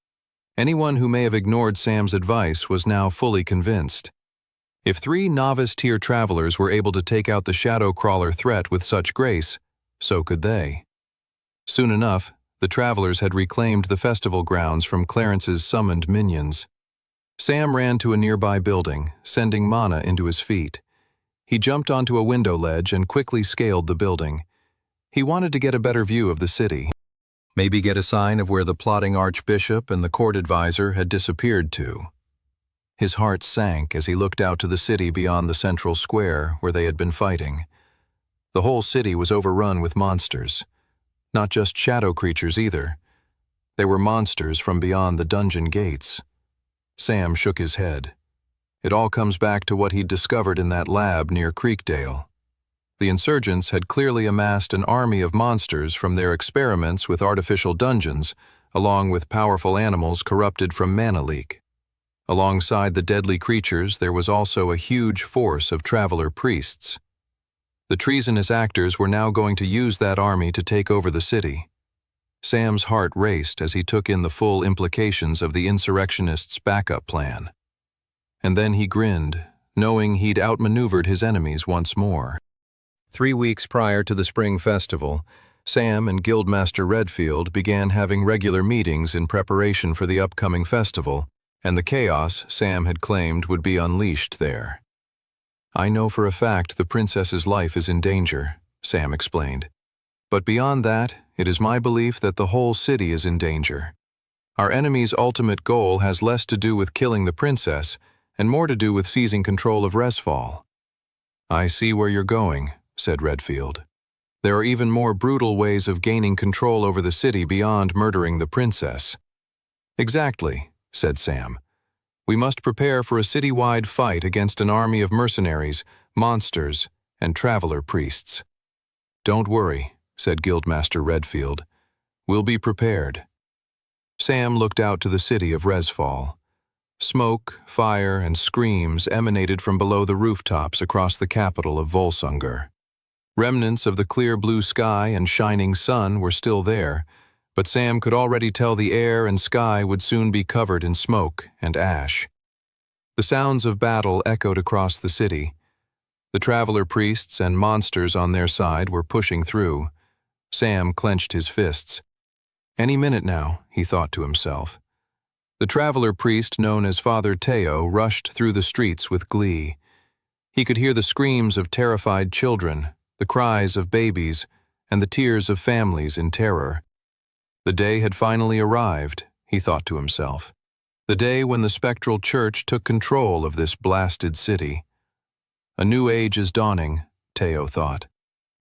Anyone who may have ignored Sam's advice was now fully convinced. If 3 novice-tier travelers were able to take out the shadow crawler threat with such grace, so could they. Soon enough, the travelers had reclaimed the festival grounds from Clarence's summoned minions. Sam ran to a nearby building, sending mana into his feet. He jumped onto a window ledge and quickly scaled the building. He wanted to get a better view of the city. Maybe get a sign of where the plotting archbishop and the court advisor had disappeared to. His heart sank as he looked out to the city beyond the central square where they had been fighting. The whole city was overrun with monsters. Not just shadow creatures either. They were monsters from beyond the dungeon gates. Sam shook his head. It all comes back to what he'd discovered in that lab near Creekdale. The insurgents had clearly amassed an army of monsters from their experiments with artificial dungeons, along with powerful animals corrupted from mana leak. Alongside the deadly creatures, there was also a huge force of traveler priests. The treasonous actors were now going to use that army to take over the city. Sam's heart raced as he took in the full implications of the insurrectionists' backup plan. And then he grinned, knowing he'd outmaneuvered his enemies once more. 3 weeks prior to the spring festival, Sam and Guildmaster Redfield began having regular meetings in preparation for the upcoming festival and the chaos Sam had claimed would be unleashed there. I know for a fact the princess's life is in danger, Sam explained. But beyond that, it is my belief that the whole city is in danger. Our enemy's ultimate goal has less to do with killing the princess and more to do with seizing control of Resfall. I see where you're going, said Redfield. There are even more brutal ways of gaining control over the city beyond murdering the princess. Exactly, said Sam. We must prepare for a citywide fight against an army of mercenaries, monsters, and traveler priests. Don't worry, said Guildmaster Redfield. We'll be prepared. Sam looked out to the city of Resfall. Smoke, fire, and screams emanated from below the rooftops across the capital of Volsungur. Remnants of the clear blue sky and shining sun were still there, but Sam could already tell the air and sky would soon be covered in smoke and ash. The sounds of battle echoed across the city. The traveler priests and monsters on their side were pushing through. Sam clenched his fists. Any minute now, he thought to himself. The traveler priest known as Father Teo rushed through the streets with glee. He could hear the screams of terrified children, the cries of babies, and the tears of families in terror. The day had finally arrived, he thought to himself. The day when the spectral church took control of this blasted city. A new age is dawning, Teo thought.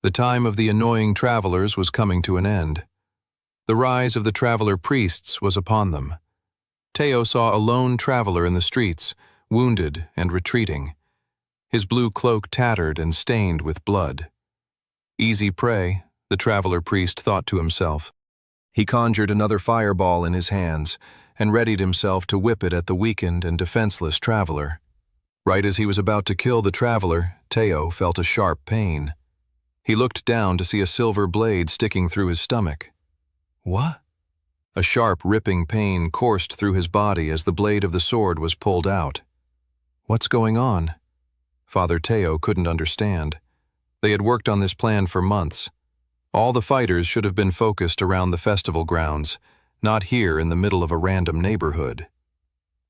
The time of the annoying travelers was coming to an end. The rise of the traveler priests was upon them. Teo saw a lone traveler in the streets, wounded and retreating. His blue cloak tattered and stained with blood. Easy prey, the traveler priest thought to himself. He conjured another fireball in his hands and readied himself to whip it at the weakened and defenseless traveler. Right as he was about to kill the traveler, Teo felt a sharp pain. He looked down to see a silver blade sticking through his stomach. What? A sharp, ripping pain coursed through his body as the blade of the sword was pulled out. What's going on? Father Teo couldn't understand. They had worked on this plan for months. All the fighters should have been focused around the festival grounds, not here in the middle of a random neighborhood.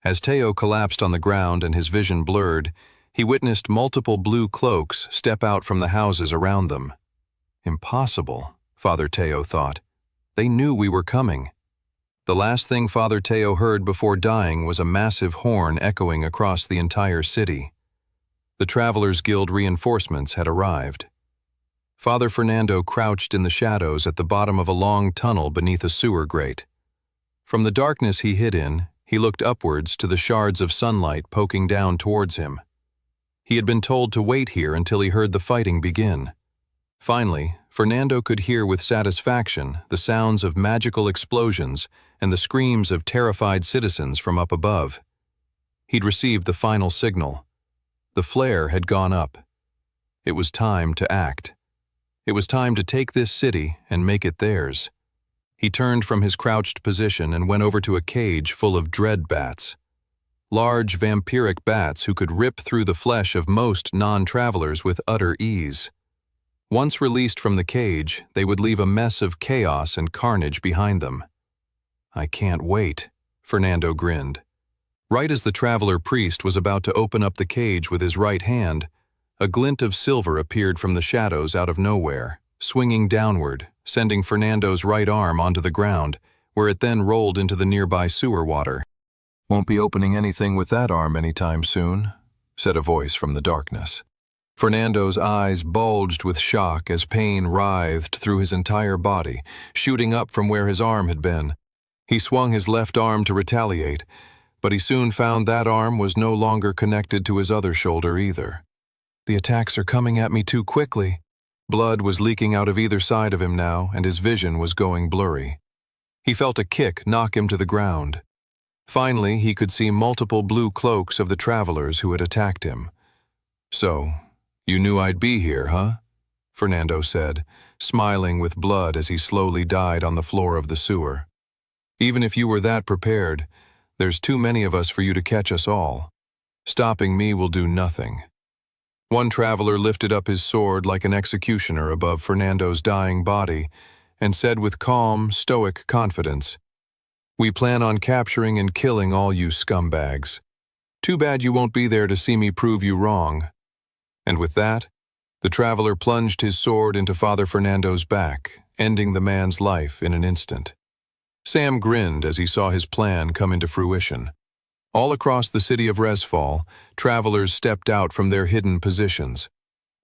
As Teo collapsed on the ground and his vision blurred, he witnessed multiple blue cloaks step out from the houses around them. Impossible, Father Teo thought. They knew we were coming. The last thing Father Teo heard before dying was a massive horn echoing across the entire city. The Travelers Guild reinforcements had arrived. Father Fernando crouched in the shadows at the bottom of a long tunnel beneath a sewer grate. From the darkness he hid in, he looked upwards to the shards of sunlight poking down towards him. He had been told to wait here until he heard the fighting begin. Finally, Fernando could hear with satisfaction the sounds of magical explosions and the screams of terrified citizens from up above. He'd received the final signal. The flare had gone up. It was time to act. It was time to take this city and make it theirs. He turned from his crouched position and went over to a cage full of dread bats. Large vampiric bats who could rip through the flesh of most non-travelers with utter ease. Once released from the cage, they would leave a mess of chaos and carnage behind them. I can't wait, Fernando grinned. Right as the traveler priest was about to open up the cage with his right hand, a glint of silver appeared from the shadows out of nowhere, swinging downward, sending Fernando's right arm onto the ground, where it then rolled into the nearby sewer water. Won't be opening anything with that arm anytime soon, said a voice from the darkness. Fernando's eyes bulged with shock as pain writhed through his entire body, shooting up from where his arm had been. He swung his left arm to retaliate, but he soon found that arm was no longer connected to his other shoulder either. The attacks are coming at me too quickly. Blood was leaking out of either side of him now, and his vision was going blurry. He felt a kick knock him to the ground. Finally, he could see multiple blue cloaks of the travelers who had attacked him. So, you knew I'd be here, huh? Fernando said, smiling with blood as he slowly died on the floor of the sewer. Even if you were that prepared, there's too many of us for you to catch us all. Stopping me will do nothing. One traveler lifted up his sword like an executioner above Fernando's dying body and said with calm, stoic confidence, "We plan on capturing and killing all you scumbags. Too bad you won't be there to see me prove you wrong." And with that, the traveler plunged his sword into Father Fernando's back, ending the man's life in an instant. Sam grinned as he saw his plan come into fruition. All across the city of Resfall, travelers stepped out from their hidden positions.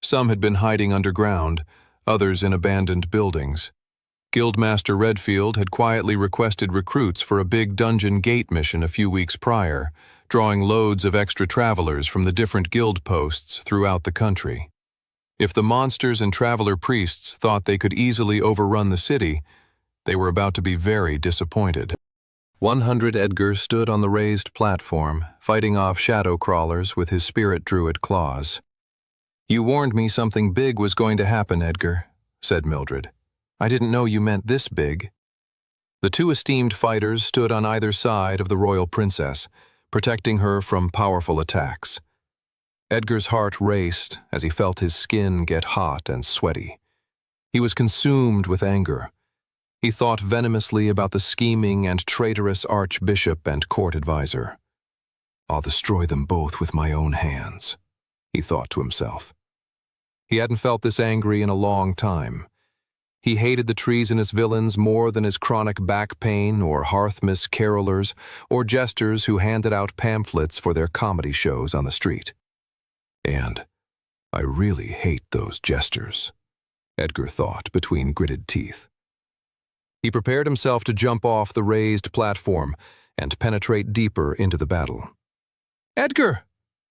Some had been hiding underground, others in abandoned buildings. Guildmaster Redfield had quietly requested recruits for a big dungeon gate mission a few weeks prior, drawing loads of extra travelers from the different guild posts throughout the country. If the monsters and traveler priests thought they could easily overrun the city, they were about to be very disappointed. 100 Edgar stood on the raised platform, fighting off shadow crawlers with his spirit druid claws. "You warned me something big was going to happen, Edgar," said Mildred. "I didn't know you meant this big." The two esteemed fighters stood on either side of the royal princess, protecting her from powerful attacks. Edgar's heart raced as he felt his skin get hot and sweaty. He was consumed with anger. He thought venomously about the scheming and traitorous archbishop and court advisor. "I'll destroy them both with my own hands," he thought to himself. He hadn't felt this angry in a long time. He hated the treasonous villains more than his chronic back pain or Hearthmas carolers or jesters who handed out pamphlets for their comedy shows on the street. And I really hate those jesters, Edgar thought between gritted teeth. He prepared himself to jump off the raised platform and penetrate deeper into the battle. "Edgar!"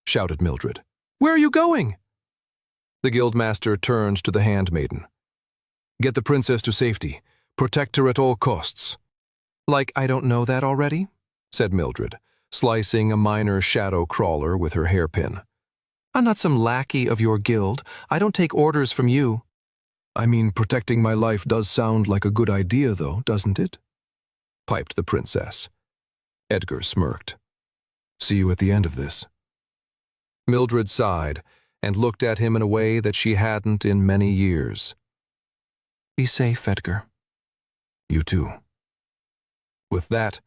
shouted Mildred. "Where are you going?" The guildmaster turned to the handmaiden. "Get the princess to safety. Protect her at all costs." "Like I don't know that already?" said Mildred, slicing a minor shadow crawler with her hairpin. "I'm not some lackey of your guild. I don't take orders from you." "I mean, protecting my life does sound like a good idea, though, doesn't it?" piped the princess. Edgar smirked. "See you at the end of this." Mildred sighed and looked at him in a way that she hadn't in many years. "Be safe, Edgar." "You too." With that,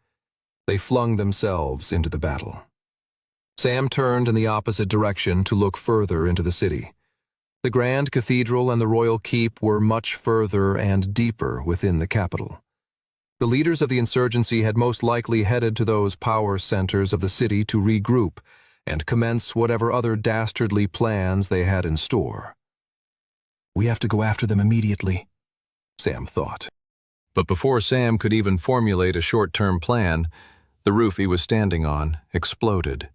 they flung themselves into the battle. Sam turned in the opposite direction to look further into the city. The Grand Cathedral and the Royal Keep were much further and deeper within the capital. The leaders of the insurgency had most likely headed to those power centers of the city to regroup and commence whatever other dastardly plans they had in store. "We have to go after them immediately," Sam thought. But before Sam could even formulate a short-term plan, the roof he was standing on exploded.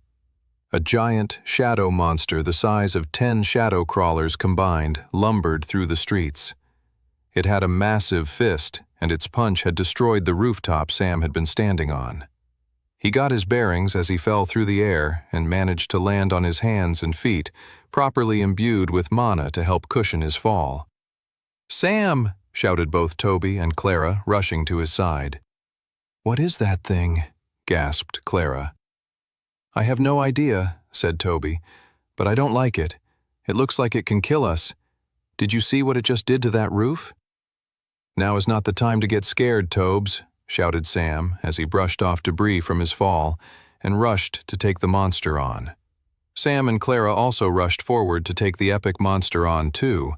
A giant shadow monster the size of 10 shadow crawlers combined lumbered through the streets. It had a massive fist, and its punch had destroyed the rooftop Sam had been standing on. He got his bearings as he fell through the air and managed to land on his hands and feet, properly imbued with mana to help cushion his fall. "Sam!" shouted both Toby and Clara, rushing to his side. "What is that thing?" gasped Clara. "I have no idea," said Toby, "but I don't like it. It looks like it can kill us. Did you see what it just did to that roof?" "Now is not the time to get scared, Tobes," shouted Sam as he brushed off debris from his fall and rushed to take the monster on. Sam and Clara also rushed forward to take the epic monster on too,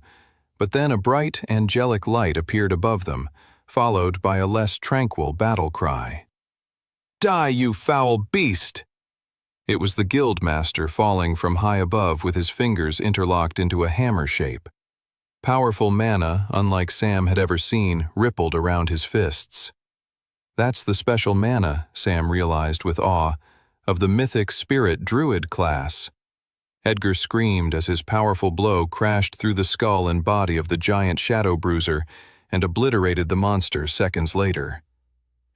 but then a bright, angelic light appeared above them, followed by a less tranquil battle cry. "Die, you foul beast!" It was the Guildmaster falling from high above with his fingers interlocked into a hammer shape. Powerful mana, unlike Sam had ever seen, rippled around his fists. That's the special mana, Sam realized with awe, of the mythic spirit druid class. Edgar screamed as his powerful blow crashed through the skull and body of the giant shadow bruiser and obliterated the monster seconds later.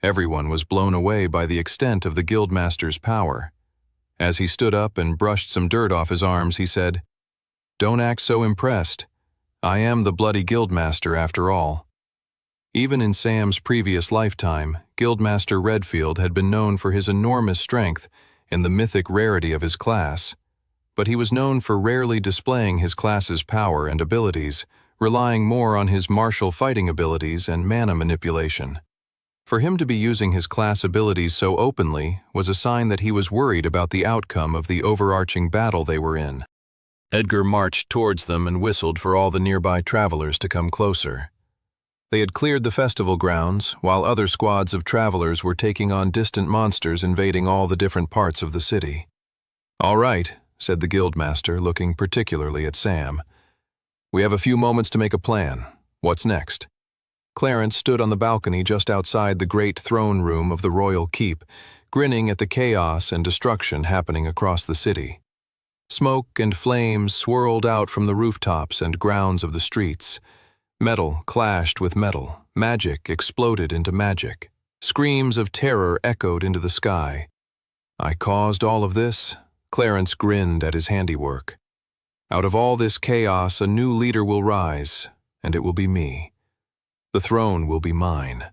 Everyone was blown away by the extent of the Guildmaster's power. As he stood up and brushed some dirt off his arms, he said, "Don't act so impressed. I am the bloody Guildmaster after all." Even in Sam's previous lifetime, Guildmaster Redfield had been known for his enormous strength and the mythic rarity of his class, but he was known for rarely displaying his class's power and abilities, relying more on his martial fighting abilities and mana manipulation. For him to be using his class abilities so openly was a sign that he was worried about the outcome of the overarching battle they were in. Edgar marched towards them and whistled for all the nearby travelers to come closer. They had cleared the festival grounds, while other squads of travelers were taking on distant monsters invading all the different parts of the city. "All right," said the guildmaster, looking particularly at Sam. "We have a few moments to make a plan. What's next?" Clarence stood on the balcony just outside the great throne room of the royal keep, grinning at the chaos and destruction happening across the city. Smoke and flames swirled out from the rooftops and grounds of the streets. Metal clashed with metal, magic exploded into magic. Screams of terror echoed into the sky. "I caused all of this?" Clarence grinned at his handiwork. "Out of all this chaos, a new leader will rise, and it will be me. The throne will be mine."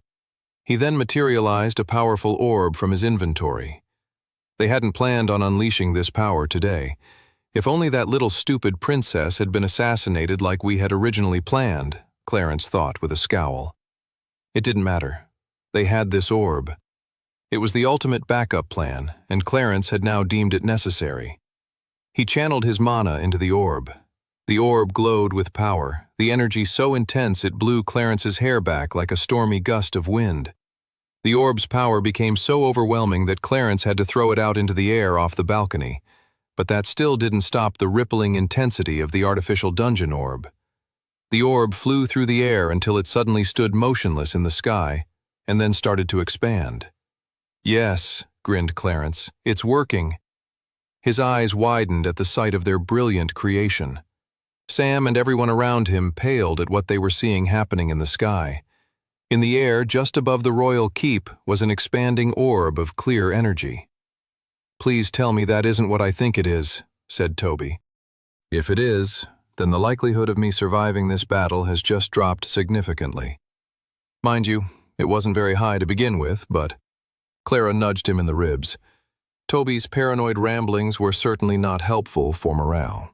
He then materialized a powerful orb from his inventory. They hadn't planned on unleashing this power today. If only that little stupid princess had been assassinated like we had originally planned, Clarence thought with a scowl. It didn't matter. They had this orb. It was the ultimate backup plan, and Clarence had now deemed it necessary. He channeled his mana into the orb. The orb glowed with power, the energy so intense it blew Clarence's hair back like a stormy gust of wind. The orb's power became so overwhelming that Clarence had to throw it out into the air off the balcony, but that still didn't stop the rippling intensity of the artificial dungeon orb. The orb flew through the air until it suddenly stood motionless in the sky, and then started to expand. "Yes," grinned Clarence, "it's working." His eyes widened at the sight of their brilliant creation. Sam and everyone around him paled at what they were seeing happening in the sky. In the air, just above the royal keep, was an expanding orb of clear energy. "Please tell me that isn't what I think it is," said Toby. "If it is, then the likelihood of me surviving this battle has just dropped significantly. Mind you, it wasn't very high to begin with, but—" Clara nudged him in the ribs. Toby's paranoid ramblings were certainly not helpful for morale.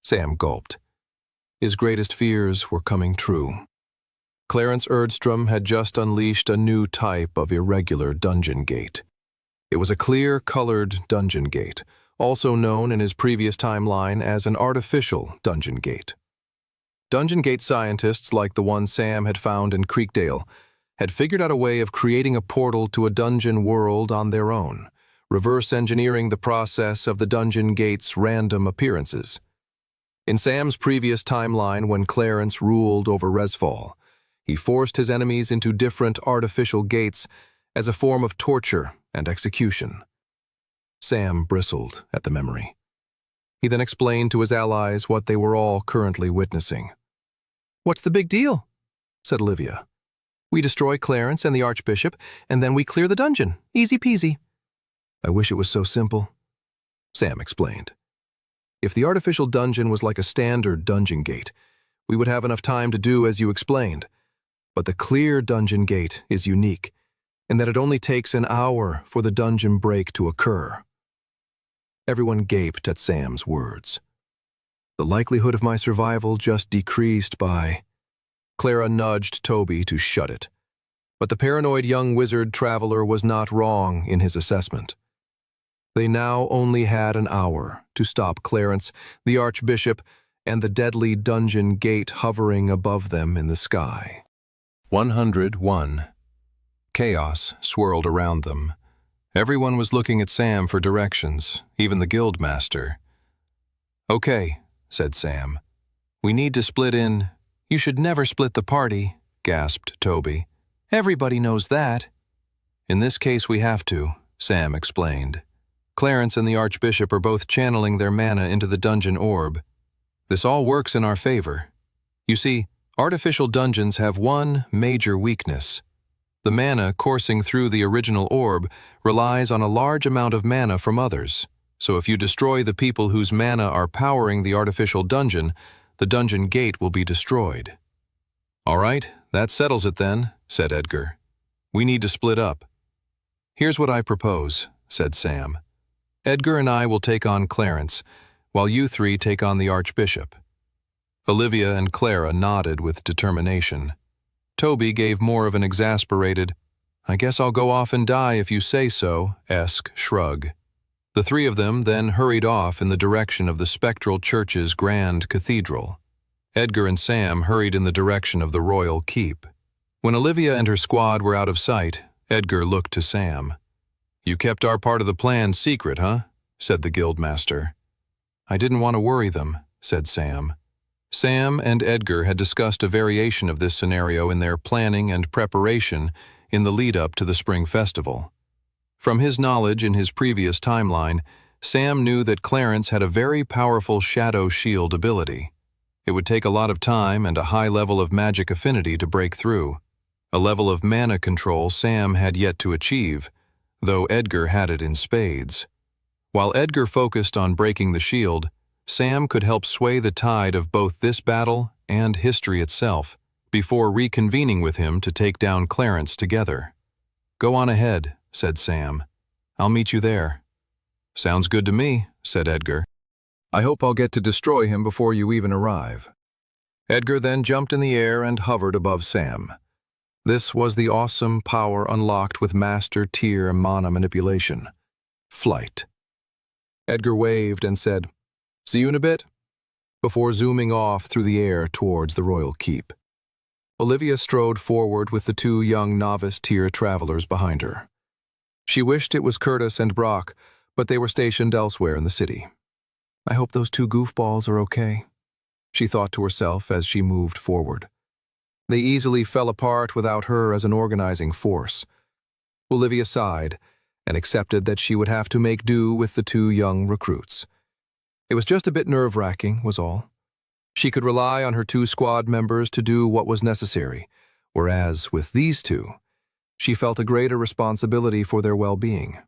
Sam gulped. His greatest fears were coming true. Clarence Erdstrom had just unleashed a new type of irregular dungeon gate. It was a clear-colored dungeon gate, also known in his previous timeline as an artificial dungeon gate. Dungeon gate scientists, like the one Sam had found in Creekdale, had figured out a way of creating a portal to a dungeon world on their own, reverse engineering the process of the dungeon gate's random appearances. In Sam's previous timeline, when Clarence ruled over Resfall, he forced his enemies into different artificial gates as a form of torture and execution. Sam bristled at the memory. He then explained to his allies what they were all currently witnessing. "What's the big deal?" said Olivia. "We destroy Clarence and the Archbishop, and then we clear the dungeon. Easy peasy." "I wish it was so simple," Sam explained. "If the artificial dungeon was like a standard dungeon gate, we would have enough time to do as you explained. But the clear dungeon gate is unique, in that it only takes an hour for the dungeon break to occur." Everyone gaped at Sam's words. "The likelihood of my survival just decreased by—" Clara nudged Toby to shut it. But the paranoid young wizard traveler was not wrong in his assessment. They now only had an hour to stop Clarence, the Archbishop, and the deadly dungeon gate hovering above them in the sky. 101. Chaos swirled around them. Everyone was looking at Sam for directions, even the guildmaster. "Okay," said Sam. "We need to split in—" "You should never split the party," gasped Toby. "Everybody knows that." "In this case we have to," Sam explained. "Clarence and the Archbishop are both channeling their mana into the dungeon orb. This all works in our favor. You see, artificial dungeons have one major weakness. The mana coursing through the original orb relies on a large amount of mana from others, so if you destroy the people whose mana are powering the artificial dungeon, the dungeon gate will be destroyed." "All right, that settles it then," said Edgar. "We need to split up." "Here's what I propose," said Sam. "Edgar and I will take on Clarence, while you three take on the Archbishop." Olivia and Clara nodded with determination. Toby gave more of an exasperated, "I guess I'll go off and die if you say so," esque shrug. The three of them then hurried off in the direction of the spectral church's grand cathedral. Edgar and Sam hurried in the direction of the royal keep. When Olivia and her squad were out of sight, Edgar looked to Sam. "You kept our part of the plan secret, huh?" said the guildmaster. "I didn't want to worry them," said Sam. Sam and Edgar had discussed a variation of this scenario in their planning and preparation in the lead-up to the spring festival. From his knowledge in his previous timeline, Sam knew that Clarence had a very powerful shadow shield ability. It would take a lot of time and a high level of magic affinity to break through, a level of mana control Sam had yet to achieve, though Edgar had it in spades. While Edgar focused on breaking the shield, Sam could help sway the tide of both this battle and history itself, before reconvening with him to take down Clarence together. "Go on ahead," said Sam. "I'll meet you there." "Sounds good to me," said Edgar. "I hope I'll get to destroy him before you even arrive." Edgar then jumped in the air and hovered above Sam. This was the awesome power unlocked with Master Tier mana manipulation. Flight. Edgar waved and said, "See you in a bit," before zooming off through the air towards the royal keep. Olivia strode forward with the two young novice tier travelers behind her. She wished it was Curtis and Brock, but they were stationed elsewhere in the city. "I hope those two goofballs are okay," she thought to herself as she moved forward. They easily fell apart without her as an organizing force. Olivia sighed and accepted that she would have to make do with the two young recruits. It was just a bit nerve-wracking, was all. She could rely on her two squad members to do what was necessary, whereas with these two, she felt a greater responsibility for their well-being.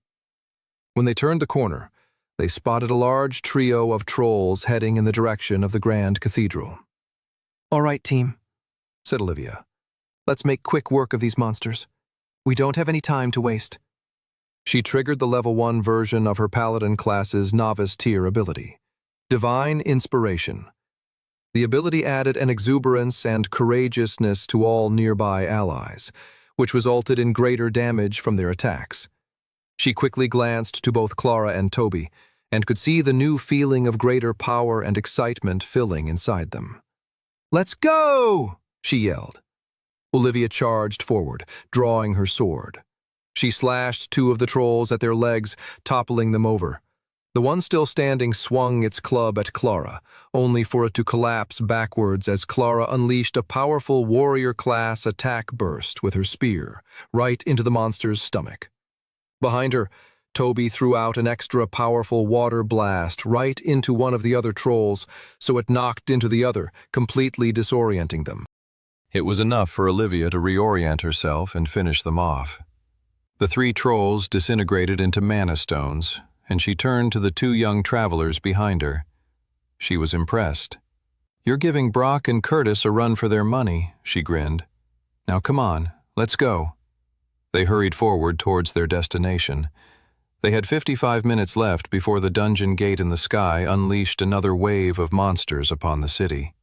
When they turned the corner, they spotted a large trio of trolls heading in the direction of the Grand Cathedral. "All right, team," said Olivia. "Let's make quick work of these monsters. We don't have any time to waste." She triggered the level 1 version of her Paladin class's novice tier ability, Divine Inspiration. The ability added an exuberance and courageousness to all nearby allies, which resulted in greater damage from their attacks. She quickly glanced to both Clara and Toby, and could see the new feeling of greater power and excitement filling inside them. "Let's go!" she yelled. Olivia charged forward, drawing her sword. She slashed two of the trolls at their legs, toppling them over. The one still standing swung its club at Clara, only for it to collapse backwards as Clara unleashed a powerful warrior-class attack burst with her spear, right into the monster's stomach. Behind her, Toby threw out an extra powerful water blast right into one of the other trolls, so it knocked into the other, completely disorienting them. It was enough for Olivia to reorient herself and finish them off. The three trolls disintegrated into mana stones, and she turned to the two young travelers behind her. She was impressed. "You're giving Brock and Curtis a run for their money," she grinned. "Now come on, let's go." They hurried forward towards their destination. They had 55 minutes left before the dungeon gate in the sky unleashed another wave of monsters upon the city.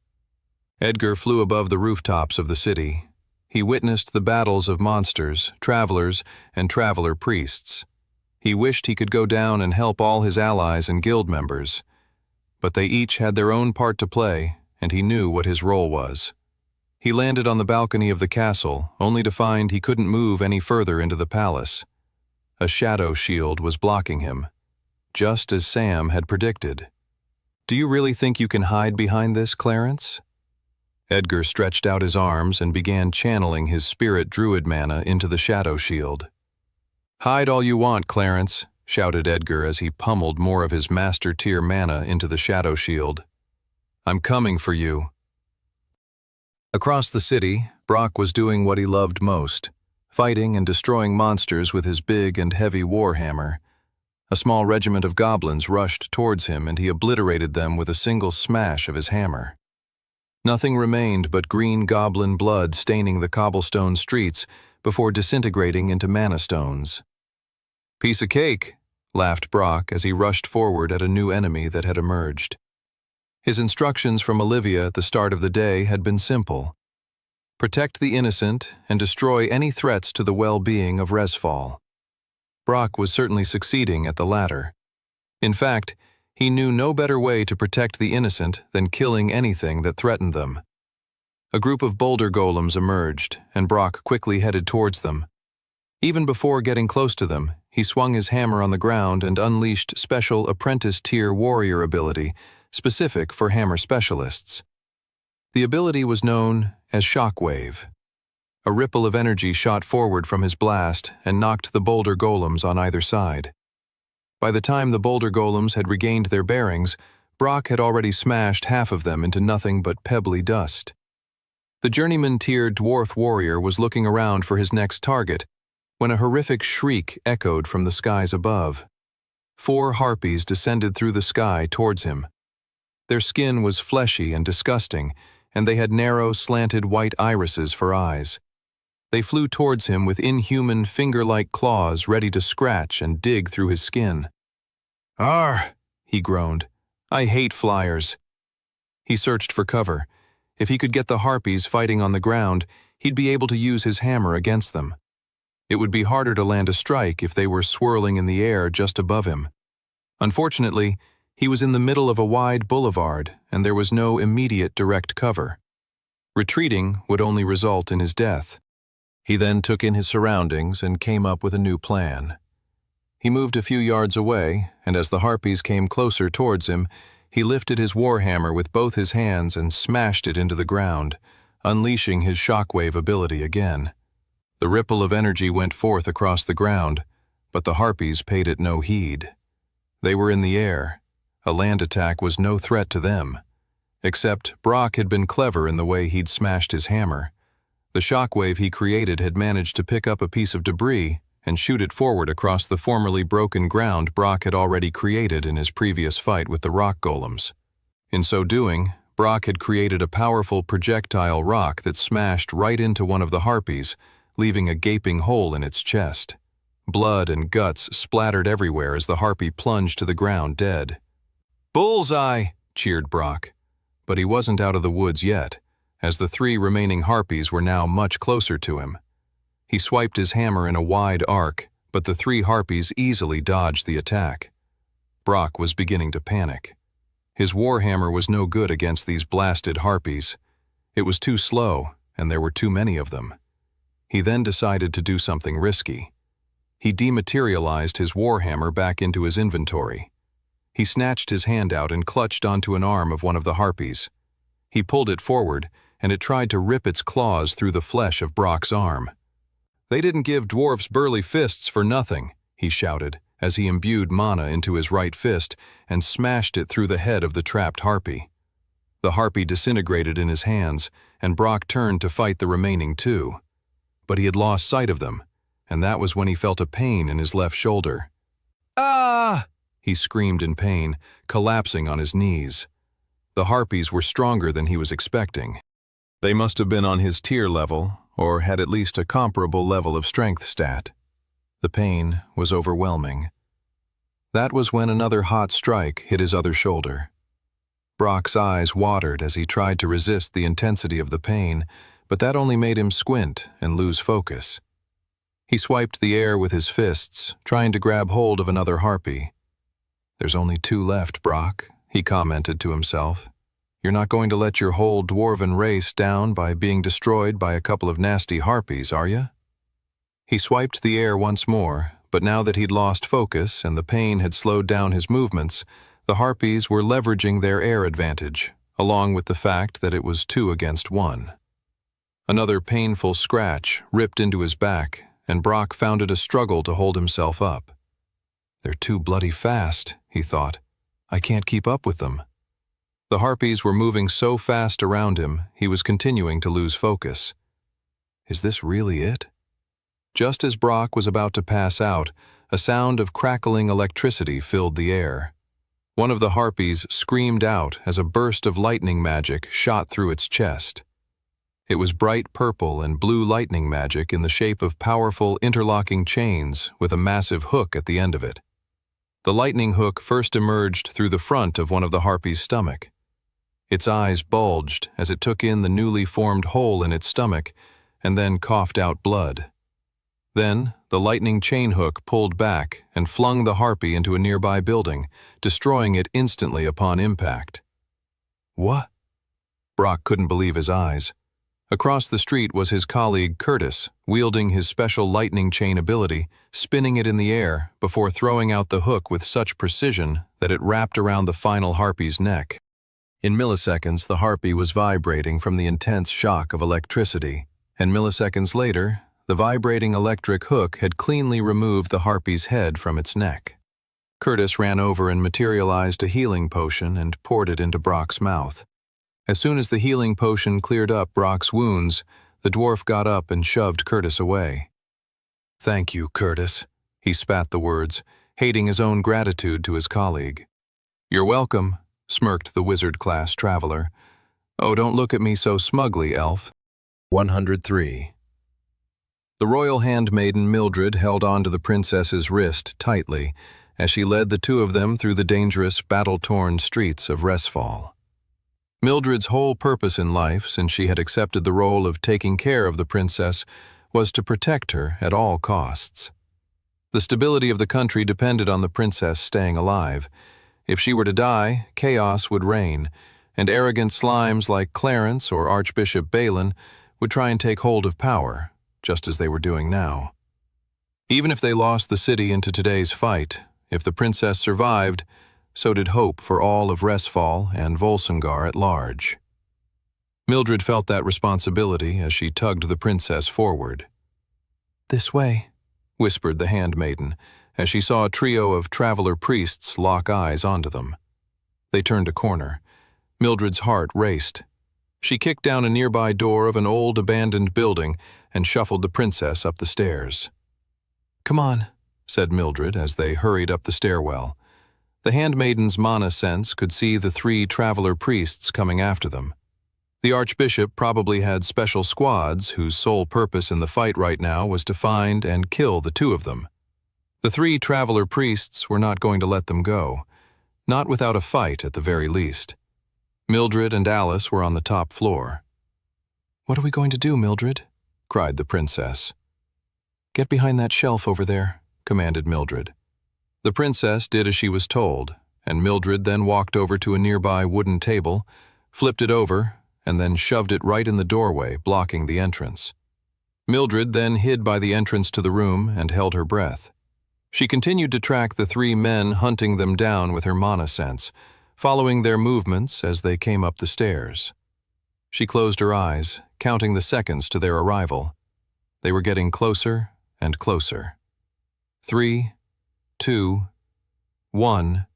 Edgar flew above the rooftops of the city. He witnessed the battles of monsters, travelers, and traveler priests. He wished he could go down and help all his allies and guild members. But they each had their own part to play, and he knew what his role was. He landed on the balcony of the castle, only to find he couldn't move any further into the palace. A shadow shield was blocking him, just as Sam had predicted. "Do you really think you can hide behind this, Clarence?" Edgar stretched out his arms and began channeling his spirit druid mana into the shadow shield. "Hide all you want, Clarence," shouted Edgar as he pummeled more of his master tier mana into the shadow shield. "I'm coming for you." Across the city, Brock was doing what he loved most, fighting and destroying monsters with his big and heavy warhammer. A small regiment of goblins rushed towards him and he obliterated them with a single smash of his hammer. Nothing remained but green goblin blood staining the cobblestone streets before disintegrating into mana stones. "Piece of cake," laughed Brock as he rushed forward at a new enemy that had emerged. His instructions from Olivia at the start of the day had been simple. Protect the innocent and destroy any threats to the well-being of Resfall. Brock was certainly succeeding at the latter. In fact, he knew no better way to protect the innocent than killing anything that threatened them. A group of boulder golems emerged, and Brock quickly headed towards them. Even before getting close to them, he swung his hammer on the ground and unleashed special apprentice-tier warrior ability, specific for hammer specialists. The ability was known as Shockwave. A ripple of energy shot forward from his blast and knocked the boulder golems on either side. By the time the boulder golems had regained their bearings, Brock had already smashed half of them into nothing but pebbly dust. The journeyman-tier dwarf warrior was looking around for his next target when a horrific shriek echoed from the skies above. 4 harpies descended through the sky towards him. Their skin was fleshy and disgusting, and they had narrow, slanted white irises for eyes. They flew towards him with inhuman finger-like claws ready to scratch and dig through his skin. "Arr!" he groaned. "I hate flyers." He searched for cover. If he could get the harpies fighting on the ground, he'd be able to use his hammer against them. It would be harder to land a strike if they were swirling in the air just above him. Unfortunately, he was in the middle of a wide boulevard, and there was no immediate direct cover. Retreating would only result in his death. He then took in his surroundings and came up with a new plan. He moved a few yards away, and as the harpies came closer towards him, he lifted his warhammer with both his hands and smashed it into the ground, unleashing his shockwave ability again. The ripple of energy went forth across the ground, but the harpies paid it no heed. They were in the air. A land attack was no threat to them. Except Brock had been clever in the way he'd smashed his hammer. The shockwave he created had managed to pick up a piece of debris and shoot it forward across the formerly broken ground Brock had already created in his previous fight with the rock golems. In so doing, Brock had created a powerful projectile rock that smashed right into one of the harpies, leaving a gaping hole in its chest. Blood and guts splattered everywhere as the harpy plunged to the ground dead. "Bullseye!" cheered Brock. But he wasn't out of the woods yet, as the 3 remaining harpies were now much closer to him. He swiped his hammer in a wide arc, but the 3 harpies easily dodged the attack. Brock was beginning to panic. His warhammer was no good against these blasted harpies. It was too slow, and there were too many of them. He then decided to do something risky. He dematerialized his warhammer back into his inventory. He snatched his hand out and clutched onto an arm of one of the harpies. He pulled it forward, and it tried to rip its claws through the flesh of Brock's arm. "They didn't give dwarfs burly fists for nothing," he shouted, as he imbued mana into his right fist and smashed it through the head of the trapped harpy. The harpy disintegrated in his hands, and Brock turned to fight the remaining 2. But he had lost sight of them, and that was when he felt a pain in his left shoulder. "Ah!" he screamed in pain, collapsing on his knees. The harpies were stronger than he was expecting. They must have been on his tier level, or had at least a comparable level of strength stat. The pain was overwhelming. That was when another hot strike hit his other shoulder. Brock's eyes watered as he tried to resist the intensity of the pain, but that only made him squint and lose focus. He swiped the air with his fists, trying to grab hold of another harpy. "There's only 2 left, Brock," he commented to himself. "You're not going to let your whole dwarven race down by being destroyed by a couple of nasty harpies, are you?" He swiped the air once more, but now that he'd lost focus and the pain had slowed down his movements, the harpies were leveraging their air advantage, along with the fact that it was 2 against 1. Another painful scratch ripped into his back, and Brock found it a struggle to hold himself up. "They're too bloody fast," he thought. "I can't keep up with them." The harpies were moving so fast around him, he was continuing to lose focus. Is this really it? Just as Brock was about to pass out, a sound of crackling electricity filled the air. One of the harpies screamed out as a burst of lightning magic shot through its chest. It was bright purple and blue lightning magic in the shape of powerful interlocking chains with a massive hook at the end of it. The lightning hook first emerged through the front of one of the harpy's stomach. Its eyes bulged as it took in the newly formed hole in its stomach and then coughed out blood. Then, the lightning chain hook pulled back and flung the harpy into a nearby building, destroying it instantly upon impact. What? Brock couldn't believe his eyes. Across the street was his colleague Curtis, wielding his special lightning chain ability, spinning it in the air before throwing out the hook with such precision that it wrapped around the final harpy's neck. In milliseconds, the harpy was vibrating from the intense shock of electricity, and milliseconds later, the vibrating electric hook had cleanly removed the harpy's head from its neck. Curtis ran over and materialized a healing potion and poured it into Brock's mouth. As soon as the healing potion cleared up Brock's wounds, the dwarf got up and shoved Curtis away. "Thank you, Curtis," he spat the words, hating his own gratitude to his colleague. "You're welcome," smirked the wizard-class traveler. "Oh, don't look at me so smugly, elf." 103. The royal handmaiden Mildred held on to the princess's wrist tightly as she led the two of them through the dangerous, battle-torn streets of Resfall. Mildred's whole purpose in life, since she had accepted the role of taking care of the princess, was to protect her at all costs. The stability of the country depended on the princess staying alive. If she were to die, chaos would reign, and arrogant slimes like Clarence or Archbishop Balin would try and take hold of power, just as they were doing now. Even if they lost the city into today's fight, if the princess survived, so did hope for all of Resfall and Volsungar at large. Mildred felt that responsibility as she tugged the princess forward. "This way," whispered the handmaiden, as she saw a trio of traveler priests lock eyes onto them. They turned a corner. Mildred's heart raced. She kicked down a nearby door of an old abandoned building and shuffled the princess up the stairs. "Come on," said Mildred as they hurried up the stairwell. The handmaiden's mana sense could see the three traveler priests coming after them. The archbishop probably had special squads whose sole purpose in the fight right now was to find and kill the two of them. The three traveler priests were not going to let them go, not without a fight at the very least. Mildred and Alice were on the top floor. "What are we going to do, Mildred?" cried the princess. "Get behind that shelf over there," commanded Mildred. The princess did as she was told, and Mildred then walked over to a nearby wooden table, flipped it over, and then shoved it right in the doorway, blocking the entrance. Mildred then hid by the entrance to the room and held her breath. She continued to track the three men hunting them down with her mana sense, following their movements as they came up the stairs. She closed her eyes, counting the seconds to their arrival. They were getting closer and closer. 3, 2, 1.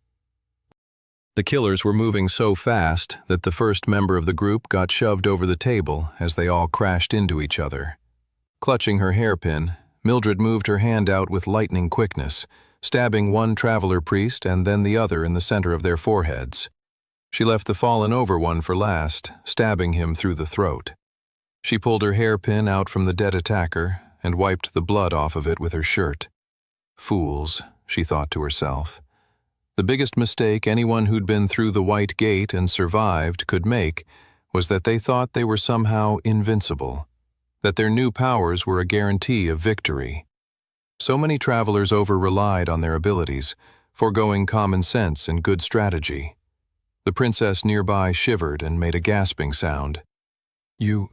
The killers were moving so fast that the first member of the group got shoved over the table as they all crashed into each other. Clutching her hairpin, Mildred moved her hand out with lightning quickness, stabbing one traveler priest and then the other in the center of their foreheads. She left the fallen over one for last, stabbing him through the throat. She pulled her hairpin out from the dead attacker and wiped the blood off of it with her shirt. Fools, she thought to herself. The biggest mistake anyone who'd been through the White Gate and survived could make was that they thought they were somehow invincible, that their new powers were a guarantee of victory. So many travelers over-relied on their abilities, foregoing common sense and good strategy. The princess nearby shivered and made a gasping sound. You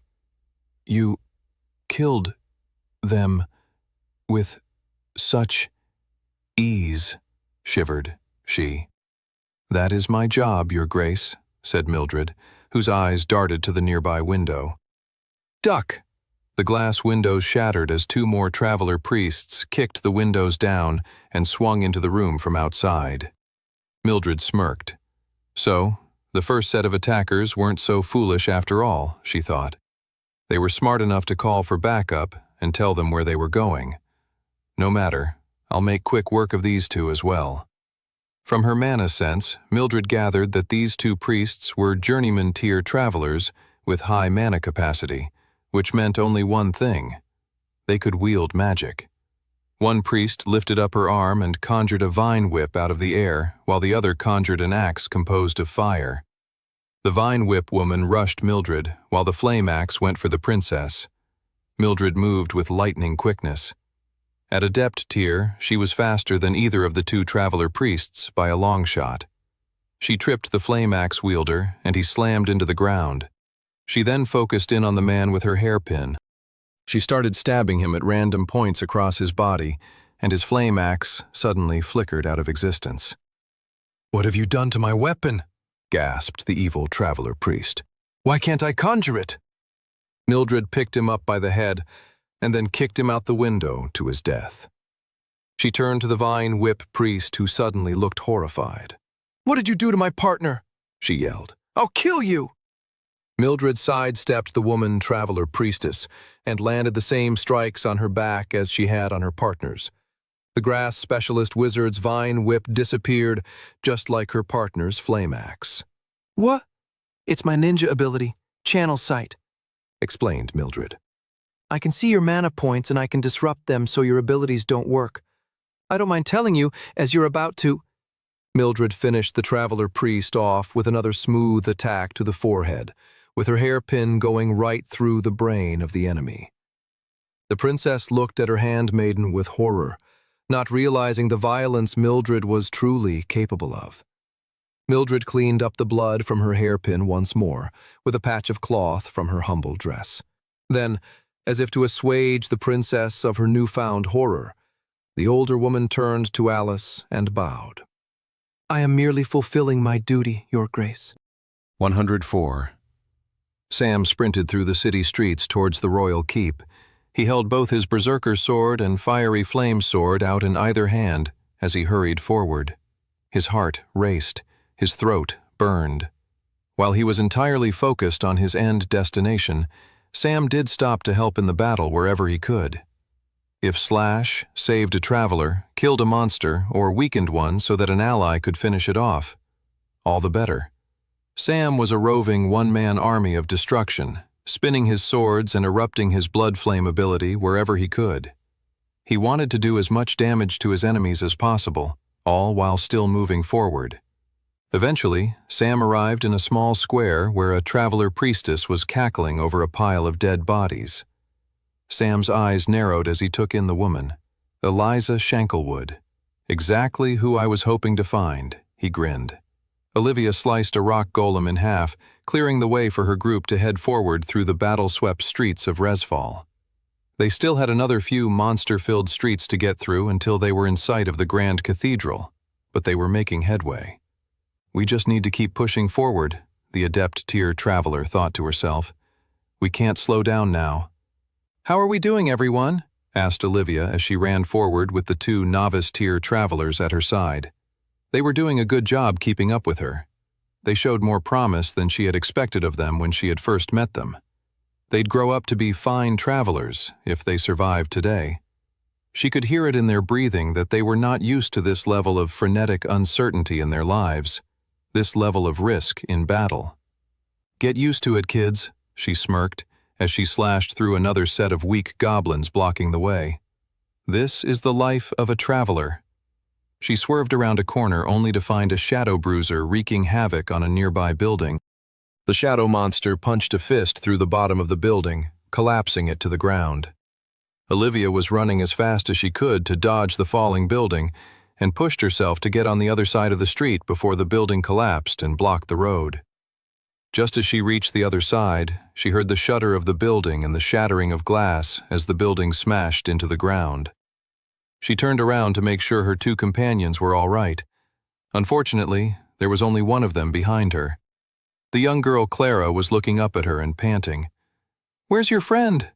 killed them with such ease," shivered she. "That is my job, Your Grace," said Mildred, whose eyes darted to the nearby window. "Duck!" The glass windows shattered as two more traveler priests kicked the windows down and swung into the room from outside. Mildred smirked. So, the first set of attackers weren't so foolish after all, she thought. They were smart enough to call for backup and tell them where they were going. No matter, I'll make quick work of these two as well. From her mana sense, Mildred gathered that these two priests were journeyman-tier travelers with high mana capacity, which meant only one thing. They could wield magic. One priest lifted up her arm and conjured a vine whip out of the air, while the other conjured an axe composed of fire. The vine whip woman rushed Mildred, while the flame axe went for the princess. Mildred moved with lightning quickness. At adept tier, she was faster than either of the two traveler priests by a long shot. She tripped the flame axe wielder, and he slammed into the ground. She then focused in on the man with her hairpin. She started stabbing him at random points across his body, and his flame axe suddenly flickered out of existence. "What have you done to my weapon?" gasped the evil traveler priest. "Why can't I conjure it?" Mildred picked him up by the head and then kicked him out the window to his death. She turned to the vine whip priest, who suddenly looked horrified. "What did you do to my partner?" she yelled. "I'll kill you!" Mildred sidestepped the woman traveler priestess and landed the same strikes on her back as she had on her partner's. The grass specialist wizard's vine whip disappeared, just like her partner's flame axe. "What?" "It's my ninja ability, Channel Sight," explained Mildred. "I can see your mana points and I can disrupt them so your abilities don't work. I don't mind telling you, as you're about to—" Mildred finished the traveler priest off with another smooth attack to the forehead, with her hairpin going right through the brain of the enemy. The princess looked at her handmaiden with horror, not realizing the violence Mildred was truly capable of. Mildred cleaned up the blood from her hairpin once more, with a patch of cloth from her humble dress. Then, as if to assuage the princess of her newfound horror, the older woman turned to Alice and bowed. "I am merely fulfilling my duty, Your Grace." 104. Sam sprinted through the city streets towards the royal keep. He held both his berserker sword and fiery flame sword out in either hand as he hurried forward. His heart raced, his throat burned. While he was entirely focused on his end destination, Sam did stop to help in the battle wherever he could. If Slash saved a traveler, killed a monster, or weakened one so that an ally could finish it off, all the better. Sam was a roving one-man army of destruction, spinning his swords and erupting his blood flame ability wherever he could. He wanted to do as much damage to his enemies as possible, all while still moving forward. Eventually, Sam arrived in a small square where a traveler priestess was cackling over a pile of dead bodies. Sam's eyes narrowed as he took in the woman. Eliza Shanklewood. "Exactly who I was hoping to find," he grinned. Olivia sliced a rock golem in half, clearing the way for her group to head forward through the battle-swept streets of Resfall. They still had another few monster-filled streets to get through until they were in sight of the Grand Cathedral, but they were making headway. "We just need to keep pushing forward," the adept-tier traveler thought to herself. "We can't slow down now." "How are we doing, everyone?" asked Olivia as she ran forward with the two novice-tier travelers at her side. They were doing a good job keeping up with her. They showed more promise than she had expected of them when she had first met them. They'd grow up to be fine travelers if they survived today. She could hear it in their breathing that they were not used to this level of frenetic uncertainty in their lives, this level of risk in battle. "Get used to it, kids," she smirked as she slashed through another set of weak goblins blocking the way. "This is the life of a traveler." She swerved around a corner only to find a shadow bruiser wreaking havoc on a nearby building. The shadow monster punched a fist through the bottom of the building, collapsing it to the ground. Olivia was running as fast as she could to dodge the falling building and pushed herself to get on the other side of the street before the building collapsed and blocked the road. Just as she reached the other side, she heard the shudder of the building and the shattering of glass as the building smashed into the ground. She turned around to make sure her two companions were all right. Unfortunately, there was only one of them behind her. The young girl Clara was looking up at her and panting. "Where's your friend?"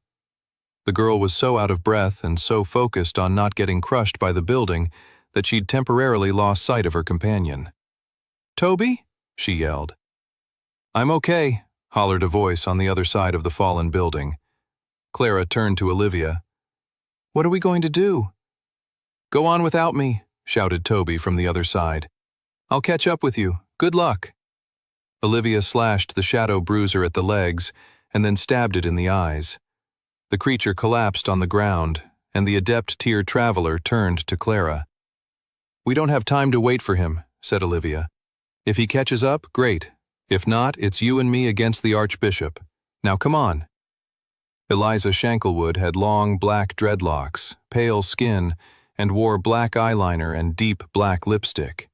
The girl was so out of breath and so focused on not getting crushed by the building that she'd temporarily lost sight of her companion. "Toby?" she yelled. "I'm okay," hollered a voice on the other side of the fallen building. Clara turned to Olivia. "What are we going to do?" "Go on without me," shouted Toby from the other side. "I'll catch up with you. Good luck." Olivia slashed the shadow bruiser at the legs and then stabbed it in the eyes. The creature collapsed on the ground, and the adept-tier traveler turned to Clara. "We don't have time to wait for him," said Olivia. "If he catches up, great. If not, it's you and me against the Archbishop. Now come on." Eliza Shanklewood had long black dreadlocks, pale skin, and wore black eyeliner and deep black lipstick.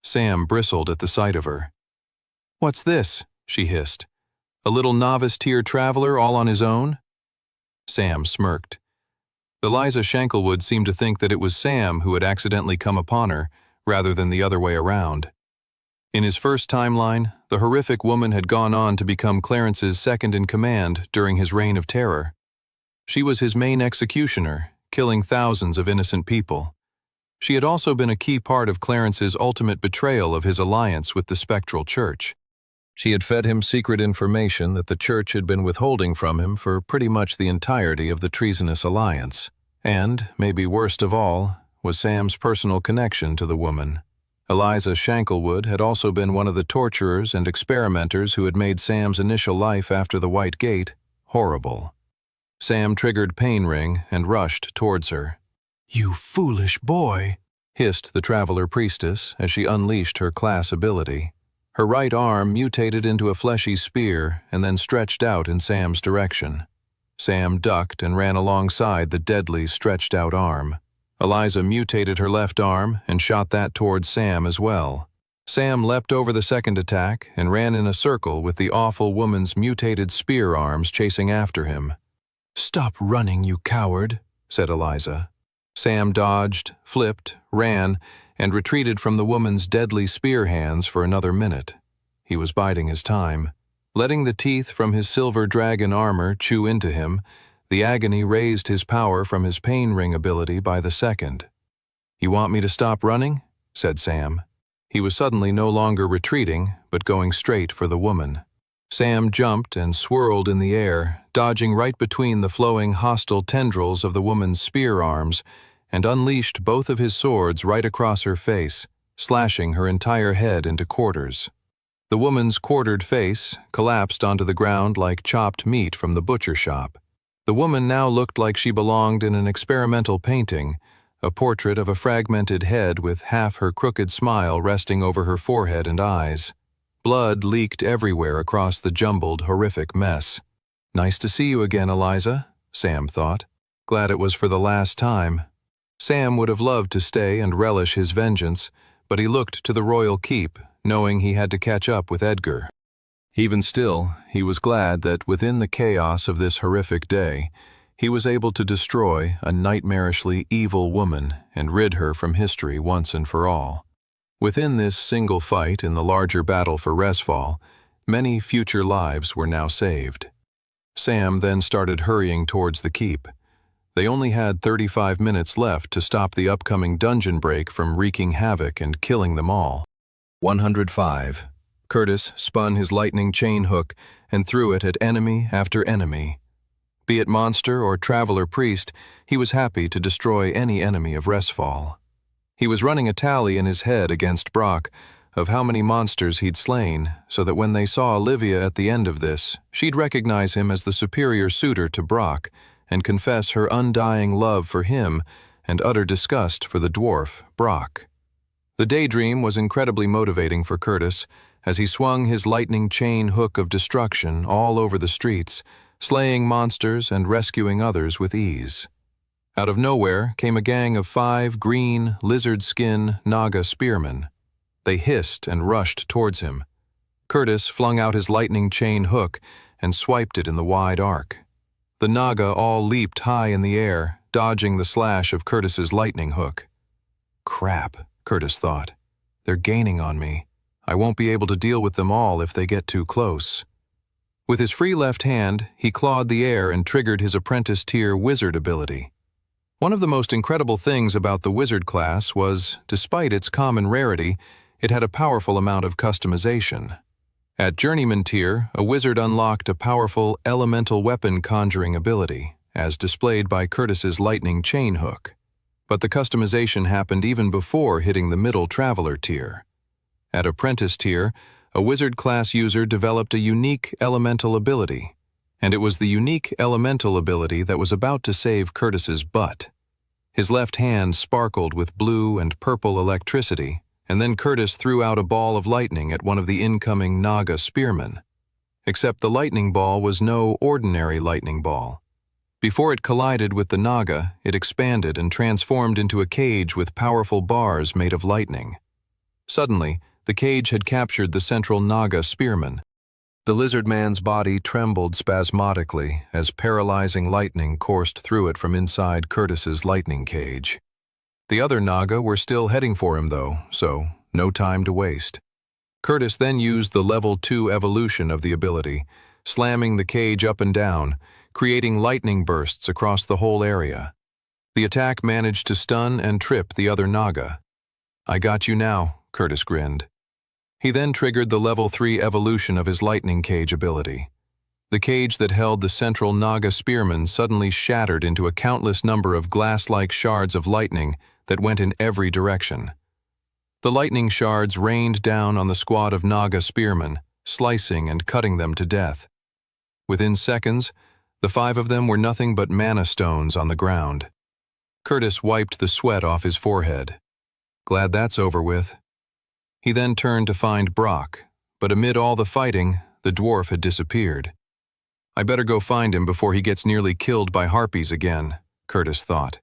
Sam bristled at the sight of her. "What's this?" she hissed. "A little novice-tier traveler all on his own?" Sam smirked. Eliza Shanklewood seemed to think that it was Sam who had accidentally come upon her, rather than the other way around. In his first timeline, the horrific woman had gone on to become Clarence's second-in-command during his reign of terror. She was his main executioner, killing thousands of innocent people. She had also been a key part of Clarence's ultimate betrayal of his alliance with the Spectral Church. She had fed him secret information that the Church had been withholding from him for pretty much the entirety of the treasonous alliance. And, maybe worst of all, was Sam's personal connection to the woman. Eliza Shanklewood had also been one of the torturers and experimenters who had made Sam's initial life after the White Gate horrible. Sam triggered Pain Ring and rushed towards her. "You foolish boy," hissed the Traveler Priestess as she unleashed her class ability. Her right arm mutated into a fleshy spear and then stretched out in Sam's direction. Sam ducked and ran alongside the deadly stretched-out arm. Eliza mutated her left arm and shot that towards Sam as well. Sam leapt over the second attack and ran in a circle with the awful woman's mutated spear arms chasing after him. "Stop running, you coward," said Eliza. Sam dodged, flipped, ran, and retreated from the woman's deadly spear hands for another minute. He was biding his time. Letting the teeth from his silver dragon armor chew into him, the agony raised his power from his Pain Ring ability by the second. "You want me to stop running?" said Sam. He was suddenly no longer retreating, but going straight for the woman. Sam jumped and swirled in the air, dodging right between the flowing hostile tendrils of the woman's spear arms, and unleashed both of his swords right across her face, slashing her entire head into quarters. The woman's quartered face collapsed onto the ground like chopped meat from the butcher shop. The woman now looked like she belonged in an experimental painting, a portrait of a fragmented head with half her crooked smile resting over her forehead and eyes. Blood leaked everywhere across the jumbled, horrific mess. "Nice to see you again, Eliza," Sam thought. Glad it was for the last time. Sam would have loved to stay and relish his vengeance, but he looked to the royal keep, knowing he had to catch up with Edgar. Even still, he was glad that within the chaos of this horrific day, he was able to destroy a nightmarishly evil woman and rid her from history once and for all. Within this single fight in the larger battle for Resfall, many future lives were now saved. Sam then started hurrying towards the keep. They only had 35 minutes left to stop the upcoming dungeon break from wreaking havoc and killing them all. 105. Curtis spun his lightning chain hook and threw it at enemy after enemy. Be it monster or traveler priest, he was happy to destroy any enemy of Resfall. He was running a tally in his head against Brock of how many monsters he'd slain, so that when they saw Olivia at the end of this, she'd recognize him as the superior suitor to Brock and confess her undying love for him and utter disgust for the dwarf, Brock. The daydream was incredibly motivating for Curtis as he swung his lightning chain hook of destruction all over the streets, slaying monsters and rescuing others with ease. Out of nowhere came a gang of 5 green, lizard-skin Naga spearmen. They hissed and rushed towards him. Curtis flung out his lightning chain hook and swiped it in the wide arc. The Naga all leaped high in the air, dodging the slash of Curtis's lightning hook. "Crap," Curtis thought. "They're gaining on me. I won't be able to deal with them all if they get too close." With his free left hand, he clawed the air and triggered his apprentice-tier wizard ability. One of the most incredible things about the wizard class was, despite its common rarity, it had a powerful amount of customization. At journeyman tier, a wizard unlocked a powerful elemental weapon conjuring ability, as displayed by Curtis's lightning chain hook. But the customization happened even before hitting the middle traveler tier. At apprentice tier, a wizard class user developed a unique elemental ability, and it was the unique elemental ability that was about to save Curtis's butt. His left hand sparkled with blue and purple electricity, and then Curtis threw out a ball of lightning at one of the incoming Naga spearmen. except the lightning ball was no ordinary lightning ball. Before it collided with the Naga, it expanded and transformed into a cage with powerful bars made of lightning. Suddenly, the cage had captured the central Naga spearman. The lizard man's body trembled spasmodically as paralyzing lightning coursed through it from inside Curtis's lightning cage. The other Naga were still heading for him though, so no time to waste. Curtis then used the level 2 evolution of the ability, slamming the cage up and down, creating lightning bursts across the whole area. The attack managed to stun and trip the other Naga. "I got you now," Curtis grinned. He then triggered the level 3 evolution of his lightning cage ability. The cage that held the central Naga spearman suddenly shattered into a countless number of glass-like shards of lightning that went in every direction. The lightning shards rained down on the squad of Naga spearmen, slicing and cutting them to death. Within seconds, the 5 of them were nothing but mana stones on the ground. Curtis wiped the sweat off his forehead. Glad that's over with. He then turned to find Brock, but amid all the fighting, the dwarf had disappeared. "I better go find him before he gets nearly killed by harpies again," Curtis thought.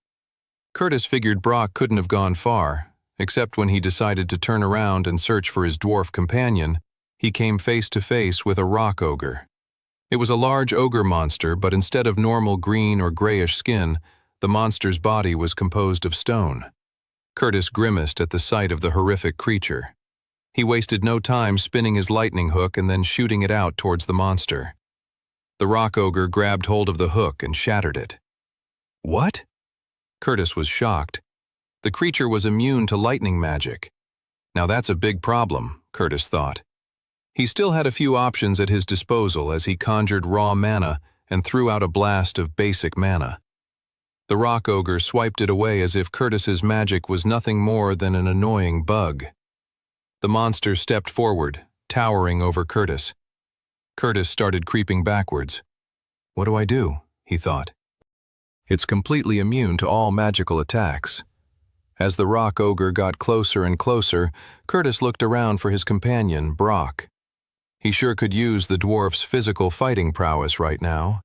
Curtis figured Brock couldn't have gone far, except when he decided to turn around and search for his dwarf companion, he came face to face with a rock ogre. It was a large ogre monster, but instead of normal green or grayish skin, the monster's body was composed of stone. Curtis grimaced at the sight of the horrific creature. He wasted no time spinning his lightning hook and then shooting it out towards the monster. The rock ogre grabbed hold of the hook and shattered it. "What?" Curtis was shocked. The creature was immune to lightning magic. Now that's a big problem, Curtis thought. He still had a few options at his disposal as he conjured raw mana and threw out a blast of basic mana. The rock ogre swiped it away as if Curtis's magic was nothing more than an annoying bug. The monster stepped forward, towering over Curtis. Curtis started creeping backwards. "What do I do?" he thought. It's completely immune to all magical attacks. As the rock ogre got closer and closer, Curtis looked around for his companion, Brock. He sure could use the dwarf's physical fighting prowess right now.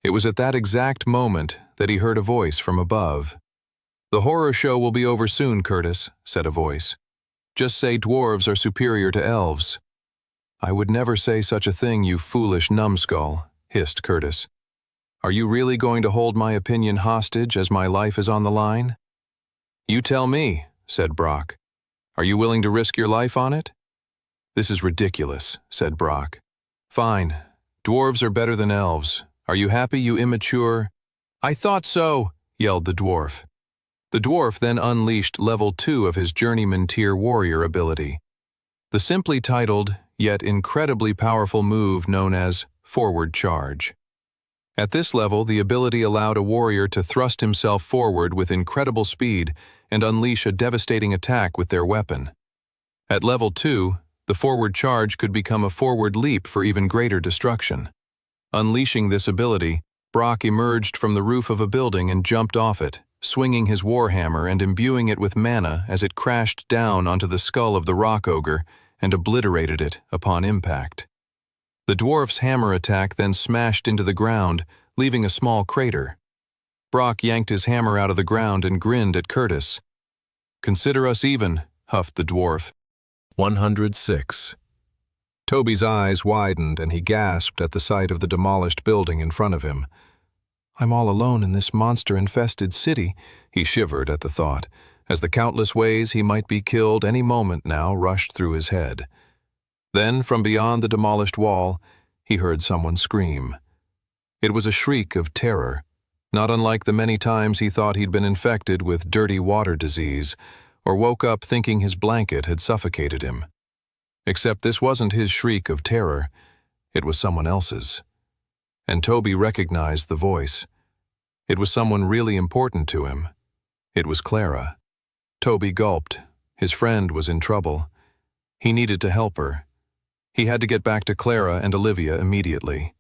It was at that exact moment that he heard a voice from above. "The horror show will be over soon, Curtis," said a voice. "Just say dwarves are superior to elves." "I would never say such a thing, you foolish numbskull," hissed Curtis. "Are you really going to hold my opinion hostage as my life is on the line?" "You tell me," said Brock. "Are you willing to risk your life on it?" "This is ridiculous," said Brock. "Fine. Dwarves are better than elves. Are you happy, you immature—" "I thought so," yelled the dwarf. The dwarf then unleashed level 2 of his journeyman tier warrior ability. The simply titled, yet incredibly powerful move known as forward charge. At this level, the ability allowed a warrior to thrust himself forward with incredible speed and unleash a devastating attack with their weapon. At level 2, the forward charge could become a forward leap for even greater destruction. Unleashing this ability, Brock emerged from the roof of a building and jumped off it, swinging his warhammer and imbuing it with mana as it crashed down onto the skull of the rock ogre and obliterated it upon impact. The dwarf's hammer attack then smashed into the ground, leaving a small crater. Brock yanked his hammer out of the ground and grinned at Curtis. "Consider us even," huffed the dwarf. 106. Toby's eyes widened and he gasped at the sight of the demolished building in front of him. "I'm all alone in this monster-infested city," he shivered at the thought, as the countless ways he might be killed any moment now rushed through his head. Then, from beyond the demolished wall, he heard someone scream. It was a shriek of terror, not unlike the many times he thought he'd been infected with dirty water disease, or woke up thinking his blanket had suffocated him. Except this wasn't his shriek of terror, it was someone else's. And Toby recognized the voice. It was someone really important to him. It was Clara. Toby gulped. His friend was in trouble. He needed to help her. He had to get back to Clara and Olivia immediately.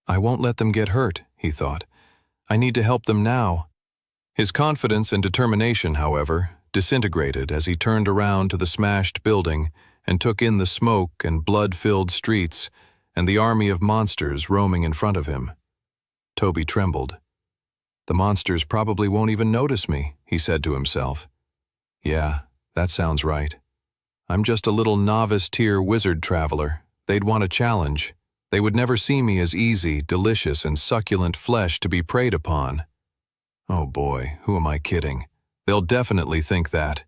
"I won't let them get hurt," he thought. "I need to help them now." His confidence and determination, however, disintegrated as he turned around to the smashed building and took in the smoke and blood-filled streets and the army of monsters roaming in front of him. Toby trembled. "The monsters probably won't even notice me," he said to himself. "Yeah, that sounds right. I'm just a little novice-tier wizard traveler. They'd want a challenge. They would never see me as easy, delicious, and succulent flesh to be preyed upon. Oh boy, who am I kidding? They'll definitely think that."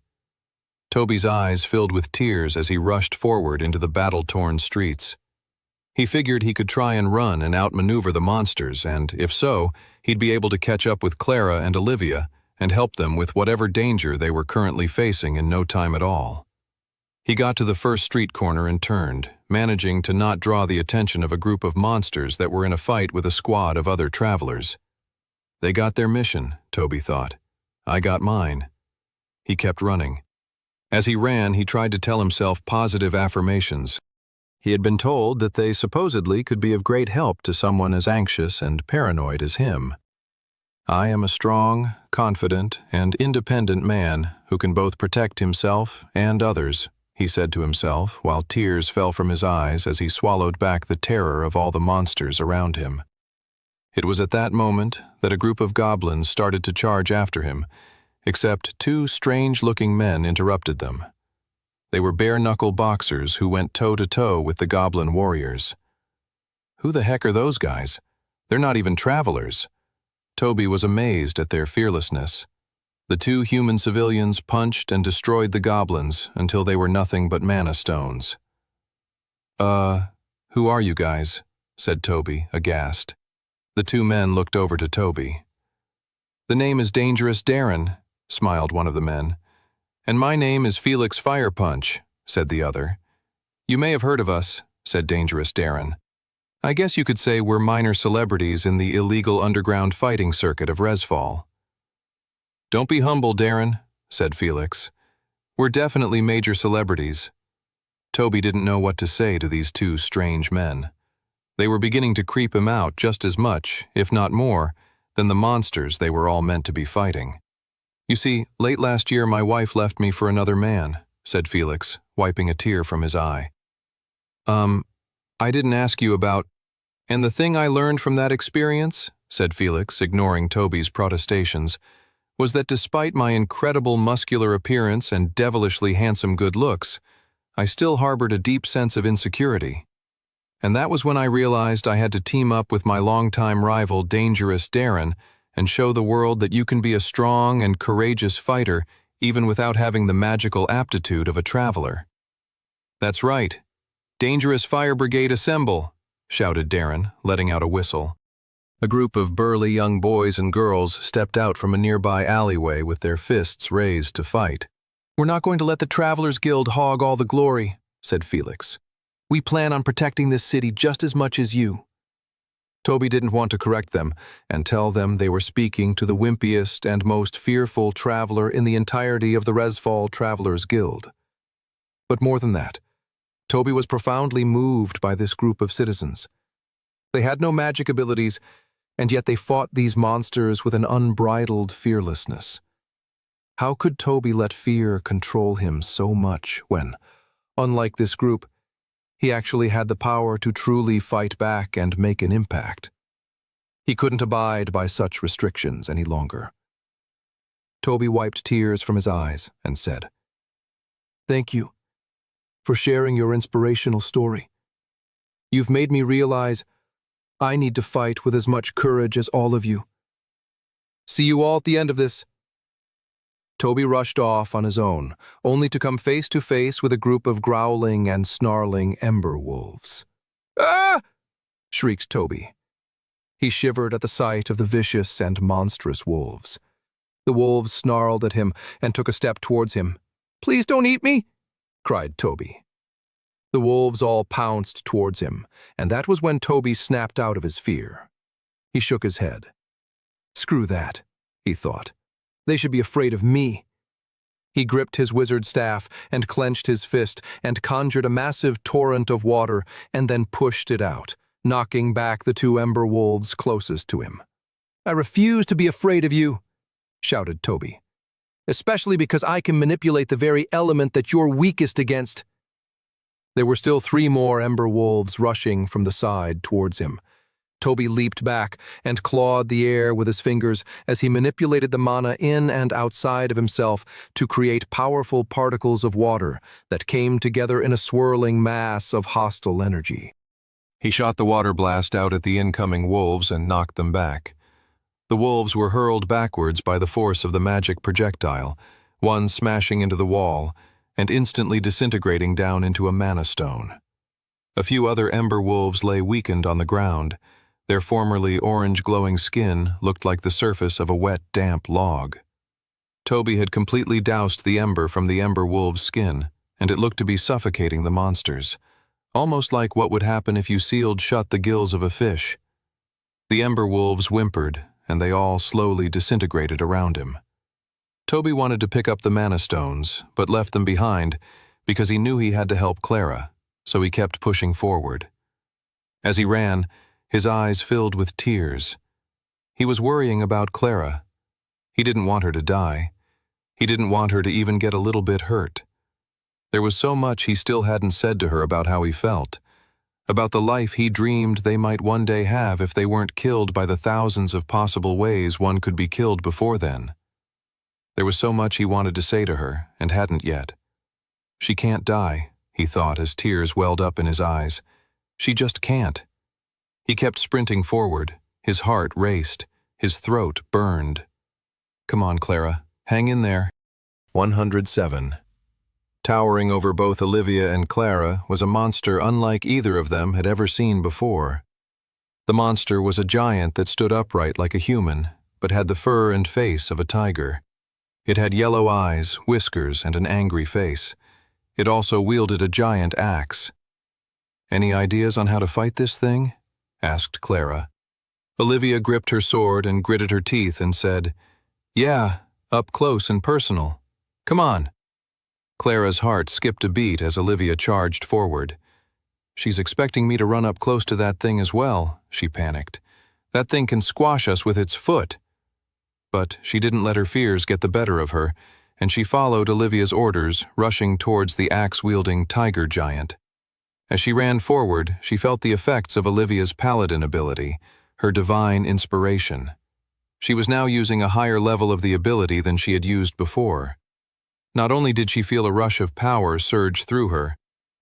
Toby's eyes filled with tears as he rushed forward into the battle-torn streets. He figured he could try and run and outmaneuver the monsters, and, if so, he'd be able to catch up with Clara and Olivia and help them with whatever danger they were currently facing in no time at all. He got to the first street corner and turned, managing to not draw the attention of a group of monsters that were in a fight with a squad of other travelers. They got their mission, Toby thought. I got mine. He kept running. As he ran, he tried to tell himself positive affirmations. He had been told that they supposedly could be of great help to someone as anxious and paranoid as him. I am a strong, confident, and independent man who can both protect himself and others, he said to himself while tears fell from his eyes as he swallowed back the terror of all the monsters around him. It was at that moment that a group of goblins started to charge after him, except two strange-looking men interrupted them. They were bare-knuckle boxers who went toe-to-toe with the goblin warriors. Who the heck are those guys? They're not even travelers. Toby was amazed at their fearlessness. The two human civilians punched and destroyed the goblins until they were nothing but mana stones. Who are you guys?" said Toby, aghast. The two men looked over to Toby. "The name is Dangerous Darren," smiled one of the men. "And my name is Felix Firepunch," said the other. "You may have heard of us," said Dangerous Darren. "I guess you could say we're minor celebrities in the illegal underground fighting circuit of Resfall." "Don't be humble, Darren," said Felix. "We're definitely major celebrities." Toby didn't know what to say to these two strange men. They were beginning to creep him out just as much, if not more, than the monsters they were all meant to be fighting. "You see, late last year my wife left me for another man," said Felix, wiping a tear from his eye. I didn't ask you about—" "And the thing I learned from that experience," said Felix, ignoring Toby's protestations, "was that despite my incredible muscular appearance and devilishly handsome good looks, I still harbored a deep sense of insecurity. And that was when I realized I had to team up with my longtime rival Dangerous Darren and show the world that you can be a strong and courageous fighter even without having the magical aptitude of a traveler." "That's right. Dangerous Fire Brigade assemble," shouted Darren, letting out a whistle. A group of burly young boys and girls stepped out from a nearby alleyway with their fists raised to fight. "We're not going to let the Travelers Guild hog all the glory," said Felix. "We plan on protecting this city just as much as you." Toby didn't want to correct them and tell them they were speaking to the wimpiest and most fearful traveler in the entirety of the Resfall Travelers Guild. But more than that, Toby was profoundly moved by this group of citizens. They had no magic abilities, and yet they fought these monsters with an unbridled fearlessness. How could Toby let fear control him so much when, unlike this group, he actually had the power to truly fight back and make an impact? He couldn't abide by such restrictions any longer. Toby wiped tears from his eyes and said, "Thank you for sharing your inspirational story. You've made me realize I need to fight with as much courage as all of you. See you all at the end of this." Toby rushed off on his own, only to come face to face with a group of growling and snarling ember wolves. "Ah!" shrieked Toby. He shivered at the sight of the vicious and monstrous wolves. The wolves snarled at him and took a step towards him. "Please don't eat me!" cried Toby. The wolves all pounced towards him, and that was when Toby snapped out of his fear. He shook his head. "Screw that," he thought. "They should be afraid of me." He gripped his wizard staff and clenched his fist and conjured a massive torrent of water and then pushed it out, knocking back the two ember wolves closest to him. "I refuse to be afraid of you," shouted Toby. "Especially because I can manipulate the very element that you're weakest against." There were still 3 more ember wolves rushing from the side towards him. Toby leaped back and clawed the air with his fingers as he manipulated the mana in and outside of himself to create powerful particles of water that came together in a swirling mass of hostile energy. He shot the water blast out at the incoming wolves and knocked them back. The wolves were hurled backwards by the force of the magic projectile, one smashing into the wall and instantly disintegrating down into a mana stone. A few other ember wolves lay weakened on the ground. Their formerly orange glowing skin looked like the surface of a wet, damp log. Toby had completely doused the ember from the ember wolf's skin, and it looked to be suffocating the monsters, almost like what would happen if you sealed shut the gills of a fish. The ember wolves whimpered, and they all slowly disintegrated around him. Toby wanted to pick up the mana stones, but left them behind because he knew he had to help Clara, so he kept pushing forward. As he ran, his eyes filled with tears. He was worrying about Clara. He didn't want her to die. He didn't want her to even get a little bit hurt. There was so much he still hadn't said to her about how he felt, about the life he dreamed they might one day have if they weren't killed by the thousands of possible ways one could be killed before then. There was so much he wanted to say to her, and hadn't yet. She can't die, he thought as tears welled up in his eyes. She just can't. He kept sprinting forward. His heart raced. His throat burned. Come on, Clara. Hang in there. 107. Towering over both Olivia and Clara was a monster unlike either of them had ever seen before. The monster was a giant that stood upright like a human, but had the fur and face of a tiger. It had yellow eyes, whiskers, and an angry face. It also wielded a giant axe. Any ideas on how to fight this thing? Asked Clara. Olivia gripped her sword and gritted her teeth and said, Yeah, up close and personal. Come on. Clara's heart skipped a beat as Olivia charged forward. She's expecting me to run up close to that thing as well, she panicked. That thing can squash us with its foot. But she didn't let her fears get the better of her, and she followed Olivia's orders, rushing towards the axe-wielding tiger giant. As she ran forward, she felt the effects of Olivia's paladin ability, her divine inspiration. She was now using a higher level of the ability than she had used before. Not only did she feel a rush of power surge through her,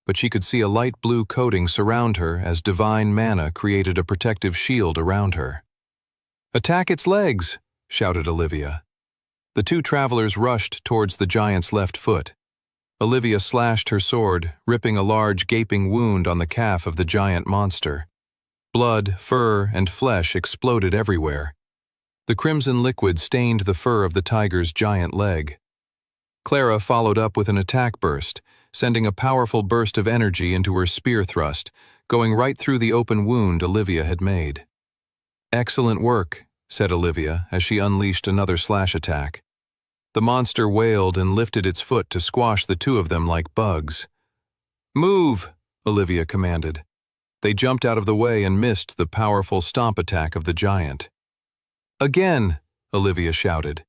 but she could see a light blue coating surround her as divine mana created a protective shield around her. "Attack its legs!" shouted Olivia. The 2 travelers rushed towards the giant's left foot. Olivia slashed her sword, ripping a large gaping wound on the calf of the giant monster. Blood, fur, and flesh exploded everywhere. The crimson liquid stained the fur of the tiger's giant leg. Clara followed up with an attack burst, sending a powerful burst of energy into her spear thrust, going right through the open wound Olivia had made. "Excellent work," said Olivia as she unleashed another slash attack. The monster wailed and lifted its foot to squash the 2 of them like bugs. "Move!" Olivia commanded. They jumped out of the way and missed the powerful stomp attack of the giant. "Again!" Olivia shouted.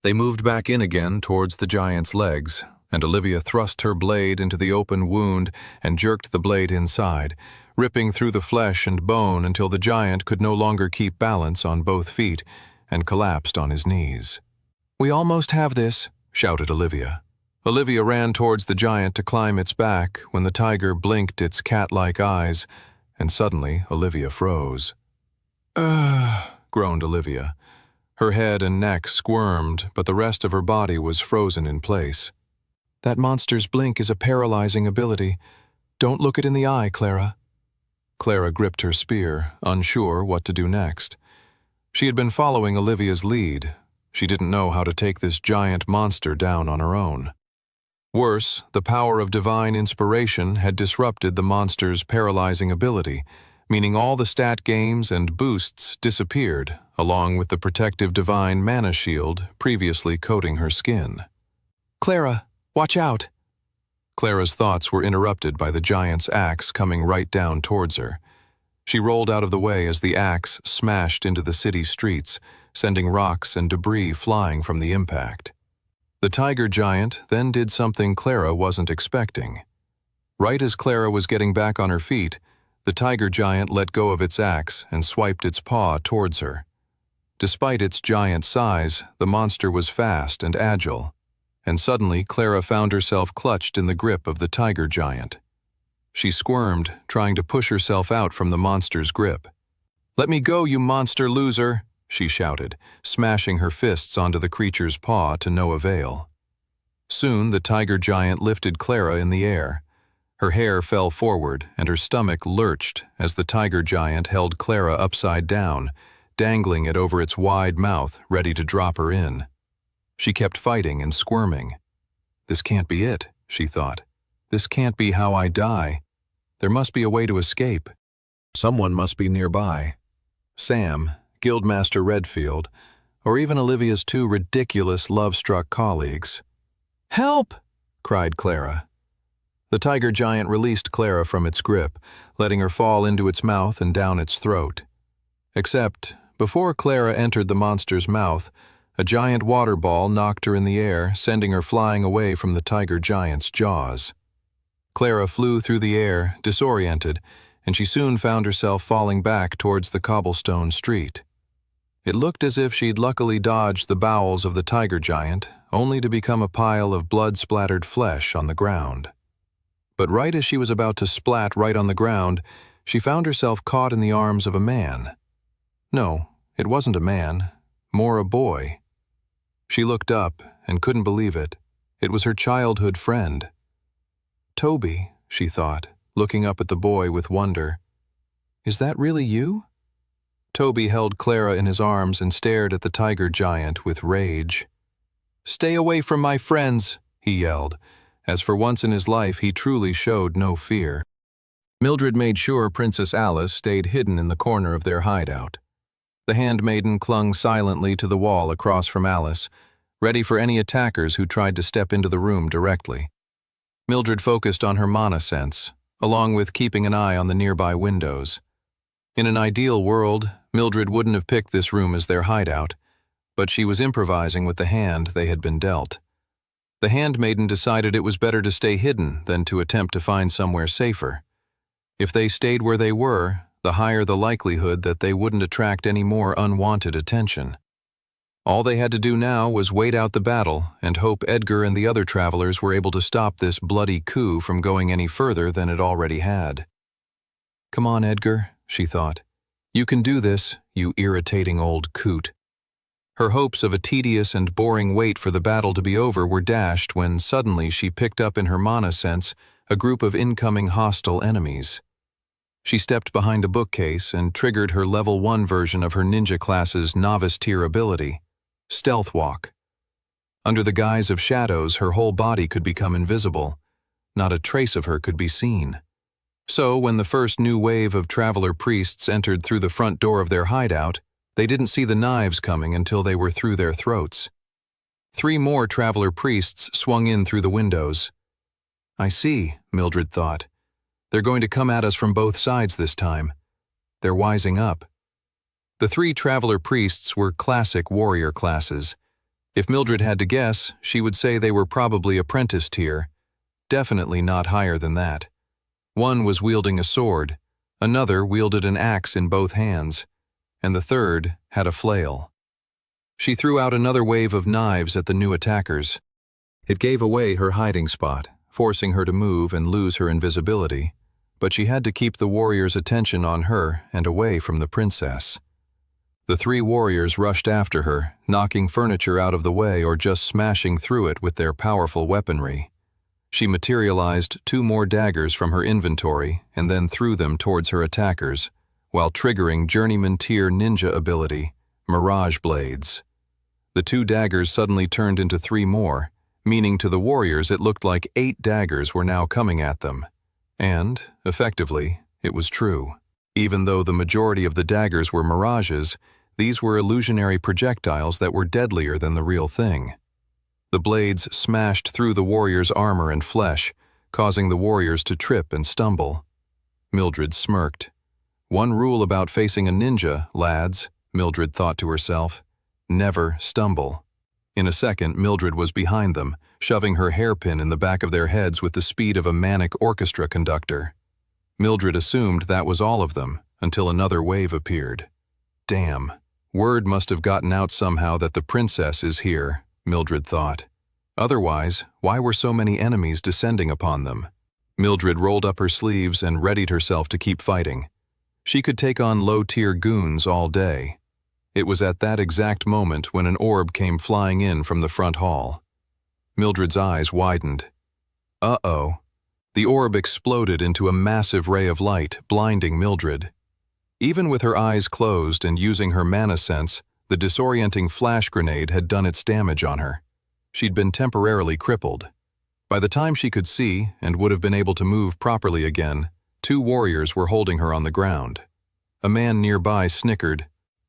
They moved back in again towards the giant's legs, and Olivia thrust her blade into the open wound and jerked the blade inside, ripping through the flesh and bone until the giant could no longer keep balance on both feet and collapsed on his knees. "We almost have this," shouted Olivia. Olivia ran towards the giant to climb its back when the tiger blinked its cat-like eyes, and suddenly Olivia froze. "Ugh," groaned Olivia. Her head and neck squirmed, but the rest of her body was frozen in place. "That monster's blink is a paralyzing ability. Don't look it in the eye, Clara." Clara gripped her spear, unsure what to do next. She had been following Olivia's lead. She didn't know how to take this giant monster down on her own. Worse, the power of divine inspiration had disrupted the monster's paralyzing ability, meaning all the stat gains and boosts disappeared, along with the protective divine mana shield previously coating her skin. "Clara, watch out!" Clara's thoughts were interrupted by the giant's axe coming right down towards her. She rolled out of the way as the axe smashed into the city streets, sending rocks and debris flying from the impact. The tiger giant then did something Clara wasn't expecting. Right as Clara was getting back on her feet, the tiger giant let go of its axe and swiped its paw towards her. Despite its giant size, the monster was fast and agile, and suddenly Clara found herself clutched in the grip of the tiger giant. She squirmed, trying to push herself out from the monster's grip. "Let me go, you monster loser!" she shouted, smashing her fists onto the creature's paw to no avail. Soon the tiger giant lifted Clara in the air. Her hair fell forward and her stomach lurched as the tiger giant held Clara upside down, dangling it over its wide mouth, ready to drop her in. She kept fighting and squirming. "This can't be it," she thought. "This can't be how I die. There must be a way to escape. Someone must be nearby. Sam, Guildmaster Redfield, or even Olivia's two ridiculous love-struck colleagues." "Help!" cried Clara. The tiger giant released Clara from its grip, letting her fall into its mouth and down its throat. Except, before Clara entered the monster's mouth, a giant water ball knocked her in the air, sending her flying away from the tiger giant's jaws. Clara flew through the air, disoriented, and she soon found herself falling back towards the cobblestone street. It looked as if she'd luckily dodged the bowels of the tiger giant, only to become a pile of blood-splattered flesh on the ground. But right as she was about to splat right on the ground, she found herself caught in the arms of a man. No, it wasn't a man, more a boy. She looked up and couldn't believe it. It was her childhood friend. "Toby," she thought, looking up at the boy with wonder. "Is that really you?" Toby held Clara in his arms and stared at the tiger giant with rage. "Stay away from my friends," he yelled, as for once in his life he truly showed no fear. Mildred made sure Princess Alice stayed hidden in the corner of their hideout. The handmaiden clung silently to the wall across from Alice, ready for any attackers who tried to step into the room directly. Mildred focused on her mana sense, along with keeping an eye on the nearby windows. In an ideal world, Mildred wouldn't have picked this room as their hideout, but she was improvising with the hand they had been dealt. The handmaiden decided it was better to stay hidden than to attempt to find somewhere safer. If they stayed where they were, the higher the likelihood that they wouldn't attract any more unwanted attention. All they had to do now was wait out the battle and hope Edgar and the other travelers were able to stop this bloody coup from going any further than it already had. "Come on, Edgar," she thought. "You can do this, you irritating old coot." Her hopes of a tedious and boring wait for the battle to be over were dashed when suddenly she picked up in her mana sense a group of incoming hostile enemies. She stepped behind a bookcase and triggered her level 1 version of her ninja class's novice tier ability, Stealth Walk. Under the guise of shadows, her whole body could become invisible. Not a trace of her could be seen. So when the first new wave of traveler priests entered through the front door of their hideout, they didn't see the knives coming until they were through their throats. 3 more traveler priests swung in through the windows. "I see," Mildred thought. "They're going to come at us from both sides this time. They're wising up." The 3 traveler priests were classic warrior classes. If Mildred had to guess, she would say they were probably apprentice tier, definitely not higher than that. One was wielding a sword, another wielded an axe in both hands, and the third had a flail. She threw out another wave of knives at the new attackers. It gave away her hiding spot, forcing her to move and lose her invisibility, but she had to keep the warriors' attention on her and away from the princess. The 3 warriors rushed after her, knocking furniture out of the way or just smashing through it with their powerful weaponry. She materialized 2 more daggers from her inventory and then threw them towards her attackers, while triggering Journeyman Tier Ninja ability, Mirage Blades. The 2 daggers suddenly turned into 3 more, meaning to the warriors it looked like 8 daggers were now coming at them. And, effectively, it was true. Even though the majority of the daggers were mirages, these were illusionary projectiles that were deadlier than the real thing. The blades smashed through the warriors' armor and flesh, causing the warriors to trip and stumble. Mildred smirked. One rule about facing a ninja, lads, Mildred thought to herself: never stumble. In a second, Mildred was behind them, shoving her hairpin in the back of their heads with the speed of a manic orchestra conductor. Mildred assumed that was all of them, until another wave appeared. Damn, word must have gotten out somehow that the princess is here, Mildred thought. Otherwise, why were so many enemies descending upon them? Mildred rolled up her sleeves and readied herself to keep fighting. She could take on low-tier goons all day. It was at that exact moment when an orb came flying in from the front hall. Mildred's eyes widened. Uh-oh. The orb exploded into a massive ray of light, blinding Mildred. Even with her eyes closed and using her mana sense, the disorienting flash grenade had done its damage on her. She'd been temporarily crippled. By the time she could see and would have been able to move properly again, 2 warriors were holding her on the ground. A man nearby snickered.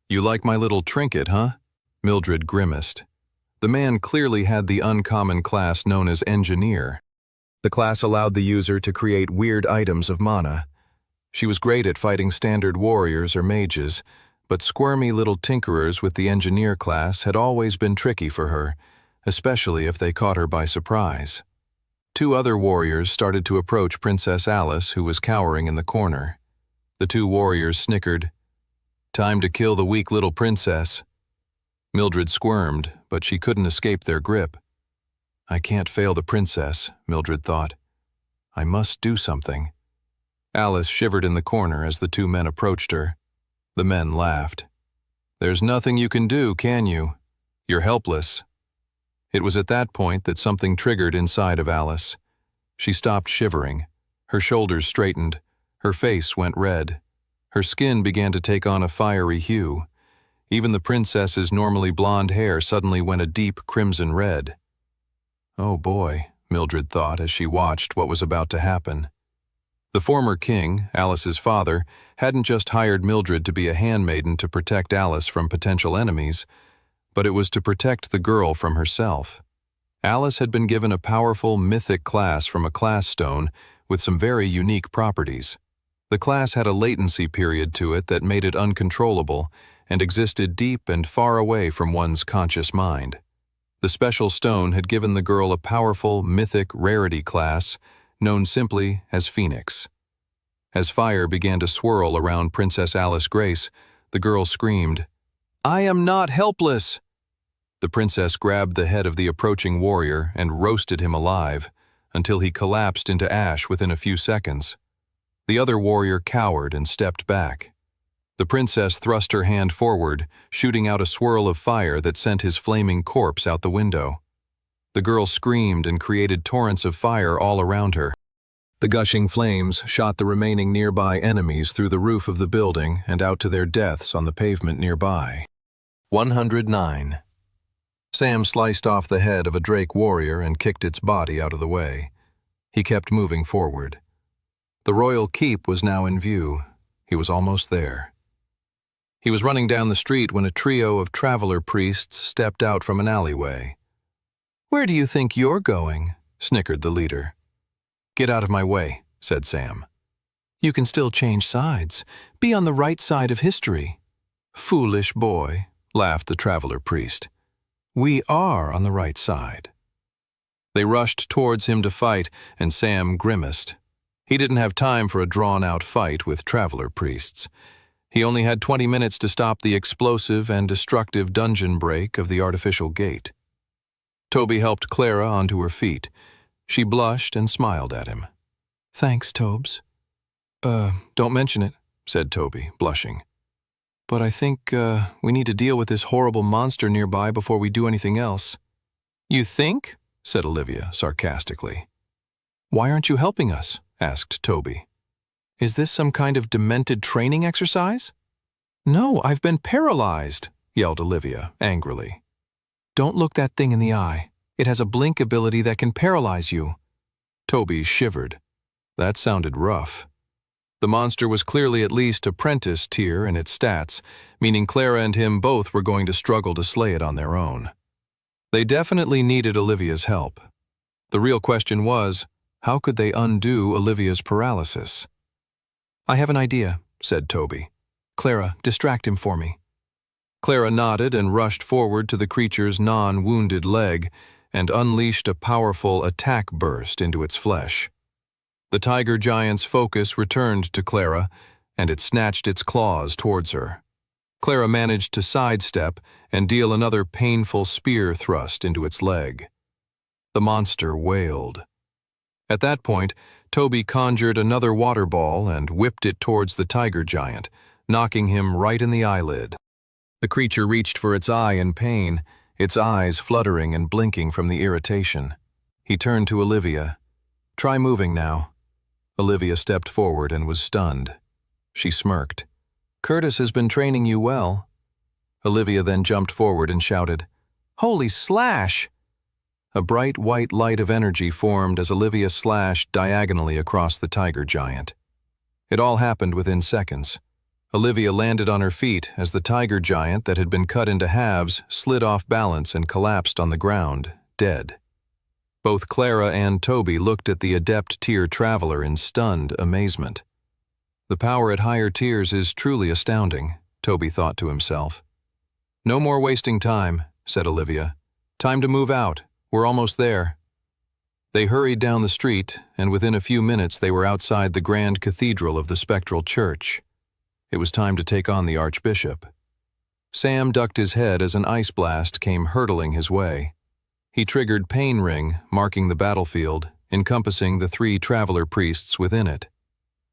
"You like my little trinket, huh?" Mildred grimaced. The man clearly had the uncommon class known as engineer. The class allowed the user to create weird items of mana. She was great at fighting standard warriors or mages, but squirmy little tinkerers with the engineer class had always been tricky for her, especially if they caught her by surprise. 2 other warriors started to approach Princess Alice, who was cowering in the corner. The 2 warriors snickered. "Time to kill the weak little princess." Mildred squirmed, but she couldn't escape their grip. I can't fail the princess, Mildred thought. I must do something. Alice shivered in the corner as the 2 men approached her. The men laughed. "There's nothing you can do, can you? You're helpless." It was at that point that something triggered inside of Alice. She stopped shivering. Her shoulders straightened. Her face went red. Her skin began to take on a fiery hue. Even the princess's normally blonde hair suddenly went a deep crimson red. Oh boy, Mildred thought as she watched what was about to happen. The former king, Alice's father, hadn't just hired Mildred to be a handmaiden to protect Alice from potential enemies, but it was to protect the girl from herself. Alice had been given a powerful mythic class from a class stone with some very unique properties. The class had a latency period to it that made it uncontrollable and existed deep and far away from one's conscious mind. The special stone had given the girl a powerful mythic rarity class known simply as Phoenix. As fire began to swirl around Princess Alice Grace, the girl screamed, "I am not helpless!" The princess grabbed the head of the approaching warrior and roasted him alive, until he collapsed into ash within a few seconds. The other warrior cowered and stepped back. The princess thrust her hand forward, shooting out a swirl of fire that sent his flaming corpse out the window. The girl screamed and created torrents of fire all around her. The gushing flames shot the remaining nearby enemies through the roof of the building and out to their deaths on the pavement nearby. 109. Sam sliced off the head of a Drake warrior and kicked its body out of the way. He kept moving forward. The royal keep was now in view. He was almost there. He was running down the street when a trio of traveler priests stepped out from an alleyway. "Where do you think you're going?" snickered the leader. "Get out of my way," said Sam. "You can still change sides. Be on the right side of history." "Foolish boy," laughed the traveler priest. "We are on the right side." They rushed towards him to fight, and Sam grimaced. He didn't have time for a drawn-out fight with traveler priests. He only had 20 minutes to stop the explosive and destructive dungeon break of the artificial gate. Toby helped Clara onto her feet. She blushed and smiled at him. "Thanks, Tobes." Don't mention it," said Toby, blushing. "But I think we need to deal with this horrible monster nearby before we do anything else." "You think?" said Olivia sarcastically. "Why aren't you helping us?" asked Toby. "Is this some kind of demented training exercise?" "No, I've been paralyzed," yelled Olivia angrily. "Don't look that thing in the eye. It has a blink ability that can paralyze you." Toby shivered. That sounded rough. The monster was clearly at least apprentice tier in its stats, meaning Clara and him both were going to struggle to slay it on their own. They definitely needed Olivia's help. The real question was, how could they undo Olivia's paralysis? "I have an idea," said Toby. "Clara, distract him for me." Clara nodded and rushed forward to the creature's non-wounded leg and unleashed a powerful attack burst into its flesh. The tiger giant's focus returned to Clara, and it snatched its claws towards her. Clara managed to sidestep and deal another painful spear thrust into its leg. The monster wailed. At that point, Toby conjured another water ball and whipped it towards the tiger giant, knocking him right in the eyelid. The creature reached for its eye in pain, its eyes fluttering and blinking from the irritation. He turned to Olivia. "Try moving now." Olivia stepped forward and was stunned. She smirked. "Curtis has been training you well." Olivia then jumped forward and shouted, "Holy slash!" A bright white light of energy formed as Olivia slashed diagonally across the tiger giant. It all happened within seconds. Olivia landed on her feet as the tiger giant that had been cut into halves slid off balance and collapsed on the ground, dead. Both Clara and Toby looked at the adept tier traveler in stunned amazement. The power at higher tiers is truly astounding, Toby thought to himself. "No more wasting time," said Olivia. "Time to move out. We're almost there." They hurried down the street, and within a few minutes they were outside the grand cathedral of the spectral church. It was time to take on the archbishop. Sam ducked his head as an ice blast came hurtling his way. He triggered Pain Ring, marking the battlefield, encompassing the 3 traveler priests within it.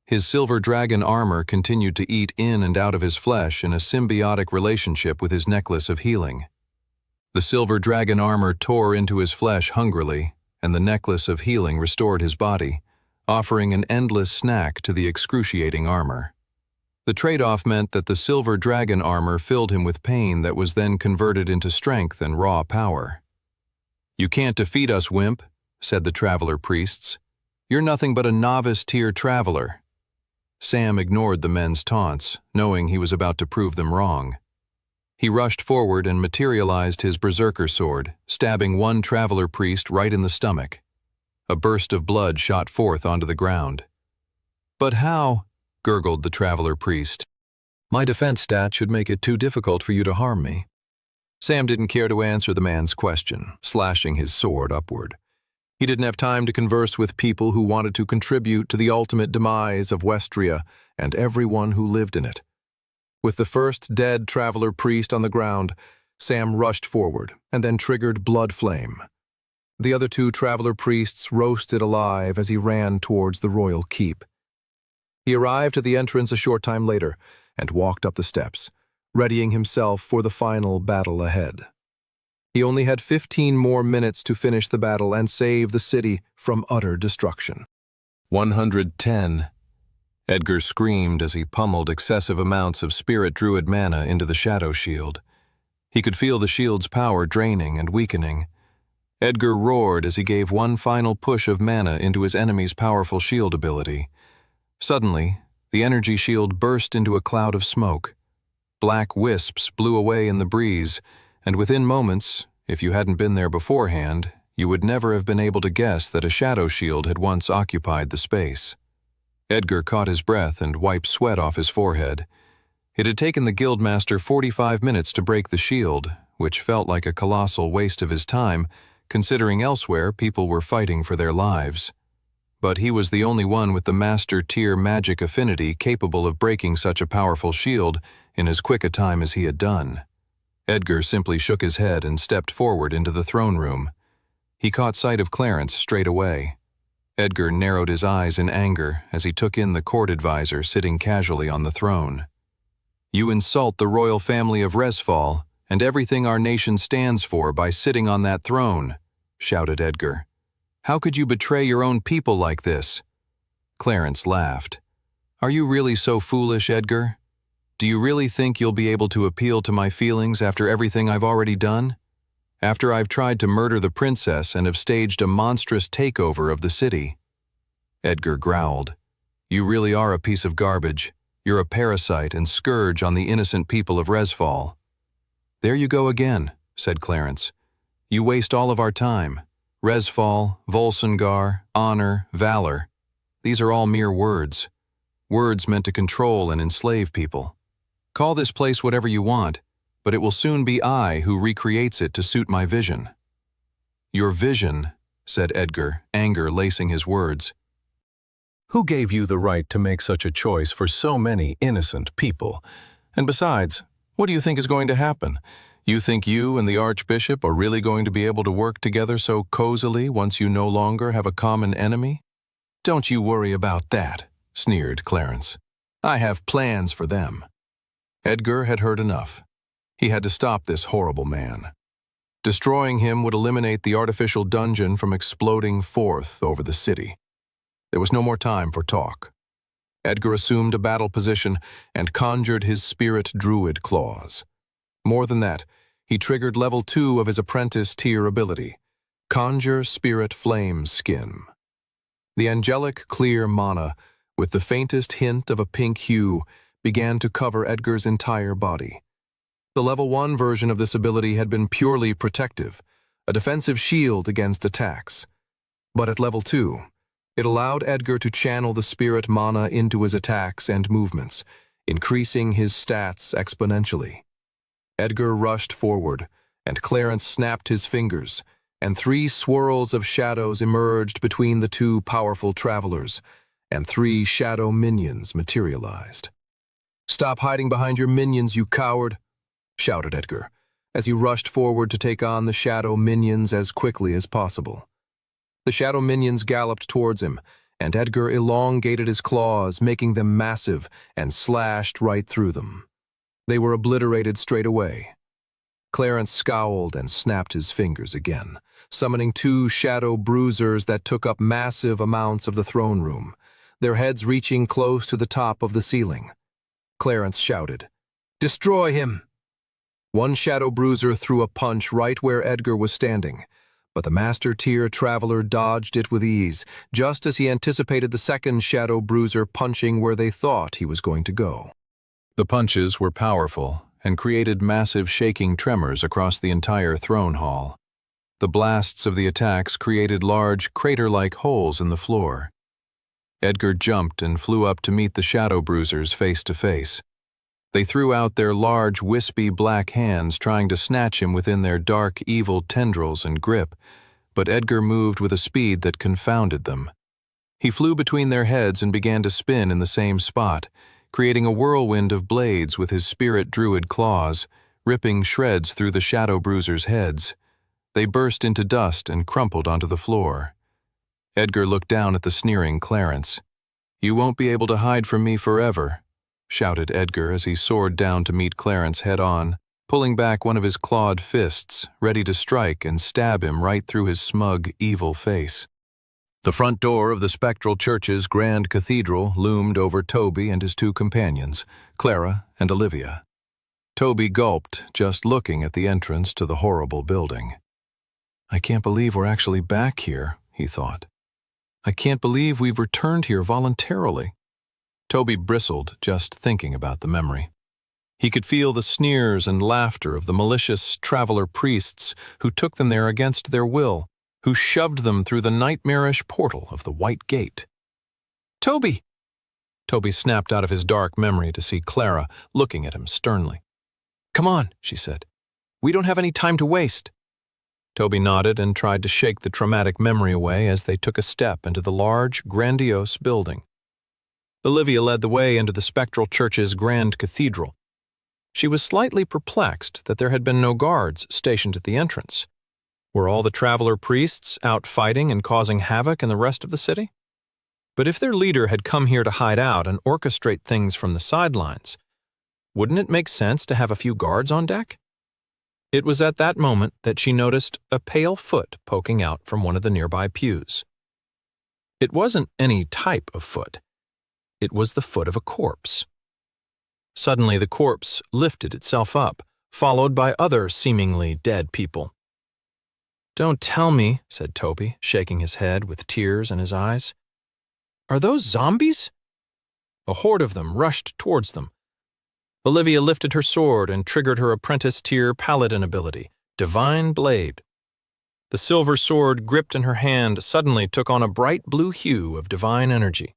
His silver dragon armor continued to eat in and out of his flesh in a symbiotic relationship with his necklace of healing. The silver dragon armor tore into his flesh hungrily, and the necklace of healing restored his body, offering an endless snack to the excruciating armor. The trade-off meant that the silver dragon armor filled him with pain that was then converted into strength and raw power. "You can't defeat us, wimp," said the traveler priests. "You're nothing but a novice-tier traveler." Sam ignored the men's taunts, knowing he was about to prove them wrong. He rushed forward and materialized his berserker sword, stabbing one traveler priest right in the stomach. A burst of blood shot forth onto the ground. "But how?" gurgled the traveler priest. "My defense stat should make it too difficult for you to harm me." Sam didn't care to answer the man's question, slashing his sword upward. He didn't have time to converse with people who wanted to contribute to the ultimate demise of Westria and everyone who lived in it. With the first dead traveler priest on the ground, Sam rushed forward and then triggered Blood Flame. The other 2 traveler priests roasted alive as he ran towards the royal keep. He arrived at the entrance a short time later and walked up the steps, readying himself for the final battle ahead. He only had 15 more minutes to finish the battle and save the city from utter destruction. 110. Edgar screamed as he pummeled excessive amounts of spirit druid mana into the shadow shield. He could feel the shield's power draining and weakening. Edgar roared as he gave one final push of mana into his enemy's powerful shield ability. Suddenly, the energy shield burst into a cloud of smoke. Black wisps blew away in the breeze, and within moments, if you hadn't been there beforehand, you would never have been able to guess that a shadow shield had once occupied the space. Edgar caught his breath and wiped sweat off his forehead. It had taken the guildmaster 45 minutes to break the shield, which felt like a colossal waste of his time, considering elsewhere people were fighting for their lives. But he was the only one with the master-tier magic affinity capable of breaking such a powerful shield in as quick a time as he had done. Edgar simply shook his head and stepped forward into the throne room. He caught sight of Clarence straight away. Edgar narrowed his eyes in anger as he took in the court advisor sitting casually on the throne. "You insult the royal family of Resfall and everything our nation stands for by sitting on that throne," shouted Edgar. "How could you betray your own people like this?" Clarence laughed. "Are you really so foolish, Edgar? Do you really think you'll be able to appeal to my feelings after everything I've already done? After I've tried to murder the princess and have staged a monstrous takeover of the city?" Edgar growled. "You really are a piece of garbage. You're a parasite and scourge on the innocent people of Resfall." "There you go again," said Clarence. "You waste all of our time. Resfall, Volsungar, honor, valor. These are all mere words. Words meant to control and enslave people. Call this place whatever you want. but it will soon be I who recreates it to suit my vision." "Your vision," said Edgar, anger lacing his words. "Who gave you the right to make such a choice for so many innocent people? And besides, what do you think is going to happen? You think you and the Archbishop are really going to be able to work together so cozily once you no longer have a common enemy?" "Don't you worry about that," sneered Clarence. "I have plans for them." Edgar had heard enough. He had to stop this horrible man. Destroying him would eliminate the artificial dungeon from exploding forth over the city. There was no more time for talk. Edgar assumed a battle position and conjured his spirit druid claws. More than that, he triggered level 2 of his apprentice tier ability, Conjure Spirit Flame Skin. The angelic clear mana, with the faintest hint of a pink hue, began to cover Edgar's entire body. The level 1 version of this ability had been purely protective, a defensive shield against attacks. But at level 2, it allowed Edgar to channel the spirit mana into his attacks and movements, increasing his stats exponentially. Edgar rushed forward, and Clarence snapped his fingers, and 3 swirls of shadows emerged between the 2 powerful travelers, and 3 shadow minions materialized. "Stop hiding behind your minions, you coward!" shouted Edgar, as he rushed forward to take on the shadow minions as quickly as possible. The shadow minions galloped towards him, and Edgar elongated his claws, making them massive, and slashed right through them. They were obliterated straight away. Clarence scowled and snapped his fingers again, summoning 2 shadow bruisers that took up massive amounts of the throne room, their heads reaching close to the top of the ceiling. Clarence shouted, "Destroy him!" One shadow bruiser threw a punch right where Edgar was standing, but the Master Tier Traveler dodged it with ease, just as he anticipated the second shadow bruiser punching where they thought he was going to go. The punches were powerful and created massive shaking tremors across the entire throne hall. The blasts of the attacks created large, crater-like holes in the floor. Edgar jumped and flew up to meet the shadow bruisers face to face. They threw out their large, wispy black hands, trying to snatch him within their dark, evil tendrils and grip, but Edgar moved with a speed that confounded them. He flew between their heads and began to spin in the same spot, creating a whirlwind of blades with his spirit druid claws, ripping shreds through the shadow bruisers' heads. They burst into dust and crumpled onto the floor. Edgar looked down at the sneering Clarence. "You won't be able to hide from me forever," shouted Edgar as he soared down to meet Clarence head-on, pulling back one of his clawed fists, ready to strike and stab him right through his smug, evil face. The front door of the Spectral Church's Grand Cathedral loomed over Toby and his 2 companions, Clara and Olivia. Toby gulped, just looking at the entrance to the horrible building. "I can't believe we're actually back here," he thought. "I can't believe we've returned here voluntarily." Toby bristled just thinking about the memory. He could feel the sneers and laughter of the malicious traveler priests who took them there against their will, who shoved them through the nightmarish portal of the White Gate. "Toby!" Toby snapped out of his dark memory to see Clara looking at him sternly. "Come on," she said. "We don't have any time to waste." Toby nodded and tried to shake the traumatic memory away as they took a step into the large, grandiose building. Olivia led the way into the Spectral Church's Grand Cathedral. She was slightly perplexed that there had been no guards stationed at the entrance. Were all the traveler priests out fighting and causing havoc in the rest of the city? But if their leader had come here to hide out and orchestrate things from the sidelines, wouldn't it make sense to have a few guards on deck? It was at that moment that she noticed a pale foot poking out from one of the nearby pews. It wasn't any type of foot. It was the foot of a corpse. Suddenly the corpse lifted itself up, followed by other seemingly dead people. "Don't tell me," said Toby, shaking his head with tears in his eyes. "Are those zombies?" A horde of them rushed towards them. Olivia lifted her sword and triggered her apprentice-tier paladin ability, Divine Blade. The silver sword gripped in her hand suddenly took on a bright blue hue of divine energy.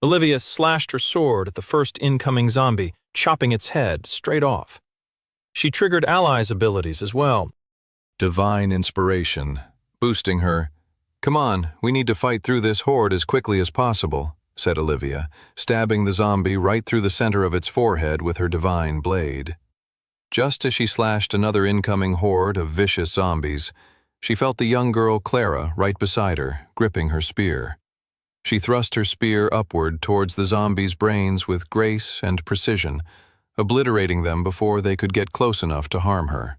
Olivia slashed her sword at the first incoming zombie, chopping its head straight off. She triggered allies' abilities as well. Divine inspiration, boosting her. "Come on, we need to fight through this horde as quickly as possible," said Olivia, stabbing the zombie right through the center of its forehead with her divine blade. Just as she slashed another incoming horde of vicious zombies, she felt the young girl Clara right beside her, gripping her spear. She thrust her spear upward towards the zombies' brains with grace and precision, obliterating them before they could get close enough to harm her.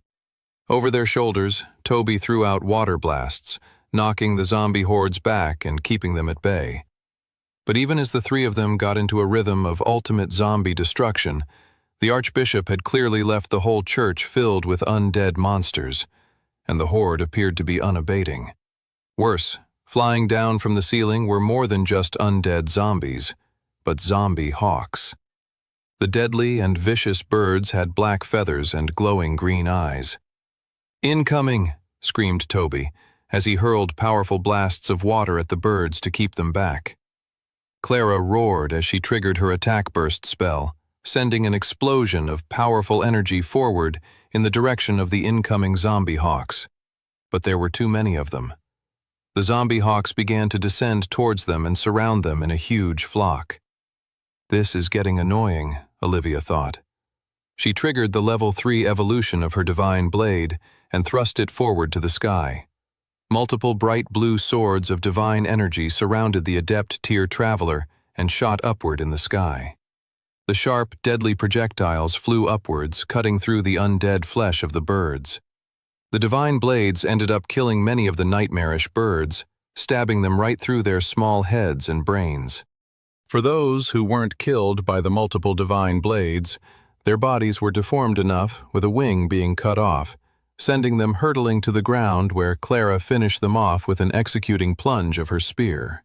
Over their shoulders, Toby threw out water blasts, knocking the zombie hordes back and keeping them at bay. But even as the three of them got into a rhythm of ultimate zombie destruction, the Archbishop had clearly left the whole church filled with undead monsters, and the horde appeared to be unabating. Worse, flying down from the ceiling were more than just undead zombies, but zombie hawks. The deadly and vicious birds had black feathers and glowing green eyes. "Incoming!" screamed Toby, as he hurled powerful blasts of water at the birds to keep them back. Clara roared as she triggered her attack burst spell, sending an explosion of powerful energy forward in the direction of the incoming zombie hawks. But there were too many of them. The zombie hawks began to descend towards them and surround them in a huge flock. This is getting annoying, Olivia thought. She triggered the level 3 evolution of her divine blade and thrust it forward to the sky. Multiple bright blue swords of divine energy surrounded the adept tier traveler and shot upward in the sky. The sharp, deadly projectiles flew upwards, cutting through the undead flesh of the birds. The divine blades ended up killing many of the nightmarish birds, stabbing them right through their small heads and brains. For those who weren't killed by the multiple divine blades, their bodies were deformed enough, with a wing being cut off, sending them hurtling to the ground where Clara finished them off with an executing plunge of her spear.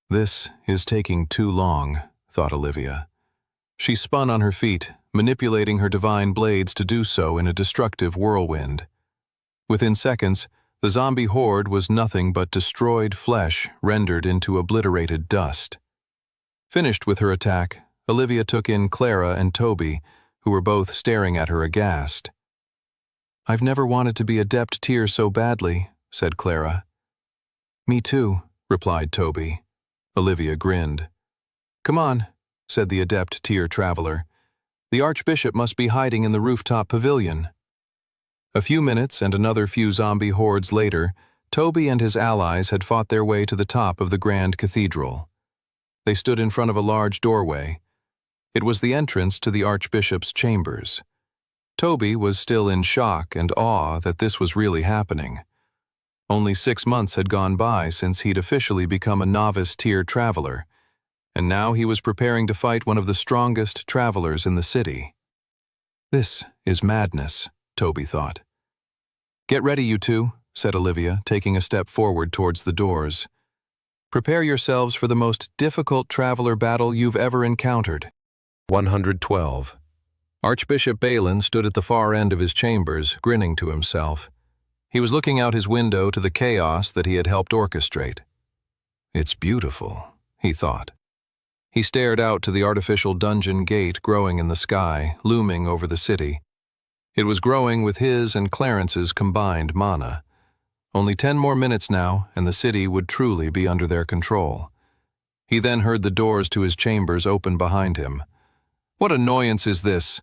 "This is taking too long," thought Olivia. She spun on her feet, manipulating her divine blades to do so in a destructive whirlwind. Within seconds, the zombie horde was nothing but destroyed flesh rendered into obliterated dust. Finished with her attack, Olivia took in Clara and Toby, who were both staring at her aghast. "I've never wanted to be adept tier so badly," said Clara. "Me too," replied Toby. Olivia grinned. "Come on," said the adept tier traveler. "The Archbishop must be hiding in the rooftop pavilion." A few minutes and another few zombie hordes later, Toby and his allies had fought their way to the top of the Grand Cathedral. They stood in front of a large doorway. It was the entrance to the Archbishop's chambers. Toby was still in shock and awe that this was really happening. Only 6 months had gone by since he'd officially become a novice tier traveler, and now he was preparing to fight one of the strongest travelers in the city. "This is madness," Toby thought. "Get ready, you two," said Olivia, taking a step forward towards the doors. "Prepare yourselves for the most difficult traveler battle you've ever encountered." 112. Archbishop Balin stood at the far end of his chambers, grinning to himself. He was looking out his window to the chaos that he had helped orchestrate. "It's beautiful," he thought. He stared out to the artificial dungeon gate growing in the sky, looming over the city. It was growing with his and Clarence's combined mana. Only 10 more minutes now, and the city would truly be under their control. He then heard the doors to his chambers open behind him. What annoyance is this?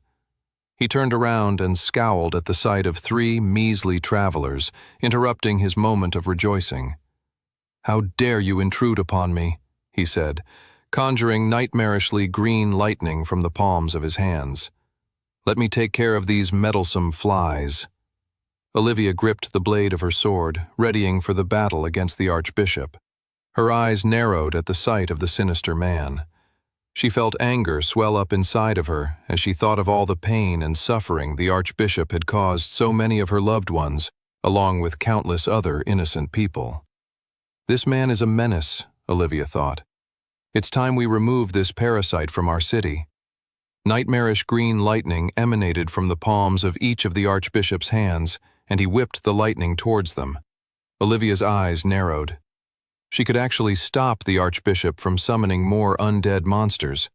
He turned around and scowled at the sight of 3 measly travelers, interrupting his moment of rejoicing. "How dare you intrude upon me?" he said, conjuring nightmarishly green lightning from the palms of his hands. "Let me take care of these meddlesome flies." Olivia gripped the blade of her sword, readying for the battle against the Archbishop. Her eyes narrowed at the sight of the sinister man. She felt anger swell up inside of her as she thought of all the pain and suffering the Archbishop had caused so many of her loved ones, along with countless other innocent people. "This man is a menace," Olivia thought. "It's time we remove this parasite from our city." Nightmarish green lightning emanated from the palms of each of the Archbishop's hands, and he whipped the lightning towards them. Olivia's eyes narrowed. She could actually stop the Archbishop from summoning more undead monsters.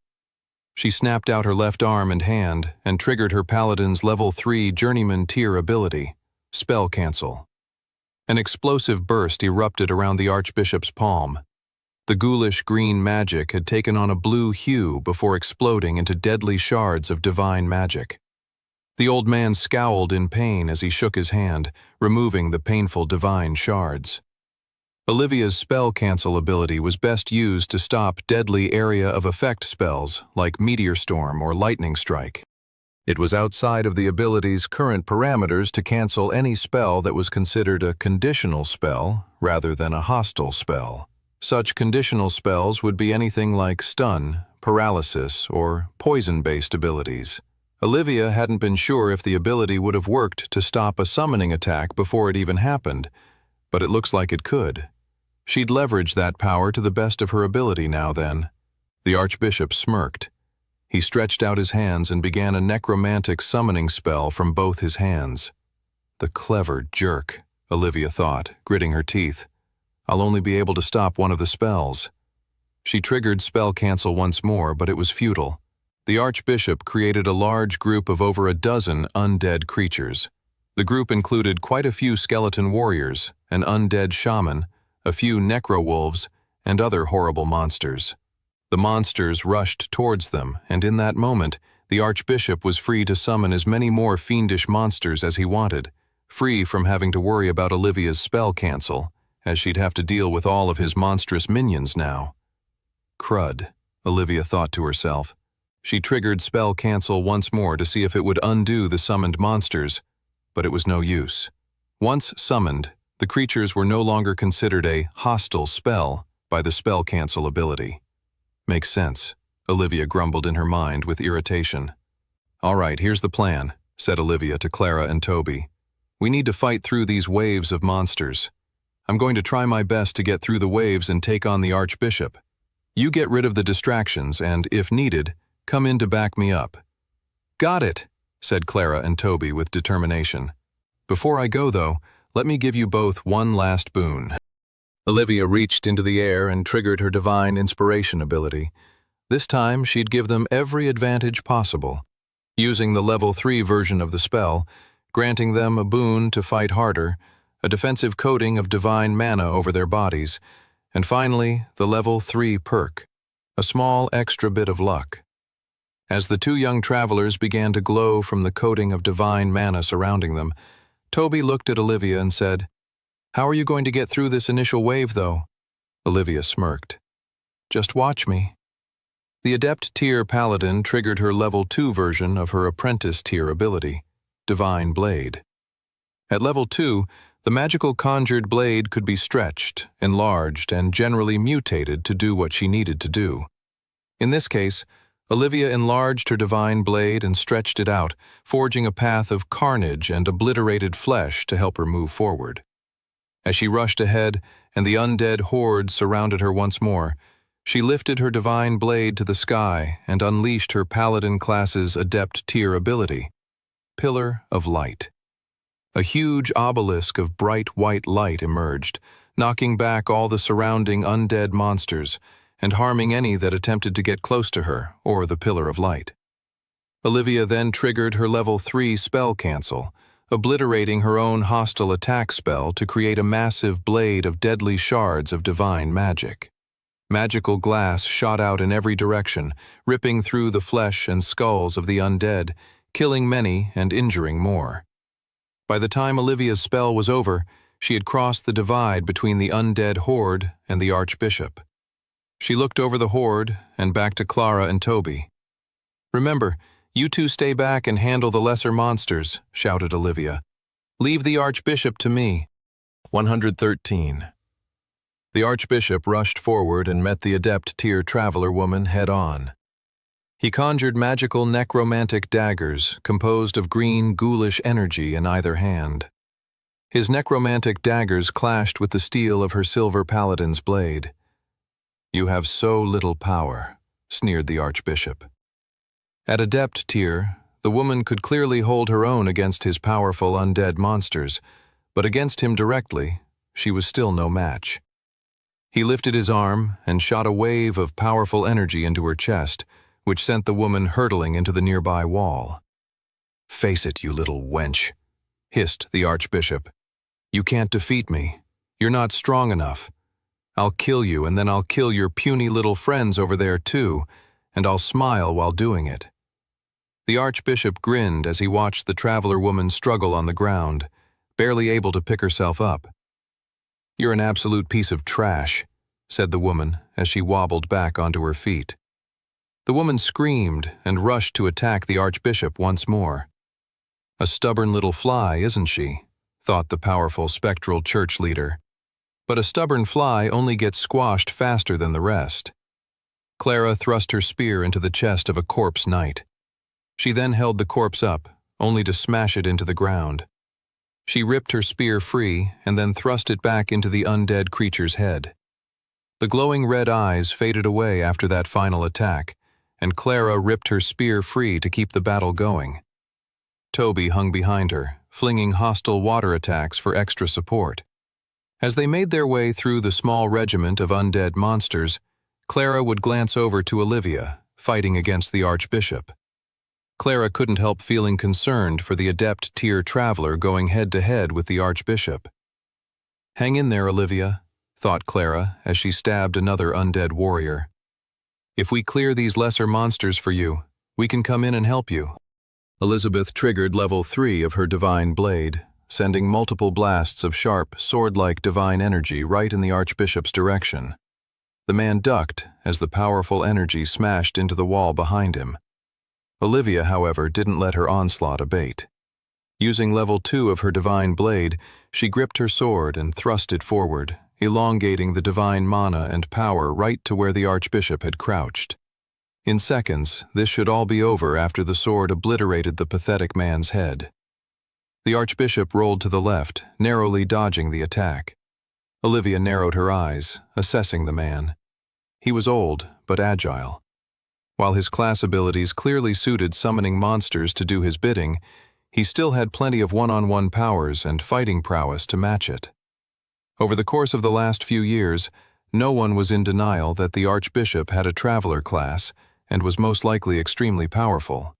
She snapped out her left arm and hand and triggered her paladin's level 3 journeyman tier ability, Spell Cancel. An explosive burst erupted around the Archbishop's palm. The ghoulish green magic had taken on a blue hue before exploding into deadly shards of divine magic. The old man scowled in pain as he shook his hand, removing the painful divine shards. Olivia's spell cancel ability was best used to stop deadly area of effect spells like Meteor Storm or Lightning Strike. It was outside of the ability's current parameters to cancel any spell that was considered a conditional spell rather than a hostile spell. Such conditional spells would be anything like stun, paralysis, or poison-based abilities. Olivia hadn't been sure if the ability would have worked to stop a summoning attack before it even happened, but it looks like it could. She'd leveraged that power to the best of her ability now then. The Archbishop smirked. He stretched out his hands and began a necromantic summoning spell from both his hands. The clever jerk, Olivia thought, gritting her teeth. I'll only be able to stop one of the spells. She triggered spell cancel once more, but it was futile. The Archbishop created a large group of over a dozen undead creatures. The group included quite a few skeleton warriors, an undead shaman, a few necro-wolves, and other horrible monsters. The monsters rushed towards them, and in that moment, the Archbishop was free to summon as many more fiendish monsters as he wanted, free from having to worry about Olivia's spell cancel, as she'd have to deal with all of his monstrous minions now. Crud, Olivia thought to herself. She triggered spell cancel once more to see if it would undo the summoned monsters, but it was no use. Once summoned, the creatures were no longer considered a hostile spell by the spell cancel ability. Makes sense, Olivia grumbled in her mind with irritation. All right, here's the plan, said Olivia to Clara and Toby. We need to fight through these waves of monsters. I'm going to try my best to get through the waves and take on the Archbishop. You get rid of the distractions and, if needed, come in to back me up. Got it, said Clara and Toby with determination. Before I go, though, let me give you both one last boon. Olivia reached into the air and triggered her divine inspiration ability. This time, she'd give them every advantage possible, using the level 3 version of the spell, granting them a boon to fight harder, a defensive coating of divine mana over their bodies, and finally, the level 3 perk, a small extra bit of luck. As the two young travelers began to glow from the coating of divine mana surrounding them, Toby looked at Olivia and said, How are you going to get through this initial wave, though? Olivia smirked. Just watch me. The Adept tier Paladin triggered her level 2 version of her Apprentice tier ability, Divine Blade. At level 2, the magical conjured blade could be stretched, enlarged, and generally mutated to do what she needed to do. In this case, Olivia enlarged her divine blade and stretched it out, forging a path of carnage and obliterated flesh to help her move forward. As she rushed ahead and the undead horde surrounded her once more, she lifted her divine blade to the sky and unleashed her Paladin class's Adept tier ability, Pillar of Light. A huge obelisk of bright white light emerged, knocking back all the surrounding undead monsters and harming any that attempted to get close to her or the Pillar of Light. Olivia then triggered her level 3 spell cancel, obliterating her own hostile attack spell to create a massive blade of deadly shards of divine magic. Magical glass shot out in every direction, ripping through the flesh and skulls of the undead, killing many and injuring more. By the time Olivia's spell was over, she had crossed the divide between the undead horde and the Archbishop. She looked over the horde and back to Clara and Toby. Remember, you two stay back and handle the lesser monsters, shouted Olivia. Leave the Archbishop to me. 113. The Archbishop rushed forward and met the Adept tier Traveler woman head-on. He conjured magical necromantic daggers composed of green ghoulish energy in either hand. His necromantic daggers clashed with the steel of her silver paladin's blade. You have so little power, sneered the Archbishop. At Adept tier, the woman could clearly hold her own against his powerful undead monsters, but against him directly, she was still no match. He lifted his arm and shot a wave of powerful energy into her chest, which sent the woman hurtling into the nearby wall. "Face it, you little wench," hissed the Archbishop. "You can't defeat me. You're not strong enough. I'll kill you, and then I'll kill your puny little friends over there too, and I'll smile while doing it." The Archbishop grinned as he watched the traveler woman struggle on the ground, barely able to pick herself up. "You're an absolute piece of trash," said the woman as she wobbled back onto her feet. The woman screamed and rushed to attack the Archbishop once more. "A stubborn little fly, isn't she?" thought the powerful spectral church leader. But a stubborn fly only gets squashed faster than the rest. Clara thrust her spear into the chest of a corpse knight. She then held the corpse up, only to smash it into the ground. She ripped her spear free and then thrust it back into the undead creature's head. The glowing red eyes faded away after that final attack, and Clara ripped her spear free to keep the battle going. Toby hung behind her, flinging hostile water attacks for extra support. As they made their way through the small regiment of undead monsters, Clara would glance over to Olivia, fighting against the Archbishop. Clara couldn't help feeling concerned for the adept tier traveler going head-to-head with the Archbishop. "Hang in there, Olivia," thought Clara as she stabbed another undead warrior. "If we clear these lesser monsters for you, we can come in and help you." Elizabeth triggered level 3 of her divine blade, sending multiple blasts of sharp, sword-like divine energy right in the Archbishop's direction. The man ducked as the powerful energy smashed into the wall behind him. Olivia, however, didn't let her onslaught abate. Using level 2 of her divine blade, she gripped her sword and thrust it forward, elongating the divine mana and power right to where the Archbishop had crouched. In seconds, this should all be over after the sword obliterated the pathetic man's head. The Archbishop rolled to the left, narrowly dodging the attack. Olivia narrowed her eyes, assessing the man. He was old, but agile. While his class abilities clearly suited summoning monsters to do his bidding, he still had plenty of one-on-one powers and fighting prowess to match it. Over the course of the last few years, no one was in denial that the Archbishop had a traveler class and was most likely extremely powerful.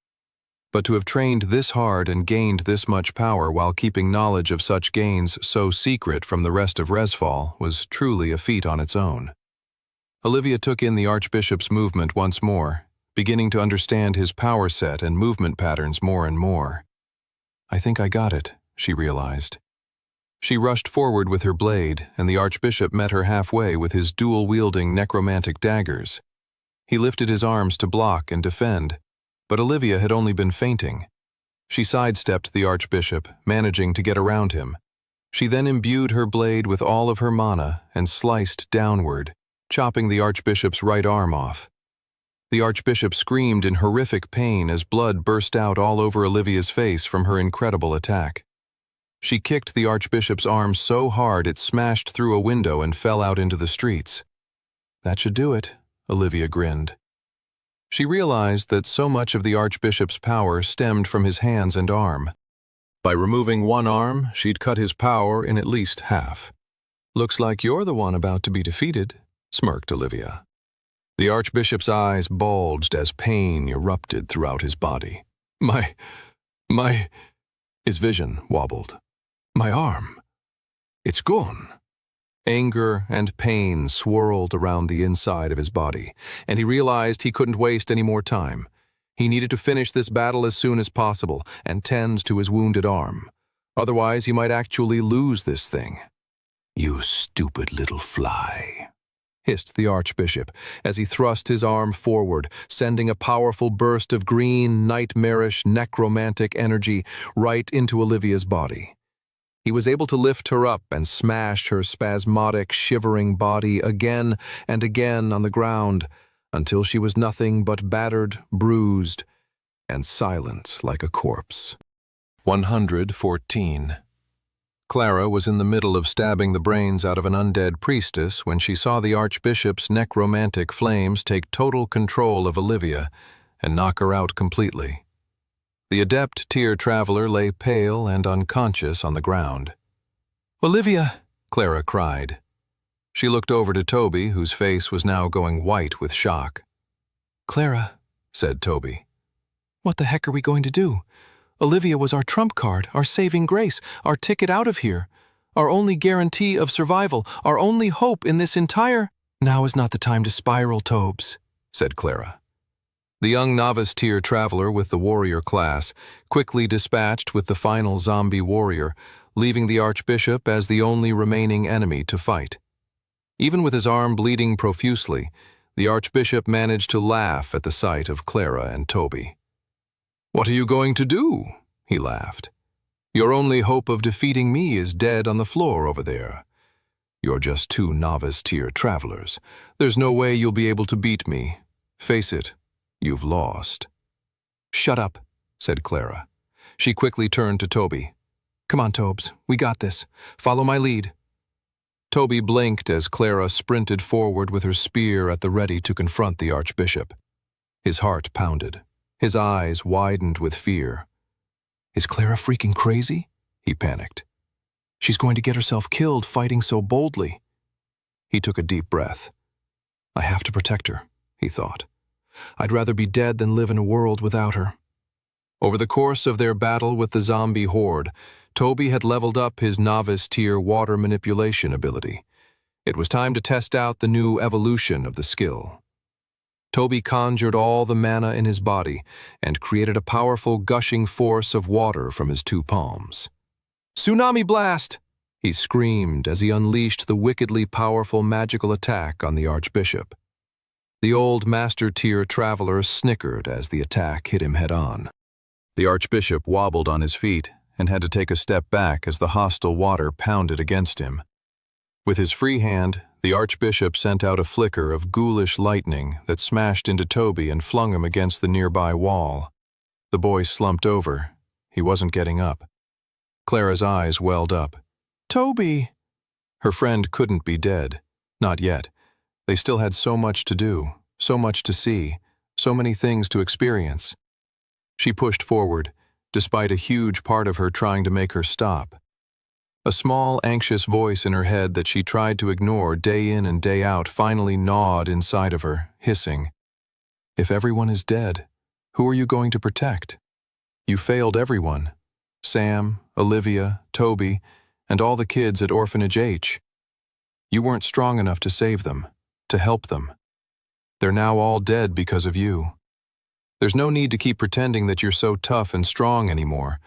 But to have trained this hard and gained this much power while keeping knowledge of such gains so secret from the rest of Resfall was truly a feat on its own. Olivia took in the Archbishop's movement once more, beginning to understand his power set and movement patterns more and more. "I think I got it," she realized. She rushed forward with her blade, and the Archbishop met her halfway with his dual-wielding necromantic daggers. He lifted his arms to block and defend, but Olivia had only been feinting. She sidestepped the Archbishop, managing to get around him. She then imbued her blade with all of her mana and sliced downward, chopping the Archbishop's right arm off. The Archbishop screamed in horrific pain as blood burst out all over Olivia's face from her incredible attack. She kicked the Archbishop's arm so hard it smashed through a window and fell out into the streets. "That should do it," Olivia grinned. She realized that so much of the Archbishop's power stemmed from his hands and arm. By removing one arm, she'd cut his power in at least half. "Looks like you're the one about to be defeated," smirked Olivia. The Archbishop's eyes bulged as pain erupted throughout his body. My... His vision wobbled. "My arm. It's gone." Anger and pain swirled around the inside of his body, and he realized he couldn't waste any more time. He needed to finish this battle as soon as possible and tend to his wounded arm. Otherwise, he might actually lose this thing. "You stupid little fly," hissed the Archbishop as he thrust his arm forward, sending a powerful burst of green, nightmarish, necromantic energy right into Olivia's body. He was able to lift her up and smash her spasmodic, shivering body again and again on the ground until she was nothing but battered, bruised, and silent like a corpse. 114. Clara was in the middle of stabbing the brains out of an undead priestess when she saw the Archbishop's necromantic flames take total control of Olivia and knock her out completely. The adept tier traveler lay pale and unconscious on the ground. "Olivia!" Clara cried. She looked over to Toby, whose face was now going white with shock. "Clara, said Toby. What the heck are we going to do? Olivia was our trump card, our saving grace, our ticket out of here, our only guarantee of survival, our only hope in this entire— Now is not the time to spiral, Tobes, said Clara. The young novice-tier traveler with the warrior class quickly dispatched with the final zombie warrior, leaving the archbishop as the only remaining enemy to fight. Even with his arm bleeding profusely, the archbishop managed to laugh at the sight of Clara and Toby. "What are you going to do?" he laughed. "Your only hope of defeating me is dead on the floor over there. You're just two novice-tier travelers. There's no way you'll be able to beat me. Face it, you've lost." "Shut up," said Clara. She quickly turned to Toby. "Come on, Tobes, we got this. Follow my lead." Toby blinked as Clara sprinted forward with her spear at the ready to confront the archbishop. His heart pounded. His eyes widened with fear. "Is Clara freaking crazy?" he panicked. "She's going to get herself killed fighting so boldly." He took a deep breath. "I have to protect her," he thought. "I'd rather be dead than live in a world without her." Over the course of their battle with the zombie horde, Toby had leveled up his novice-tier water manipulation ability. It was time to test out the new evolution of the skill. Toby conjured all the mana in his body and created a powerful gushing force of water from his two palms. "Tsunami blast!" he screamed as he unleashed the wickedly powerful magical attack on the archbishop. The old master-tier traveler snickered as the attack hit him head-on. The archbishop wobbled on his feet and had to take a step back as the hostile water pounded against him. With his free hand, the archbishop sent out a flicker of ghoulish lightning that smashed into Toby and flung him against the nearby wall. The boy slumped over. He wasn't getting up. Clara's eyes welled up. "Toby!" Her friend couldn't be dead. Not yet. They still had so much to do, so much to see, so many things to experience. She pushed forward, despite a huge part of her trying to make her stop. A small, anxious voice in her head that she tried to ignore day in and day out finally gnawed inside of her, hissing, "If everyone is dead, who are you going to protect? You failed everyone. Sam, Olivia, Toby, and all the kids at Orphanage H. You weren't strong enough to save them, to help them. They're now all dead because of you. There's no need to keep pretending that you're so tough and strong anymore.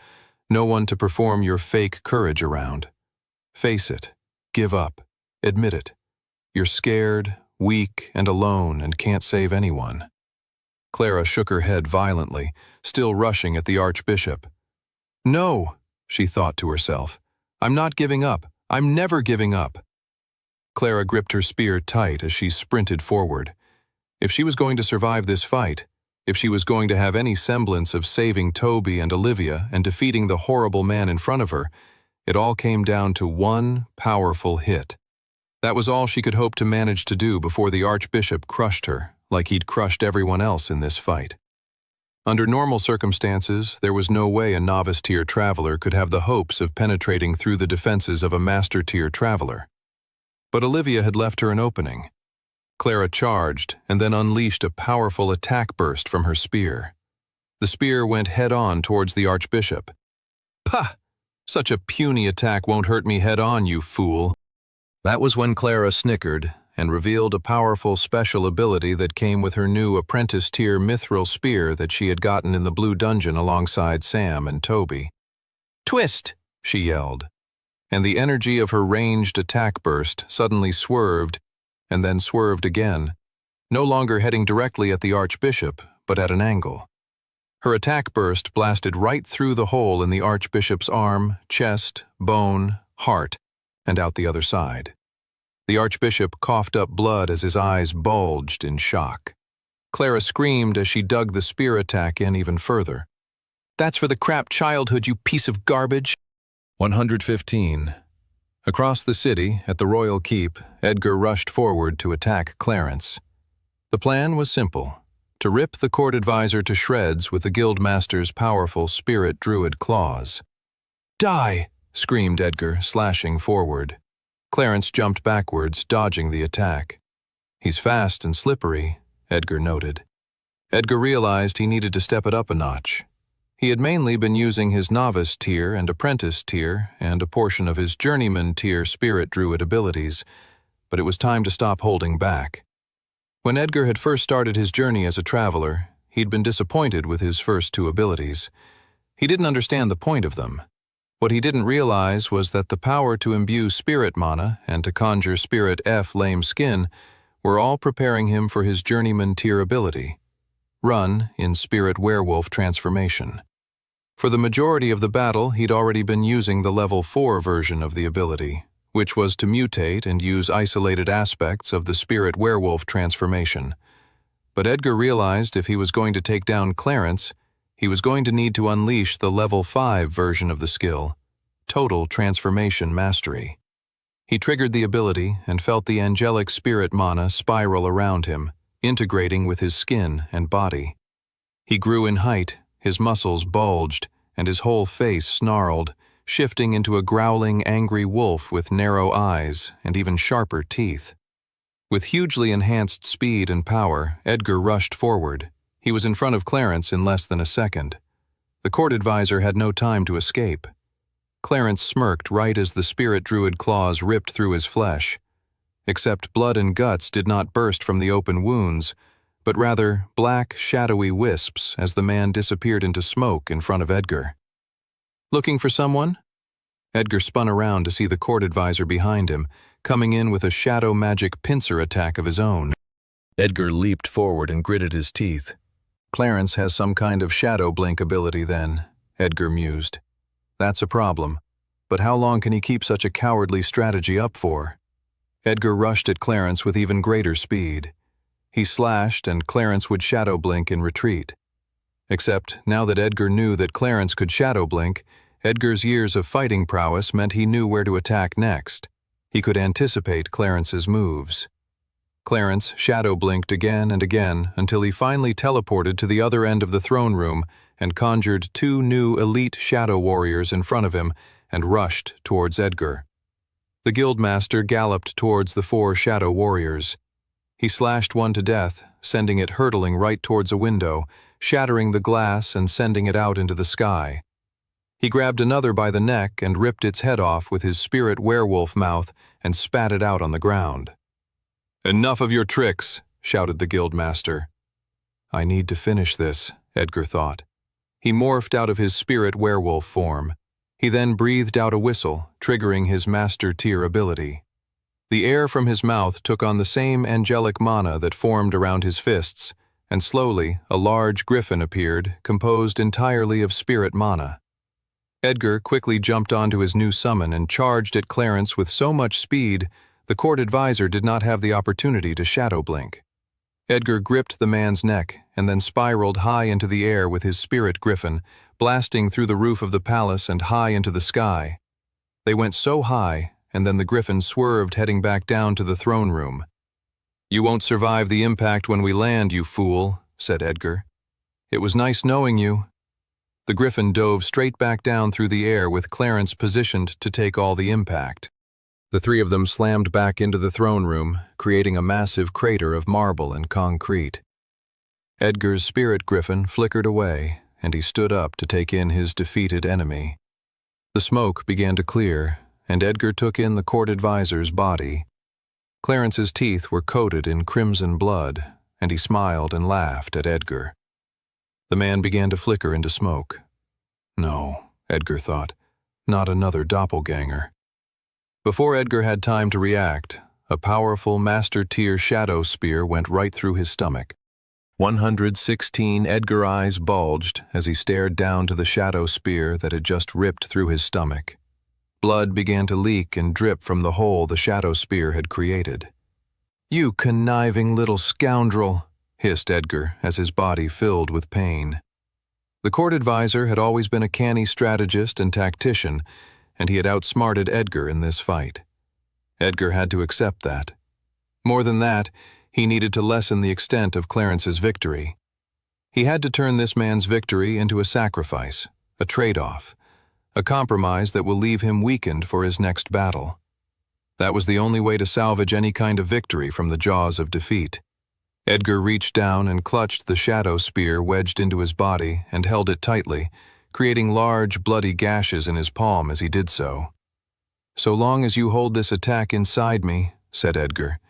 No one to perform your fake courage around. Face it. Give up. Admit it. You're scared, weak, and alone and can't save anyone." Clara shook her head violently, still rushing at the archbishop. "No," she thought to herself. "I'm not giving up. I'm never giving up." Clara gripped her spear tight as she sprinted forward. If she was going to survive this fight, if she was going to have any semblance of saving Toby and Olivia and defeating the horrible man in front of her, it all came down to one powerful hit. That was all she could hope to manage to do before the archbishop crushed her, like he'd crushed everyone else in this fight. Under normal circumstances, there was no way a novice-tier traveler could have the hopes of penetrating through the defenses of a master-tier traveler. But Olivia had left her an opening. Clara charged and then unleashed a powerful attack burst from her spear. The spear went head-on towards the archbishop. "Pah! Such a puny attack won't hurt me head-on, you fool." That was when Clara snickered and revealed a powerful special ability that came with her new apprentice-tier mithril spear that she had gotten in the blue dungeon alongside Sam and Toby. "Twist!" she yelled, and the energy of her ranged attack burst suddenly swerved and then swerved again, no longer heading directly at the archbishop, but at an angle. Her attack burst blasted right through the hole in the archbishop's arm, chest, bone, heart, and out the other side. The archbishop coughed up blood as his eyes bulged in shock. Clara screamed as she dug the spear attack in even further. "That's for the crap childhood, you piece of garbage." 115. Across the city, at the royal keep, Edgar rushed forward to attack Clarence. The plan was simple: to rip the court advisor to shreds with the guildmaster's powerful spirit druid claws. "Die!" screamed Edgar, slashing forward. Clarence jumped backwards, dodging the attack. "He's fast and slippery," Edgar noted. Edgar realized he needed to step it up a notch. He had mainly been using his novice tier and apprentice tier and a portion of his journeyman tier spirit druid abilities, but it was time to stop holding back. When Edgar had first started his journey as a traveler, he'd been disappointed with his first two abilities. He didn't understand the point of them. What he didn't realize was that the power to imbue spirit mana and to conjure spirit F lame skin were all preparing him for his journeyman tier ability, Run in spirit werewolf transformation. For the majority of the battle, he'd already been using the level 4 version of the ability, which was to mutate and use isolated aspects of the spirit werewolf transformation. But Edgar realized if he was going to take down Clarence, he was going to need to unleash the level 5 version of the skill, Total Transformation Mastery. He triggered the ability and felt the angelic spirit mana spiral around him, integrating with his skin and body. He grew in height, his muscles bulged, and his whole face snarled, shifting into a growling, angry wolf with narrow eyes and even sharper teeth. With hugely enhanced speed and power, Edgar rushed forward. He was in front of Clarence in less than a second. The court advisor had no time to escape. Clarence smirked right as the spirit druid claws ripped through his flesh. Except blood and guts did not burst from the open wounds, but rather black, shadowy wisps as the man disappeared into smoke in front of Edgar. Looking for someone? Edgar spun around to see the court advisor behind him, coming in with a shadow magic pincer attack of his own. Edgar leaped forward and gritted his teeth. Clarence has some kind of shadow blink ability then, Edgar mused. That's a problem. But how long can he keep such a cowardly strategy up for? Edgar rushed at Clarence with even greater speed. He slashed, and Clarence would shadow blink in retreat. Except, now that Edgar knew that Clarence could shadow blink, Edgar's years of fighting prowess meant he knew where to attack next. He could anticipate Clarence's moves. Clarence shadow blinked again and again until he finally teleported to the other end of the throne room and conjured 2 new elite shadow warriors in front of him and rushed towards Edgar. The guildmaster galloped towards the 4 shadow warriors. He slashed one to death, sending it hurtling right towards a window, shattering the glass and sending it out into the sky. He grabbed another by the neck and ripped its head off with his spirit werewolf mouth and spat it out on the ground. "Enough of your tricks," shouted the guildmaster. I need to finish this, Edgar thought. He morphed out of his spirit werewolf form. He then breathed out a whistle, triggering his master tier ability. The air from his mouth took on the same angelic mana that formed around his fists, and slowly a large griffin appeared, composed entirely of spirit mana. Edgar quickly jumped onto his new summon and charged at Clarence with so much speed, the court advisor did not have the opportunity to shadow blink. Edgar gripped the man's neck and then spiraled high into the air with his spirit griffin, blasting through the roof of the palace and high into the sky. They went so high, and then the griffin swerved heading back down to the throne room. "You won't survive the impact when we land, you fool," said Edgar. "It was nice knowing you." The griffin dove straight back down through the air with Clarence positioned to take all the impact. The 3 of them slammed back into the throne room, creating a massive crater of marble and concrete. Edgar's spirit griffin flickered away, and he stood up to take in his defeated enemy. The smoke began to clear, and Edgar took in the court advisor's body. Clarence's teeth were coated in crimson blood, and he smiled and laughed at Edgar. The man began to flicker into smoke. No, Edgar thought, not another doppelganger. Before Edgar had time to react, a powerful master-tier shadow spear went right through his stomach. 116 Edgar eyes bulged as he stared down to the shadow spear that had just ripped through his stomach. Blood began to leak and drip from the hole the shadow spear had created. "You conniving little scoundrel," hissed Edgar as his body filled with pain. The court advisor had always been a canny strategist and tactician, and he had outsmarted Edgar in this fight. Edgar had to accept that. More than that, he needed to lessen the extent of Clarence's victory. He had to turn this man's victory into a sacrifice, a trade-off, a compromise that will leave him weakened for his next battle. That was the only way to salvage any kind of victory from the jaws of defeat. Edgar reached down and clutched the shadow spear wedged into his body and held it tightly, creating large, bloody gashes in his palm as he did so. "So long as you hold this attack inside me," said Edgar,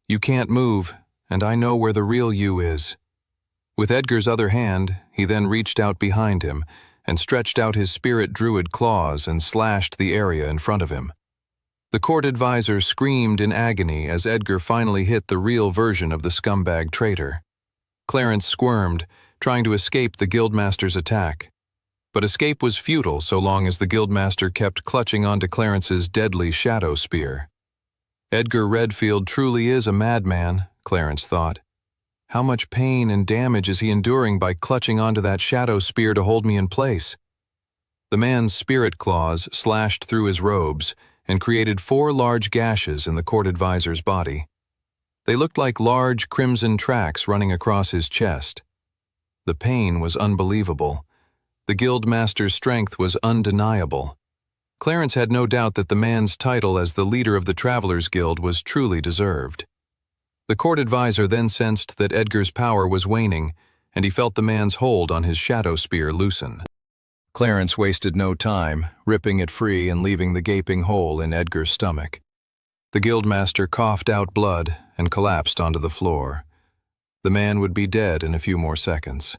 "you can't move, and I know where the real you is." With Edgar's other hand, he then reached out behind him and stretched out his spirit druid claws and slashed the area in front of him. The court advisor screamed in agony as Edgar finally hit the real version of the scumbag traitor. Clarence squirmed, trying to escape the guildmaster's attack. But escape was futile so long as the guildmaster kept clutching onto Clarence's deadly shadow spear. Edgar Redfield truly is a madman, Clarence thought. How much pain and damage is he enduring by clutching onto that shadow spear to hold me in place? The man's spirit claws slashed through his robes and created 4 large gashes in the court advisor's body. They looked like large crimson tracks running across his chest. The pain was unbelievable. The guildmaster's strength was undeniable. Clarence had no doubt that the man's title as the leader of the Travelers' Guild was truly deserved. The court advisor then sensed that Edgar's power was waning, and he felt the man's hold on his shadow spear loosen. Clarence wasted no time, ripping it free and leaving the gaping hole in Edgar's stomach. The guildmaster coughed out blood and collapsed onto the floor. The man would be dead in a few more seconds.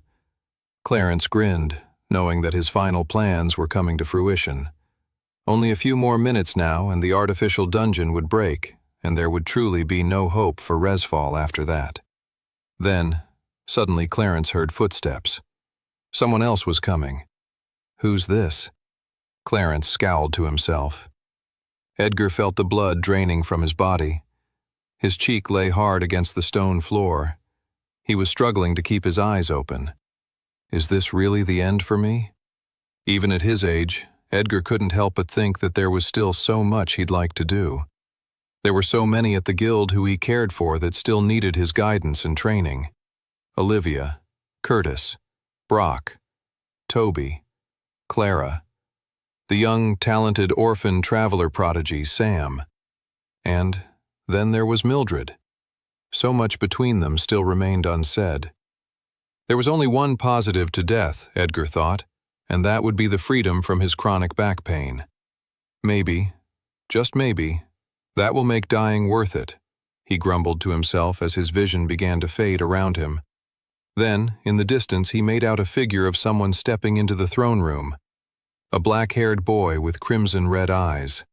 Clarence grinned, knowing that his final plans were coming to fruition. Only a few more minutes now and the artificial dungeon would break, and there would truly be no hope for Resfall after that. Then, suddenly Clarence heard footsteps. Someone else was coming. Who's this? Clarence scowled to himself. Edgar felt the blood draining from his body. His cheek lay hard against the stone floor. He was struggling to keep his eyes open. Is this really the end for me? Even at his age, Edgar couldn't help but think that there was still so much he'd like to do. There were so many at the guild who he cared for that still needed his guidance and training. Olivia, Curtis, Brock, Toby, Clara, the young, talented orphan traveler prodigy Sam. And then there was Mildred. So much between them still remained unsaid. There was only one positive to death, Edgar thought, and that would be the freedom from his chronic back pain. Maybe, just maybe, that will make dying worth it, he grumbled to himself as his vision began to fade around him. Then, in the distance, he made out a figure of someone stepping into the throne room. A black-haired boy with crimson-red eyes.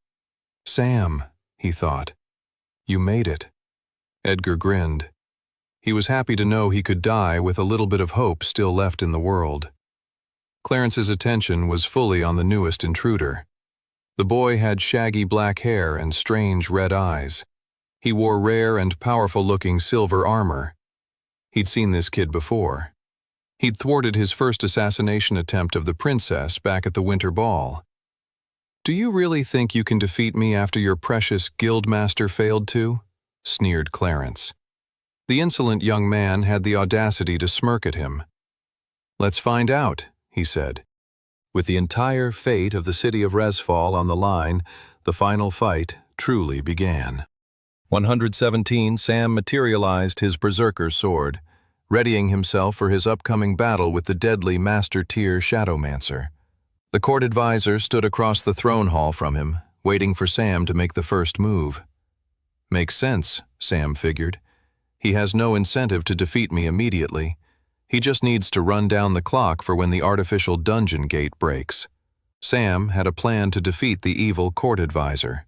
Sam, he thought. You made it. Edgar grinned. He was happy to know he could die with a little bit of hope still left in the world. Clarence's attention was fully on the newest intruder. The boy had shaggy black hair and strange red eyes. He wore rare and powerful-looking silver armor. He'd seen this kid before. He'd thwarted his first assassination attempt of the princess back at the winter ball. "Do you really think you can defeat me after your precious guildmaster failed to?" sneered Clarence. The insolent young man had the audacity to smirk at him. "Let's find out," he said. With the entire fate of the city of Resfall on the line, the final fight truly began. 117, Sam materialized his berserker's sword, readying himself for his upcoming battle with the deadly Master-tier Shadowmancer. The court advisor stood across the throne hall from him, waiting for Sam to make the first move. Makes sense, Sam figured. He has no incentive to defeat me immediately. He just needs to run down the clock for when the artificial dungeon gate breaks. Sam had a plan to defeat the evil court advisor.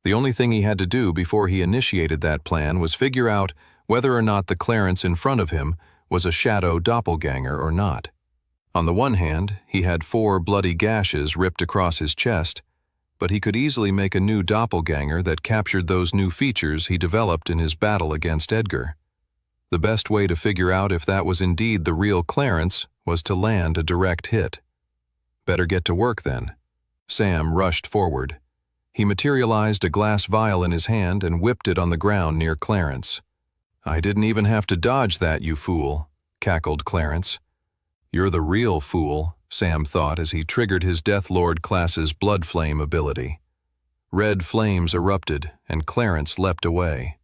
The only thing he had to do before he initiated that plan was figure out whether or not the Clarence in front of him was a shadow doppelganger or not. On the one hand, he had 4 bloody gashes ripped across his chest, but he could easily make a new doppelganger that captured those new features he developed in his battle against Edgar. The best way to figure out if that was indeed the real Clarence was to land a direct hit. Better get to work then. Sam rushed forward. He materialized a glass vial in his hand and whipped it on the ground near Clarence. "I didn't even have to dodge that, you fool," cackled Clarence. "You're the real fool," Sam thought as he triggered his Deathlord class's Blood Flame ability. Red flames erupted, and Clarence leapt away.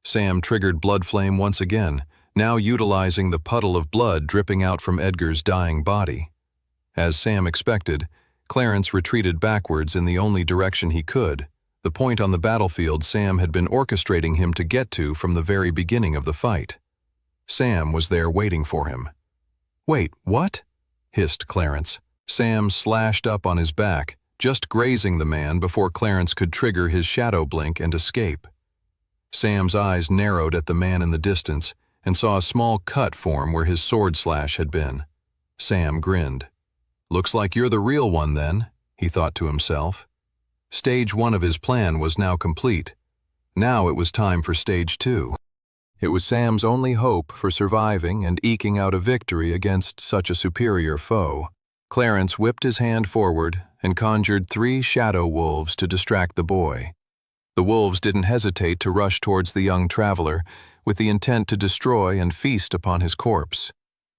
Sam triggered Blood Flame once again, now utilizing the puddle of blood dripping out from Edgar's dying body. As Sam expected, Clarence retreated backwards in the only direction he could, the point on the battlefield Sam had been orchestrating him to get to from the very beginning of the fight. Sam was there waiting for him. "Wait, what?" hissed Clarence. Sam slashed up on his back, just grazing the man before Clarence could trigger his shadow blink and escape. Sam's eyes narrowed at the man in the distance and saw a small cut form where his sword slash had been. Sam grinned. "Looks like you're the real one then," he thought to himself. Stage 1 of his plan was now complete. Now it was time for Stage 2. It was Sam's only hope for surviving and eking out a victory against such a superior foe. Clarence whipped his hand forward and conjured 3 shadow wolves to distract the boy. The wolves didn't hesitate to rush towards the young traveler with the intent to destroy and feast upon his corpse.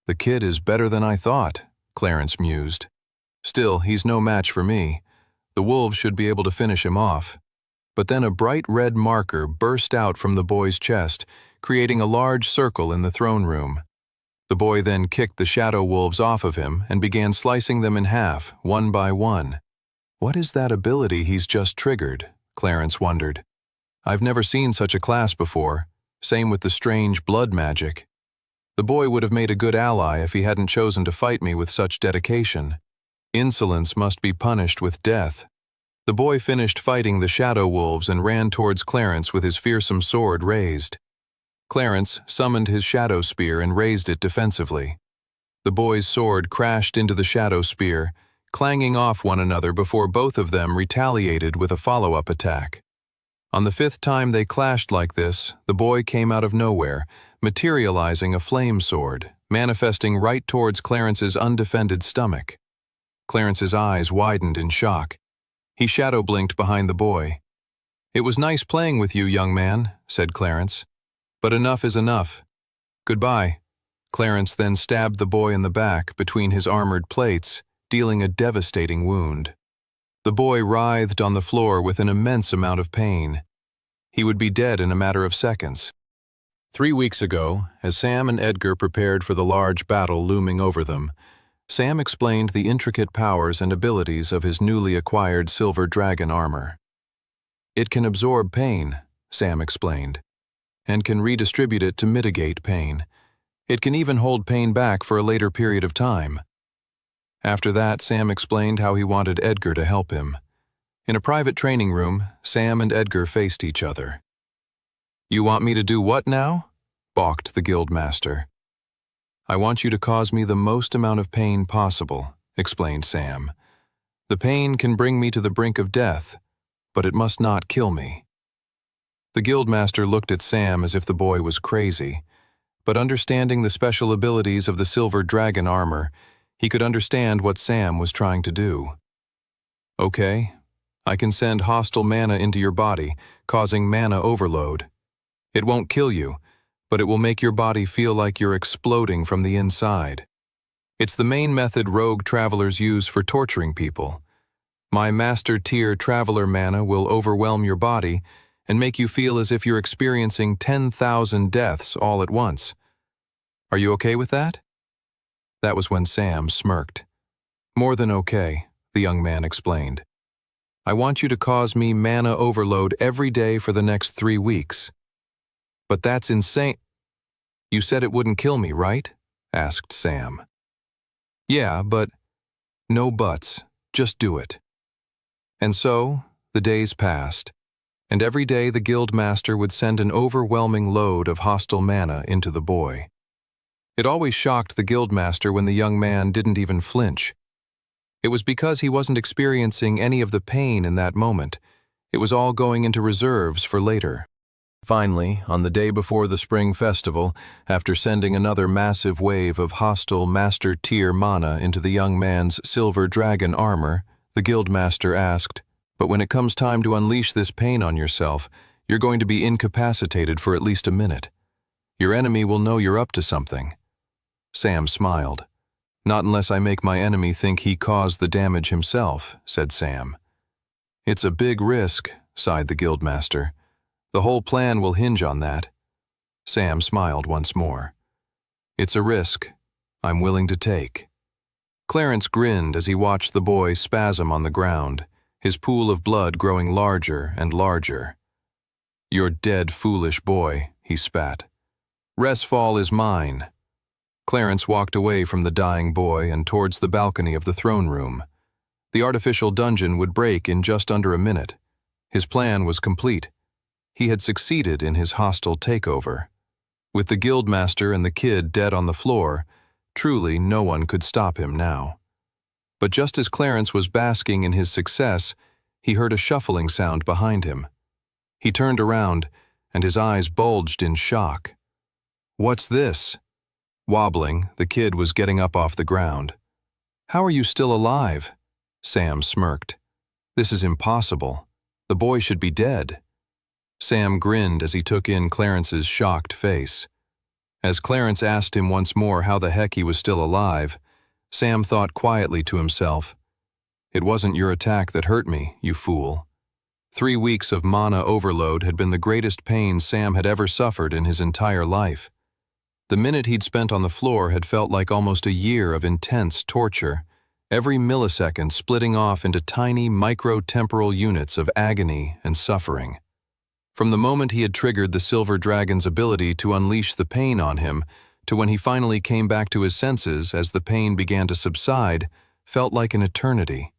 "The kid is better than I thought," Clarence mused. "Still, he's no match for me. The wolves should be able to finish him off." But then a bright red marker burst out from the boy's chest, creating a large circle in the throne room. The boy then kicked the shadow wolves off of him and began slicing them in half, one by one. What is that ability he's just triggered? Clarence wondered. I've never seen such a class before, same with the strange blood magic. The boy would have made a good ally if he hadn't chosen to fight me with such dedication. Insolence must be punished with death. The boy finished fighting the shadow wolves and ran towards Clarence with his fearsome sword raised. Clarence summoned his shadow spear and raised it defensively. The boy's sword crashed into the shadow spear, clanging off one another before both of them retaliated with a follow-up attack. On the 5th time they clashed like this, the boy came out of nowhere, materializing a flame sword, manifesting right towards Clarence's undefended stomach. Clarence's eyes widened in shock. He shadow-blinked behind the boy. "It was nice playing with you, young man," said Clarence. "But enough is enough. Goodbye." Clarence then stabbed the boy in the back between his armored plates, dealing a devastating wound. The boy writhed on the floor with an immense amount of pain. He would be dead in a matter of seconds. 3 weeks ago, as Sam and Edgar prepared for the large battle looming over them, Sam explained the intricate powers and abilities of his newly acquired silver dragon armor. "It can absorb pain," Sam explained, "and can redistribute it to mitigate pain. It can even hold pain back for a later period of time." After that, Sam explained how he wanted Edgar to help him. In a private training room, Sam and Edgar faced each other. "You want me to do what now?" balked the guildmaster. "I want you to cause me the most amount of pain possible," explained Sam. "The pain can bring me to the brink of death, but it must not kill me." The guildmaster looked at Sam as if the boy was crazy, but understanding the special abilities of the silver dragon armor, he could understand what Sam was trying to do. "Okay, I can send hostile mana into your body, causing mana overload. It won't kill you, but it will make your body feel like you're exploding from the inside. It's the main method rogue travelers use for torturing people. My master tier traveler mana will overwhelm your body and make you feel as if you're experiencing 10,000 deaths all at once. Are you okay with that?" That was when Sam smirked. "More than okay," the young man explained. "I want you to cause me mana overload every day for the next 3 weeks. "But that's insane." "You said it wouldn't kill me, right?" asked Sam. "Yeah, but..." "No buts. Just do it." And so, the days passed, and every day the guildmaster would send an overwhelming load of hostile mana into the boy. It always shocked the guildmaster when the young man didn't even flinch. It was because he wasn't experiencing any of the pain in that moment. It was all going into reserves for later. Finally, on the day before the spring festival, after sending another massive wave of hostile master-tier mana into the young man's silver dragon armor, the guildmaster asked, "But when it comes time to unleash this pain on yourself, you're going to be incapacitated for at least a minute. Your enemy will know you're up to something." Sam smiled. "Not unless I make my enemy think he caused the damage himself," said Sam. "It's a big risk," sighed the guildmaster. "The whole plan will hinge on that. Sam smiled once more. It's a risk I'm willing to take. Clarence grinned as he watched the boy spasm on the ground, his pool of blood growing larger and larger. You're dead, foolish boy, he spat. Resfall is mine. Clarence walked away from the dying boy and towards the balcony of the throne room. The artificial dungeon would break in just under a minute. His plan was complete. He had succeeded in his hostile takeover. With the guildmaster and the kid dead on the floor, truly no one could stop him now. But just as Clarence was basking in his success, he heard a shuffling sound behind him. He turned around, and his eyes bulged in shock. What's this? Wobbling, the kid was getting up off the ground. How are you still alive? Sam smirked. This is impossible. The boy should be dead. Sam grinned as he took in Clarence's shocked face. As Clarence asked him once more how the heck he was still alive, Sam thought quietly to himself, "It wasn't your attack that hurt me, you fool." 3 weeks of mana overload had been the greatest pain Sam had ever suffered in his entire life. The minute he'd spent on the floor had felt like almost a year of intense torture, every millisecond splitting off into tiny micro-temporal units of agony and suffering. From the moment he had triggered the Silver Dragon's ability to unleash the pain on him, to when he finally came back to his senses as the pain began to subside, felt like an eternity.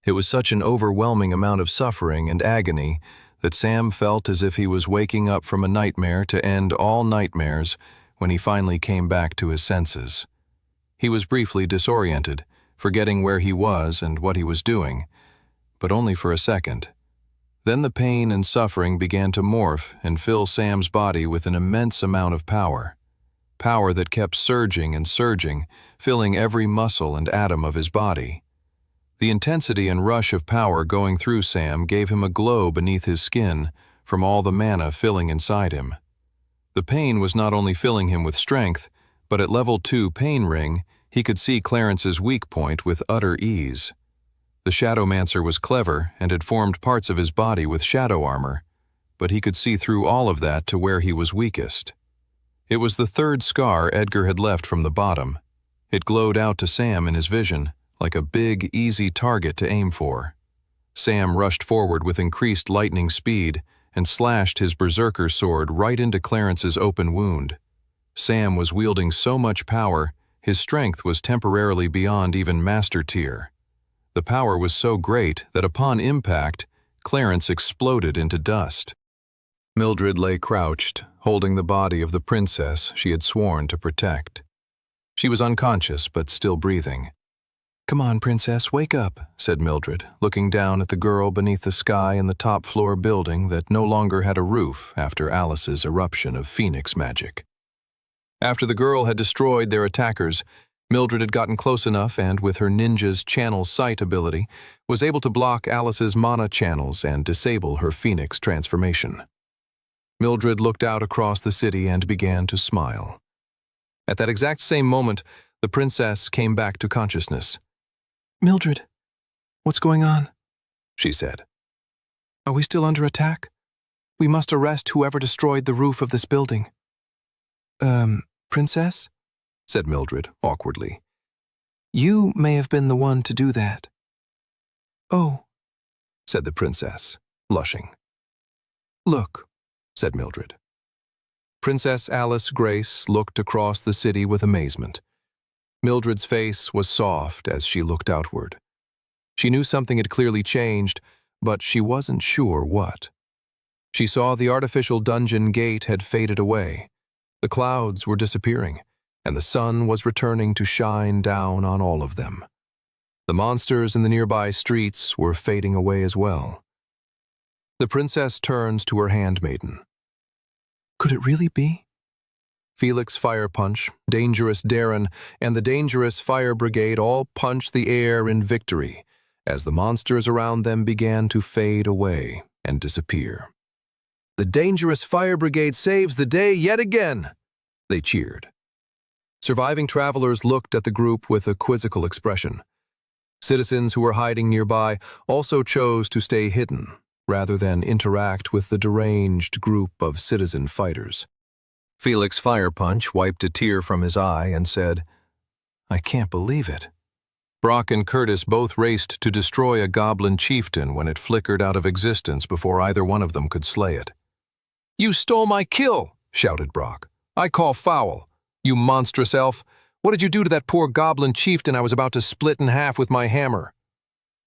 It was such an overwhelming amount of suffering and agony that Sam felt as if he was waking up from a nightmare to end all nightmares when he finally came back to his senses. He was briefly disoriented, forgetting where he was and what he was doing, but only for a second. Then the pain and suffering began to morph and fill Sam's body with an immense amount of power. Power that kept surging and surging, filling every muscle and atom of his body. The intensity and rush of power going through Sam gave him a glow beneath his skin from all the mana filling inside him. The pain was not only filling him with strength, but at level 2 pain ring, he could see Clarence's weak point with utter ease. The Shadowmancer was clever and had formed parts of his body with shadow armor, but he could see through all of that to where he was weakest. It was the 3rd scar Edgar had left from the bottom. It glowed out to Sam in his vision, like a big, easy target to aim for. Sam rushed forward with increased lightning speed and slashed his berserker sword right into Clarence's open wound. Sam was wielding so much power, his strength was temporarily beyond even master tier. The power was so great that upon impact, Clarence exploded into dust. Mildred lay crouched, holding the body of the princess she had sworn to protect. She was unconscious but still breathing. "Come on, princess, wake up," said Mildred, looking down at the girl beneath the sky in the top-floor building that no longer had a roof after Alice's eruption of phoenix magic. After the girl had destroyed their attackers, Mildred had gotten close enough and, with her ninja's channel sight ability, was able to block Alice's mana channels and disable her phoenix transformation. Mildred looked out across the city and began to smile. At that exact same moment, the princess came back to consciousness. "Mildred, what's going on?" she said. "Are we still under attack? We must arrest whoever destroyed the roof of this building." Princess?" said Mildred, awkwardly. "You may have been the one to do that." "Oh," said the princess, blushing. "Look," said Mildred. Princess Alice Grace looked across the city with amazement. Mildred's face was soft as she looked outward. She knew something had clearly changed, but she wasn't sure what. She saw the artificial dungeon gate had faded away. The clouds were disappearing, and the sun was returning to shine down on all of them. The monsters in the nearby streets were fading away as well. The princess turns to her handmaiden. Could it really be? Felix Fire Punch, Dangerous Darren, and the Dangerous Fire Brigade all punched the air in victory as the monsters around them began to fade away and disappear. "The Dangerous Fire Brigade saves the day yet again!" they cheered. Surviving travelers looked at the group with a quizzical expression. Citizens who were hiding nearby also chose to stay hidden, rather than interact with the deranged group of citizen fighters. Felix Firepunch wiped a tear from his eye and said, "I can't believe it." Brock and Curtis both raced to destroy a goblin chieftain when it flickered out of existence before either one of them could slay it. "You stole my kill!" shouted Brock. "I call foul. You monstrous elf! What did you do to that poor goblin chieftain I was about to split in half with my hammer?"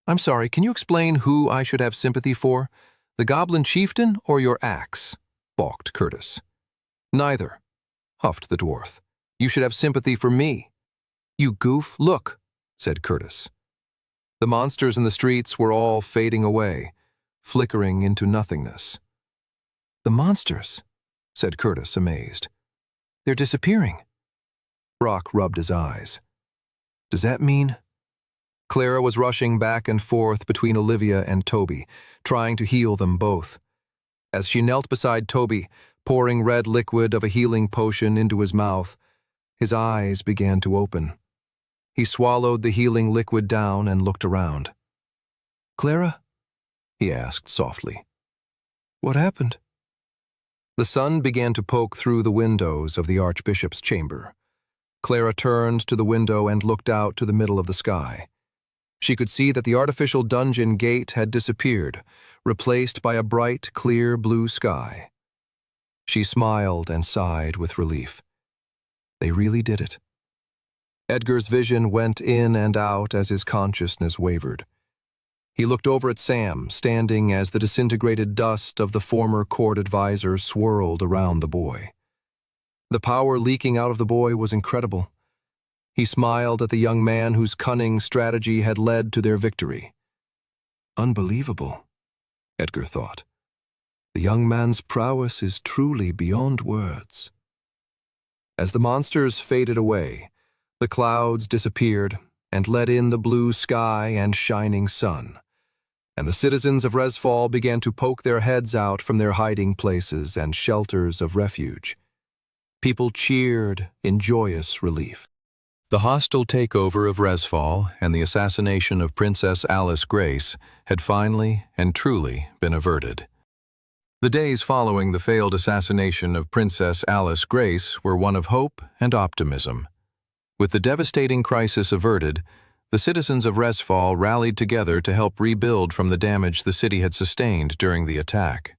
"I'm sorry, can you explain who I should have sympathy for? The goblin chieftain or your axe?" balked Curtis. "Neither," huffed the dwarf. "You should have sympathy for me." "You goof, look," said Curtis. The monsters in the streets were all fading away, flickering into nothingness. "The monsters," said Curtis, amazed. "They're disappearing." Brock rubbed his eyes. "Does that mean—" Clara was rushing back and forth between Olivia and Toby, trying to heal them both. As she knelt beside Toby, pouring red liquid of a healing potion into his mouth, his eyes began to open. He swallowed the healing liquid down and looked around. "Clara?" he asked softly. "What happened?" The sun began to poke through the windows of the Archbishop's chamber. Clara turned to the window and looked out to the middle of the sky. She could see that the artificial dungeon gate had disappeared, replaced by a bright, clear blue sky. She smiled and sighed with relief. They really did it. Edgar's vision went in and out as his consciousness wavered. He looked over at Sam, standing as the disintegrated dust of the former court advisor swirled around the boy. The power leaking out of the boy was incredible. He smiled at the young man whose cunning strategy had led to their victory. Unbelievable, Edgar thought. The young man's prowess is truly beyond words. As the monsters faded away, the clouds disappeared and let in the blue sky and shining sun, and the citizens of Resfall began to poke their heads out from their hiding places and shelters of refuge. People cheered in joyous relief. The hostile takeover of Resfall and the assassination of Princess Alice Grace had finally and truly been averted. The days following the failed assassination of Princess Alice Grace were one of hope and optimism. With the devastating crisis averted, the citizens of Resfall rallied together to help rebuild from the damage the city had sustained during the attack.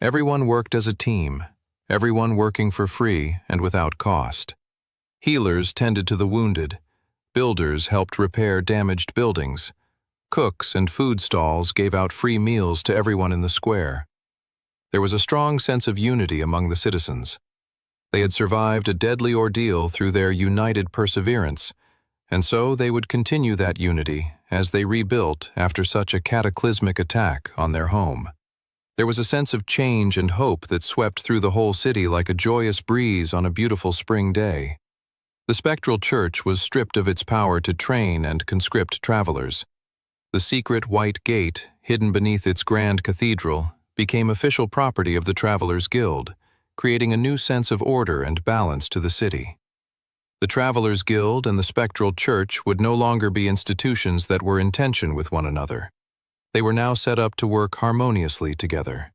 Everyone worked as a team, everyone working for free and without cost. Healers tended to the wounded, builders helped repair damaged buildings, cooks and food stalls gave out free meals to everyone in the square. There was a strong sense of unity among the citizens. They had survived a deadly ordeal through their united perseverance, and so they would continue that unity as they rebuilt after such a cataclysmic attack on their home. There was a sense of change and hope that swept through the whole city like a joyous breeze on a beautiful spring day. The spectral church was stripped of its power to train and conscript travelers. The secret white gate, hidden beneath its grand cathedral, became official property of the Travelers' Guild, creating a new sense of order and balance to the city. The Travelers' Guild and the Spectral Church would no longer be institutions that were in tension with one another. They were now set up to work harmoniously together.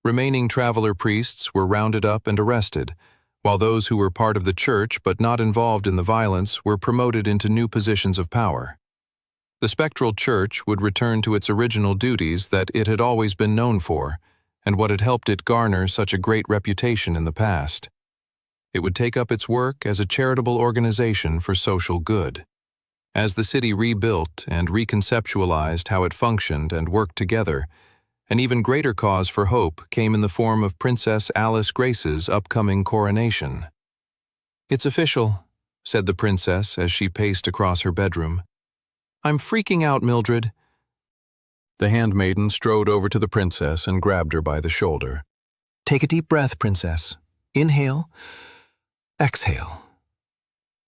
Remaining Traveler priests were rounded up and arrested, while those who were part of the church but not involved in the violence were promoted into new positions of power. The Spectral Church would return to its original duties that it had always been known for, and what had helped it garner such a great reputation in the past. It would take up its work as a charitable organization for social good. As the city rebuilt and reconceptualized how it functioned and worked together, an even greater cause for hope came in the form of Princess Alice Grace's upcoming coronation. "It's official," said the princess as she paced across her bedroom. "I'm freaking out, Mildred." The handmaiden strode over to the princess and grabbed her by the shoulder. "Take a deep breath, princess. Inhale, exhale."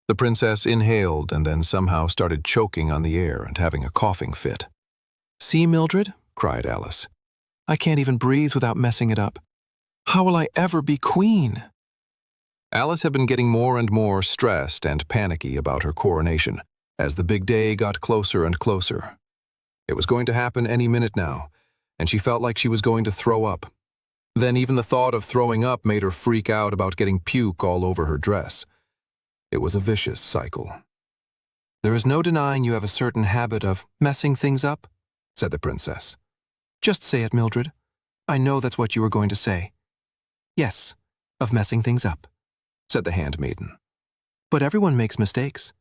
The princess inhaled and then somehow started choking on the air and having a coughing fit. "See, Mildred?" cried Alice. "I can't even breathe without messing it up. How will I ever be queen?" Alice had been getting more and more stressed and panicky about her coronation as the big day got closer and closer. It was going to happen any minute now, and she felt like she was going to throw up. Then even the thought of throwing up made her freak out about getting puke all over her dress. It was a vicious cycle. "There is no denying you have a certain habit of messing things up," said the princess. "Just say it, Mildred. I know that's what you were going to say." "Yes, of messing things up," said the handmaiden. "But everyone makes mistakes.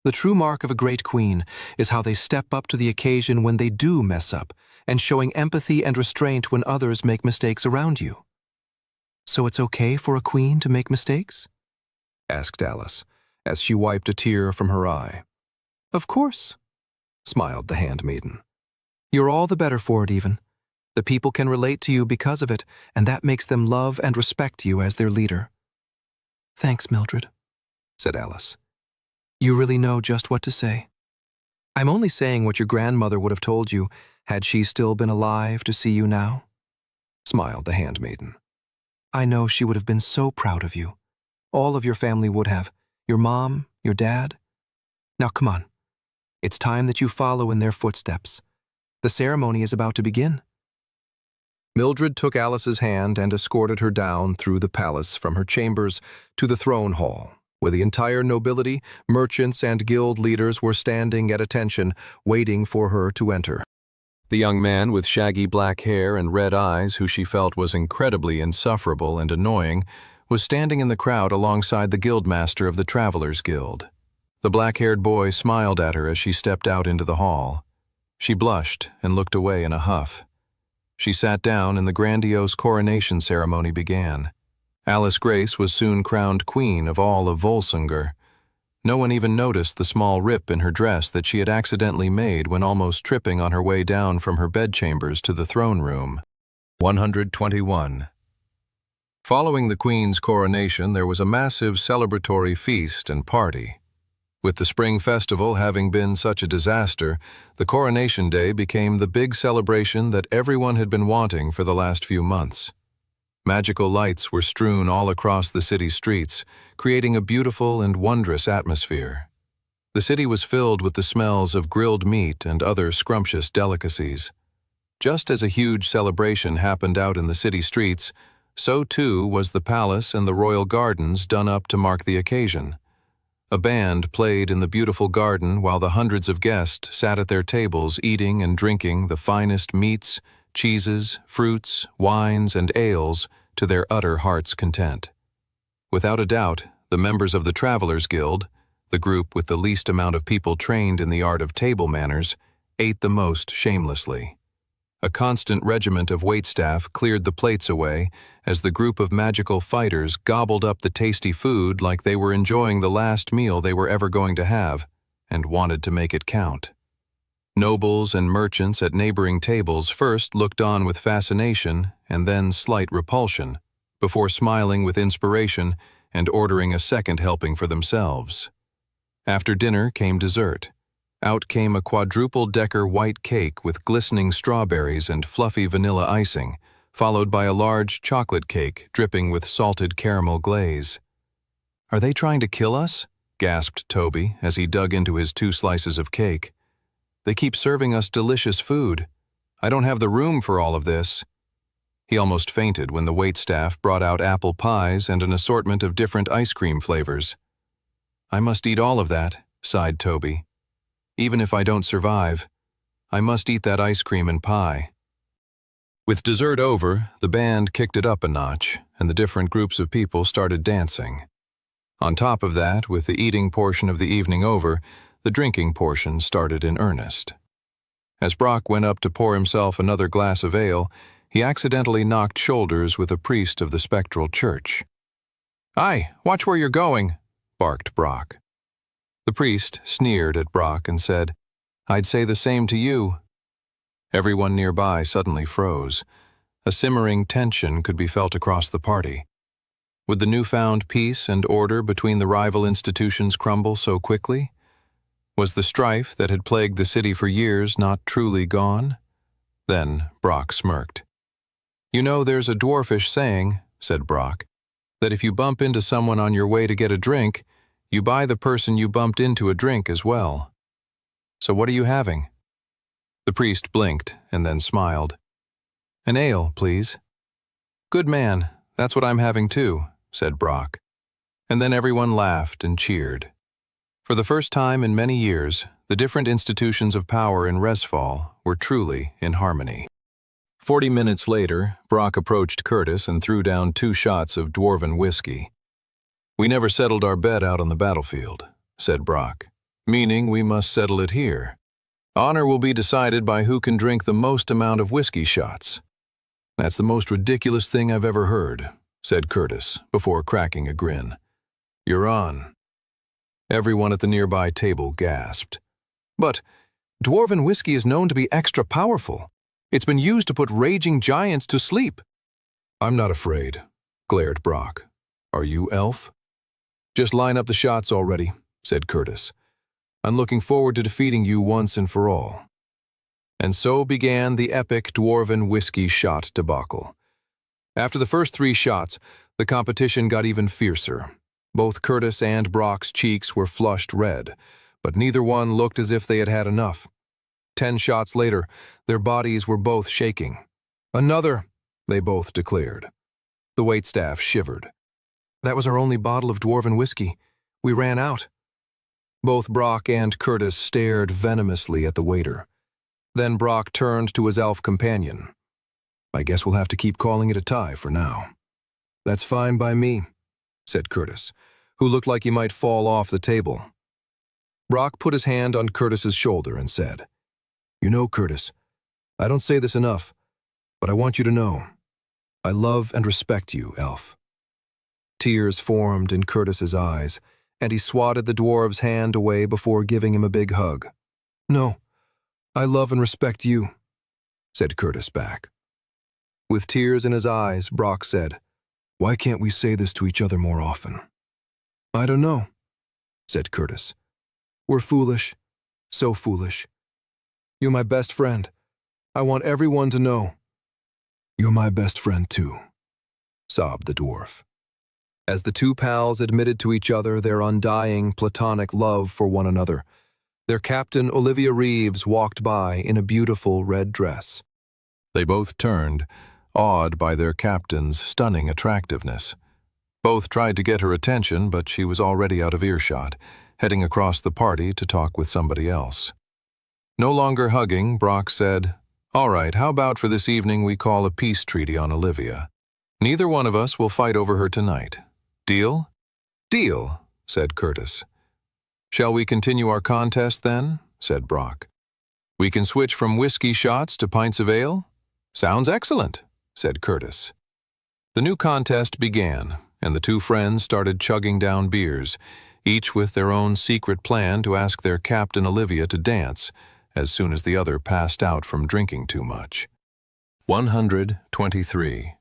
The true mark of a great queen is how they step up to the occasion when they do mess up, and showing empathy and restraint when others make mistakes around you." "So it's okay for a queen to make mistakes?" asked Alice, as she wiped a tear from her eye. "Of course," smiled the handmaiden. "You're all the better for it even. The people can relate to you because of it, and that makes them love and respect you as their leader." "Thanks, Mildred," said Alice. "You really know just what to say." "I'm only saying what your grandmother would have told you had she still been alive to see you now," smiled the handmaiden. "I know she would have been so proud of you. All of your family would have. Your mom, your dad. Now come on. It's time that you follow in their footsteps. The ceremony is about to begin." Mildred took Alice's hand and escorted her down through the palace from her chambers to the throne hall, where the entire nobility, merchants, and guild leaders were standing at attention, waiting for her to enter. The young man with shaggy black hair and red eyes, who she felt was incredibly insufferable and annoying, was standing in the crowd alongside the guildmaster of the Travelers' Guild. The black-haired boy smiled at her as she stepped out into the hall. She blushed and looked away in a huff. She sat down and the grandiose coronation ceremony began. Alice Grace was soon crowned queen of all of Volsungur. No one even noticed the small rip in her dress that she had accidentally made when almost tripping on her way down from her bedchambers to the throne room. 121. Following the queen's coronation, there was a massive celebratory feast and party. With the spring festival having been such a disaster, the coronation day became the big celebration that everyone had been wanting for the last few months. Magical lights were strewn all across the city streets, creating a beautiful and wondrous atmosphere. The city was filled with the smells of grilled meat and other scrumptious delicacies. Just as a huge celebration happened out in the city streets, so too was the palace and the royal gardens done up to mark the occasion. A band played in the beautiful garden while the hundreds of guests sat at their tables eating and drinking the finest meats, cheeses, fruits, wines, and ales to their utter heart's content. Without a doubt, the members of the Travelers' Guild, the group with the least amount of people trained in the art of table manners, ate the most shamelessly. A constant regiment of waitstaff cleared the plates away as the group of magical fighters gobbled up the tasty food like they were enjoying the last meal they were ever going to have and wanted to make it count. Nobles and merchants at neighboring tables first looked on with fascination and then slight repulsion, before smiling with inspiration and ordering a second helping for themselves. After dinner came dessert. Out came a quadruple-decker white cake with glistening strawberries and fluffy vanilla icing, followed by a large chocolate cake dripping with salted caramel glaze. "Are they trying to kill us?" gasped Toby as he dug into his 2 slices of cake. "They keep serving us delicious food. I don't have the room for all of this." He almost fainted when the waitstaff brought out apple pies and an assortment of different ice cream flavors. "I must eat all of that," sighed Toby. "Even if I don't survive, I must eat that ice cream and pie." With dessert over, the band kicked it up a notch, and the different groups of people started dancing. On top of that, with the eating portion of the evening over, the drinking portion started in earnest. As Brock went up to pour himself another glass of ale, he accidentally knocked shoulders with a priest of the spectral church. "Aye, watch where you're going," barked Brock. The priest sneered at Brock and said, "I'd say the same to you." Everyone nearby suddenly froze. A simmering tension could be felt across the party. Would the newfound peace and order between the rival institutions crumble so quickly? Was the strife that had plagued the city for years not truly gone? Then Brock smirked. "You know, there's a dwarfish saying," said Brock, "that if you bump into someone on your way to get a drink, you buy the person you bumped into a drink as well. So what are you having?" The priest blinked and then smiled. "An ale, please." Good man, that's what I'm having too, said Brock. And then everyone laughed and cheered. For the first time in many years, the different institutions of power in Resfall were truly in harmony. 40 minutes later, Brock approached Curtis and threw down 2 shots of dwarven whiskey. We never settled our bet out on the battlefield, said Brock, meaning we must settle it here. Honor will be decided by who can drink the most amount of whiskey shots. That's the most ridiculous thing I've ever heard, said Curtis, before cracking a grin. You're on. Everyone at the nearby table gasped. But dwarven whiskey is known to be extra powerful. It's been used to put raging giants to sleep. I'm not afraid, glared Brock. Are you, elf? Just line up the shots already, said Curtis. I'm looking forward to defeating you once and for all. And so began the epic dwarven whiskey shot debacle. After the first 3 shots, the competition got even fiercer. Both Curtis and Brock's cheeks were flushed red, but neither one looked as if they had had enough. 10 shots later, their bodies were both shaking. Another, they both declared. The waitstaff shivered. That was our only bottle of dwarven whiskey. We ran out. Both Brock and Curtis stared venomously at the waiter. Then Brock turned to his elf companion. I guess we'll have to keep calling it a tie for now. That's fine by me, said Curtis, who looked like he might fall off the table. Brock put his hand on Curtis's shoulder and said, You know, Curtis, I don't say this enough, but I want you to know, I love and respect you, elf. Tears formed in Curtis's eyes, and he swatted the dwarf's hand away before giving him a big hug. No, I love and respect you, said Curtis back. With tears in his eyes, Brock said, Why can't we say this to each other more often? I don't know, said Curtis. We're foolish, so foolish. You're my best friend. I want everyone to know. You're my best friend too, sobbed the dwarf. As the 2 pals admitted to each other their undying platonic love for one another, their captain Olivia Reeves walked by in a beautiful red dress. They both turned, awed by their captain's stunning attractiveness. Both tried to get her attention, but she was already out of earshot, heading across the party to talk with somebody else. No longer hugging, Brock said, All right, how about for this evening we call a peace treaty on Olivia? Neither one of us will fight over her tonight. Deal? Deal, said Curtis. Shall we continue our contest then? Said Brock. We can switch from whiskey shots to pints of ale? Sounds excellent, said Curtis. The new contest began, and the 2 friends started chugging down beers, each with their own secret plan to ask their captain Olivia to dance as soon as the other passed out from drinking too much. 123.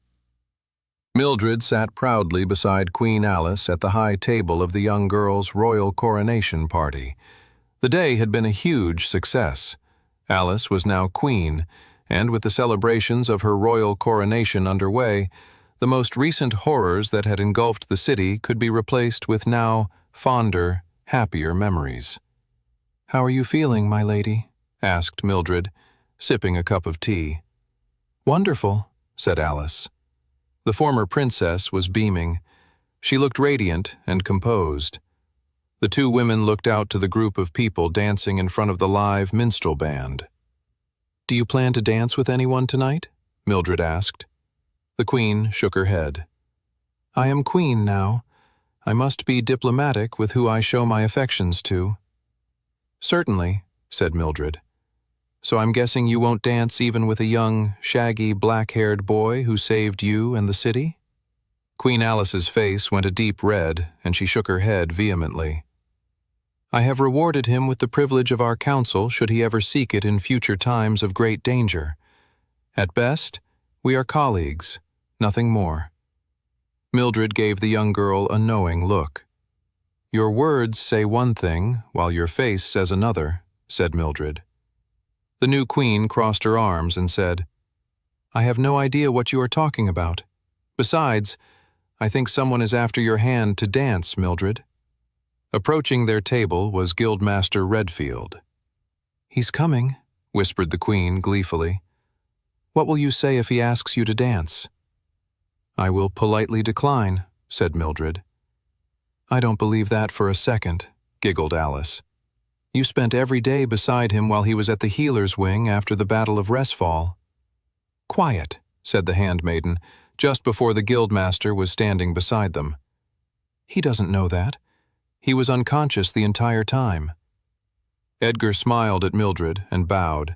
Mildred sat proudly beside Queen Alice at the high table of the young girl's royal coronation party. The day had been a huge success. Alice was now queen, and with the celebrations of her royal coronation underway, the most recent horrors that had engulfed the city could be replaced with now fonder, happier memories. How are you feeling, my lady? Asked Mildred, sipping a cup of tea. Wonderful, said Alice. The former princess was beaming. She looked radiant and composed. The 2 women looked out to the group of people dancing in front of the live minstrel band. Do you plan to dance with anyone tonight? Mildred asked. The queen shook her head. I am queen now. I must be diplomatic with who I show my affections to. Certainly, said Mildred. So I'm guessing you won't dance even with a young, shaggy, black-haired boy who saved you and the city? Queen Alice's face went a deep red, and she shook her head vehemently. I have rewarded him with the privilege of our counsel should he ever seek it in future times of great danger. At best, we are colleagues, nothing more. Mildred gave the young girl a knowing look. Your words say one thing, while your face says another, said Mildred. The new queen crossed her arms and said, I have no idea what you are talking about. Besides, I think someone is after your hand to dance, Mildred. Approaching their table was Guildmaster Redfield. He's coming, whispered the queen gleefully. What will you say if he asks you to dance? "I will politely decline," said Mildred. "I don't believe that for a second," giggled Alice. "You spent every day beside him while he was at the healer's wing after the Battle of Resfall." "Quiet," said the handmaiden, just before the guildmaster was standing beside them. "He doesn't know that. He was unconscious the entire time." Edgar smiled at Mildred and bowed.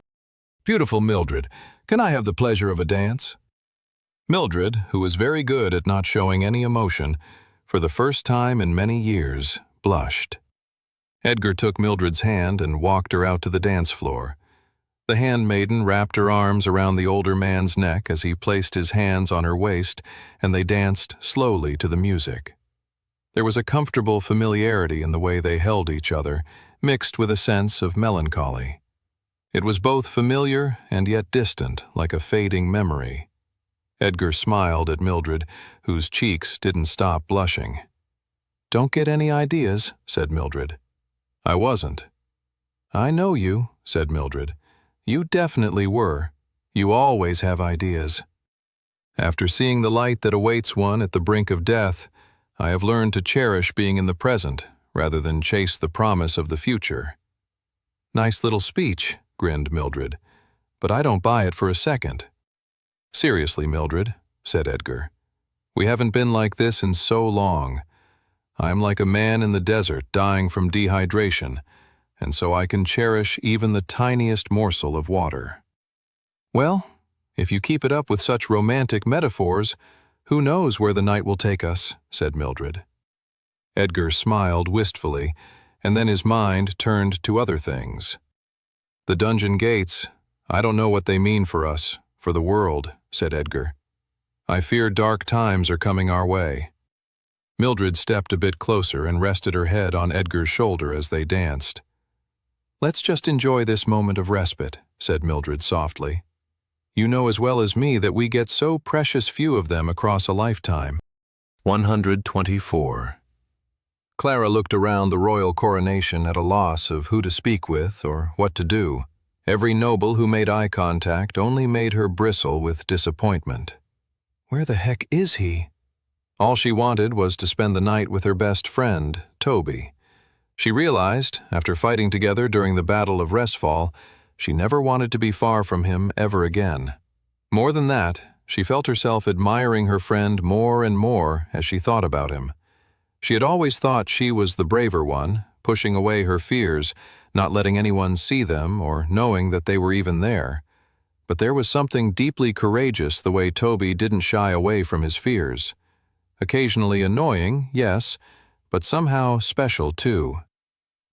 "Beautiful Mildred, can I have the pleasure of a dance?" Mildred, who was very good at not showing any emotion, for the first time in many years, blushed. Edgar took Mildred's hand and walked her out to the dance floor. The handmaiden wrapped her arms around the older man's neck as he placed his hands on her waist, and they danced slowly to the music. There was a comfortable familiarity in the way they held each other, mixed with a sense of melancholy. It was both familiar and yet distant, like a fading memory. Edgar smiled at Mildred, whose cheeks didn't stop blushing. "Don't get any ideas," said Mildred. "I wasn't." "I know you," said Mildred. "You definitely were. You always have ideas." "After seeing the light that awaits one at the brink of death, I have learned to cherish being in the present rather than chase the promise of the future." "Nice little speech," grinned Mildred, "but I don't buy it for a second." "Seriously, Mildred," said Edgar, "we haven't been like this in so long. I'm like a man in the desert dying from dehydration, and so I can cherish even the tiniest morsel of water." "Well, if you keep it up with such romantic metaphors, who knows where the night will take us," said Mildred. Edgar smiled wistfully, and then his mind turned to other things. "The dungeon gates, I don't know what they mean for us, for the world," said Edgar. "I fear dark times are coming our way." Mildred stepped a bit closer and rested her head on Edgar's shoulder as they danced. "Let's just enjoy this moment of respite," said Mildred softly. "You know as well as me that we get so precious few of them across a lifetime." 124. Clara looked around the royal coronation at a loss of who to speak with or what to do. Every noble who made eye contact only made her bristle with disappointment. Where the heck is he? All she wanted was to spend the night with her best friend, Toby. She realized, after fighting together during the Battle of Resfall, she never wanted to be far from him ever again. More than that, she felt herself admiring her friend more and more as she thought about him. She had always thought she was the braver one, pushing away her fears, not letting anyone see them or knowing that they were even there. But there was something deeply courageous the way Toby didn't shy away from his fears. Occasionally annoying, yes, but somehow special too.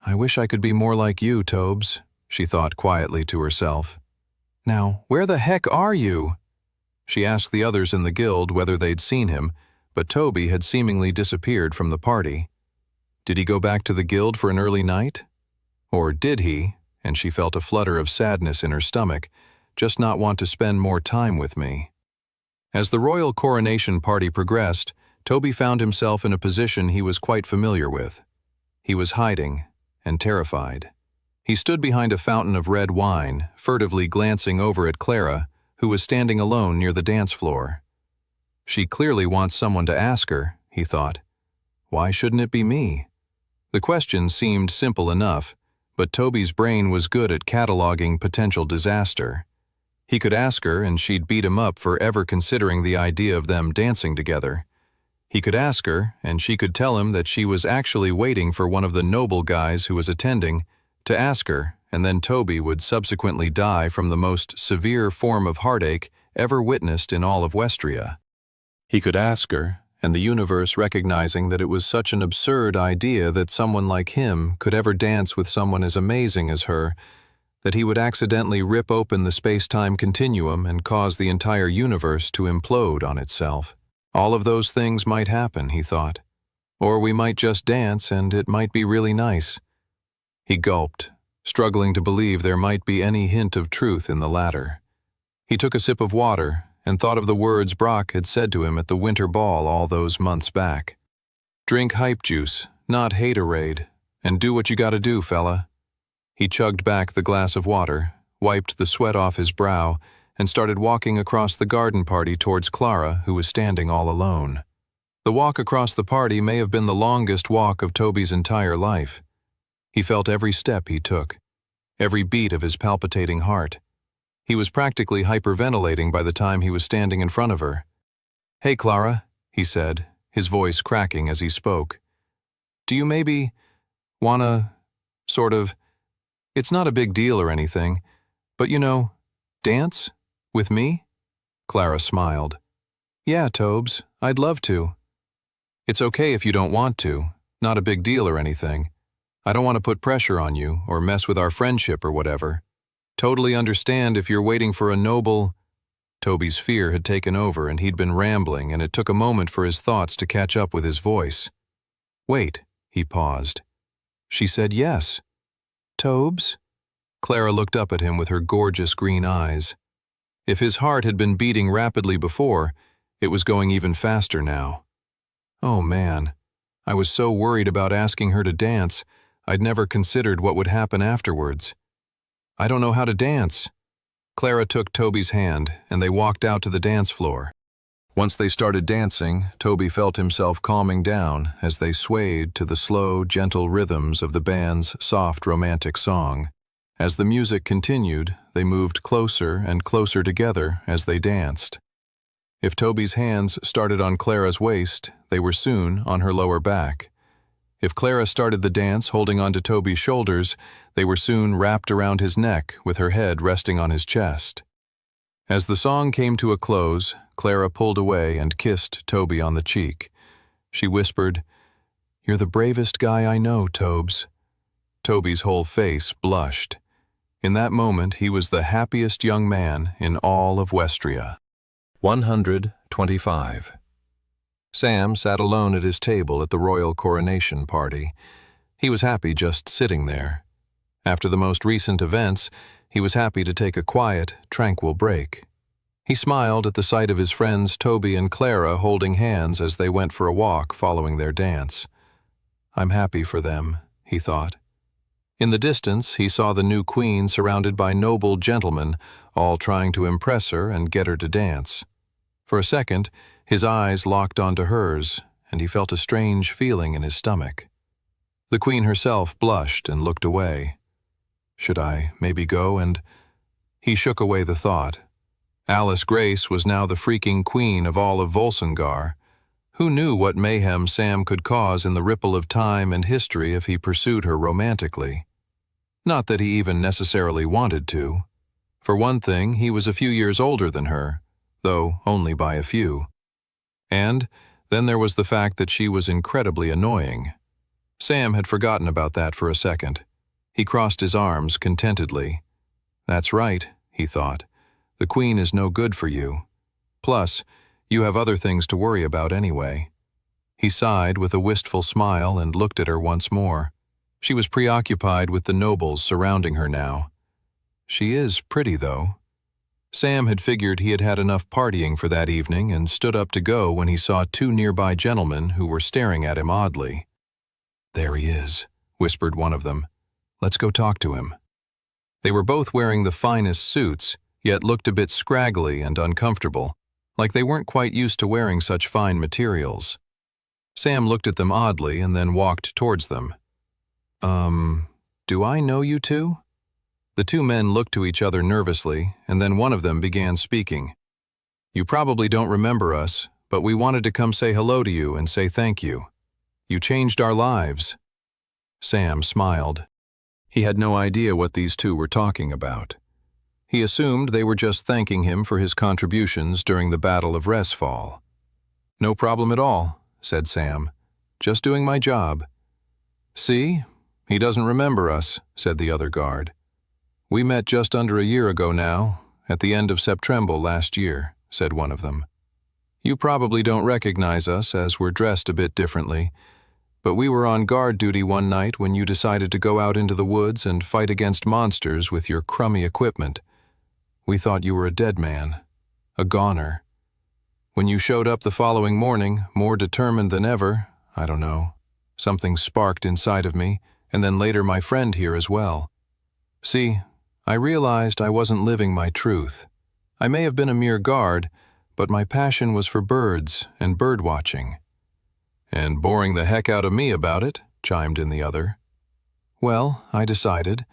"I wish I could be more like you, Tobes," she thought quietly to herself. "Now, where the heck are you?" She asked the others in the guild whether they'd seen him, but Toby had seemingly disappeared from the party. Did he go back to the guild for an early night? Or did he, and she felt a flutter of sadness in her stomach, just not want to spend more time with me? As the royal coronation party progressed, Toby found himself in a position he was quite familiar with. He was hiding and terrified. He stood behind a fountain of red wine, furtively glancing over at Clara, who was standing alone near the dance floor. She clearly wants someone to ask her, he thought. Why shouldn't it be me? The question seemed simple enough, but Toby's brain was good at cataloging potential disaster. He could ask her and she'd beat him up for ever considering the idea of them dancing together. He could ask her and she could tell him that she was actually waiting for one of the noble guys who was attending to ask her, and then Toby would subsequently die from the most severe form of heartache ever witnessed in all of Westria. He could ask her, and the universe recognizing that it was such an absurd idea that someone like him could ever dance with someone as amazing as her, that he would accidentally rip open the space-time continuum and cause the entire universe to implode on itself. All of those things might happen, he thought. Or we might just dance and it might be really nice. He gulped, struggling to believe there might be any hint of truth in the latter. He took a sip of water and thought of the words Brock had said to him at the winter ball all those months back. Drink hype juice, not haterade, and do what you gotta do, fella. He chugged back the glass of water, wiped the sweat off his brow, and started walking across the garden party towards Clara, who was standing all alone. The walk across the party may have been the longest walk of Toby's entire life. He felt every step he took, every beat of his palpitating heart. He was practically hyperventilating by the time he was standing in front of her. "Hey, Clara," he said, his voice cracking as he spoke. "Do you maybe wanna, sort of, it's not a big deal or anything, but dance? With me?" Clara smiled. "Yeah, Tobes, I'd love to." "It's okay if you don't want to, not a big deal or anything. I don't want to put pressure on you or mess with our friendship or whatever. Totally understand if you're waiting for a noble—" Toby's fear had taken over and he'd been rambling, and it took a moment for his thoughts to catch up with his voice. "Wait," he paused. "She said yes." "Tobes?" Clara looked up at him with her gorgeous green eyes. If his heart had been beating rapidly before, it was going even faster now. Oh man, I was so worried about asking her to dance, I'd never considered what would happen afterwards. "I don't know how to dance." Clara took Toby's hand, and they walked out to the dance floor. Once they started dancing, Toby felt himself calming down as they swayed to the slow, gentle rhythms of the band's soft, romantic song. As the music continued, they moved closer and closer together as they danced. If Toby's hands started on Clara's waist, they were soon on her lower back. If Clara started the dance holding onto Toby's shoulders, they were soon wrapped around his neck with her head resting on his chest. As the song came to a close, Clara pulled away and kissed Toby on the cheek. She whispered, "You're the bravest guy I know, Tobes." Toby's whole face blushed. In that moment, he was the happiest young man in all of Westria. 125. Sam sat alone at his table at the royal coronation party. He was happy just sitting there. After the most recent events, he was happy to take a quiet, tranquil break. He smiled at the sight of his friends Toby and Clara holding hands as they went for a walk following their dance. "I'm happy for them," he thought. In the distance, he saw the new queen surrounded by noble gentlemen, all trying to impress her and get her to dance. For a second, his eyes locked onto hers, and he felt a strange feeling in his stomach. The queen herself blushed and looked away. Should I maybe go and— He shook away the thought. Alice Grace was now the freaking queen of all of Volsungar. Who knew what mayhem Sam could cause in the ripple of time and history if he pursued her romantically? Not that he even necessarily wanted to. For one thing, he was a few years older than her, though only by a few. And then there was the fact that she was incredibly annoying. Sam had forgotten about that for a second. He crossed his arms contentedly. "That's right," he thought. "The queen is no good for you. Plus, you have other things to worry about anyway." He sighed with a wistful smile and looked at her once more. She was preoccupied with the nobles surrounding her now. She is pretty, though. Sam had figured he had had enough partying for that evening and stood up to go when he saw two nearby gentlemen who were staring at him oddly. "There he is," whispered one of them. "Let's go talk to him." They were both wearing the finest suits, yet looked a bit scraggly and uncomfortable, like they weren't quite used to wearing such fine materials. Sam looked at them oddly and then walked towards them. Do I know you two?" The two men looked to each other nervously, and then one of them began speaking. "You probably don't remember us, but we wanted to come say hello to you and say thank you. You changed our lives." Sam smiled. He had no idea what these two were talking about. He assumed they were just thanking him for his contributions during the Battle of Resfall. "No problem at all," said Sam. "Just doing my job." "See? He doesn't remember us," said the other guard. "We met just under a year ago now, at the end of September last year," said one of them. "You probably don't recognize us as we're dressed a bit differently, but we were on guard duty one night when you decided to go out into the woods and fight against monsters with your crummy equipment. We thought you were a dead man, a goner. When you showed up the following morning, more determined than ever, I don't know, something sparked inside of me, and then later my friend here as well. See, I realized I wasn't living my truth. I may have been a mere guard, but my passion was for birds and bird watching. And boring the heck out of me about it, chimed in the other. Well, I decided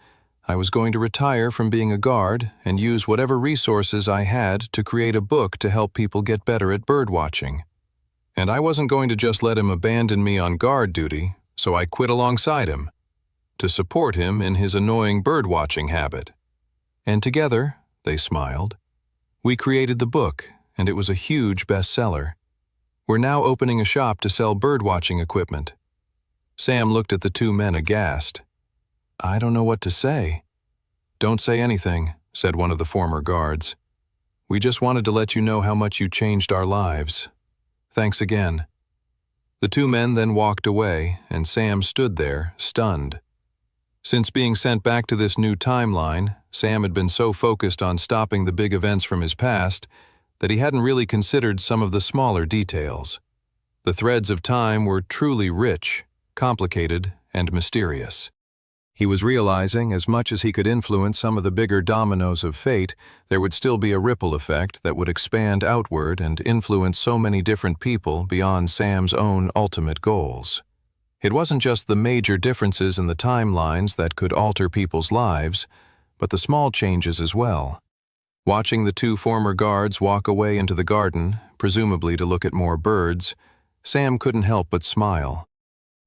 I was going to retire from being a guard and use whatever resources I had to create a book to help people get better at bird watching. And I wasn't going to just let him abandon me on guard duty, so I quit alongside him, to support him in his annoying bird-watching habit. And together, they smiled, we created the book, and it was a huge bestseller. We're now opening a shop to sell bird-watching equipment. Sam looked at the two men aghast. I don't know what to say. Don't say anything, said one of the former guards. We just wanted to let you know how much you changed our lives. Thanks again. The two men then walked away, and Sam stood there, stunned. Since being sent back to this new timeline, Sam had been so focused on stopping the big events from his past that he hadn't really considered some of the smaller details. The threads of time were truly rich, complicated, and mysterious. He was realizing, as much as he could influence some of the bigger dominoes of fate, there would still be a ripple effect that would expand outward and influence so many different people beyond Sam's own ultimate goals. It wasn't just the major differences in the timelines that could alter people's lives, but the small changes as well. Watching the two former guards walk away into the garden, presumably to look at more birds, Sam couldn't help but smile.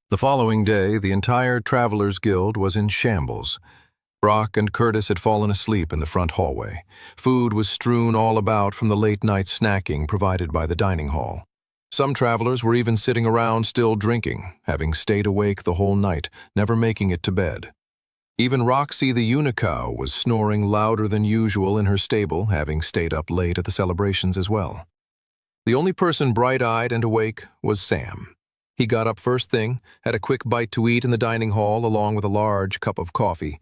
The following day, the entire Travelers Guild was in shambles. Brock and Curtis had fallen asleep in the front hallway. Food was strewn all about from the late-night snacking provided by the dining hall. Some travelers were even sitting around still drinking, having stayed awake the whole night, never making it to bed. Even Roxy the Unicow was snoring louder than usual in her stable, having stayed up late at the celebrations as well. The only person bright-eyed and awake was Sam. He got up first thing, had a quick bite to eat in the dining hall along with a large cup of coffee,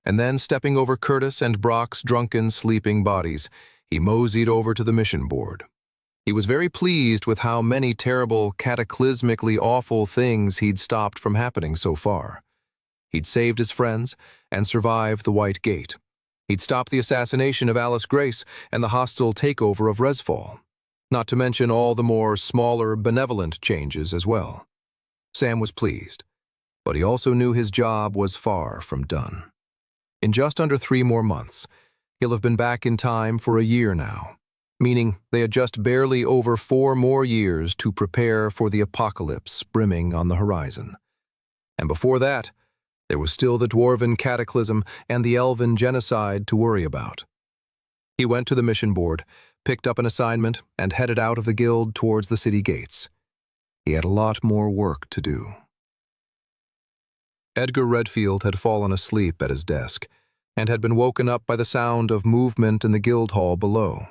and then stepping over Curtis and Brock's drunken, sleeping bodies, he moseyed over to the mission board. He was very pleased with how many terrible, cataclysmically awful things he'd stopped from happening so far. He'd saved his friends and survived the White Gate. He'd stopped the assassination of Alice Grace and the hostile takeover of Resfall. Not to mention all the more smaller, benevolent changes as well. Sam was pleased, but he also knew his job was far from done. In just under 3 more months, he'll have been back in time for a year now, meaning they had just barely over 4 more years to prepare for the apocalypse brimming on the horizon. And before that, there was still the Dwarven cataclysm and the Elven genocide to worry about. He went to the mission board, picked up an assignment, and headed out of the guild towards the city gates. He had a lot more work to do. Edgar Redfield had fallen asleep at his desk and had been woken up by the sound of movement in the guild hall below.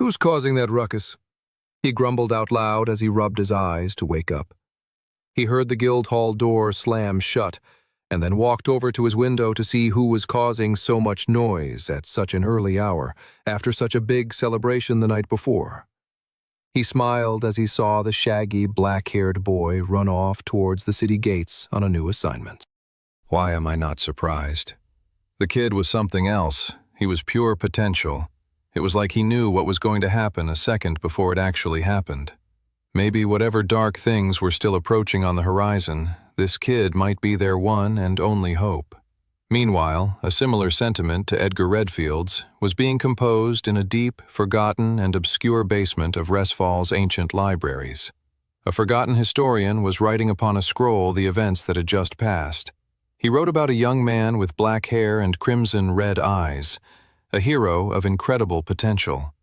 "Who's causing that ruckus?" he grumbled out loud as he rubbed his eyes to wake up. He heard the guild hall door slam shut, and then walked over to his window to see who was causing so much noise at such an early hour, after such a big celebration the night before. He smiled as he saw the shaggy, black-haired boy run off towards the city gates on a new assignment. Why am I not surprised? The kid was something else. He was pure potential. It was like he knew what was going to happen a second before it actually happened. Maybe whatever dark things were still approaching on the horizon, this kid might be their one and only hope. Meanwhile, a similar sentiment to Edgar Redfield's was being composed in a deep, forgotten, and obscure basement of Resfall's ancient libraries. A forgotten historian was writing upon a scroll the events that had just passed. He wrote about a young man with black hair and crimson-red eyes, a hero of incredible potential,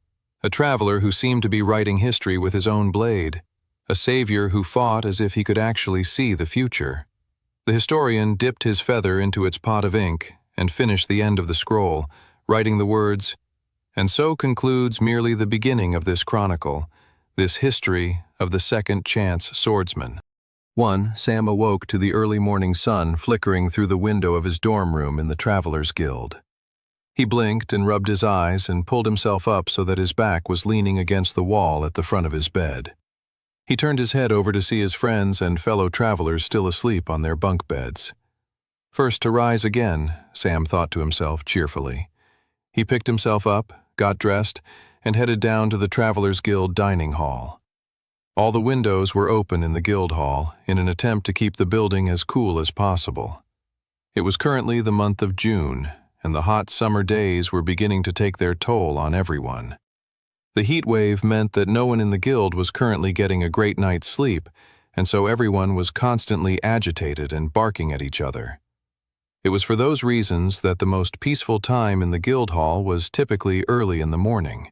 a traveler who seemed to be writing history with his own blade, a savior who fought as if he could actually see the future. The historian dipped his feather into its pot of ink and finished the end of the scroll, writing the words, "And so concludes merely the beginning of this chronicle, this history of the second chance swordsman." Sam awoke to the early morning sun flickering through the window of his dorm room in the Travelers Guild. He blinked and rubbed his eyes and pulled himself up so that his back was leaning against the wall at the front of his bed. He turned his head over to see his friends and fellow travelers still asleep on their bunk beds. First to rise again, Sam thought to himself cheerfully. He picked himself up, got dressed, and headed down to the Travelers Guild dining hall. All the windows were open in the guild hall in an attempt to keep the building as cool as possible. It was currently the month of June, and the hot summer days were beginning to take their toll on everyone. The heat wave meant that no one in the guild was currently getting a great night's sleep, and so everyone was constantly agitated and barking at each other. It was for those reasons that the most peaceful time in the guild hall was typically early in the morning.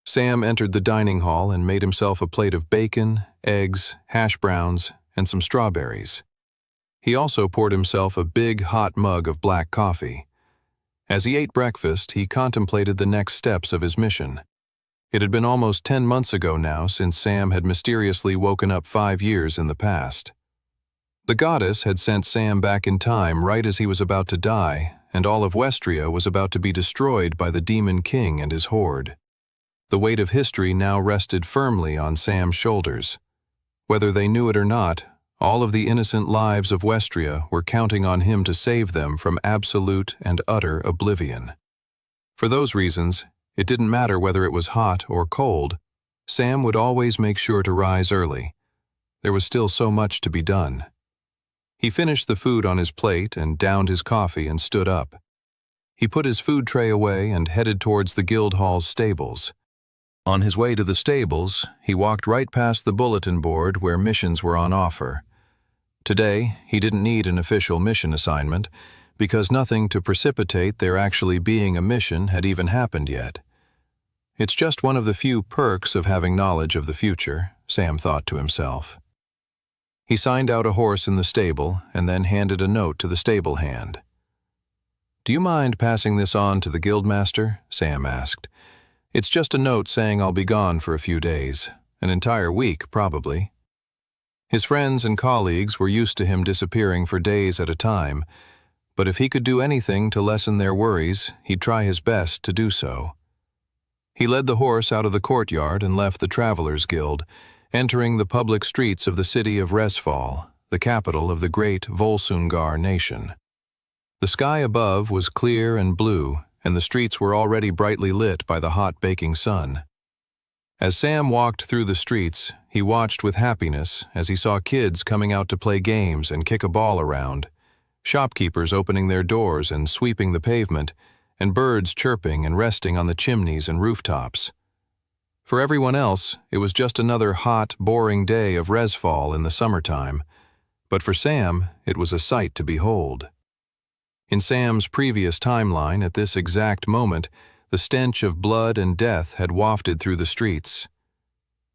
Sam entered the dining hall and made himself a plate of bacon, eggs, hash browns, and some strawberries. He also poured himself a big, hot mug of black coffee. As he ate breakfast, he contemplated the next steps of his mission. It had been almost 10 months ago now since Sam had mysteriously woken up 5 years in the past. The goddess had sent Sam back in time right as he was about to die, and all of Westria was about to be destroyed by the Demon King and his horde. The weight of history now rested firmly on Sam's shoulders. Whether they knew it or not, all of the innocent lives of Westria were counting on him to save them from absolute and utter oblivion. For those reasons, it didn't matter whether it was hot or cold, Sam would always make sure to rise early. There was still so much to be done. He finished the food on his plate and downed his coffee and stood up. He put his food tray away and headed towards the guild hall's stables. On his way to the stables, he walked right past the bulletin board where missions were on offer. Today, he didn't need an official mission assignment, because nothing to precipitate there actually being a mission had even happened yet. It's just one of the few perks of having knowledge of the future, Sam thought to himself. He signed out a horse in the stable and then handed a note to the stable hand. "Do you mind passing this on to the guildmaster?" Sam asked. "It's just a note saying I'll be gone for a few days, an entire week probably." His friends and colleagues were used to him disappearing for days at a time, but if he could do anything to lessen their worries, he'd try his best to do so. He led the horse out of the courtyard and left the Travelers Guild, entering the public streets of the city of Resfall, the capital of the great Volsungar nation. The sky above was clear and blue, and the streets were already brightly lit by the hot baking sun. As Sam walked through the streets, he watched with happiness as he saw kids coming out to play games and kick a ball around, shopkeepers opening their doors and sweeping the pavement, and birds chirping and resting on the chimneys and rooftops. For everyone else, it was just another hot, boring day of Resfall in the summertime, but for Sam, it was a sight to behold. In Sam's previous timeline, at this exact moment, the stench of blood and death had wafted through the streets.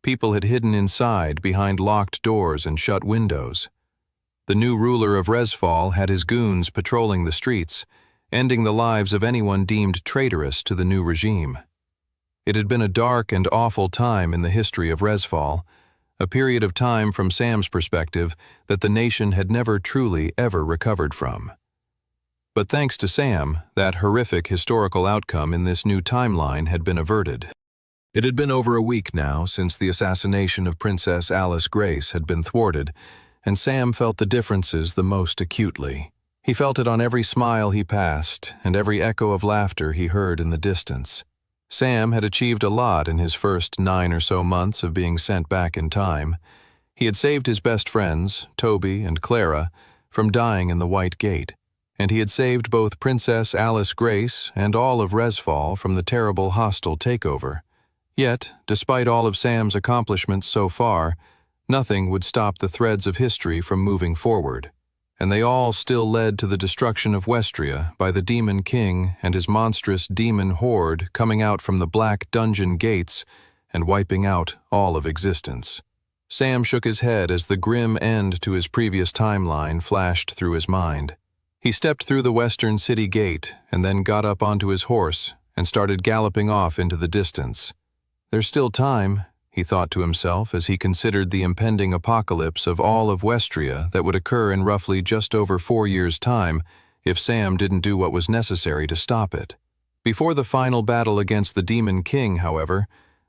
People had hidden inside behind locked doors and shut windows. The new ruler of Resfall had his goons patrolling the streets, ending the lives of anyone deemed traitorous to the new regime. It had been a dark and awful time in the history of Resfall, a period of time from Sam's perspective that the nation had never truly ever recovered from. But thanks to Sam, that horrific historical outcome in this new timeline had been averted. It had been over a week now since the assassination of Princess Alice Grace had been thwarted, and Sam felt the differences the most acutely. He felt it on every smile he passed and every echo of laughter he heard in the distance. Sam had achieved a lot in his first 9 or so months of being sent back in time. He had saved his best friends, Toby and Clara, from dying in the White Gate, and he had saved both Princess Alice Grace and all of Resfall from the terrible hostile takeover. Yet, despite all of Sam's accomplishments so far, nothing would stop the threads of history from moving forward, and they all still led to the destruction of Westria by the Demon King and his monstrous demon horde coming out from the black dungeon gates and wiping out all of existence. Sam shook his head as the grim end to his previous timeline flashed through his mind. He stepped through the western city gate and then got up onto his horse and started galloping off into the distance. There's still time, he thought to himself as he considered the impending apocalypse of all of Westria that would occur in roughly just over 4 years' time if Sam didn't do what was necessary to stop it. Before the final battle against the Demon King, however,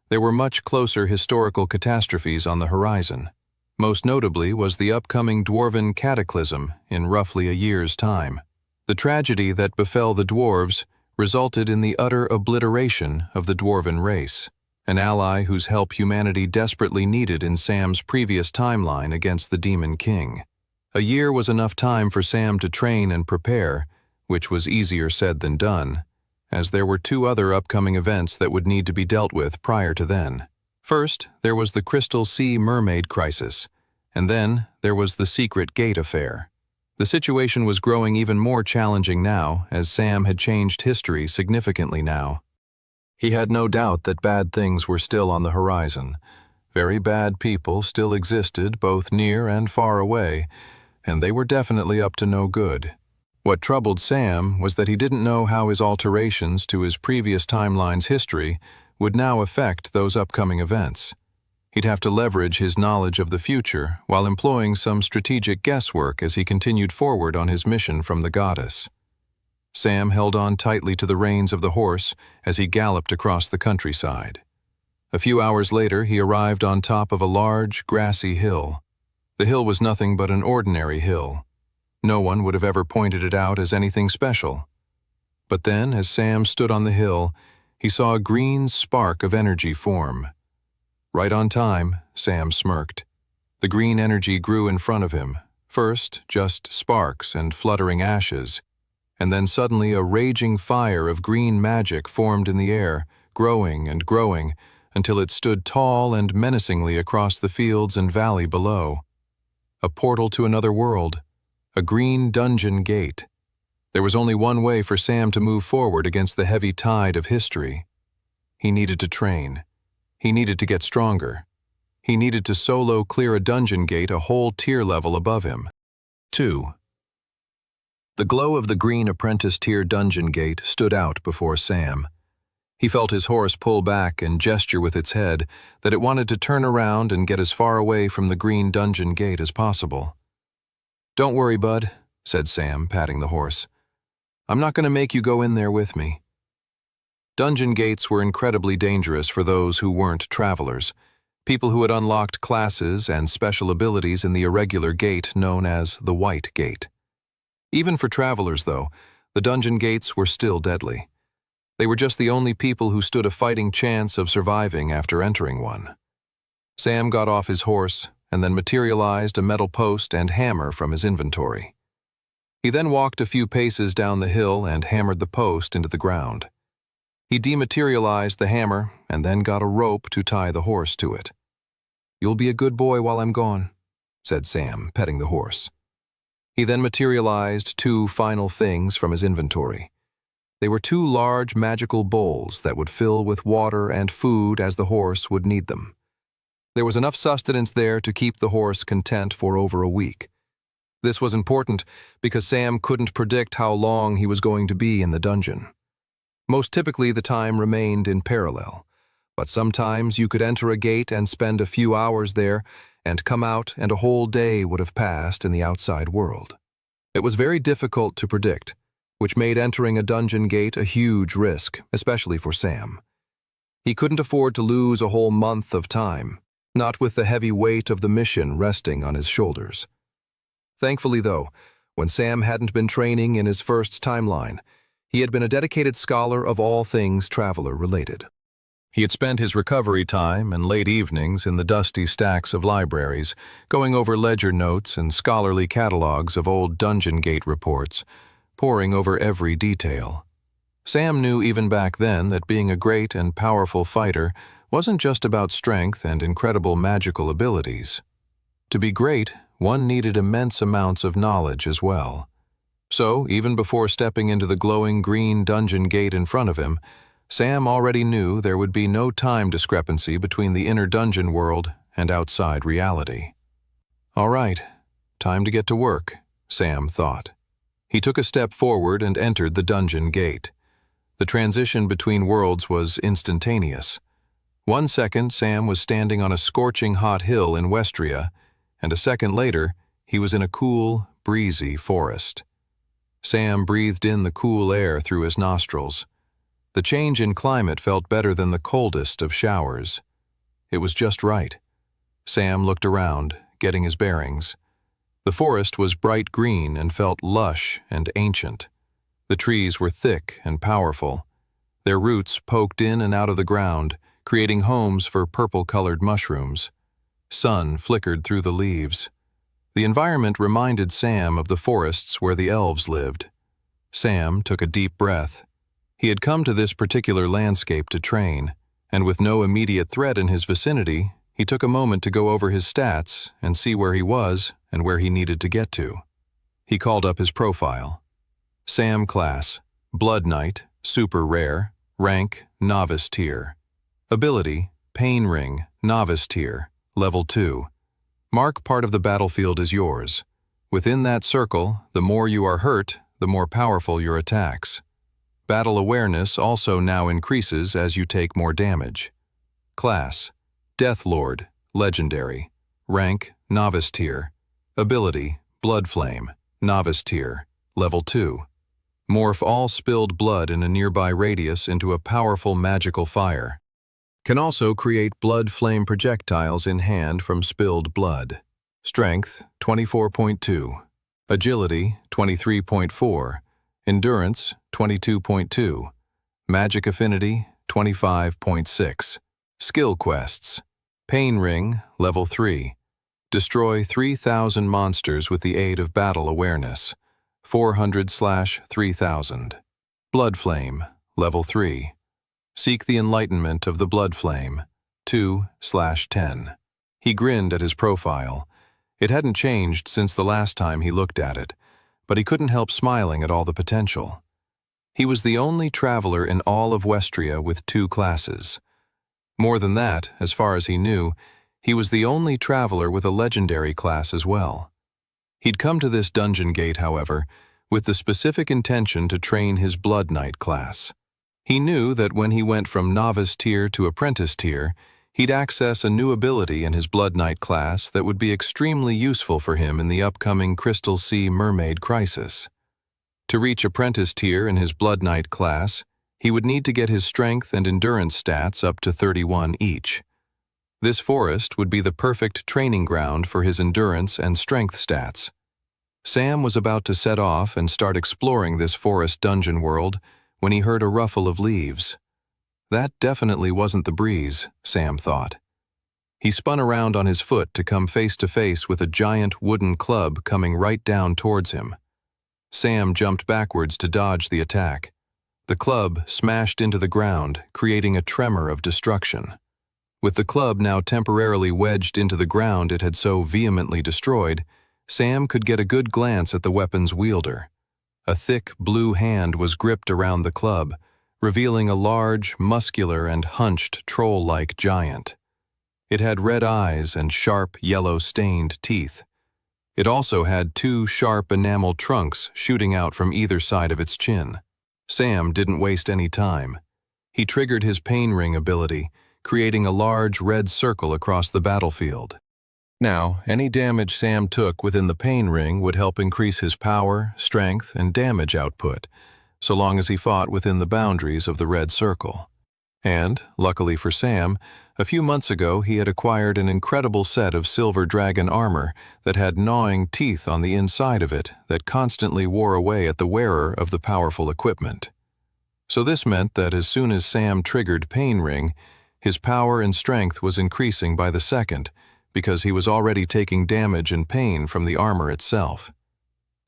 there were much closer historical catastrophes on the horizon. Most notably was the upcoming dwarven cataclysm in roughly a year's time. The tragedy that befell the dwarves resulted in the utter obliteration of the dwarven race, an ally whose help humanity desperately needed in Sam's previous timeline against the Demon King. A year was enough time for Sam to train and prepare, which was easier said than done, as there were two other upcoming events that would need to be dealt with prior to then. First, there was the Crystal Sea Mermaid crisis, and then there was the Secret Gate affair. The situation was growing even more challenging now, as Sam had changed history significantly now. He had no doubt that bad things were still on the horizon. Very bad people still existed both near and far away, and they were definitely up to no good. What troubled Sam was that he didn't know how his alterations to his previous timeline's history would now affect those upcoming events. He'd have to leverage his knowledge of the future while employing some strategic guesswork as he continued forward on his mission from the goddess. Sam held on tightly to the reins of the horse as he galloped across the countryside. A few hours later, he arrived on top of a large, grassy hill. The hill was nothing but an ordinary hill. No one would have ever pointed it out as anything special. But then, as Sam stood on the hill, he saw a green spark of energy form. Right on time, Sam smirked. The green energy grew in front of him, first just sparks and fluttering ashes, and then suddenly a raging fire of green magic formed in the air, growing and growing, until it stood tall and menacingly across the fields and valley below. A portal to another world. A green dungeon gate. There was only one way for Sam to move forward against the heavy tide of history. He needed to train. He needed to get stronger. He needed to solo clear a dungeon gate a whole tier level above him. 2. The glow of the green apprentice tier dungeon gate stood out before Sam. He felt his horse pull back and gesture with its head that it wanted to turn around and get as far away from the green dungeon gate as possible. "Don't worry, bud," said Sam, patting the horse. "I'm not going to make you go in there with me." Dungeon gates were incredibly dangerous for those who weren't travelers, people who had unlocked classes and special abilities in the irregular gate known as the White Gate. Even for travelers, though, the dungeon gates were still deadly. They were just the only people who stood a fighting chance of surviving after entering one. Sam got off his horse and then materialized a metal post and hammer from his inventory. He then walked a few paces down the hill and hammered the post into the ground. He dematerialized the hammer and then got a rope to tie the horse to it. "You'll be a good boy while I'm gone," said Sam, petting the horse. He then materialized two final things from his inventory. They were two large magical bowls that would fill with water and food as the horse would need them. There was enough sustenance there to keep the horse content for over a week. This was important because Sam couldn't predict how long he was going to be in the dungeon. Most typically, the time remained in parallel, but sometimes you could enter a gate and spend a few hours there and come out and a whole day would have passed in the outside world. It was very difficult to predict, which made entering a dungeon gate a huge risk, especially for Sam. He couldn't afford to lose a whole month of time, not with the heavy weight of the mission resting on his shoulders. Thankfully, though, when Sam hadn't been training in his first timeline, he had been a dedicated scholar of all things traveler-related. He had spent his recovery time and late evenings in the dusty stacks of libraries, going over ledger notes and scholarly catalogs of old dungeon gate reports, poring over every detail. Sam knew even back then that being a great and powerful fighter wasn't just about strength and incredible magical abilities. To be great, one needed immense amounts of knowledge as well. So, even before stepping into the glowing green dungeon gate in front of him, Sam already knew there would be no time discrepancy between the inner dungeon world and outside reality. "All right, time to get to work," Sam thought. He took a step forward and entered the dungeon gate. The transition between worlds was instantaneous. 1 second, Sam was standing on a scorching hot hill in Westria, and a second later, he was in a cool, breezy forest. Sam breathed in the cool air through his nostrils. The change in climate felt better than the coldest of showers. It was just right. Sam looked around, getting his bearings. The forest was bright green and felt lush and ancient. The trees were thick and powerful. Their roots poked in and out of the ground, creating homes for purple-colored mushrooms. Sun flickered through the leaves. The environment reminded Sam of the forests where the elves lived. Sam took a deep breath. He had come to this particular landscape to train, and with no immediate threat in his vicinity, he took a moment to go over his stats and see where he was and where he needed to get to. He called up his profile. Sam class, Blood Knight, super rare, rank, novice tier. Ability, Pain Ring, novice tier, level 2. Mark part of the battlefield as yours. Within that circle, the more you are hurt, the more powerful your attacks. Battle awareness also now increases as you take more damage. Class, Death Lord, legendary. Rank, novice tier. Ability, Blood Flame, novice tier, level 2. Morph all spilled blood in a nearby radius into a powerful magical fire. Can also create blood flame projectiles in hand from spilled blood. Strength, 24.2. Agility, 23.4. Endurance, 22.2. Magic Affinity, 25.6. Skill Quests. Pain Ring, level 3. Destroy 3,000 monsters with the aid of battle awareness. 400/3000. Blood Flame, level 3. Seek the enlightenment of the blood flame, 2/10. He grinned at his profile. It hadn't changed since the last time he looked at it, but he couldn't help smiling at all the potential. He was the only traveler in all of Westria with 2 classes. More than that, as far as he knew, he was the only traveler with a legendary class as well. He'd come to this dungeon gate, however, with the specific intention to train his Blood Knight class. He knew that when he went from novice tier to apprentice tier, he'd access a new ability in his Blood Knight class that would be extremely useful for him in the upcoming Crystal Sea Mermaid crisis. To reach apprentice tier in his Blood Knight class, he would need to get his strength and endurance stats up to 31 each. This forest would be the perfect training ground for his endurance and strength stats. Sam was about to set off and start exploring this forest dungeon world when he heard a ruffle of leaves. That definitely wasn't the breeze, Sam thought. He spun around on his foot to come face to face with a giant wooden club coming right down towards him. Sam jumped backwards to dodge the attack. The club smashed into the ground, creating a tremor of destruction. With the club now temporarily wedged into the ground it had so vehemently destroyed, Sam could get a good glance at the weapon's wielder. A thick blue hand was gripped around the club, revealing a large, muscular, and hunched troll-like giant. It had red eyes and sharp, yellow-stained teeth. It also had 2 sharp enamel trunks shooting out from either side of its chin. Sam didn't waste any time. He triggered his Pain Ring ability, creating a large red circle across the battlefield. Now, any damage Sam took within the Pain Ring would help increase his power, strength, and damage output, so long as he fought within the boundaries of the red circle. And, luckily for Sam, a few months ago he had acquired an incredible set of silver dragon armor that had gnawing teeth on the inside of it that constantly wore away at the wearer of the powerful equipment. So this meant that as soon as Sam triggered Pain Ring, his power and strength was increasing by the second, because he was already taking damage and pain from the armor itself.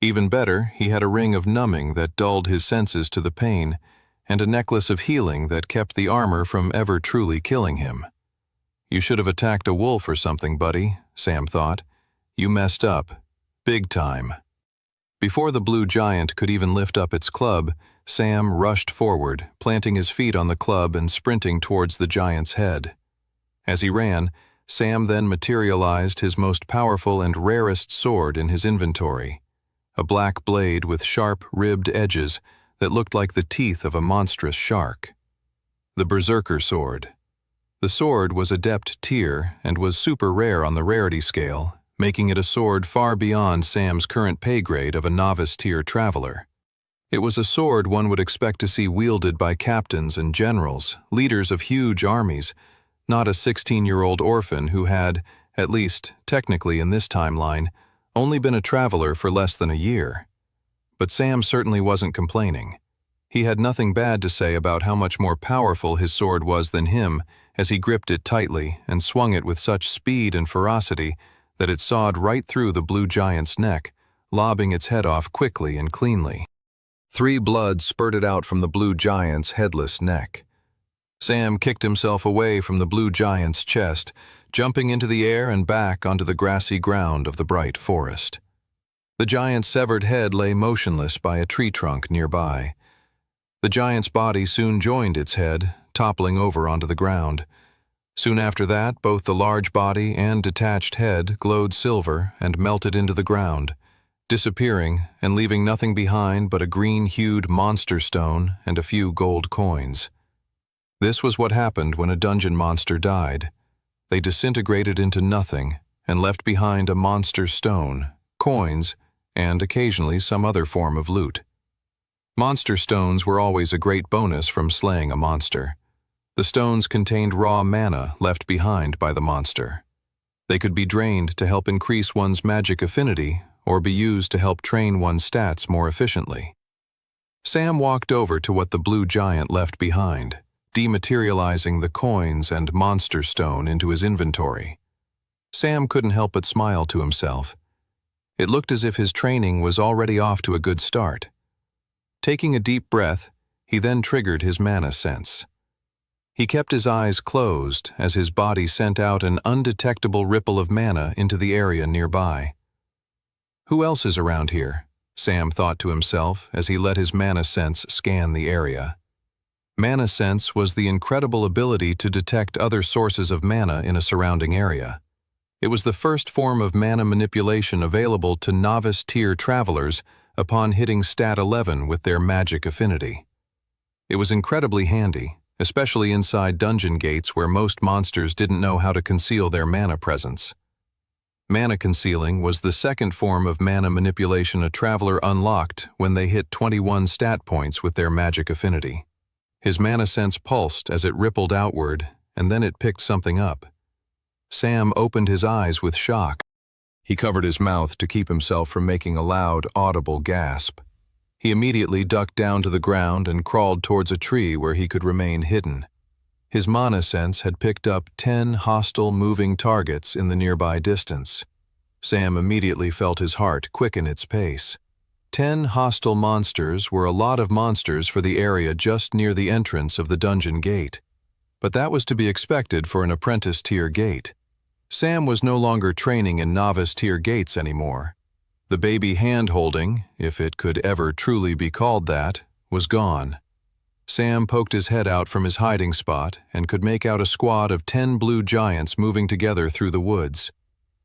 Even better, he had a ring of numbing that dulled his senses to the pain, and a necklace of healing that kept the armor from ever truly killing him. You should have attacked a wolf or something, buddy, Sam thought. You messed up. Big time. Before the blue giant could even lift up its club, Sam rushed forward, planting his feet on the club and sprinting towards the giant's head. As he ran, Sam then materialized his most powerful and rarest sword in his inventory, a black blade with sharp, ribbed edges that looked like the teeth of a monstrous shark. The Berserker Sword. The sword was Adept tier and was super rare on the rarity scale, making it a sword far beyond Sam's current pay grade of a novice tier traveler. It was a sword one would expect to see wielded by captains and generals, leaders of huge armies, not a 16-year-old orphan who had, at least technically in this timeline, only been a traveler for less than a year. but Sam certainly wasn't complaining. He had nothing bad to say about how much more powerful his sword was than him as he gripped it tightly and swung it with such speed and ferocity that it sawed right through the blue giant's neck, lobbing its head off quickly and cleanly. 3 blood spurted out from the blue giant's headless neck. Sam kicked himself away from the blue giant's chest, jumping into the air and back onto the grassy ground of the bright forest. The giant's severed head lay motionless by a tree trunk nearby. The giant's body soon joined its head, toppling over onto the ground. Soon after that, both the large body and detached head glowed silver and melted into the ground, disappearing and leaving nothing behind but a green-hued monster stone and a few gold coins. This was what happened when a dungeon monster died. They disintegrated into nothing and left behind a monster stone, coins, and occasionally some other form of loot. Monster stones were always a great bonus from slaying a monster. The stones contained raw mana left behind by the monster. They could be drained to help increase one's magic affinity or be used to help train one's stats more efficiently. Sam walked over to what the blue giant left behind, dematerializing the coins and monster stone into his inventory. Sam couldn't help but smile to himself. It looked as if his training was already off to a good start. Taking a deep breath, he then triggered his mana sense. He kept his eyes closed as his body sent out an undetectable ripple of mana into the area nearby. Who else is around here? Sam thought to himself as he let his mana sense scan the area. Mana sense was the incredible ability to detect other sources of mana in a surrounding area. It was the first form of mana manipulation available to novice-tier travelers upon hitting stat 11 with their magic affinity. It was incredibly handy, especially inside dungeon gates where most monsters didn't know how to conceal their mana presence. Mana concealing was the second form of mana manipulation a traveler unlocked when they hit 21 stat points with their magic affinity. His mana sense pulsed as it rippled outward, and then it picked something up. Sam opened his eyes with shock. He covered his mouth to keep himself from making a loud, audible gasp. He immediately ducked down to the ground and crawled towards a tree where he could remain hidden. His mana sense had picked up 10 hostile moving targets in the nearby distance. Sam immediately felt his heart quicken its pace. 10 hostile monsters were a lot of monsters for the area just near the entrance of the dungeon gate. But that was to be expected for an apprentice-tier gate. Sam was no longer training in novice-tier gates anymore. The baby hand-holding, if it could ever truly be called that, was gone. Sam poked his head out from his hiding spot and could make out a squad of 10 blue giants moving together through the woods.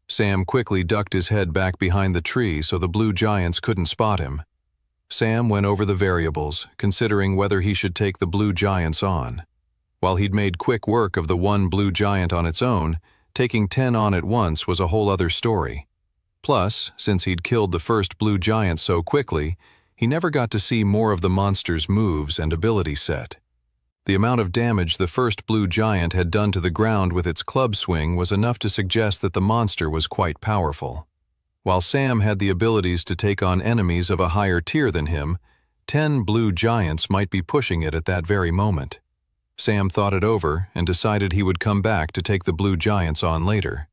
Sam quickly ducked his head back behind the tree so the blue giants couldn't spot him. Sam went over the variables, considering whether he should take the blue giants on. While he'd made quick work of the one blue giant on its own, taking 10 on at once was a whole other story. Plus, since he'd killed the first blue giant so quickly, he never got to see more of the monster's moves and ability set. The amount of damage the first blue giant had done to the ground with its club swing was enough to suggest that the monster was quite powerful. While Sam had the abilities to take on enemies of a higher tier than him, 10 blue giants might be pushing it at that very moment. Sam thought it over and decided he would come back to take the blue giants on later.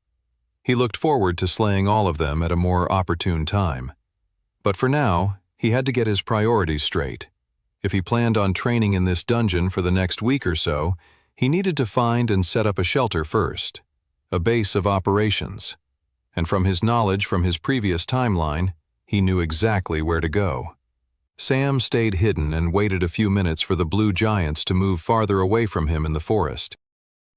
He looked forward to slaying all of them at a more opportune time. But for now, he had to get his priorities straight. If he planned on training in this dungeon for the next week or so, he needed to find and set up a shelter first, a base of operations. And from his knowledge from his previous timeline, he knew exactly where to go. Sam stayed hidden and waited a few minutes for the blue giants to move farther away from him in the forest.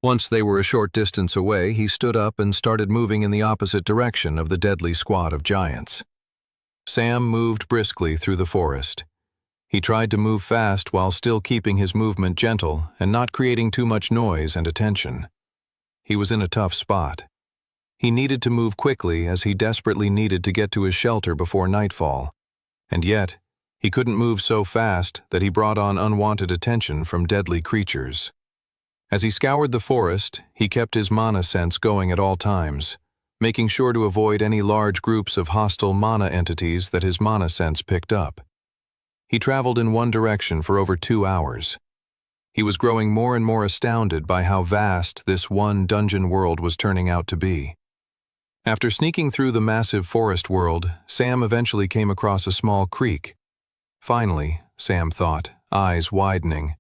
Once they were a short distance away, he stood up and started moving in the opposite direction of the deadly squad of giants. Sam moved briskly through the forest. He tried to move fast while still keeping his movement gentle and not creating too much noise and attention. He was in a tough spot. He needed to move quickly as he desperately needed to get to his shelter before nightfall. And yet, he couldn't move so fast that he brought on unwanted attention from deadly creatures. As he scoured the forest, he kept his mana sense going at all times, making sure to avoid any large groups of hostile mana entities that his mana sense picked up. He traveled in one direction for over 2 hours. He was growing more and more astounded by how vast this one dungeon world was turning out to be. After sneaking through the massive forest world, Sam eventually came across a small creek. Finally, Sam thought, eyes widening.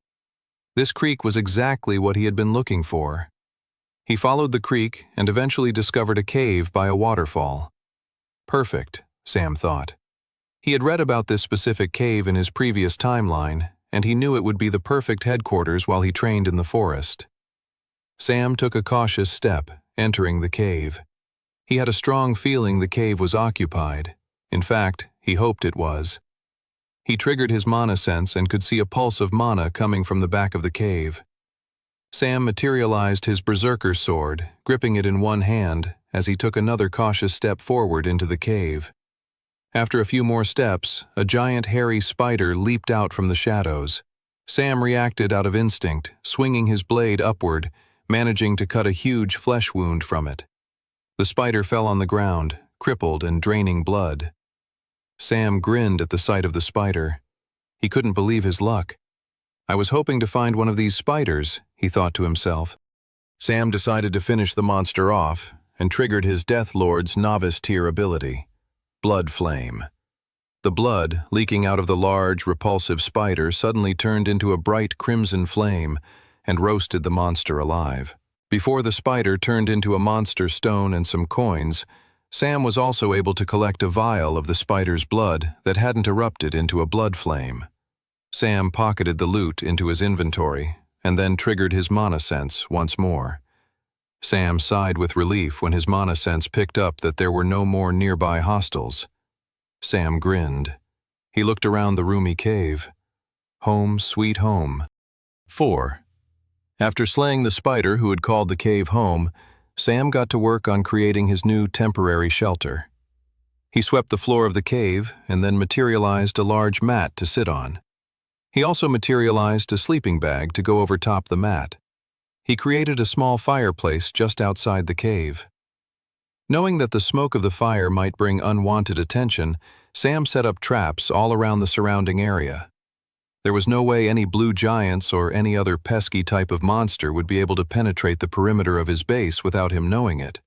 This creek was exactly what he had been looking for. He followed the creek and eventually discovered a cave by a waterfall. Perfect, Sam thought. He had read about this specific cave in his previous timeline, and he knew it would be the perfect headquarters while he trained in the forest. Sam took a cautious step, entering the cave. He had a strong feeling the cave was occupied. In fact, he hoped it was. He triggered his mana sense and could see a pulse of mana coming from the back of the cave. Sam materialized his berserker sword, gripping it in one hand, as he took another cautious step forward into the cave. After a few more steps, a giant hairy spider leaped out from the shadows. Sam reacted out of instinct, swinging his blade upward, managing to cut a huge flesh wound from it. The spider fell on the ground, crippled and draining blood. Sam grinned at the sight of the spider. He couldn't believe his luck. I was hoping to find one of these spiders, he thought to himself. Sam decided to finish the monster off and triggered his Death Lord's novice tier ability, Blood Flame. The blood, leaking out of the large, repulsive spider, suddenly turned into a bright crimson flame and roasted the monster alive. Before the spider turned into a monster stone and some coins, Sam was also able to collect a vial of the spider's blood that hadn't erupted into a blood flame. Sam pocketed the loot into his inventory and then triggered his mana sense once more. Sam sighed with relief when his mana sense picked up that there were no more nearby hostiles. Sam grinned. He looked around the roomy cave. Home sweet home. 4. After slaying the spider who had called the cave home, Sam got to work on creating his new temporary shelter. He swept the floor of the cave and then materialized a large mat to sit on. He also materialized a sleeping bag to go over top the mat. He created a small fireplace just outside the cave. Knowing that the smoke of the fire might bring unwanted attention, Sam set up traps all around the surrounding area. There was no way any blue giants or any other pesky type of monster would be able to penetrate the perimeter of his base without him knowing it.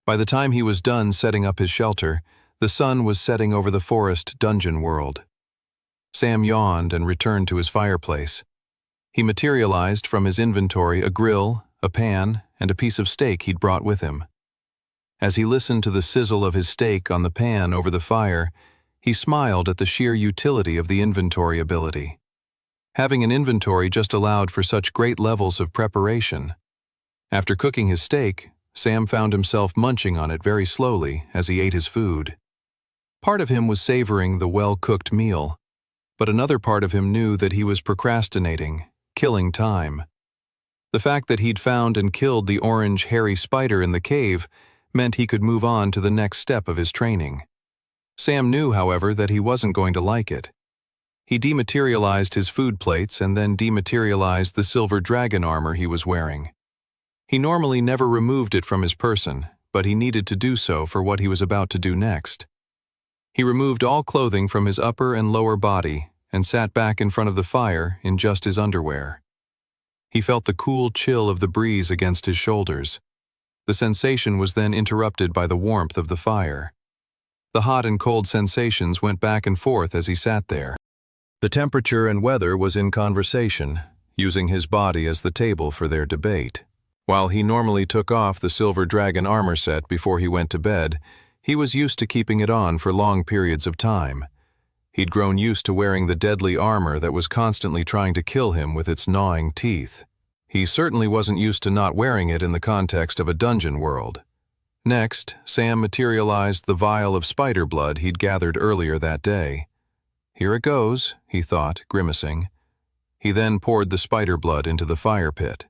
By the time he was done setting up his shelter, the sun was setting over the forest dungeon world. Sam yawned and returned to his fireplace. He materialized from his inventory a grill, a pan, and a piece of steak he'd brought with him. As he listened to the sizzle of his steak on the pan over the fire, he smiled at the sheer utility of the inventory ability. Having an inventory just allowed for such great levels of preparation. After cooking his steak, Sam found himself munching on it very slowly as he ate his food. Part of him was savoring the well-cooked meal, but another part of him knew that he was procrastinating, killing time. The fact that he'd found and killed the orange hairy spider in the cave meant he could move on to the next step of his training. Sam knew, however, that he wasn't going to like it. He dematerialized his food plates and then dematerialized the silver dragon armor he was wearing. He normally never removed it from his person, but he needed to do so for what he was about to do next. He removed all clothing from his upper and lower body and sat back in front of the fire in just his underwear. He felt the cool chill of the breeze against his shoulders. The sensation was then interrupted by the warmth of the fire. The hot and cold sensations went back and forth as he sat there. The temperature and weather was in conversation, using his body as the table for their debate. While he normally took off the silver dragon armor set before he went to bed, he was used to keeping it on for long periods of time. He'd grown used to wearing the deadly armor that was constantly trying to kill him with its gnawing teeth. He certainly wasn't used to not wearing it in the context of a dungeon world. Next, Sam materialized the vial of spider blood he'd gathered earlier that day. Here it goes, he thought, grimacing. He then poured the spider blood into the fire pit.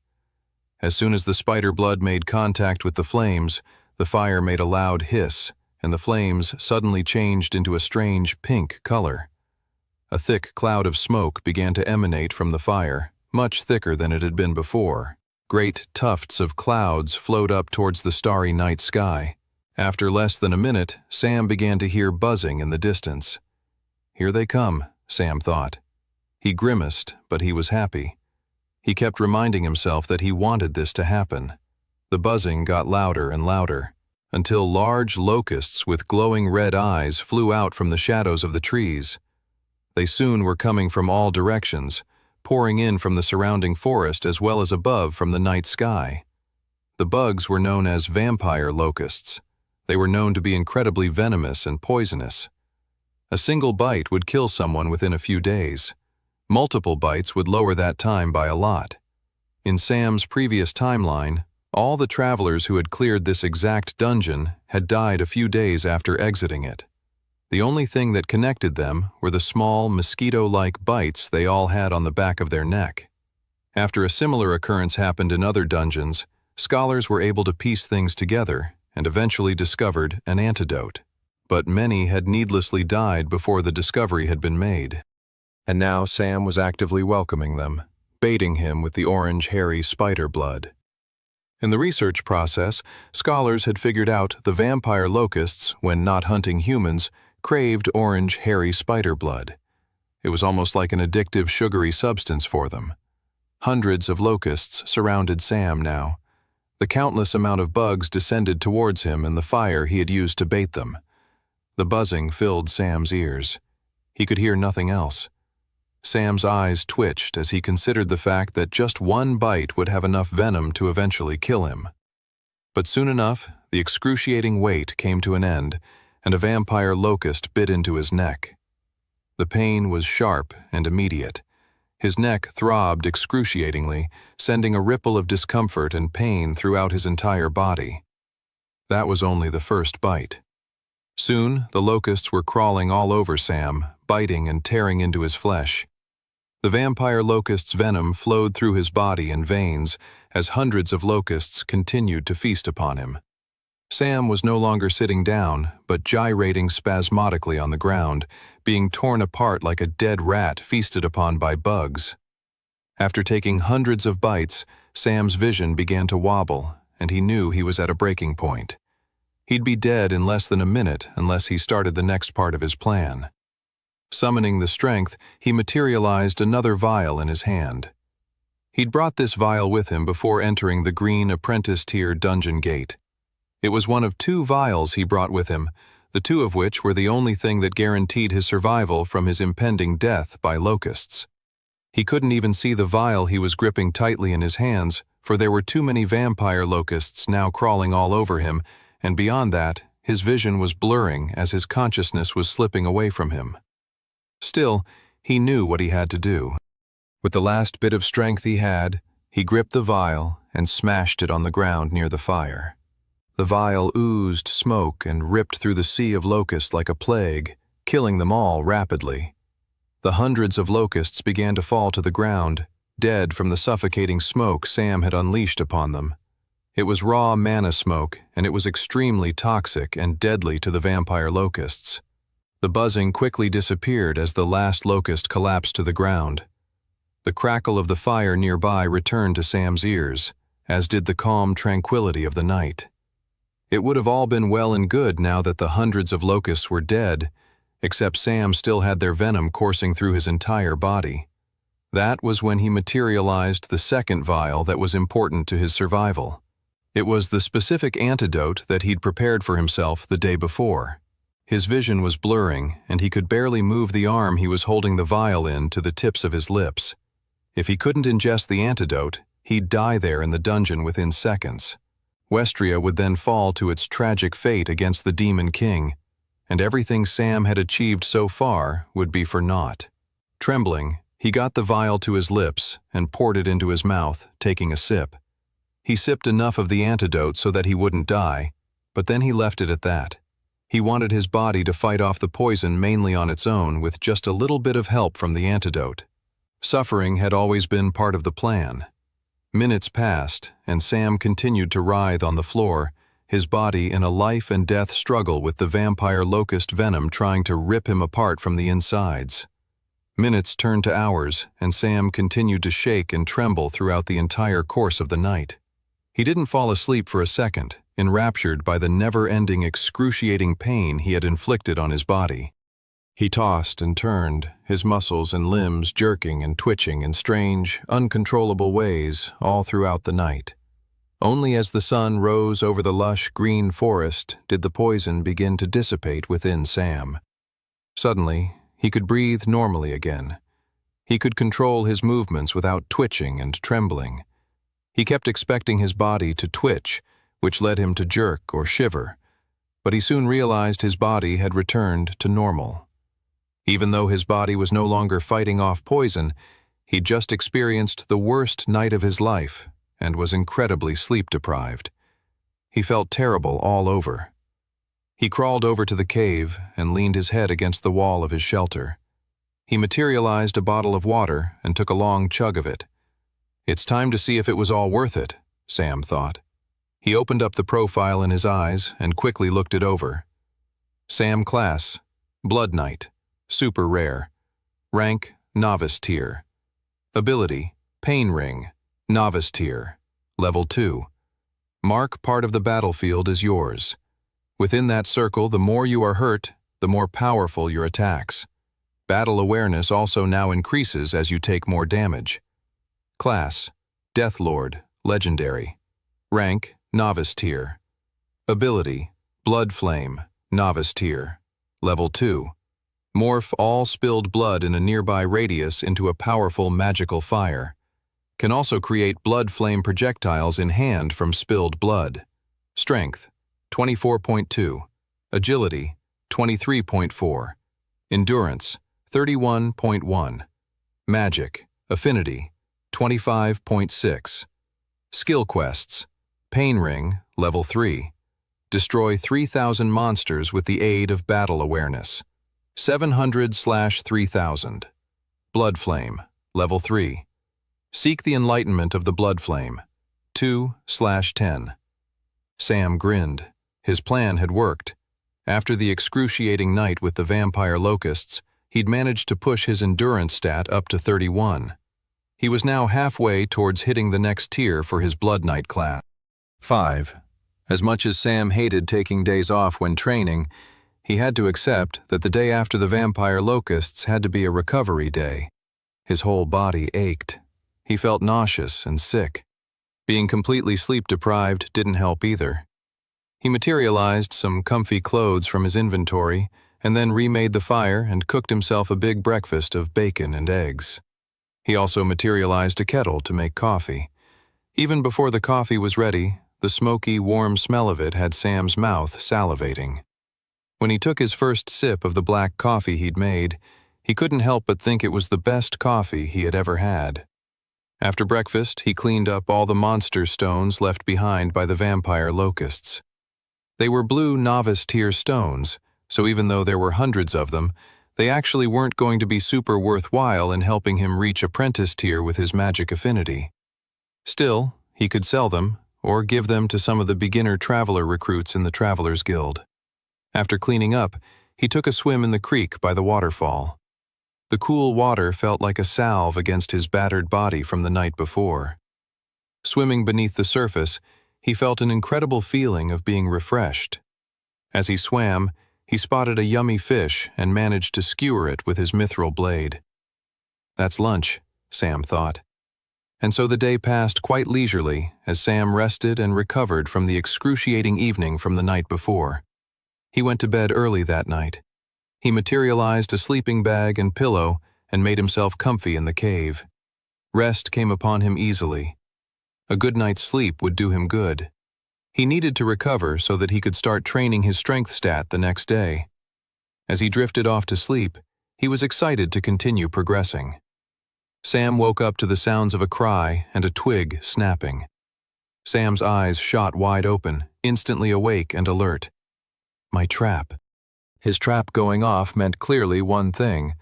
As soon as the spider blood made contact with the flames, the fire made a loud hiss, and the flames suddenly changed into a strange pink color. A thick cloud of smoke began to emanate from the fire, much thicker than it had been before. Great tufts of clouds flowed up towards the starry night sky. After less than a minute, Sam began to hear buzzing in the distance. Here they come, Sam thought. He grimaced, but he was happy. He kept reminding himself that he wanted this to happen. The buzzing got louder and louder, until large locusts with glowing red eyes flew out from the shadows of the trees. They soon were coming from all directions, pouring in from the surrounding forest as well as above from the night sky. The bugs were known as vampire locusts. They were known to be incredibly venomous and poisonous. A single bite would kill someone within a few days. Multiple bites would lower that time by a lot. In Sam's previous timeline, all the travelers who had cleared this exact dungeon had died a few days after exiting it. The only thing that connected them were the small, mosquito-like bites they all had on the back of their neck. After a similar occurrence happened in other dungeons, scholars were able to piece things together and eventually discovered an antidote. But many had needlessly died before the discovery had been made. And now Sam was actively welcoming them, baiting him with the orange, hairy spider blood. In the research process, scholars had figured out the vampire locusts, when not hunting humans, craved orange, hairy spider blood. It was almost like an addictive, sugary substance for them. Hundreds of locusts surrounded Sam now. The countless amount of bugs descended towards him and the fire he had used to bait them. The buzzing filled Sam's ears. He could hear nothing else. Sam's eyes twitched as he considered the fact that just one bite would have enough venom to eventually kill him. But soon enough, the excruciating wait came to an end, and a vampire locust bit into his neck. The pain was sharp and immediate. His neck throbbed excruciatingly, sending a ripple of discomfort and pain throughout his entire body. That was only the first bite. Soon, the locusts were crawling all over Sam, biting and tearing into his flesh. The vampire locust's venom flowed through his body and veins as hundreds of locusts continued to feast upon him. Sam was no longer sitting down, but gyrating spasmodically on the ground, being torn apart like a dead rat feasted upon by bugs. After taking hundreds of bites, Sam's vision began to wobble, and he knew he was at a breaking point. He'd be dead in less than a minute unless he started the next part of his plan. Summoning the strength, he materialized another vial in his hand. He'd brought this vial with him before entering the green apprentice-tier dungeon gate. It was one of 2 vials he brought with him, the 2 of which were the only thing that guaranteed his survival from his impending death by locusts. He couldn't even see the vial he was gripping tightly in his hands, for there were too many vampire locusts now crawling all over him, and beyond that, his vision was blurring as his consciousness was slipping away from him. Still, he knew what he had to do. With the last bit of strength he had, he gripped the vial and smashed it on the ground near the fire. The vial oozed smoke and ripped through the sea of locusts like a plague, killing them all rapidly. The hundreds of locusts began to fall to the ground, dead from the suffocating smoke Sam had unleashed upon them. It was raw mana smoke, and it was extremely toxic and deadly to the vampire locusts. The buzzing quickly disappeared as the last locust collapsed to the ground. The crackle of the fire nearby returned to Sam's ears, as did the calm tranquility of the night. It would have all been well and good now that the hundreds of locusts were dead, except Sam still had their venom coursing through his entire body. That was when he materialized the second vial that was important to his survival. It was the specific antidote that he'd prepared for himself the day before. His vision was blurring, and he could barely move the arm he was holding the vial in to the tips of his lips. If he couldn't ingest the antidote, he'd die there in the dungeon within seconds. Westria would then fall to its tragic fate against the Demon King, and everything Sam had achieved so far would be for naught. Trembling, he got the vial to his lips and poured it into his mouth, taking a sip. He sipped enough of the antidote so that he wouldn't die, but then he left it at that. He wanted his body to fight off the poison mainly on its own with just a little bit of help from the antidote. Suffering had always been part of the plan. Minutes passed, and Sam continued to writhe on the floor, his body in a life-and-death struggle with the vampire locust venom trying to rip him apart from the insides. Minutes turned to hours, and Sam continued to shake and tremble throughout the entire course of the night. He didn't fall asleep for a second, enraptured by the never-ending excruciating pain he had inflicted on his body. He tossed and turned, his muscles and limbs jerking and twitching in strange, uncontrollable ways all throughout the night. Only as the sun rose over the lush green forest did the poison begin to dissipate within Sam. Suddenly, he could breathe normally again. He could control his movements without twitching and trembling. He kept expecting his body to twitch, which led him to jerk or shiver, but he soon realized his body had returned to normal. Even though his body was no longer fighting off poison, he'd just experienced the worst night of his life and was incredibly sleep-deprived. He felt terrible all over. He crawled over to the cave and leaned his head against the wall of his shelter. He materialized a bottle of water and took a long chug of it. It's time to see if it was all worth it, Sam thought. He opened up the profile in his eyes and quickly looked it over. Sam class, Blood Knight, super rare. Rank, novice tier. Ability, Pain Ring, novice tier, level 2. Mark part of the battlefield as yours. Within that circle, the more you are hurt, the more powerful your attacks. Battle awareness also now increases as you take more damage. Class, Deathlord, legendary. Rank, novice tier. Ability, Blood Flame, novice tier, level 2. Morph all spilled blood in a nearby radius into a powerful magical fire. Can also create blood flame projectiles in hand from spilled blood. Strength, 24.2. Agility, 23.4. Endurance, 31.1. Magic, Affinity, 25.6. Skill quests, Pain Ring, level 3. Destroy 3,000 monsters with the aid of battle awareness. 700/3000. Blood Flame, level 3. Seek the enlightenment of the blood flame. 2/10. Sam grinned. His plan had worked. After the excruciating night with the vampire locusts, he'd managed to push his endurance stat up to 31. He was now halfway towards hitting the next tier for his Blood Knight class. 5. As much as Sam hated taking days off when training, he had to accept that the day after the vampire locusts had to be a recovery day. His whole body ached. He felt nauseous and sick. Being completely sleep-deprived didn't help either. He materialized some comfy clothes from his inventory and then remade the fire and cooked himself a big breakfast of bacon and eggs. He also materialized a kettle to make coffee. Even before the coffee was ready, the smoky, warm smell of it had Sam's mouth salivating. When he took his first sip of the black coffee he'd made, he couldn't help but think it was the best coffee he had ever had. After breakfast, he cleaned up all the monster stones left behind by the vampire locusts. They were blue novice-tier stones, so even though there were hundreds of them, they actually weren't going to be super worthwhile in helping him reach apprentice tier with his magic affinity. Still, he could sell them, or give them to some of the beginner traveler recruits in the Travelers Guild. After cleaning up, he took a swim in the creek by the waterfall. The cool water felt like a salve against his battered body from the night before. Swimming beneath the surface, he felt an incredible feeling of being refreshed. As he swam, he spotted a yummy fish and managed to skewer it with his mithril blade. That's lunch, Sam thought. And so the day passed quite leisurely as Sam rested and recovered from the excruciating evening from the night before. He went to bed early that night. He materialized a sleeping bag and pillow and made himself comfy in the cave. Rest came upon him easily. A good night's sleep would do him good. He needed to recover so that he could start training his strength stat the next day. As he drifted off to sleep, he was excited to continue progressing. Sam woke up to the sounds of a cry and a twig snapping. Sam's eyes shot wide open, instantly awake and alert. My trap. His trap going off meant clearly one thing: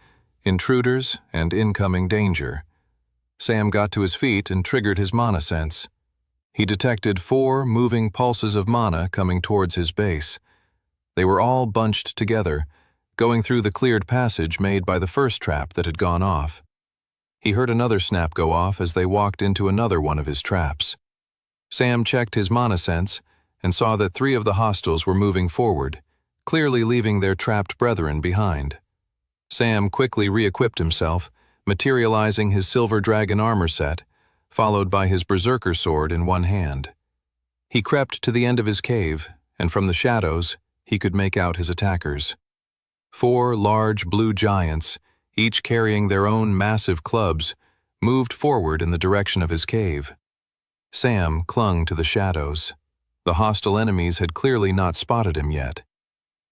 intruders and incoming danger. Sam got to his feet and triggered his mana sense. He detected 4 moving pulses of mana coming towards his base. They were all bunched together, going through the cleared passage made by the first trap that had gone off. He heard another snap go off as they walked into another one of his traps. Sam checked his mana sense and saw that 3 of the hostiles were moving forward, clearly leaving their trapped brethren behind. Sam quickly re-equipped himself, materializing his silver dragon armor set, followed by his berserker sword in one hand. He crept to the end of his cave, and from the shadows, he could make out his attackers. 4 large blue giants, each carrying their own massive clubs, moved forward in the direction of his cave. Sam clung to the shadows. The hostile enemies had clearly not spotted him yet.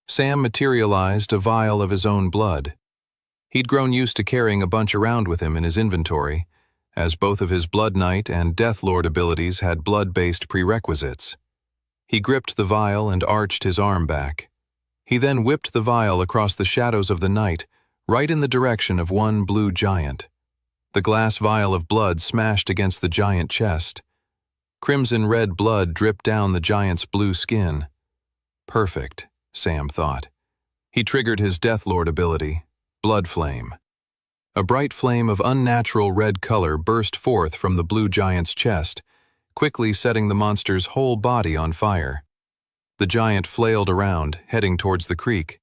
Sam materialized a vial of his own blood. He'd grown used to carrying a bunch around with him in his inventory, as both of his Blood Knight and Death Lord abilities had blood-based prerequisites. He gripped the vial and arched his arm back. He then whipped the vial across the shadows of the night, right in the direction of one blue giant. The glass vial of blood smashed against the giant chest. Crimson-red blood dripped down the giant's blue skin. Perfect, Sam thought. He triggered his Death Lord ability, Blood Flame. A bright flame of unnatural red color burst forth from the blue giant's chest, quickly setting the monster's whole body on fire. The giant flailed around, heading towards the creek.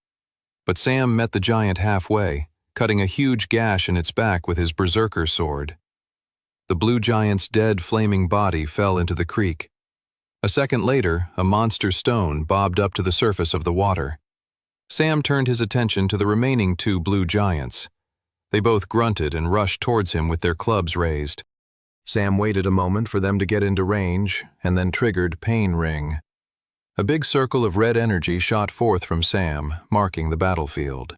But Sam met the giant halfway, cutting a huge gash in its back with his berserker sword. The blue giant's dead, flaming body fell into the creek. A second later, a monster stone bobbed up to the surface of the water. Sam turned his attention to the remaining 2 blue giants. They both grunted and rushed towards him with their clubs raised. Sam waited a moment for them to get into range, and then triggered Pain Ring. A big circle of red energy shot forth from Sam, marking the battlefield.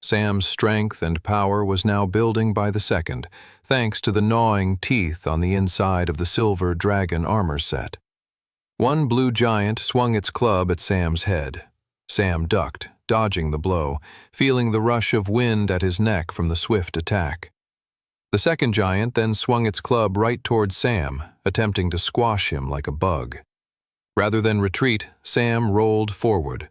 Sam's strength and power was now building by the second, thanks to the gnawing teeth on the inside of the silver dragon armor set. One blue giant swung its club at Sam's head. Sam ducked, dodging the blow, feeling the rush of wind at his neck from the swift attack. The second giant then swung its club right towards Sam, attempting to squash him like a bug. Rather than retreat, Sam rolled forward.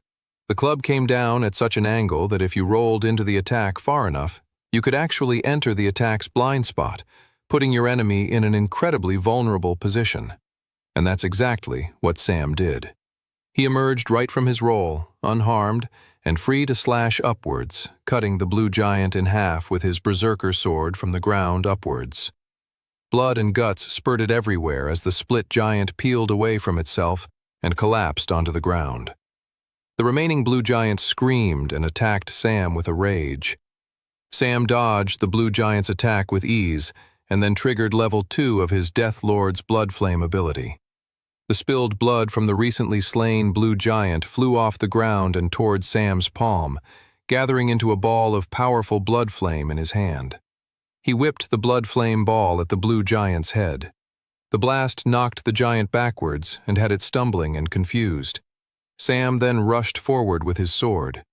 The club came down at such an angle that if you rolled into the attack far enough, you could actually enter the attack's blind spot, putting your enemy in an incredibly vulnerable position. And that's exactly what Sam did. He emerged right from his roll, unharmed, and free to slash upwards, cutting the blue giant in half with his berserker sword from the ground upwards. Blood and guts spurted everywhere as the split giant peeled away from itself and collapsed onto the ground. The remaining blue giant screamed and attacked Sam with a rage. Sam dodged the blue giant's attack with ease and then triggered level 2 of his Death Lord's Blood Flame ability. The spilled blood from the recently slain blue giant flew off the ground and toward Sam's palm, gathering into a ball of powerful blood flame in his hand. He whipped the blood flame ball at the blue giant's head. The blast knocked the giant backwards and had it stumbling and confused. Sam then rushed forward with his sword.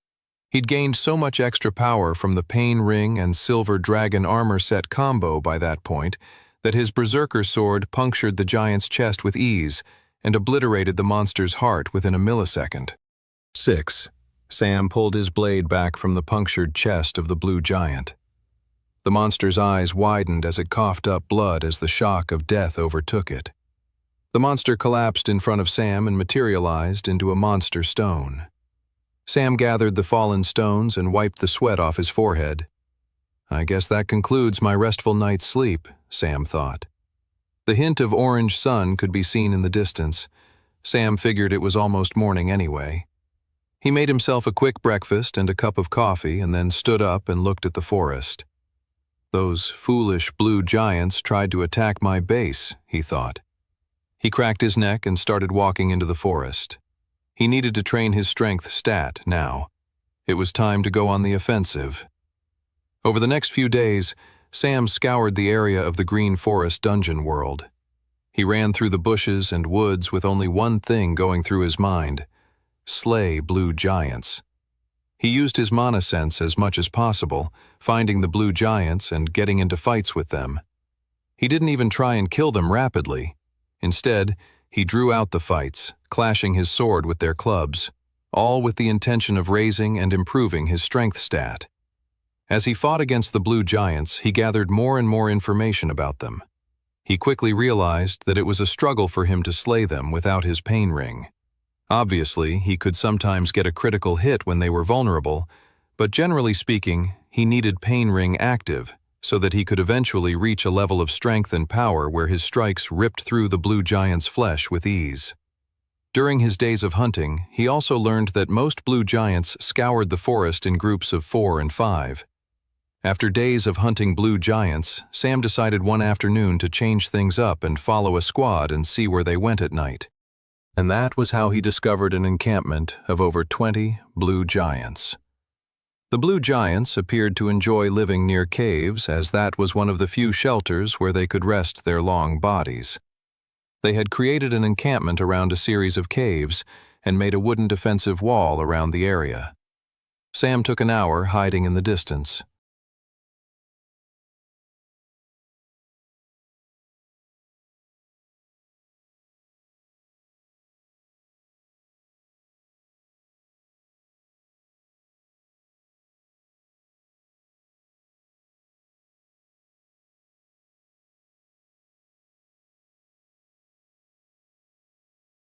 He'd gained so much extra power from the Pain Ring and Silver Dragon armor set combo by that point that his berserker sword punctured the giant's chest with ease and obliterated the monster's heart within a millisecond. 6. Sam pulled his blade back from the punctured chest of the blue giant. The monster's eyes widened as it coughed up blood as the shock of death overtook it. The monster collapsed in front of Sam and materialized into a monster stone. Sam gathered the fallen stones and wiped the sweat off his forehead. I guess that concludes my restful night's sleep, Sam thought. The hint of orange sun could be seen in the distance. Sam figured it was almost morning anyway. He made himself a quick breakfast and a cup of coffee and then stood up and looked at the forest. Those foolish blue giants tried to attack my base, he thought. He cracked his neck and started walking into the forest. He needed to train his strength stat now. It was time to go on the offensive. Over the next few days, Sam scoured the area of the Green Forest dungeon world. He ran through the bushes and woods with only one thing going through his mind: slay blue giants. He used his mana sense as much as possible, finding the blue giants and getting into fights with them. He didn't even try and kill them rapidly. Instead, he drew out the fights, clashing his sword with their clubs, all with the intention of raising and improving his strength stat. As he fought against the blue giants, he gathered more and more information about them. He quickly realized that it was a struggle for him to slay them without his pain ring. Obviously, he could sometimes get a critical hit when they were vulnerable, but generally speaking, he needed Pain Ring active so that he could eventually reach a level of strength and power where his strikes ripped through the blue giant's flesh with ease. During his days of hunting, he also learned that most blue giants scoured the forest in groups of 4 and 5. After days of hunting blue giants, Sam decided one afternoon to change things up and follow a squad and see where they went at night. And that was how he discovered an encampment of over 20 blue giants. The blue giants appeared to enjoy living near caves, as that was one of the few shelters where they could rest their long bodies. They had created an encampment around a series of caves and made a wooden defensive wall around the area. Sam took an hour hiding in the distance,